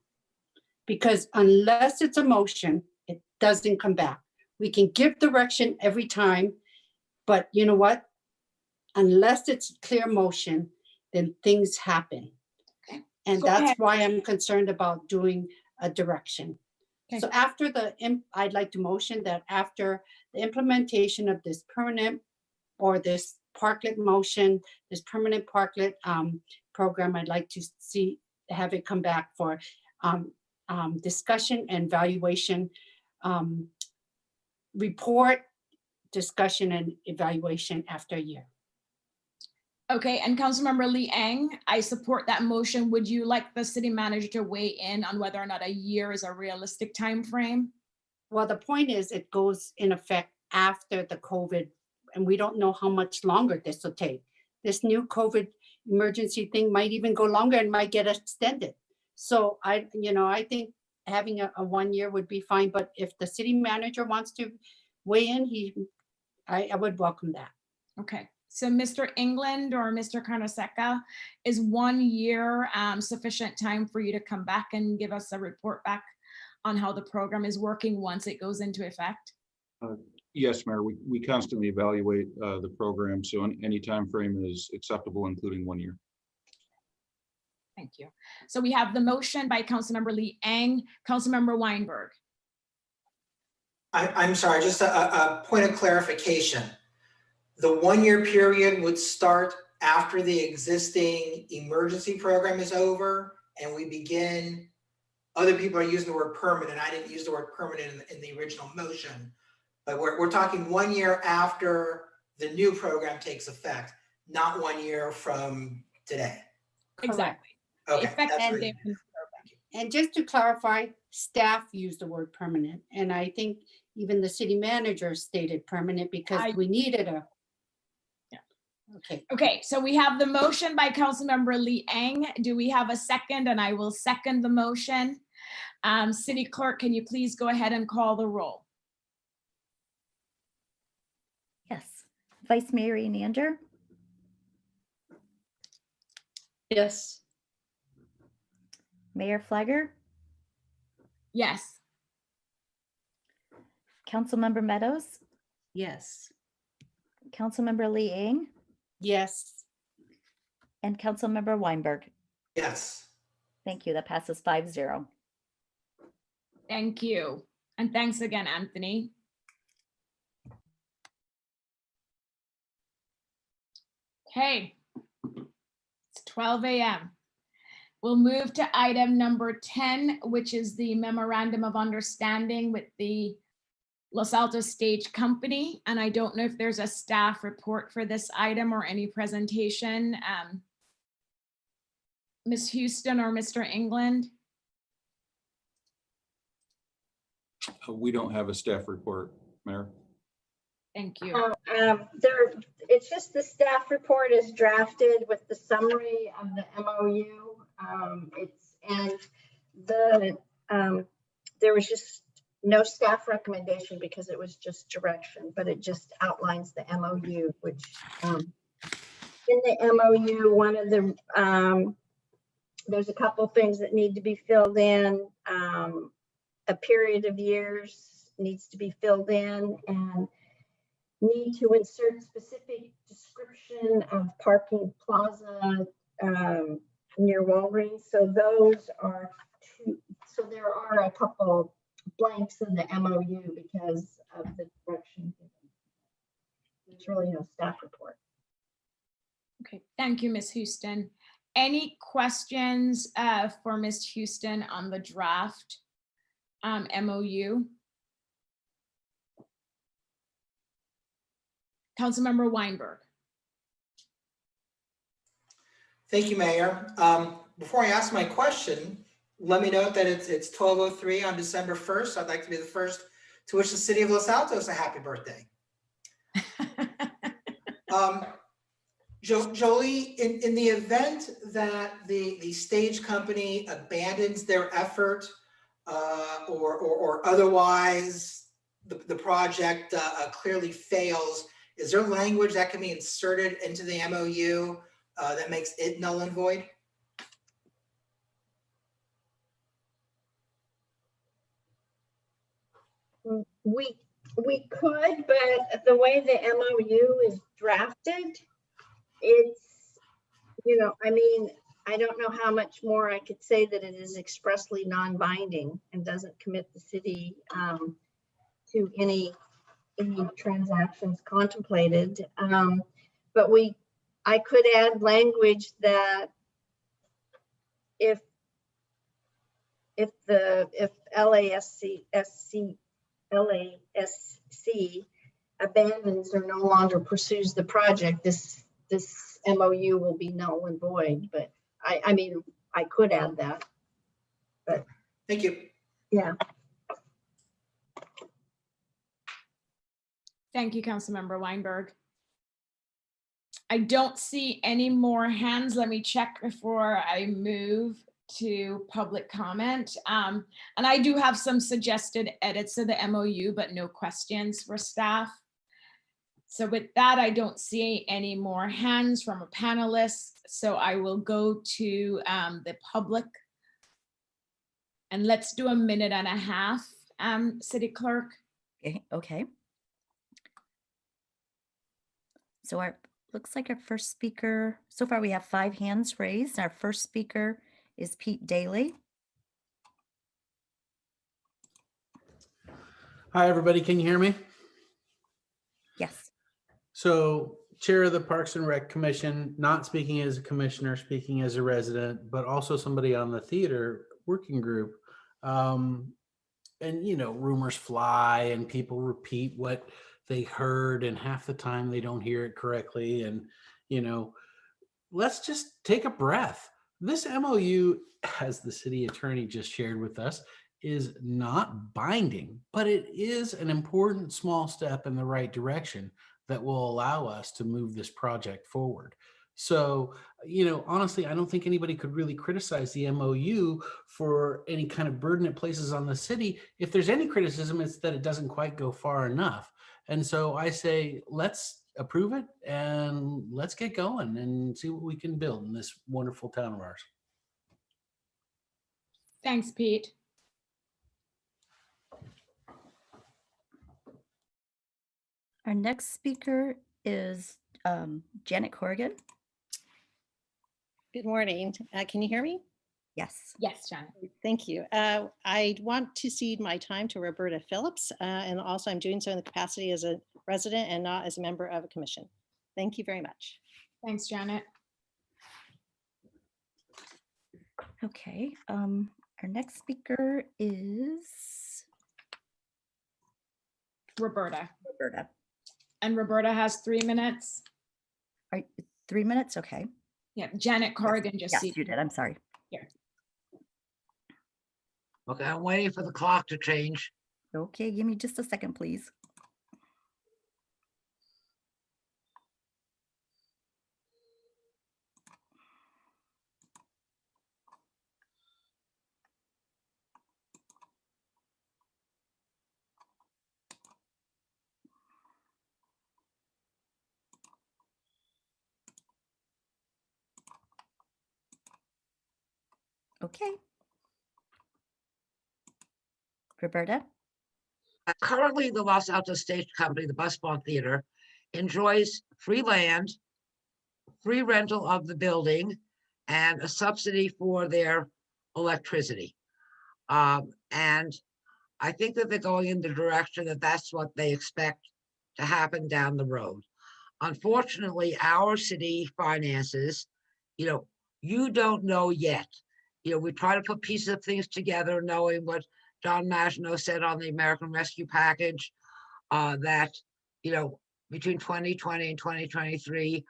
Because unless it's a motion, it doesn't come back. We can give direction every time, but you know what? Unless it's a clear motion, then things happen. Okay. And Go that's ahead. why I'm concerned about doing a direction. Okay. So after I'd like to motion that after the implementation of this permanent or this parklet motion, this permanent parklet program, I'd like to have it come back for discussion and valuation, report, discussion and evaluation after a year. Okay, and Councilmember Lee Eng, I support that motion. Would you like the city manager to weigh in on whether or not a year is a realistic time frame? Well, the point is it goes in effect after the COVID, and we don't know how much longer this will take. This new COVID emergency thing might even go longer and might get extended. So I think having a 1 year would be fine, but if the city manager wants to weigh in, I would welcome that. Okay, so Mr. England or Mr. Carnesecca, is 1 year sufficient time for you to come back and give us a report back on how the program is working once it goes into effect? Yes, Mayor, we constantly evaluate the program, so any time frame is acceptable, including 1 year. Thank you. So we have the motion by Councilmember Lee Eng, Councilmember Weinberg. I'm sorry, just a point of clarification. The 1-year period would start after the existing emergency program is over and we begin, other people are using the word permanent. I didn't use the word permanent in the original motion, but we're talking 1 year after the new program takes effect, not 1 year from today. Exactly. Okay, Effective that's what date. And just to clarify, staff used the word permanent, and I think even the city manager stated permanent because we needed a. Yeah. Okay. Okay, so we have the motion by Councilmember Lee Eng. Do we have a second? And I will second the motion. City Clerk, can you please go ahead and call the roll? Yes. Vice Mayor Enander, Yes. Mayor Flagger, Yes. Councilmember Meadows, Yes. Councilmember Lee Eng, Yes. and Councilmember Weinberg. Yes. Thank you. That passes 5-0. Thank you. And thanks again, Anthony. Okay, it's 12 a.m. We'll move to item number 10, which is the memorandum of understanding with the Los Altos Stage Company. And I don't know if there's a staff report for this item or any presentation. Ms. Houston or Mr. England? We don't have a staff report, Mayor. Thank you. It's just the staff report is drafted with the summary of the MOU. There was just no staff recommendation because it was just direction, but it just outlines the MOU, which in the MOU, one of the there's a couple things that need to be filled in. A period of years needs to be filled in, and need to insert specific description of parking plaza near Walgreens. So those are two. So there are a couple blanks in the MOU because of the direction given. There's really no staff report. Okay, thank you, Ms. Houston. Any questions for Ms. Houston on the draft MOU? Councilmember Weinberg. Thank you, Mayor. Before I ask my question, let me note that it's 12:03 on December 1st. I'd like to be the first to wish the city of Los Altos a happy birthday. Jolie, in the event that the stage company abandons their effort or otherwise the project clearly fails, is there language that can be inserted into the MOU that makes it null and void? We could, but the way the MOU is drafted, it's, I mean, I don't know how much more I could say that it is expressly non-binding and doesn't commit the city to any transactions contemplated. But I could add language that if LASC abandons or no longer pursues the project, this MOU will be null and void. But I mean, I could add that. But thank you. Yeah. Thank you, Councilmember Weinberg. I don't see any more hands. Let me check before I move to public comment. And I do have some suggested edits to the MOU, but no questions for staff. So with that, I don't see any more hands from a panelist. So I will go to the public. And let's do 1.5 minutes, City Clerk. Okay. So looks like our first speaker, so far we have 5 hands raised. Our first speaker is Pete Daly. Hi, everybody. Can you hear me? Yes. So, Chair of the Parks and Rec Commission, not speaking as a commissioner, speaking as a resident, but also somebody on the theater working group. And, you know, rumors fly and people repeat what they heard, and half the time they don't hear it correctly. And, you know, let's just take a breath. This MOU, as the city attorney just shared with us, is not binding, but it is an important small step in the right direction that will allow us to move this project forward. So, you know, honestly, I don't think anybody could really criticize the MOU for any kind of burden it places on the city. If there's any criticism, it's that it doesn't quite go far enough. And so I say, let's approve it and let's get going and see what we can build in this wonderful town of ours. Thanks, Pete. Our next speaker is Janet Corrigan. Good morning. Can you hear me? Yes. Yes, Janet. Thank you. I want to cede my time to Roberta Phillips, and also I'm doing so in the capacity as a resident and not as a member of a commission. Thank you very much. Thanks, Janet. Okay. Our next speaker is Roberta. Roberta. And Roberta has 3 minutes. 3 minutes? Okay. Yeah, Janet Corrigan just. Yes, you did. I'm sorry. Here. Okay, I'm waiting for the clock to change. Okay, give me just a second, please. Okay. Roberta? Currently, the Los Altos Stage Company, the Bus Barn Theater, enjoys free land, free rental of the building, and a subsidy for their electricity. And I think that they're going in the direction that that's what they expect to happen down the road. Unfortunately, our city finances, you don't know yet. We try to put pieces of things together, knowing what John Maginot said on the American Rescue Package, that, between 2020 and 2023,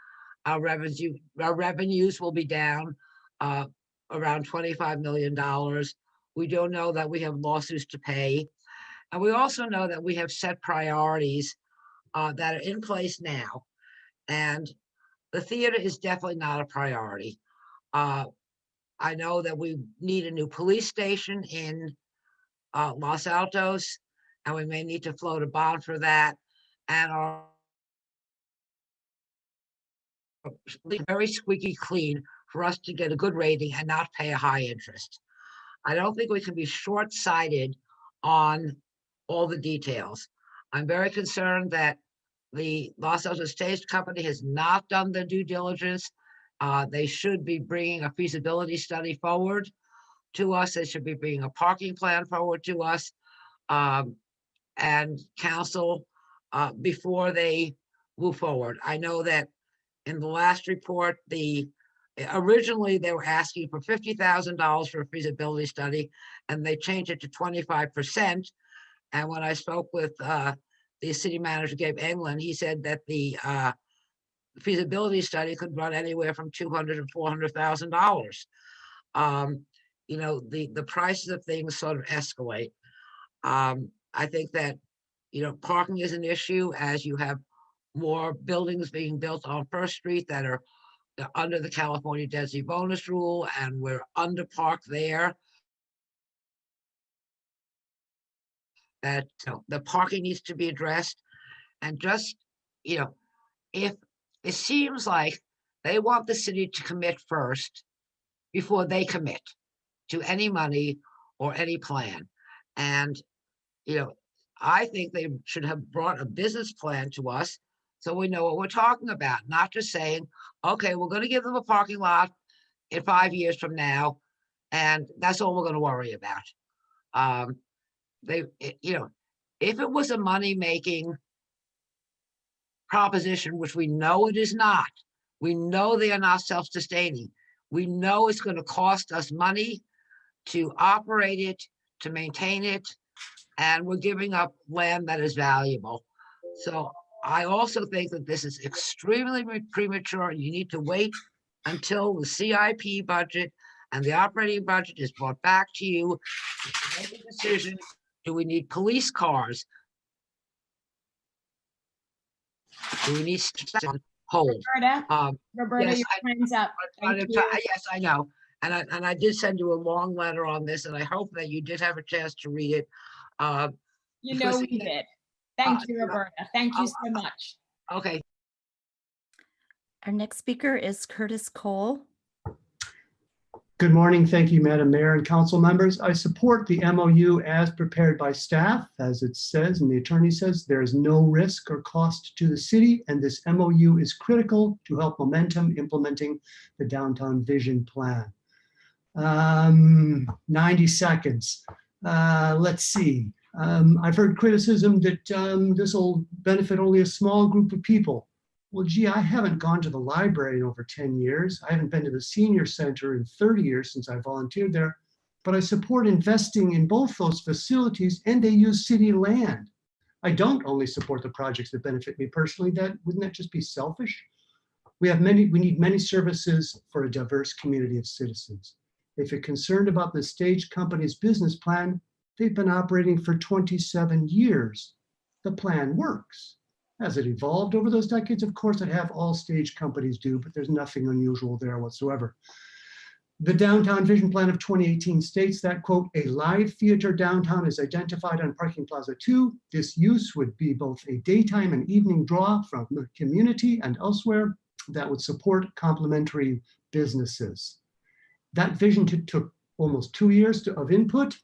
our revenues will be down around $25 million. We don't know that we have lawsuits to pay. And we also know that we have set priorities that are in place now. And the theater is definitely not a priority. I know that we need a new police station in Los Altos, and we may need to float a bond for that. And are very squeaky clean for us to get a good rating and not pay a high interest. I don't think we can be short-sighted on all the details. I'm very concerned that the Los Altos Stage Company has not done the due diligence. They should be bringing a feasibility study forward to us. They should be bringing a parking plan forward to us and council before they move forward. I know that in the last report, originally they were asking for $50,000 for a feasibility study, and they changed it to 25%. And when I spoke with the city manager, Gabe Englund, he said that the feasibility study could run anywhere from $200,000 to $400,000. The prices of things sort of escalate. I think that, parking is an issue as you have more buildings being built on First Street that are under the California density bonus rule, and we're under parked there. That the parking needs to be addressed. And just, if it seems like they want the city to commit first before they commit to any money or any plan. And, I think they should have brought a business plan to us so we know what we're talking about, not just saying, okay, we're going to give them a parking lot in 5 years from now, and that's all we're going to worry about. If it was a money-making proposition, which we know it is not, we know they are not self-sustaining. We know it's going to cost us money to operate it, to maintain it, and we're giving up land that is valuable. So I also think that this is extremely premature. You need to wait until the CIP budget and the operating budget is brought back to you. Make a decision. Do we need police cars? Do we need on hold? Roberta, Yes, your time's up. Thank you. yes, I know. And I did send you a long letter on this, and I hope that you did have a chance to read it. You know we did. Thank you, Roberta. Thank you so much. Okay. Our next speaker is Curtis Cole. Good morning. Thank you, Madam Mayor and council members. I support the MOU as prepared by staff. As it says, and the attorney says, there is no risk or cost to the city, and this MOU is critical to help momentum implementing the downtown vision plan. 90 seconds. Let's see. I've heard criticism that this will benefit only a small group of people. Well, gee, I haven't gone to the library in over 10 years. I haven't been to the senior center in 30 years since I volunteered there, but I support investing in both those facilities, and they use city land. I don't only support the projects that benefit me personally. Wouldn't that just be selfish? We need many services for a diverse community of citizens. If you're concerned about the stage company's business plan, they've been operating for 27 years. The plan works. Has it evolved over those decades? Of course, it have. All stage companies do, but there's nothing unusual there whatsoever. The Downtown Vision Plan of 2018 states that, quote, a live theater downtown is identified on Parking Plaza 2. This use would be both a daytime and evening draw from the community and elsewhere that would support complementary businesses. That vision took almost 2 years of input.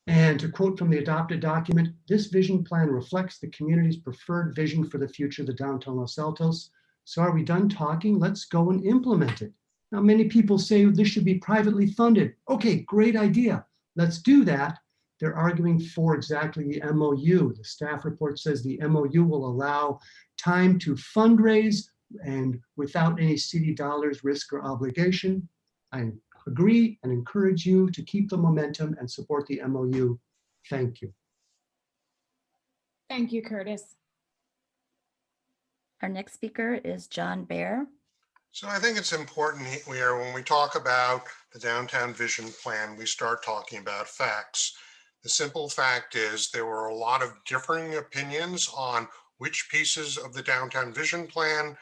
And to quote from the adopted document, this vision plan reflects the community's preferred vision for the future of the downtown Los Altos. So are we done talking? Let's go and implement it. Now, many people say this should be privately funded. Okay, great idea. Let's do that. They're arguing for exactly the MOU. The staff report says the MOU will allow time to fundraise and without any city dollars, risk, or obligation. I agree and encourage you to keep the momentum and support the MOU. Thank you. Thank you, Curtis. Our next speaker is John Baer. So I think it's important here when we talk about the downtown vision plan, we start talking about facts. The simple fact is there were a lot of differing opinions on which pieces of the downtown vision plan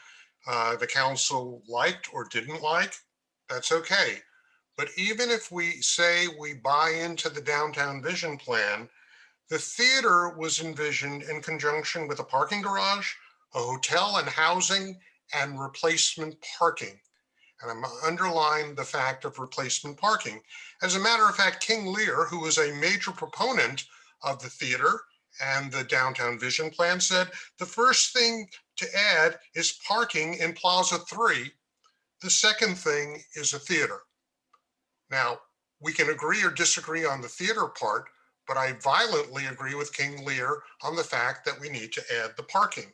the council liked or didn't like. That's okay. But even if we say we buy into the downtown vision plan, the theater was envisioned in conjunction with a parking garage, a hotel and housing, and replacement parking. And I'm underlining the fact of replacement parking. As a matter of fact, King Lear, who was a major proponent of the theater and the downtown vision plan, said the first thing to add is parking in Plaza 3. The second thing is a theater. Now, we can agree or disagree on the theater part, but I violently agree with King Lear on the fact that we need to add the parking.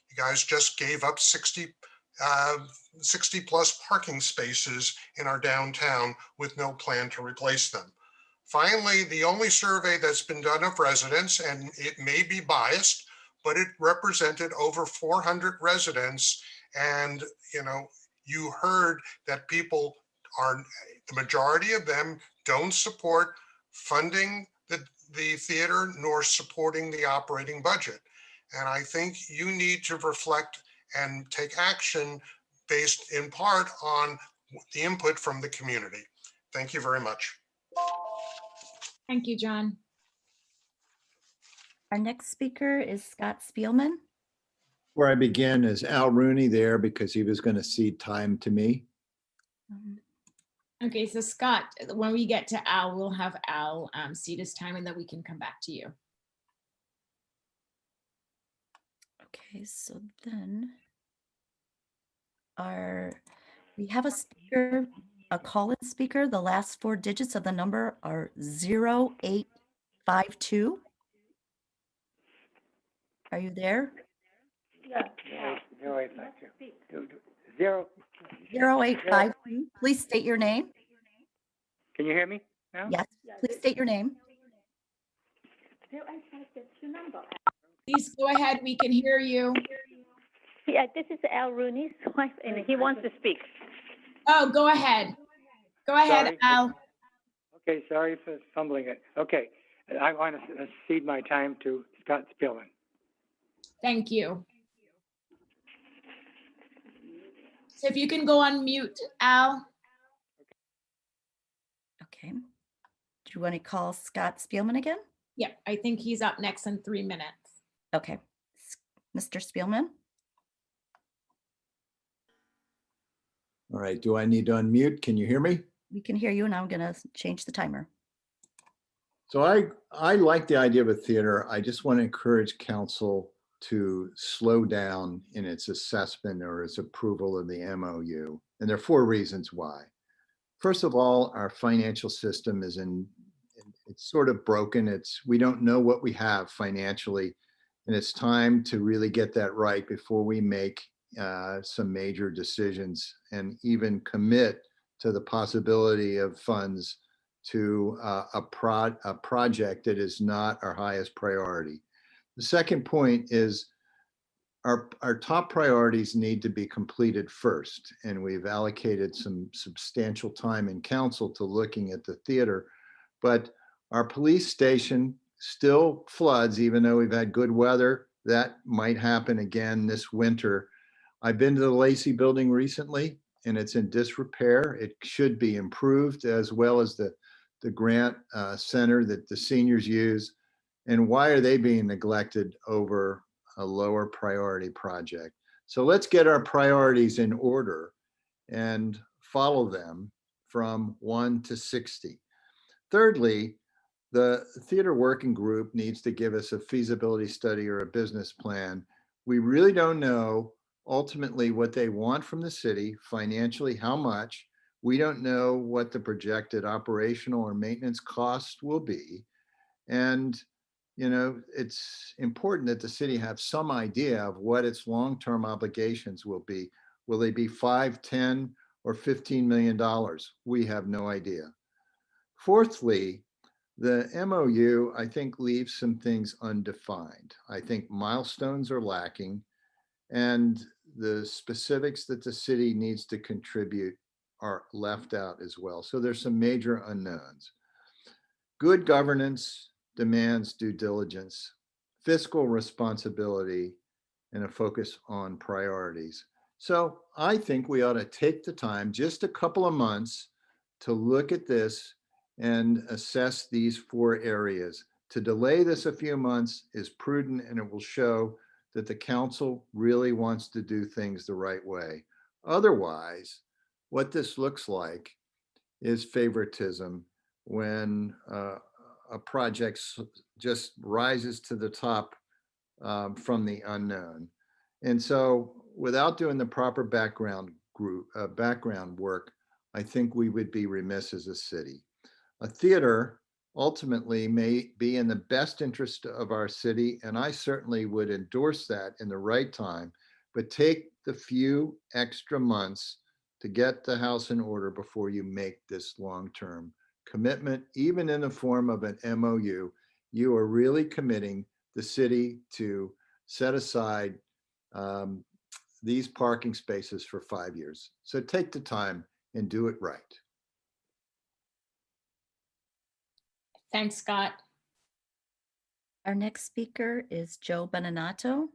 You guys just gave up 60 plus parking spaces in our downtown with no plan to replace them. Finally, the only survey that's been done of residents, and it may be biased, but it represented over 400 residents. And, you heard that people the majority of them don't support funding the theater nor supporting the operating budget. And I think you need to reflect and take action based in part on the input from the community. Thank you very much. Thank you, John. Our next speaker is Scott Spielman. Where I begin is Al Rooney there because he was going to cede time to me. Okay, so Scott, when we get to Al, we'll have Al cede his time and then we can come back to you. Okay, so then we have a speaker, a call-in speaker. The last 4 digits of the number are 0852. Are you there? Yeah. 0852. 0852. Please state your name. Can you hear me now? Yes, please state your name. Please go ahead. We can hear you. Yeah, this is Al Rooney's wife, and he wants to speak. Oh, go ahead. Go ahead, Sorry. Al. Okay, sorry for fumbling it. Okay, I want to cede my time to Scott Spielman. Thank you. So if you can go on mute, Al. Okay. Do you want to call Scott Spielman again? Yeah, I think he's up next in 3 minutes. Okay. Mr. Spielman? All right, do I need to unmute? Can you hear me? We can hear you, and I'm going to change the timer. So I like the idea of a theater. I just want to encourage council to slow down in its assessment or its approval of the MOU. And there are 4 reasons why. First of all, our financial system is it's sort of broken. We don't know what we have financially, and it's time to really get that right before we make some major decisions and even commit to the possibility of funds to a project that is not our highest priority. The second point is our top priorities need to be completed first, and we've allocated some substantial time in council to looking at the theater, but our police station still floods, even though we've had good weather. That might happen again this winter. I've been to the Lacey building recently, and it's in disrepair. It should be improved, as well as the grant center that the seniors use. And why are they being neglected over a lower priority project? So let's get our priorities in order and follow them from 1 to 60. Thirdly, the theater working group needs to give us a feasibility study or a business plan. We really don't know ultimately what they want from the city financially, how much. We don't know what the projected operational or maintenance costs will be. And, it's important that the city have some idea of what its long-term obligations will be. Will they be $5, $10, or $15 million? We have no idea. Fourthly, the MOU, I think, leaves some things undefined. I think milestones are lacking, and the specifics that the city needs to contribute are left out as well. So there's some major unknowns. Good governance demands due diligence, fiscal responsibility, and a focus on priorities. So I think we ought to take the time, just a couple of months, to look at this and assess these 4 areas. To delay this a few months is prudent, and it will show that the council really wants to do things the right way. Otherwise, what this looks like is favoritism when a project just rises to the top from the unknown. And so without doing the proper background work, I think we would be remiss as a city. A theater ultimately may be in the best interest of our city, and I certainly would endorse that in the right time, but take the few extra months to get the house in order before you make this long-term commitment. Even in the form of an MOU, you are really committing the city to set aside these parking spaces for 5 years. So take the time and do it right. Thanks, Scott. Our next speaker is Joe Beninatto.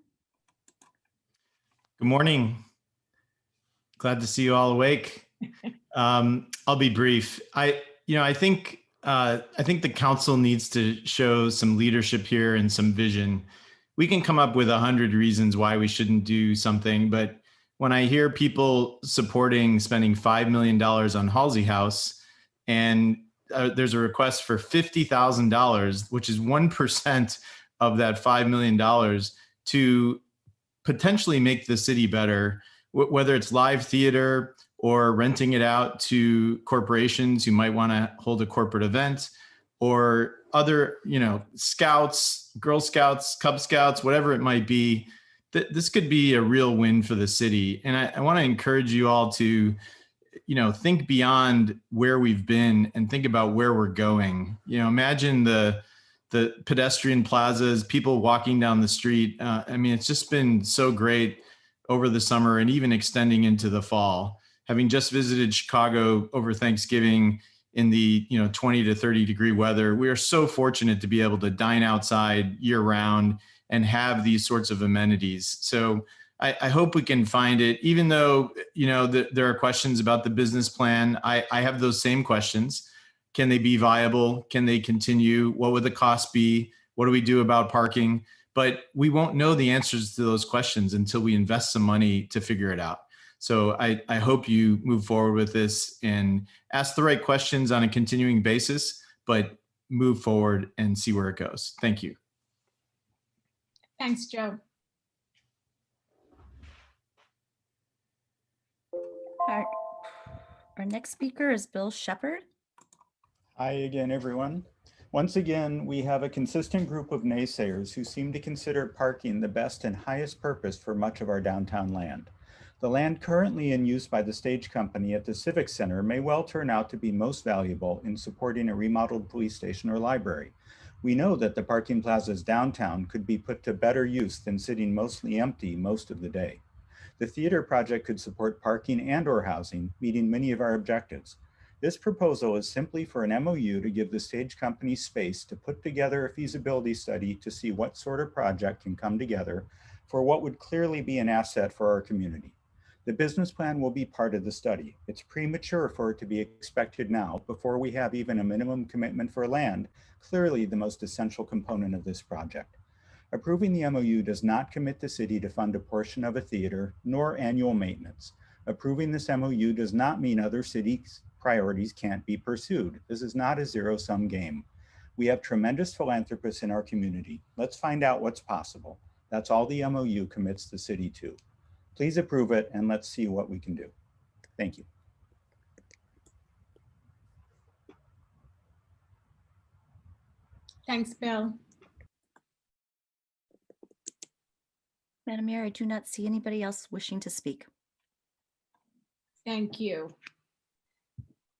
Good morning. Glad to see you all awake. I'll be brief. I think the council needs to show some leadership here and some vision. We can come up with 100 reasons why we shouldn't do something, but when I hear people supporting spending $5 million on Halsey House, and there's a request for $50,000, which is 1% of that $5 million, to potentially make the city better, whether it's live theater or renting it out to corporations who might want to hold a corporate event, or other, Scouts, Girl Scouts, Cub Scouts, whatever it might be, this could be a real win for the city. And I want to encourage you all to, think beyond where we've been and think about where we're going. Imagine the pedestrian plazas, people walking down the street. It's just been so great over the summer and even extending into the fall. Having just visited Chicago over Thanksgiving in the 20 to 30 degree weather, we are so fortunate to be able to dine outside year round and have these sorts of amenities. So I hope we can find it, even though there are questions about the business plan. I have those same questions. Can they be viable? Can they continue? What would the cost be? What do we do about parking? But we won't know the answers to those questions until we invest some money to figure it out. So I hope you move forward with this and ask the right questions on a continuing basis, but move forward and see where it goes. Thank you. Thanks, Joe. Our next speaker is Bill Shepard. Hi again, everyone. Once again, we have a consistent group of naysayers who seem to consider parking the best and highest purpose for much of our downtown land. The land currently in use by the stage company at the Civic Center may well turn out to be most valuable in supporting a remodeled police station or library. We know that the parking plazas downtown could be put to better use than sitting mostly empty most of the day. The theater project could support parking and/or housing, meeting many of our objectives. This proposal is simply for an MOU to give the stage company space to put together a feasibility study to see what sort of project can come together for what would clearly be an asset for our community. The business plan will be part of the study. It's premature for it to be expected now before we have even a minimum commitment for land, clearly the most essential component of this project. Approving the MOU does not commit the city to fund a portion of a theater, nor annual maintenance. Approving this MOU does not mean other city priorities can't be pursued. This is not a zero-sum game. We have tremendous philanthropists in our community. Let's find out what's possible. That's all the MOU commits the city to. Please approve it and let's see what we can do. Thank you. Thanks, Bill. Madam Mayor, I do not see anybody else wishing to speak. Thank you.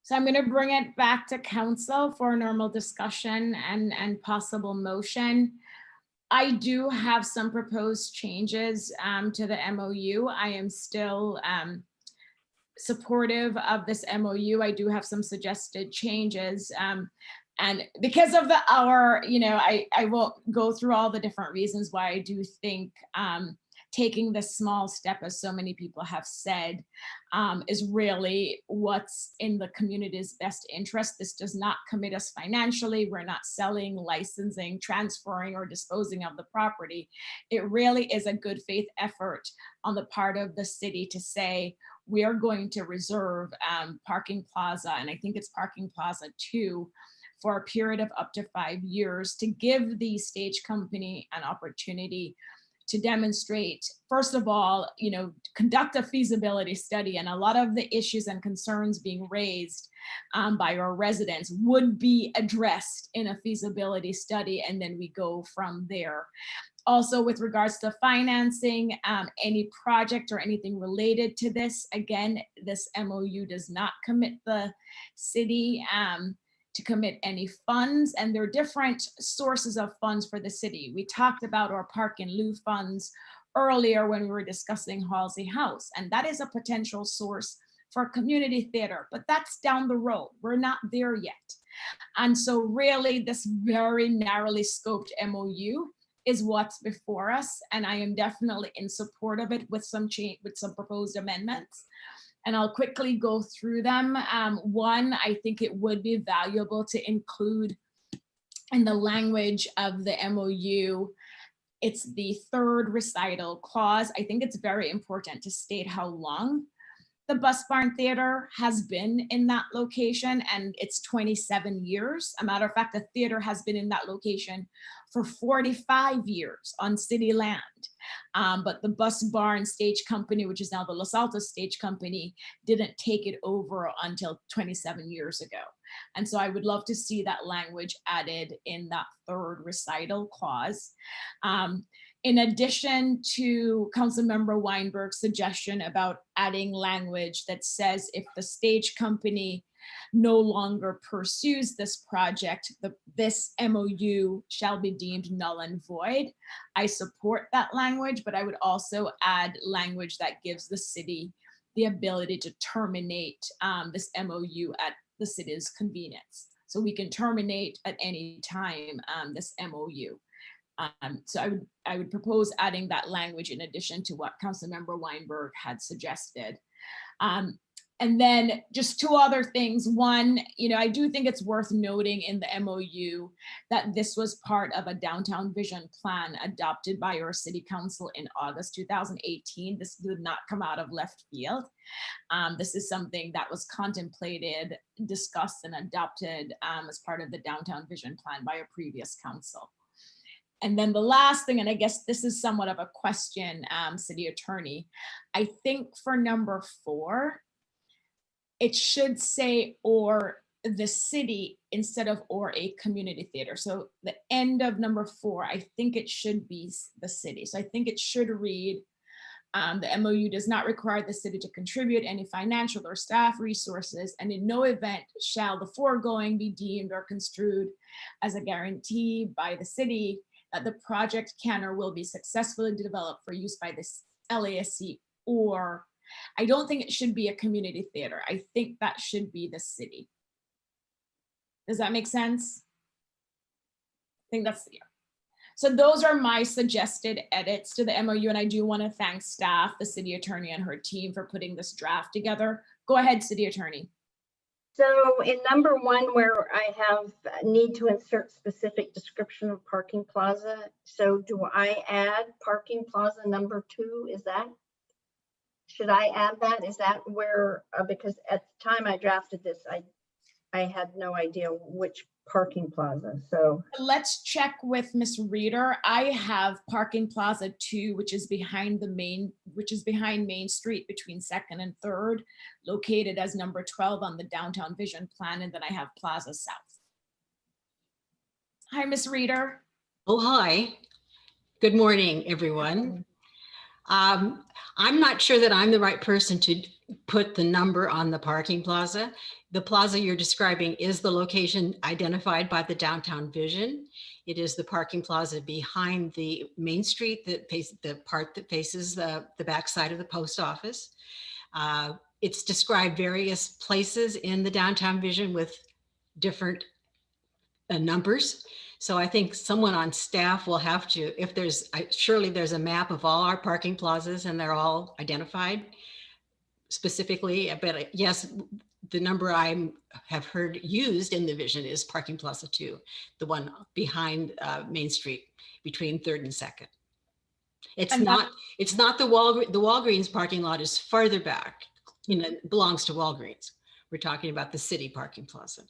So I'm going to bring it back to council for a normal discussion and possible motion. I do have some proposed changes to the MOU. I am still supportive of this MOU. I do have some suggested changes. And because of the hour, I won't go through all the different reasons why I do think taking this small step, as so many people have said, is really what's in the community's best interest. This does not commit us financially. We're not selling, licensing, transferring, or disposing of the property. It really is a good faith effort on the part of the city to say, we are going to reserve Parking Plaza, and I think it's Parking Plaza 2, for a period of up to 5 years to give the stage company an opportunity to demonstrate, first of all, conduct a feasibility study, and a lot of the issues and concerns being raised by our residents would be addressed in a feasibility study, and then we go from there. Also, with regards to financing, any project or anything related to this, again, this MOU does not commit the city to commit any funds, and there are different sources of funds for the city. We talked about our park and lieu funds earlier when we were discussing Halsey House, and that is a potential source for a community theater, but that's down the road. We're not there yet. And so really this very narrowly scoped MOU is what's before us, and I am definitely in support of it with some change, with some proposed amendments. And I'll quickly go through them. One, I think it would be valuable to include in the language of the MOU, it's the third recital clause. I think it's very important to state how long the Bus Barn Theater has been in that location, and it's 27 years. A matter of fact, the theater has been in that location for 45 years on city land. But the Bus Barn Stage Company, which is now the Los Altos Stage Company, didn't take it over until 27 years ago. And so I would love to see that language added in that third recital clause. In addition to Councilmember Weinberg's suggestion about adding language that says if the stage company no longer pursues this project, this MOU shall be deemed null and void. I support that language, but I would also add language that gives the city the ability to terminate this MOU at the city's convenience. So we can terminate at any time this MOU. So I would propose adding that language in addition to what Councilmember Weinberg had suggested. And then just two other things. One, I do think it's worth noting in the MOU that this was part of a downtown vision plan adopted by your city council in August 2018. This did not come out of left field. This is something that was contemplated, discussed, and adopted as part of the downtown vision plan by a previous council. And then the last thing, and I guess this is somewhat of a question, City Attorney, I think for number 4, it should say or the city instead of or a community theater. So the end of number 4, I think it should be the city. So I think it should read, the MOU does not require the city to contribute any financial or staff resources, and in no event shall the foregoing be deemed or construed as a guarantee by the city that the project can or will be successfully developed for use by this LASC, or I don't think it should be a community theater. I think that should be the city. Does that make sense? I think that's, yeah. So those are my suggested edits to the MOU, and I do want to thank staff, the city attorney and her team for putting this draft together. Go ahead, city attorney. So in number 1, where I have need to insert specific description of parking plaza, so do I add parking plaza number 2? Should I add that? Is that where, because at the time I drafted this, I had no idea which parking plaza, so. Let's check with Ms. Reeder. I have parking plaza 2, which is behind Main Street between 2nd and 3rd, located as number 12 on the downtown vision plan, and then I have Plaza South. Hi, Ms. Reeder. Oh, hi. Good morning, everyone. I'm not sure that I'm the right person to put the number on the parking plaza. The plaza you're describing is the location identified by the downtown vision. It is the parking plaza behind the Main Street, the part that faces the backside of the post office. It's described various places in the downtown vision with different numbers. So I think someone on staff will have to, if surely there's a map of all our parking plazas and they're all identified specifically, but yes, the number I have heard used in the vision is parking plaza 2, the one behind Main Street between 3rd and 2nd. It's not the Walgreens parking lot is farther back, belongs to Walgreens. We're talking about the city parking plaza.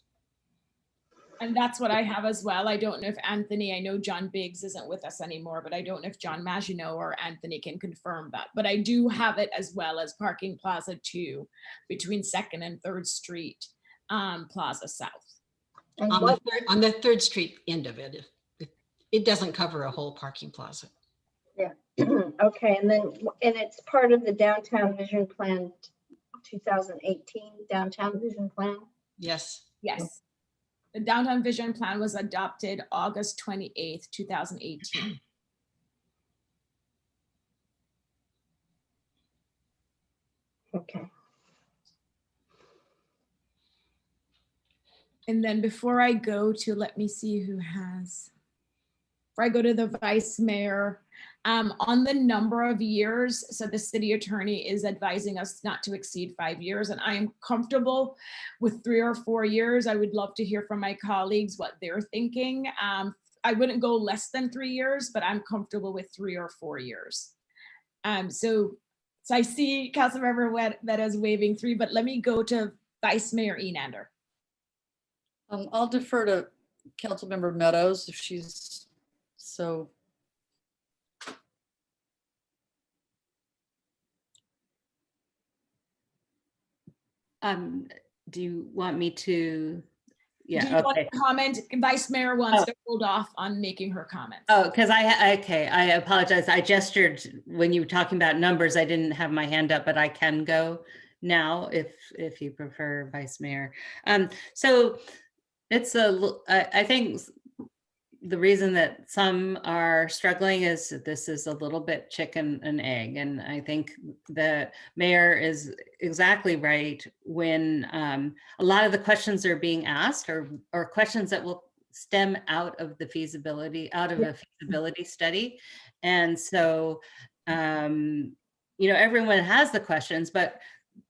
And that's what I have as well. I don't know if Anthony, I know John Biggs isn't with us anymore, but I don't know if John Maginot or Anthony can confirm that. But I do have it as well as parking plaza 2 between 2nd and 3rd Street, Plaza South. On the 3rd Street end of it. It doesn't cover a whole parking plaza. Yeah. Okay, and it's part of the downtown vision plan 2018 downtown vision plan? Yes. Yes. The downtown vision plan was adopted August 28th, 2018. Okay. And then before I go to, let me see who has, before I go to the vice mayor, on the number of years, so the city attorney is advising us not to exceed 5 years, and I am comfortable with 3 or 4 years. I would love to hear from my colleagues what they're thinking. I wouldn't go less than 3 years, but I'm comfortable with 3 or 4 years. So I see Councilmember Meadows waving 3, but let me go to Vice Mayor Enander. I'll defer to Councilmember Meadows if she's so. Do you want me to Yeah, Do you want okay. to comment? Vice Mayor wants Oh. to hold off on making her comments. Oh, because I apologize. I gestured when you were talking about numbers. I didn't have my hand up, but I can go now if you prefer, Vice Mayor. So it's I think the reason that some are struggling is that this is a little bit chicken and egg. And I think the mayor is exactly right when a lot of the questions are being asked or questions that will stem out of a feasibility study. And so, everyone has the questions, but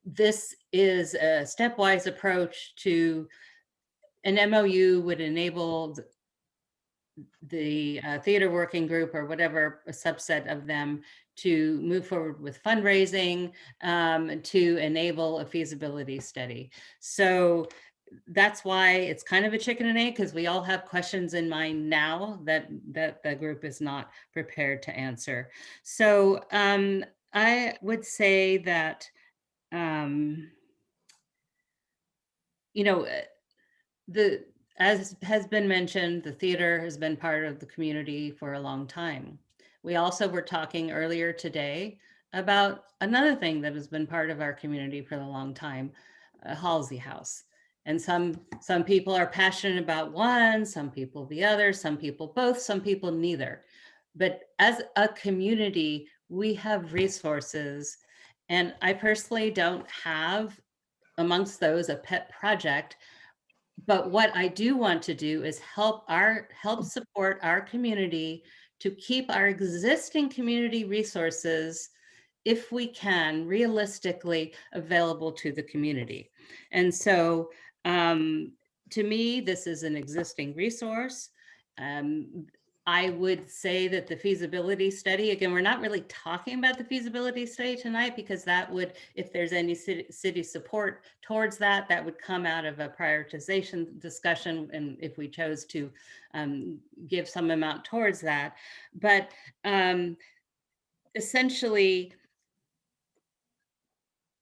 this is a stepwise approach to an MOU would enable the theater working group or whatever, a subset of them, to move forward with fundraising to enable a feasibility study. So that's why it's kind of a chicken and egg, because we all have questions in mind now that the group is not prepared to answer. So I would say that, as has been mentioned, the theater has been part of the community for a long time. We also were talking earlier today about another thing that has been part of our community for a long time, Halsey House. And some people are passionate about one, some people the other, some people both, some people neither. But as a community, we have resources. And I personally don't have amongst those a pet project. But what I do want to do is help support our community to keep our existing community resources, if we can, realistically available to the community. And so to me, this is an existing resource. I would say that the feasibility study, again, we're not really talking about the feasibility study tonight, because that would, if there's any city support towards that, that would come out of a prioritization discussion, and if we chose to give some amount towards that. But essentially,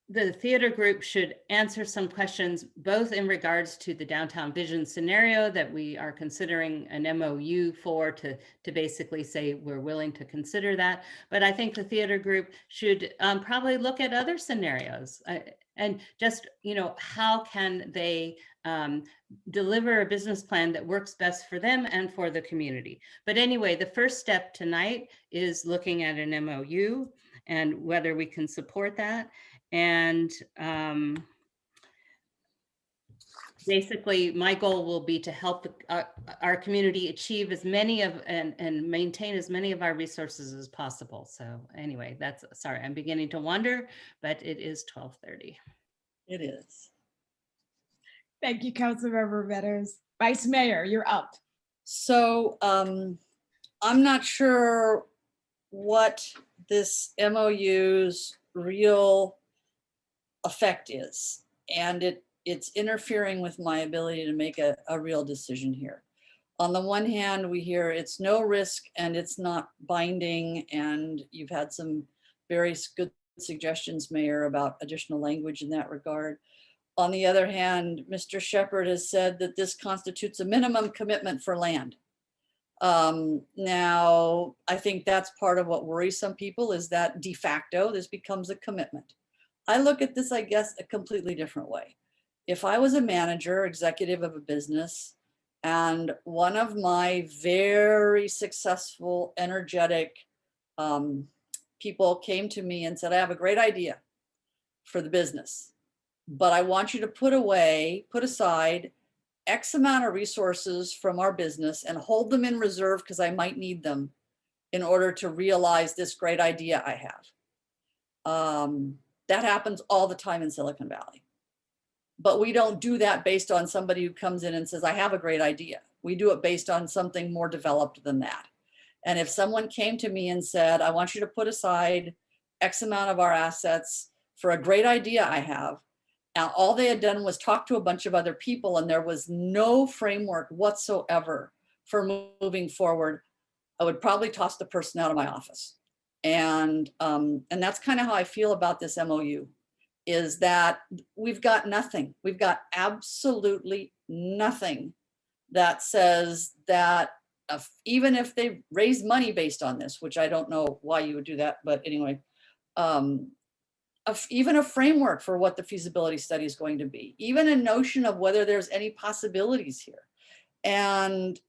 the theater group should answer some questions, both in regards to the downtown vision scenario that we are considering an MOU for, to basically say we're willing to consider that. But I think the theater group should probably look at other scenarios and just, how can they deliver a business plan that works best for them and for the community. But anyway, the first step tonight is looking at an MOU and whether we can support that. And basically, my goal will be to help our community achieve as many of and maintain as many of our resources as possible. So anyway, sorry, I'm beginning to wonder, but it is 12:30. It is. Thank you, Councilmember Meadows. Vice Mayor, you're up. So I'm not sure what this MOU's real effect is, and it's interfering with my ability to make a real decision here. On the one hand, we hear it's no risk and it's not binding, and you've had some very good suggestions, Mayor, about additional language in that regard. On the other hand, Mr. Shepherd has said that this constitutes a minimum commitment for land. Now, I think that's part of what worries some people, is that de facto this becomes a commitment. I look at this, I guess, a completely different way. If I was a manager, executive of a business, and one of my very successful, energetic people came to me and said, I have a great idea for the business, but I want you to put aside X amount of resources from our business and hold them in reserve because I might need them in order to realize this great idea I have. That happens all the time in Silicon Valley. But we don't do that based on somebody who comes in and says, I have a great idea. We do it based on something more developed than that. And if someone came to me and said, I want you to put aside X amount of our assets for a great idea I have, and all they had done was talk to a bunch of other people and there was no framework whatsoever for moving forward, I would probably toss the person out of my office. And that's kind of how I feel about this MOU. is that we've got nothing. We've got absolutely nothing that says that even if they raise money based on this, which I don't know why you would do that, but anyway, even a framework for what the feasibility study is going to be, even a notion of whether there's any possibilities here. And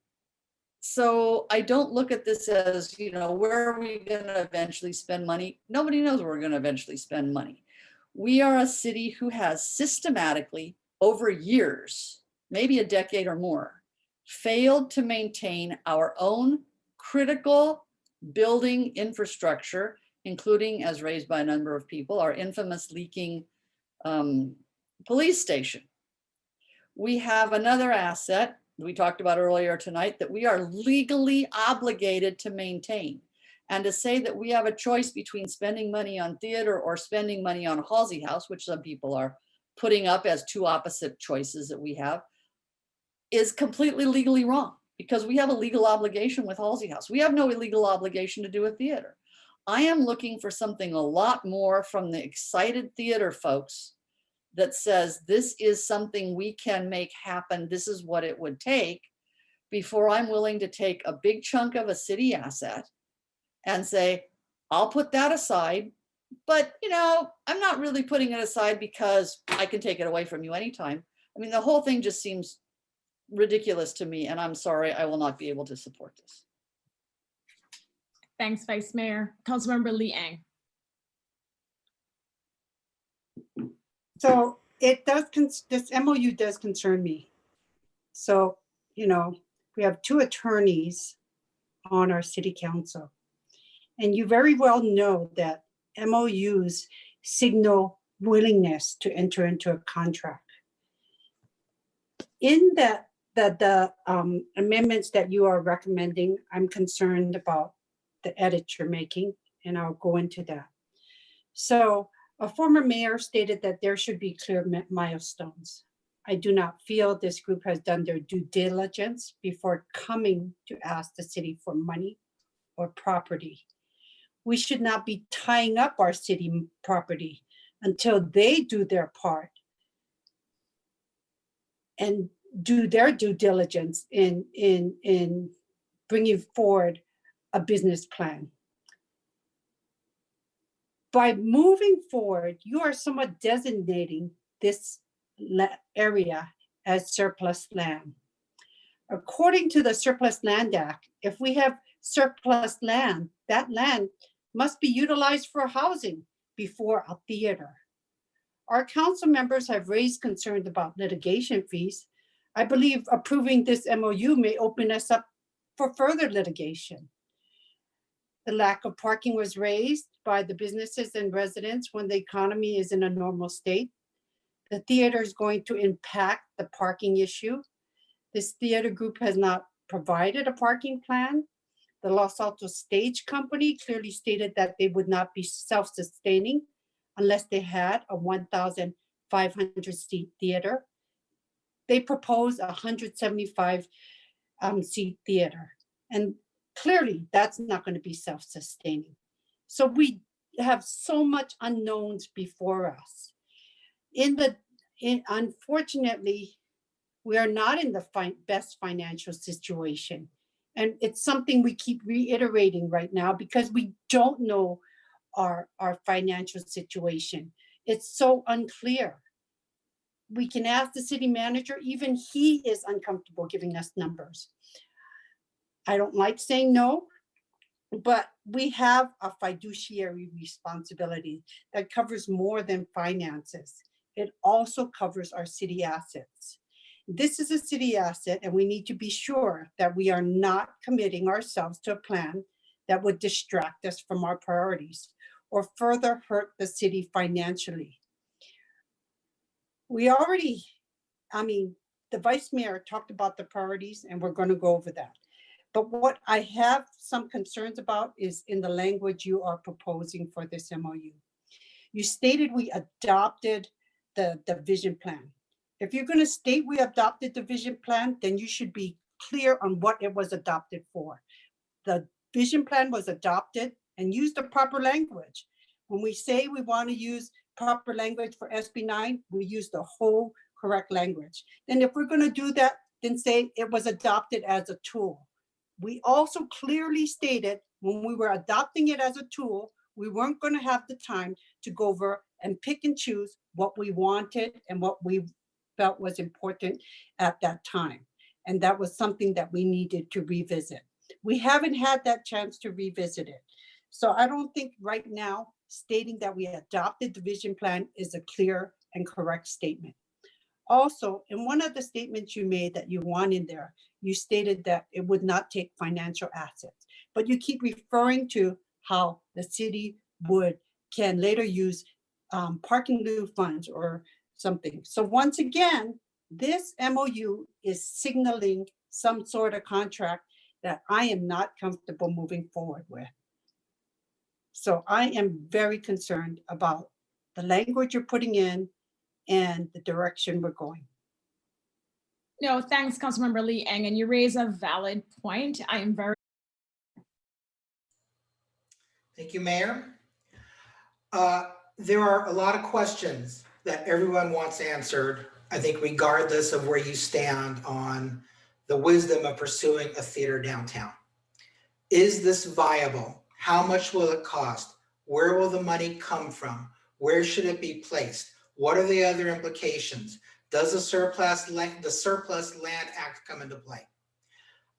so I don't look at this as, you know, where are we going to eventually spend money? Nobody knows where we're going to eventually spend money. We are a city who has systematically, over years, maybe a decade or more, failed to maintain our own critical building infrastructure, including, as raised by a number of people, our infamous leaking police station. We have another asset we talked about earlier tonight that we are legally obligated to maintain. And to say that we have a choice between spending money on theater or spending money on Halsey House, which some people are putting up as two opposite choices that we have, is completely legally wrong, because we have a legal obligation with Halsey House. We have no illegal obligation to do a theater. I am looking for something a lot more from the excited theater folks that says this is something we can make happen. This is what it would take, before I'm willing to take a big chunk of a city asset and say, I'll put that aside, but you know, I'm not really putting it aside because I can take it away from you anytime. I mean, the whole thing just seems ridiculous to me, and I'm sorry, I will not be able to support this. Thanks, Vice Mayor. Councilmember Lee Ang. So it does, this MOU does concern me. So, you know, we have two attorneys on our city council. And you very well know that MOUs signal willingness to enter into a contract. In that, the amendments that you are recommending, I'm concerned about the edits you're making, and I'll go into that. So a former mayor stated that there should be clear milestones. I do not feel this group has done their due diligence before coming to ask the city for money or property. We should not be tying up our city property until they do their part and do their due diligence in bringing forward a business plan. By moving forward, you are somewhat designating this area as surplus land. According to the Surplus Land Act, if we have surplus land, that land must be utilized for housing before a theater. Our council members have raised concerns about litigation fees. I believe approving this MOU may open us up for further litigation. The lack of parking was raised by the businesses and residents when the economy is in a normal state. The theater is going to impact the parking issue. This theater group has not provided a parking plan. The Los Altos Stage Company clearly stated that they would not be self-sustaining unless they had a 1,500 seat theater. They proposed a 175 seat theater. And clearly that's not going to be self-sustaining. So we have so much unknowns before us. Unfortunately, we are not in the best financial situation. And it's something we keep reiterating right now because we don't know our financial situation. It's so unclear. We can ask the city manager, even he is uncomfortable giving us numbers. I don't like saying no, but we have a fiduciary responsibility that covers more than finances. It also covers our city assets. This is a city asset, and we need to be sure that we are not committing ourselves to a plan that would distract us from our priorities or further hurt the city financially. We already, the vice mayor talked about the priorities, and we're going to go over that. But what I have some concerns about is in the language you are proposing for this MOU. You stated we adopted the vision plan. If you're going to state we adopted the vision plan, then you should be clear on what it was adopted for. The vision plan was adopted and use the proper language. When we say we want to use proper language for SB9, we use the whole correct language. Then if we're gonna do that, then say it was adopted as a tool. We also clearly stated when we were adopting it as a tool, we weren't gonna have the time to go over and pick and choose what we wanted and what we felt was important at that time. And that was something that we needed to revisit. We haven't had that chance to revisit it. So I don't think right now stating that we adopted the vision plan is a clear and correct statement. Also, in one of the statements you made that you want in there, you stated that it would not take financial assets, but you keep referring to how the city can later use parking lieu funds or something. So once again, this MOU is signaling some sort of contract that I am not comfortable moving forward with. So I am very concerned about the language you're putting in and the direction we're going. No, thanks, Councilmember Lee Eng, and you raise a valid point. I am very. Thank you, Mayor. There are a lot of questions that everyone wants answered, I think regardless of where you stand on the wisdom of pursuing a theater downtown. Is this viable? How much will it cost? Where will the money come from? Where should it be placed? What are the other implications? Does the Surplus Land Act come into play?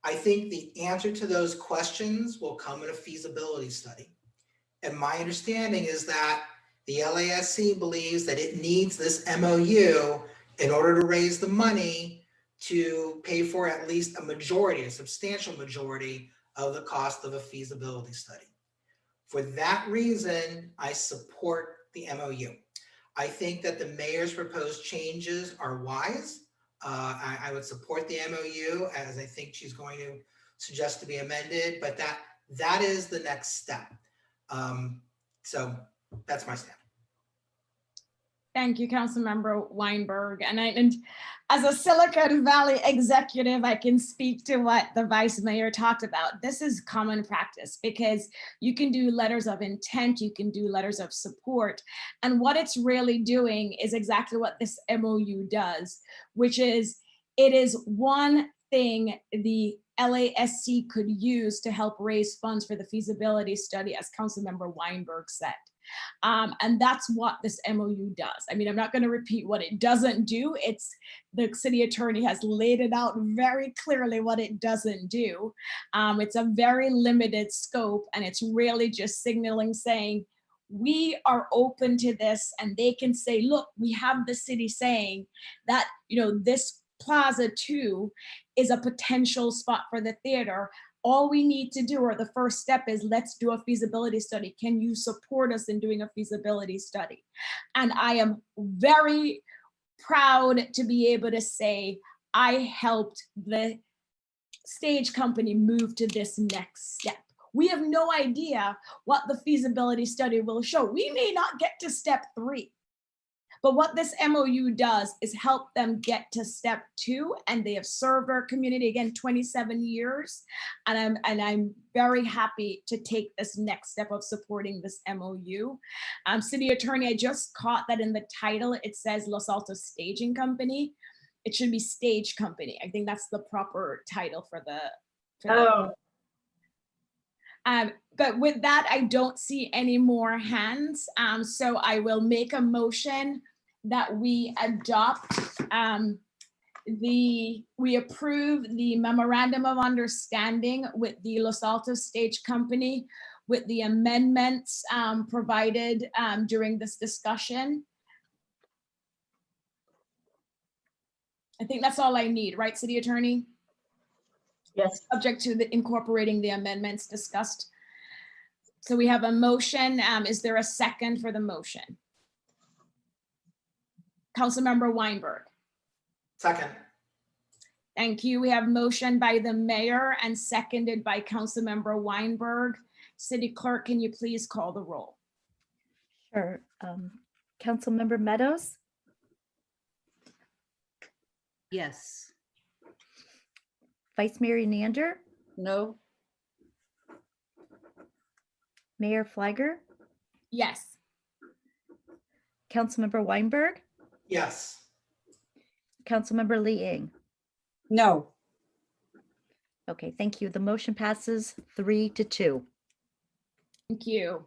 I think the answer to those questions will come in a feasibility study. And my understanding is that the LASC believes that it needs this MOU in order to raise the money to pay for at least a substantial majority of the cost of a feasibility study. For that reason, I support the MOU. I think that the mayor's proposed changes are wise. I would support the MOU as I think she's going to suggest to be amended, but that is the next step. So that's my stand. Thank you, Councilmember Weinberg. And as a Silicon Valley executive, I can speak to what the Vice Mayor talked about. This is common practice because you can do letters of intent, you can do letters of support. And what it's really doing is exactly what this MOU does, which is it is one thing the LASC could use to help raise funds for the feasibility study, as Councilmember Weinberg said. And that's what this MOU does. I mean, I'm not going to repeat what it doesn't do. It's the city attorney has laid it out very clearly what it doesn't do. It's a very limited scope, and it's really just signaling saying, we are open to this, and they can say, look, we have the city saying that, you know, this Plaza 2 is a potential spot for the theater. All we need to do, or the first step is, let's do a feasibility study. Can you support us in doing a feasibility study? And I am very proud to be able to say I helped the stage company move to this next step. We have no idea what the feasibility study will show. We may not get to step 3. But what this MOU does is help them get to step 2, and they have served our community, again, 27 years. And I'm very happy to take this next step of supporting this MOU. City Attorney, I just caught that in the title, it says Los Altos Staging Company. It should be Stage Company. I think that's the proper title for the. But with that, I don't see any more hands. So I will make a motion that we adopt we approve the memorandum of understanding with the Los Altos Stage Company with the amendments provided during this discussion. I think that's all I need, right, City Attorney? Yes. Subject to incorporating the amendments discussed. So we have a motion. Is there a second for the motion? Councilmember Weinberg. Second. Thank you. We have motion by the mayor and seconded by Councilmember Weinberg. City Clerk, can you please call the roll? Sure. Councilmember Meadows? Yes. Vice Mayor Nander? No. Mayor Fliger? Yes. Councilmember Weinberg, Yes. Councilmember Liang. No. Okay, thank you. The motion passes 3-2. Thank you.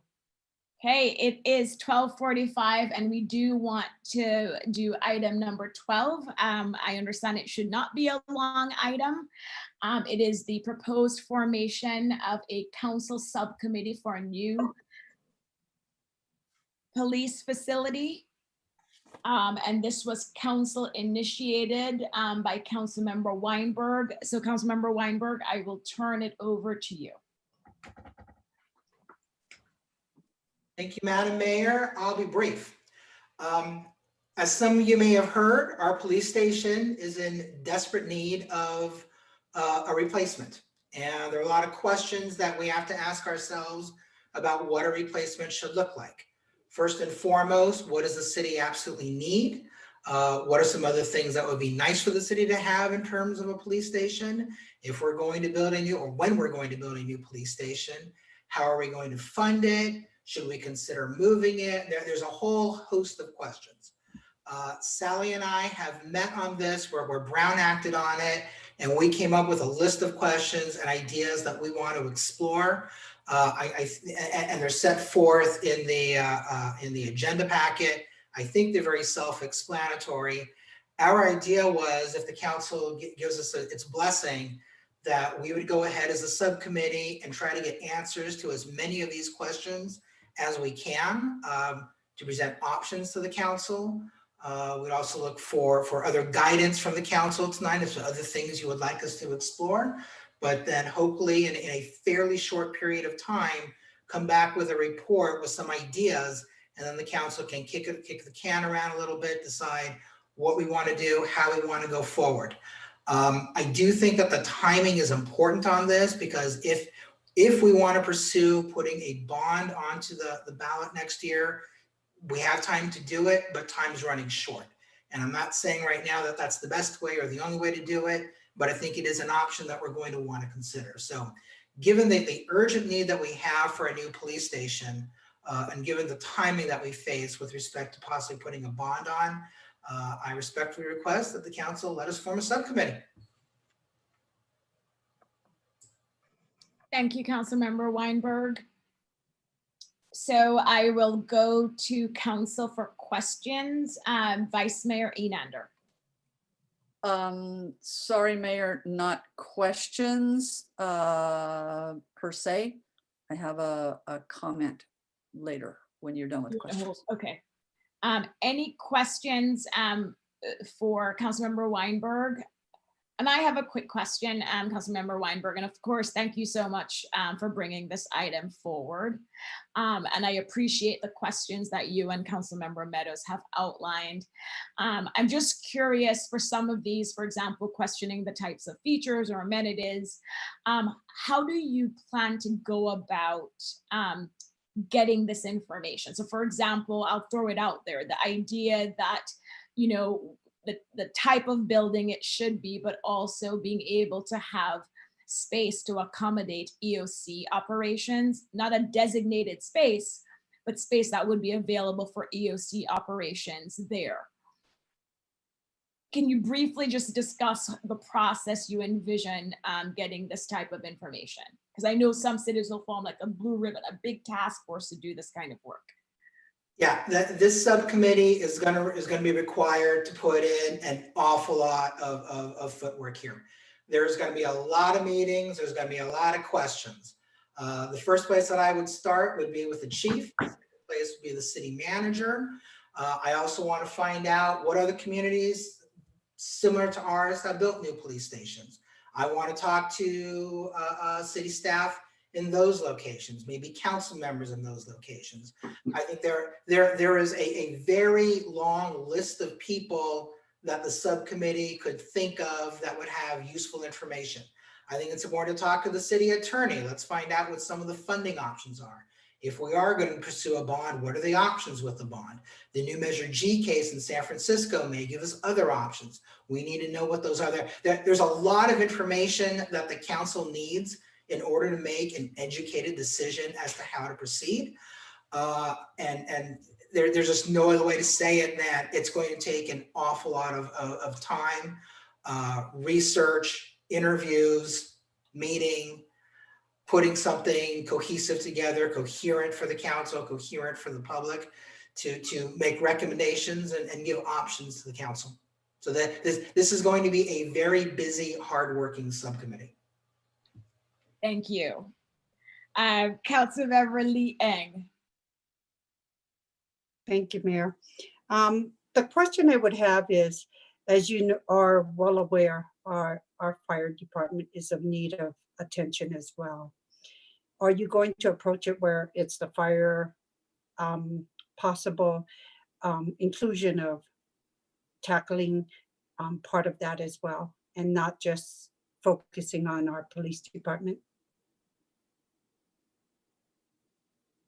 Okay, it is 12:45 and we do want to do item number 12. I understand it should not be a long item. It is the proposed formation of a council subcommittee for a new police facility. And this was council initiated by Councilmember Weinberg. So Councilmember Weinberg, I will turn it over to you. Thank you, Madam Mayor. I'll be brief. As some of you may have heard, our police station is in desperate need of a replacement. And there are a lot of questions that we have to ask ourselves about what a replacement should look like. First and foremost, what does the city absolutely need? What are some other things that would be nice for the city to have in terms of a police station? If we're going to build a new, or when we're going to build a new police station, how are we going to fund it? Should we consider moving it? There's a whole host of questions. Sally and I have met on this, where we're Brown acted on it, and we came up with a list of questions and ideas that we want to explore. And they're set forth in the agenda packet. I think they're very self-explanatory. Our idea was, if the council gives us its blessing, that we would go ahead as a subcommittee and try to get answers to as many of these questions as we can, to present options to the council. We'd also look for other guidance from the council tonight, if there are other things you would like us to explore. But then hopefully in a fairly short period of time, come back with a report with some ideas, and then the council can kick the can around a little bit, decide what we want to do, how we want to go forward. I do think that the timing is important on this, because if we want to pursue putting a bond onto the ballot next year, we have time to do it, but time's running short. And I'm not saying right now that that's the best way or the only way to do it, but I think it is an option that we're going to want to consider. So given the urgent need that we have for a new police station, and given the timing that we face with respect to possibly putting a bond on, I respectfully request that the council let us form a subcommittee. Thank you, Councilmember Weinberg. So I will go to council for questions. Vice Mayor Enander. Sorry, Mayor, not questions per se. I have a comment later when you're done with questions. Okay. Any questions for Councilmember Weinberg? And I have a quick question, Councilmember Weinberg, and of course, thank you so much for bringing this item forward. And I appreciate the questions that you and Councilmember Meadows have outlined. I'm just curious for some of these, for example, questioning the types of features or amenities, how do you plan to go about getting this information? So for example, I'll throw it out there, the idea that, you know, the type of building it should be, but also being able to have space to accommodate EOC operations, not a designated space, but space that would be available for EOC operations there. Can you briefly just discuss the process you envision getting this type of information? Because I know some cities will form like a blue ribbon, a big task force to do this kind of work. Yeah, this subcommittee is gonna be required to put in an awful lot of footwork here. There's gonna be a lot of meetings, there's gonna be a lot of questions. The first place that I would start would be with the chief. The second place would be the city manager. I also want to find out what other communities similar to ours have built new police stations. I want to talk to city staff in those locations, maybe council members in those locations. I think there is a very long list of people that the subcommittee could think of that would have useful information. I think it's important to talk to the city attorney. Let's find out what some of the funding options are. If we are going to pursue a bond, what are the options with the bond? The new Measure G case in San Francisco may give us other options. We need to know what those are. There's a lot of information that the council needs in order to make an educated decision as to how to proceed. And there's just no other way to say it than it's going to take an awful lot of time, research, interviews, meeting, putting something cohesive together, coherent for the council, coherent for the public, to make recommendations and give options to the council. So that this is going to be a very busy, hardworking subcommittee. Thank you. Councilmember Lee Eng. Thank you, Mayor. The question I would have is, as you are well aware, our fire department is in need of attention as well. Are you going to approach it where it's the fire possible inclusion of tackling part of that as well, and not just focusing on our police department?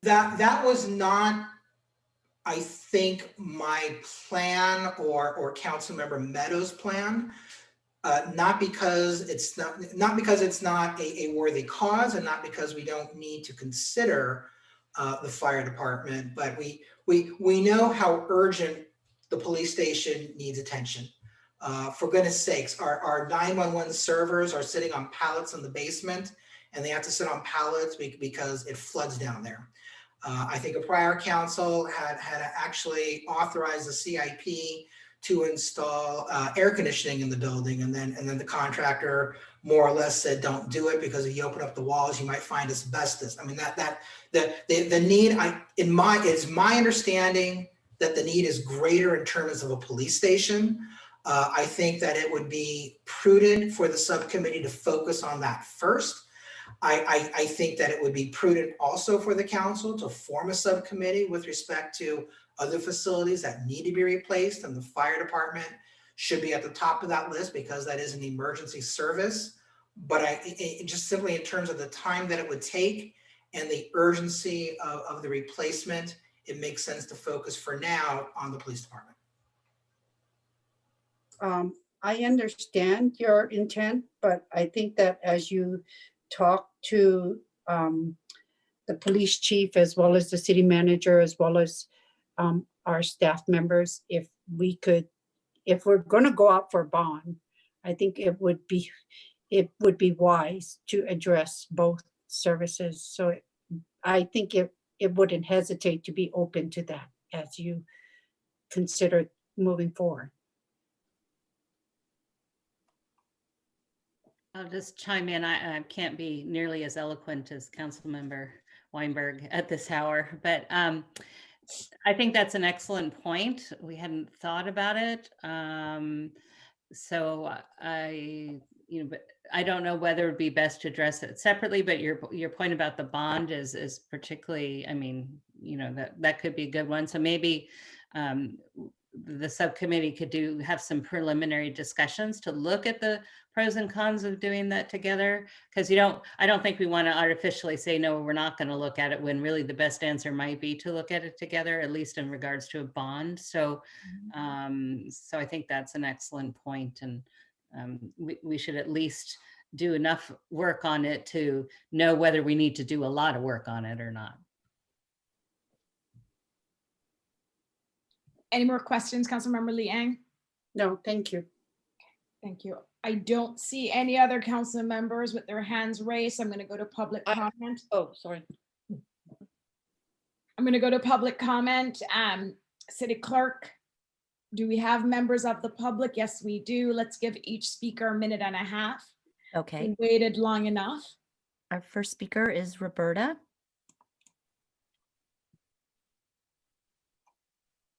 That was not, I think, my plan or Councilmember Meadows' plan. Not because it's not a worthy cause, and not because we don't need to consider the fire department, but we know how urgent the police station needs attention. For goodness sakes, our 911 servers are sitting on pallets in the basement, and they have to sit on pallets because it floods down there. I think a prior council had actually authorized the CIP to install air conditioning in the building, and then the contractor more or less said, don't do it, because if you open up the walls, you might find asbestos. I mean, the need, it's my understanding that the need is greater in terms of a police station. I think that it would be prudent for the subcommittee to focus on that first. I think that it would be prudent also for the council to form a subcommittee with respect to other facilities that need to be replaced, and the fire department should be at the top of that list because that is an emergency service. But just simply in terms of the time that it would take and the urgency of the replacement, it makes sense to focus for now on the police department. I understand your intent, but I think that as you talk to the police chief, as well as the city manager, as well as our staff members, if we're going to go out for a bond, I think it would be wise to address both services. So I think it wouldn't hesitate to be open to that as you consider moving forward. I'll just chime in. I can't be nearly as eloquent as Councilmember Weinberg at this hour, but I think that's an excellent point. We hadn't thought about it. So but I don't know whether it'd be best to address it separately, but your point about the bond is particularly, I mean, that could be a good one. So maybe the subcommittee could have some preliminary discussions to look at the pros and cons of doing that together, because I don't think we want to artificially say, no, we're not going to look at it, when really the best answer might be to look at it together, at least in regards to a bond. So so I think that's an excellent point, and we should at least do enough work on it to know whether we need to do a lot of work on it or not. Any more questions, Councilmember Lee Eng? No, thank you. Thank you. I don't see any other council members with their hands raised. I'm going to go to public comment. Oh, sorry. I'm going to go to public comment. City Clerk, do we have members of the public? Yes, we do. Let's give each speaker a minute and a half. Okay. We waited long enough. Our first speaker is Roberta.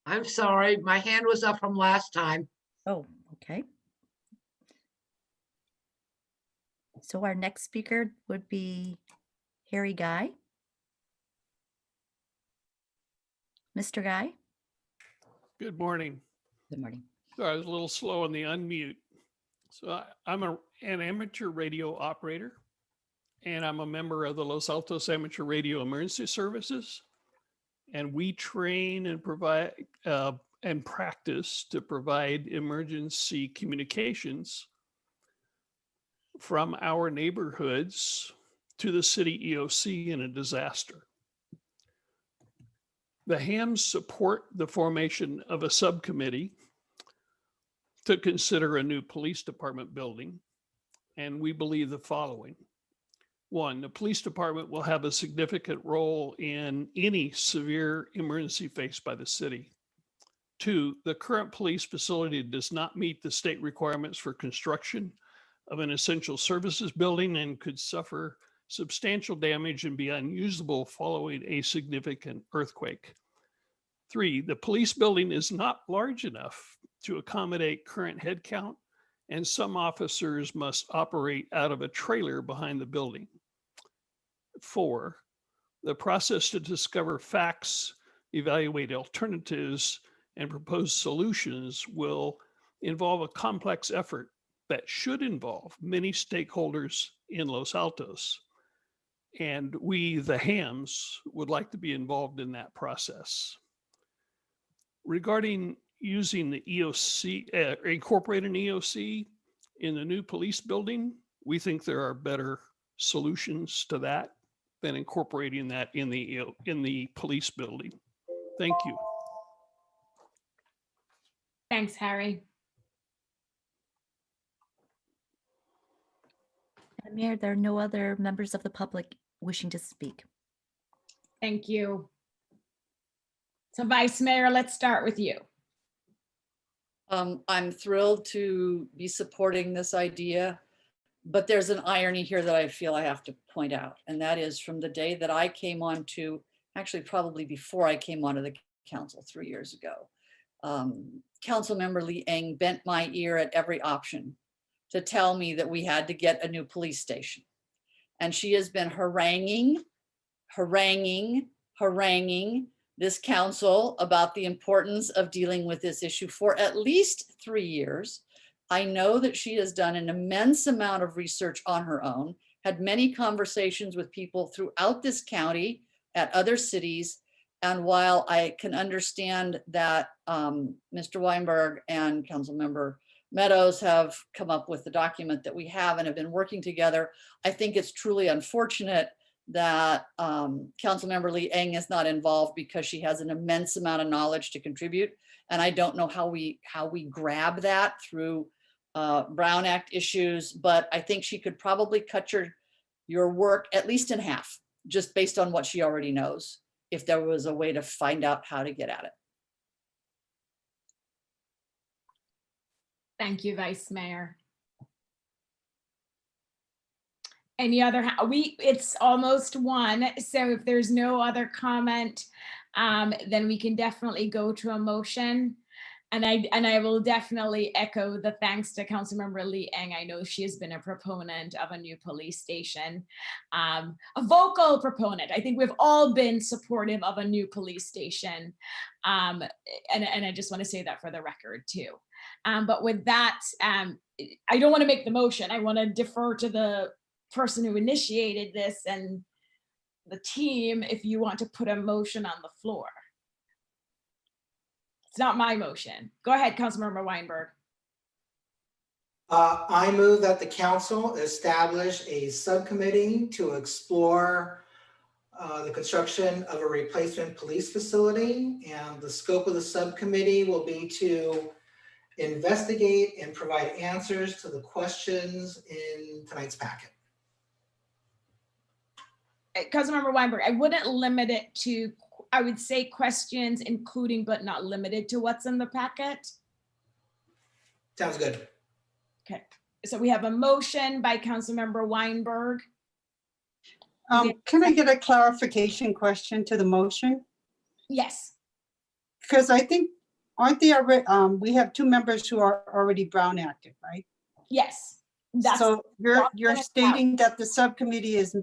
I'm sorry, my hand was up from last time. Oh, okay. So our next speaker would be Harry Guy. Mr. Guy? Good morning. Good morning. So I was a little slow on the unmute. So I'm an amateur radio operator, and I'm a member of the Los Altos Amateur Radio Emergency Services. And we train and provide and practice to provide emergency communications from our neighborhoods to the city EOC in a disaster. The Hams support the formation of a subcommittee to consider a new police department building, and we believe the following. One, the police department will have a significant role in any severe emergency faced by the city. Two, the current police facility does not meet the state requirements for construction of an essential services building and could suffer substantial damage and be unusable following a significant earthquake. Three, the police building is not large enough to accommodate current headcount, and some officers must operate out of a trailer behind the building. Four, the process to discover facts, evaluate alternatives, and propose solutions will involve a complex effort that should involve many stakeholders in Los Altos. And we, the Hams, would like to be involved in that process. Regarding using the EOC, incorporating EOC in the new police building, we think there are better solutions to that than incorporating that in the police building. Thank you. Thanks, Harry. Madam Mayor, there are no other members of the public wishing to speak. Thank you. So Vice Mayor, let's start with you. I'm thrilled to be supporting this idea, but there's an irony here that I feel I have to point out, and that is from the day that I came on to, actually probably before I came onto the council 3 years ago, Councilmember Lee Eng bent my ear at every option to tell me that we had to get a new police station. And she has been haranguing this council about the importance of dealing with this issue for at least 3 years. I know that she has done an immense amount of research on her own, had many conversations with people throughout this county at other cities. And while I can understand that Mr. Weinberg and Councilmember Meadows have come up with the document that we have and have been working together, I think it's truly unfortunate that Councilmember Lee Eng is not involved because she has an immense amount of knowledge to contribute. And I don't know how we grab that through Brown Act issues, but I think she could probably cut your work at least in half, just based on what she already knows, if there was a way to find out how to get at it. Thank you, Vice Mayor. Any other, it's almost 1, so if there's no other comment, then we can definitely go to a motion. And I will definitely echo the thanks to Councilmember Lee Eng. I know she has been a proponent of a new police station, a vocal proponent. I think we've all been supportive of a new police station. And I just want to say that for the record too. But with that, I don't want to make the motion. I want to defer to the person who initiated this and the team if you want to put a motion on the floor. It's not my motion. Go ahead, Councilmember Weinberg. I move that the council establish a subcommittee to explore the construction of a replacement police facility, and the scope of the subcommittee will be to investigate and provide answers to the questions in tonight's packet. Councilmember Weinberg, I wouldn't limit it to, I would say questions including but not limited to what's in the packet. Sounds good. Okay, so we have a motion by Councilmember Weinberg. Can I get a clarification question to the motion? Yes. Because I think, aren't they already, we have 2 members who are already Brown active, right? Yes. So you're stating that the subcommittee is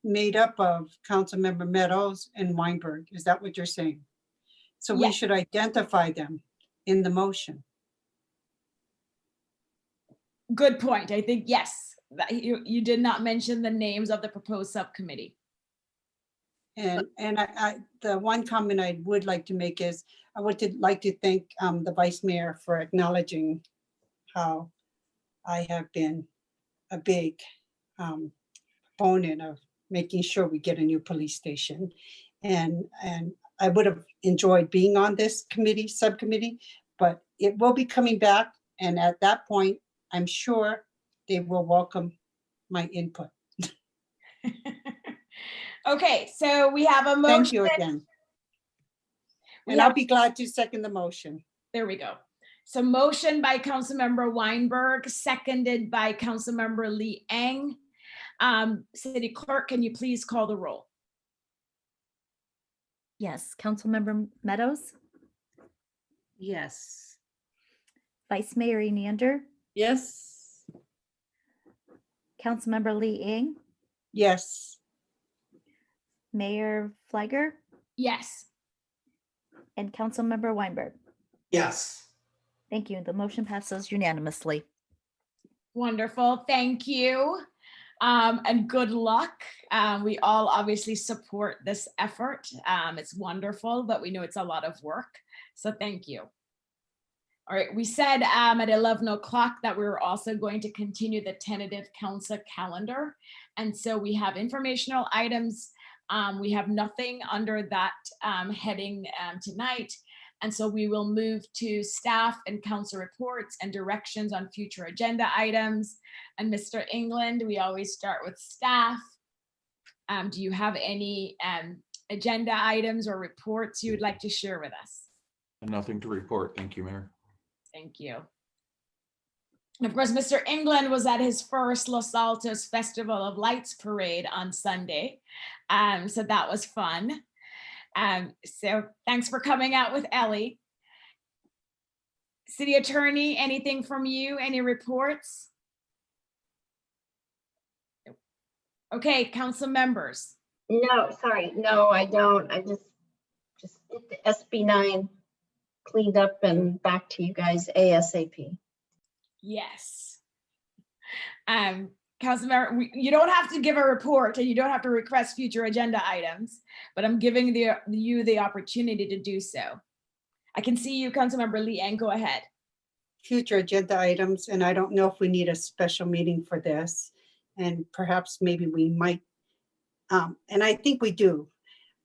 made up of Councilmember Meadows and Weinberg. Is that what you're saying? So we should identify them in the motion. Good point. I think, yes, that you did not mention the names of the proposed subcommittee. And the one comment I would like to make is, I would like to thank the Vice Mayor for acknowledging how I have been a big proponent of making sure we get a new police station. And I would have enjoyed being on this subcommittee, but it will be coming back. And at that point, I'm sure they will welcome my input. Okay, so we have a motion. Thank you again. And I'll be glad to second the motion. There we go. So motion by Councilmember Weinberg, seconded by Councilmember Lee Eng. City Clerk, can you please call the roll? Yes, Councilmember Meadows, Yes. Vice Mayor Enander, Yes. Councilmember Lee Eng, Yes. Mayor Fliger, Yes. and Councilmember Weinberg. Yes. Thank you. The motion passes unanimously. Wonderful, thank you. And good luck. We all obviously support this effort. It's wonderful, but we know it's a lot of work. So thank you. All right, we said at 11 o'clock that we were also going to continue the tentative council calendar. And so we have informational items. We have nothing under that heading tonight. And so we will move to staff and council reports and directions on future agenda items. And Mr. England, we always start with staff. Do you have any agenda items or reports you would like to share with us? Nothing to report. Thank you, Mayor. Thank you. And of course, Mr. England was at his first Los Altos Festival of Lights parade on Sunday. So that was fun. So thanks for coming out with Ellie. City Attorney, anything from you? Any reports? Okay, council members. No, sorry, no, I don't. I just get the SB9 cleaned up and back to you guys ASAP. Yes. Councilmember, you don't have to give a report and you don't have to request future agenda items, but I'm giving you the opportunity to do so. I can see you, Councilmember Lee, and go ahead. Future agenda items, and I don't know if we need a special meeting for this, and perhaps maybe we might, and I think we do.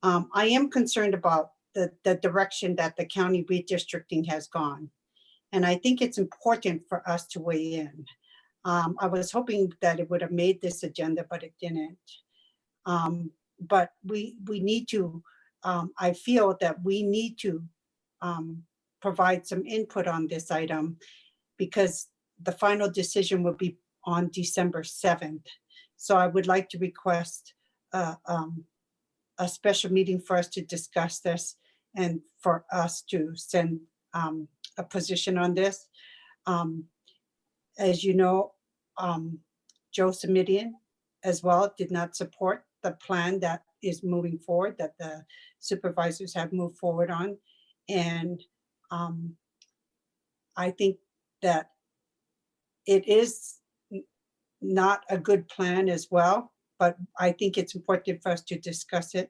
I am concerned about the direction that the county redistricting has gone, and I think it's important for us to weigh in. I was hoping that it would have made this agenda, but it didn't. But we need to, I feel that we need to provide some input on this item because the final decision will be on December 7th. So I would like to request a special meeting for us to discuss this and for us to send a position on this. As you know, Joe Simidian as well did not support the plan that is moving forward, that the supervisors have moved forward on. And I think that it is not a good plan as well, but I think it's important for us to discuss it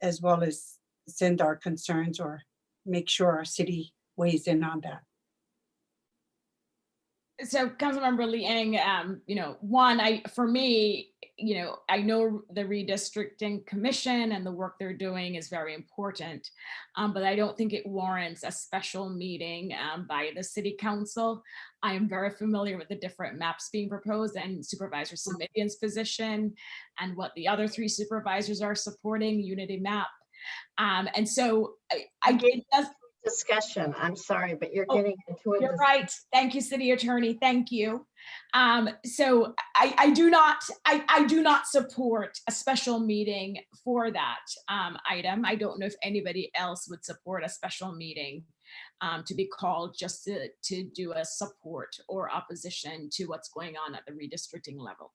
as well as send our concerns or make sure our city weighs in on that. So Councilmember Lee Eng, for me, I know the redistricting commission and the work they're doing is very important, but I don't think it warrants a special meeting by the city council. I am very familiar with the different maps being proposed and Supervisor Simidian's position and what the other three supervisors are supporting, Unity Map. And so it does discussion. I'm sorry, but you're getting into it. You're right. Thank you, City Attorney. Thank you. So I do not support a special meeting for that item. I don't know if anybody else would support a special meeting to be called just to do a support or opposition to what's going on at the redistricting level.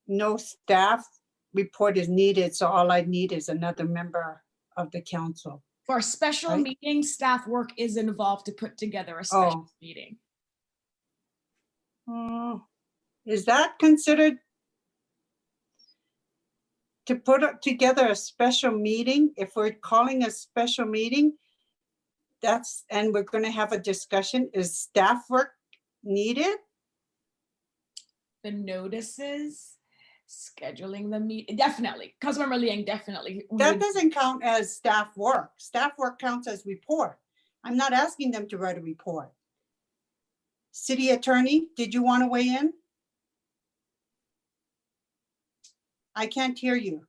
No staff report is needed, so all I need is another member of the council. For a special meeting, staff work is involved to put together a special meeting. Is that considered to put together a special meeting? If we're calling a special meeting, and we're going to have a discussion, is staff work needed? The notices scheduling the meet, definitely. Councilmember Liang, definitely. That would- doesn't count as staff work. Staff work counts as report. I'm not asking them to write a report. City Attorney, did you want to weigh in? I can't hear you.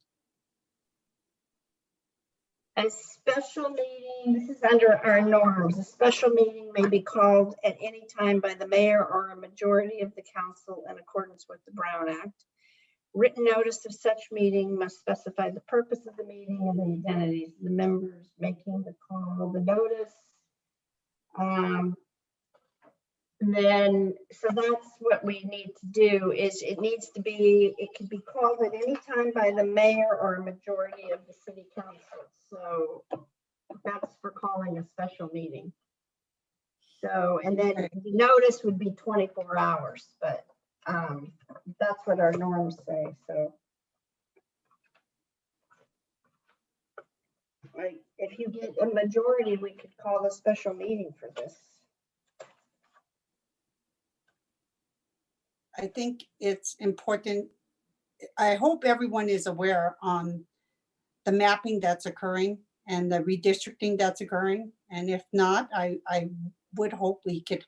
A special meeting, this is under our norms. A special meeting may be called at any time by the mayor or a majority of the council in accordance with the Brown Act. Written notice of such meeting must specify the purpose of the meeting and the identities of the members making the call, the notice. So that's what we need to do is it needs to be, it can be called at any time by the mayor or a majority of the city council. So that's for calling a special meeting. So, and then the notice would be 24 hours, but that's what our norms say, so. Like, if you get a majority, we could call a special meeting for this. I think it's important. I hope everyone is aware on the mapping that's occurring and the redistricting that's occurring. And if not, I would hope we could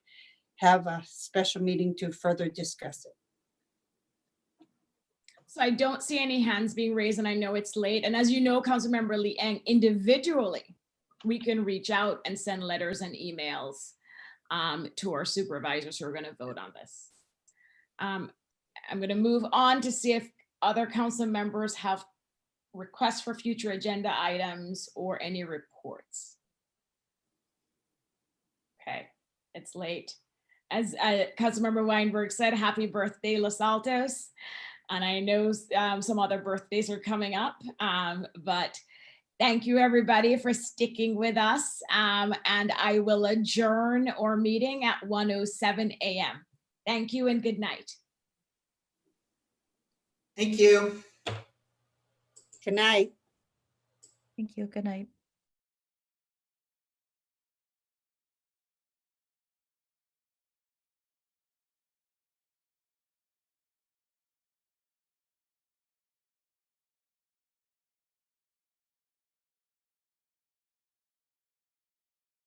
have a special meeting to further discuss it. So I don't see any hands being raised and I know it's late. And as you know, Councilmember Liang, individually, we can reach out and send letters and emails to our supervisors who are going to vote on this. I'm going to move on to see if other council members have requests for future agenda items or any reports. Okay, it's late. As Councilmember Weinberg said, happy birthday, Los Altos. And I know some other birthdays are coming up, but thank you everybody for sticking with us. And I will adjourn our meeting at 1:07 a.m. Thank you and good night. Thank you. Good night. Thank you. Good night.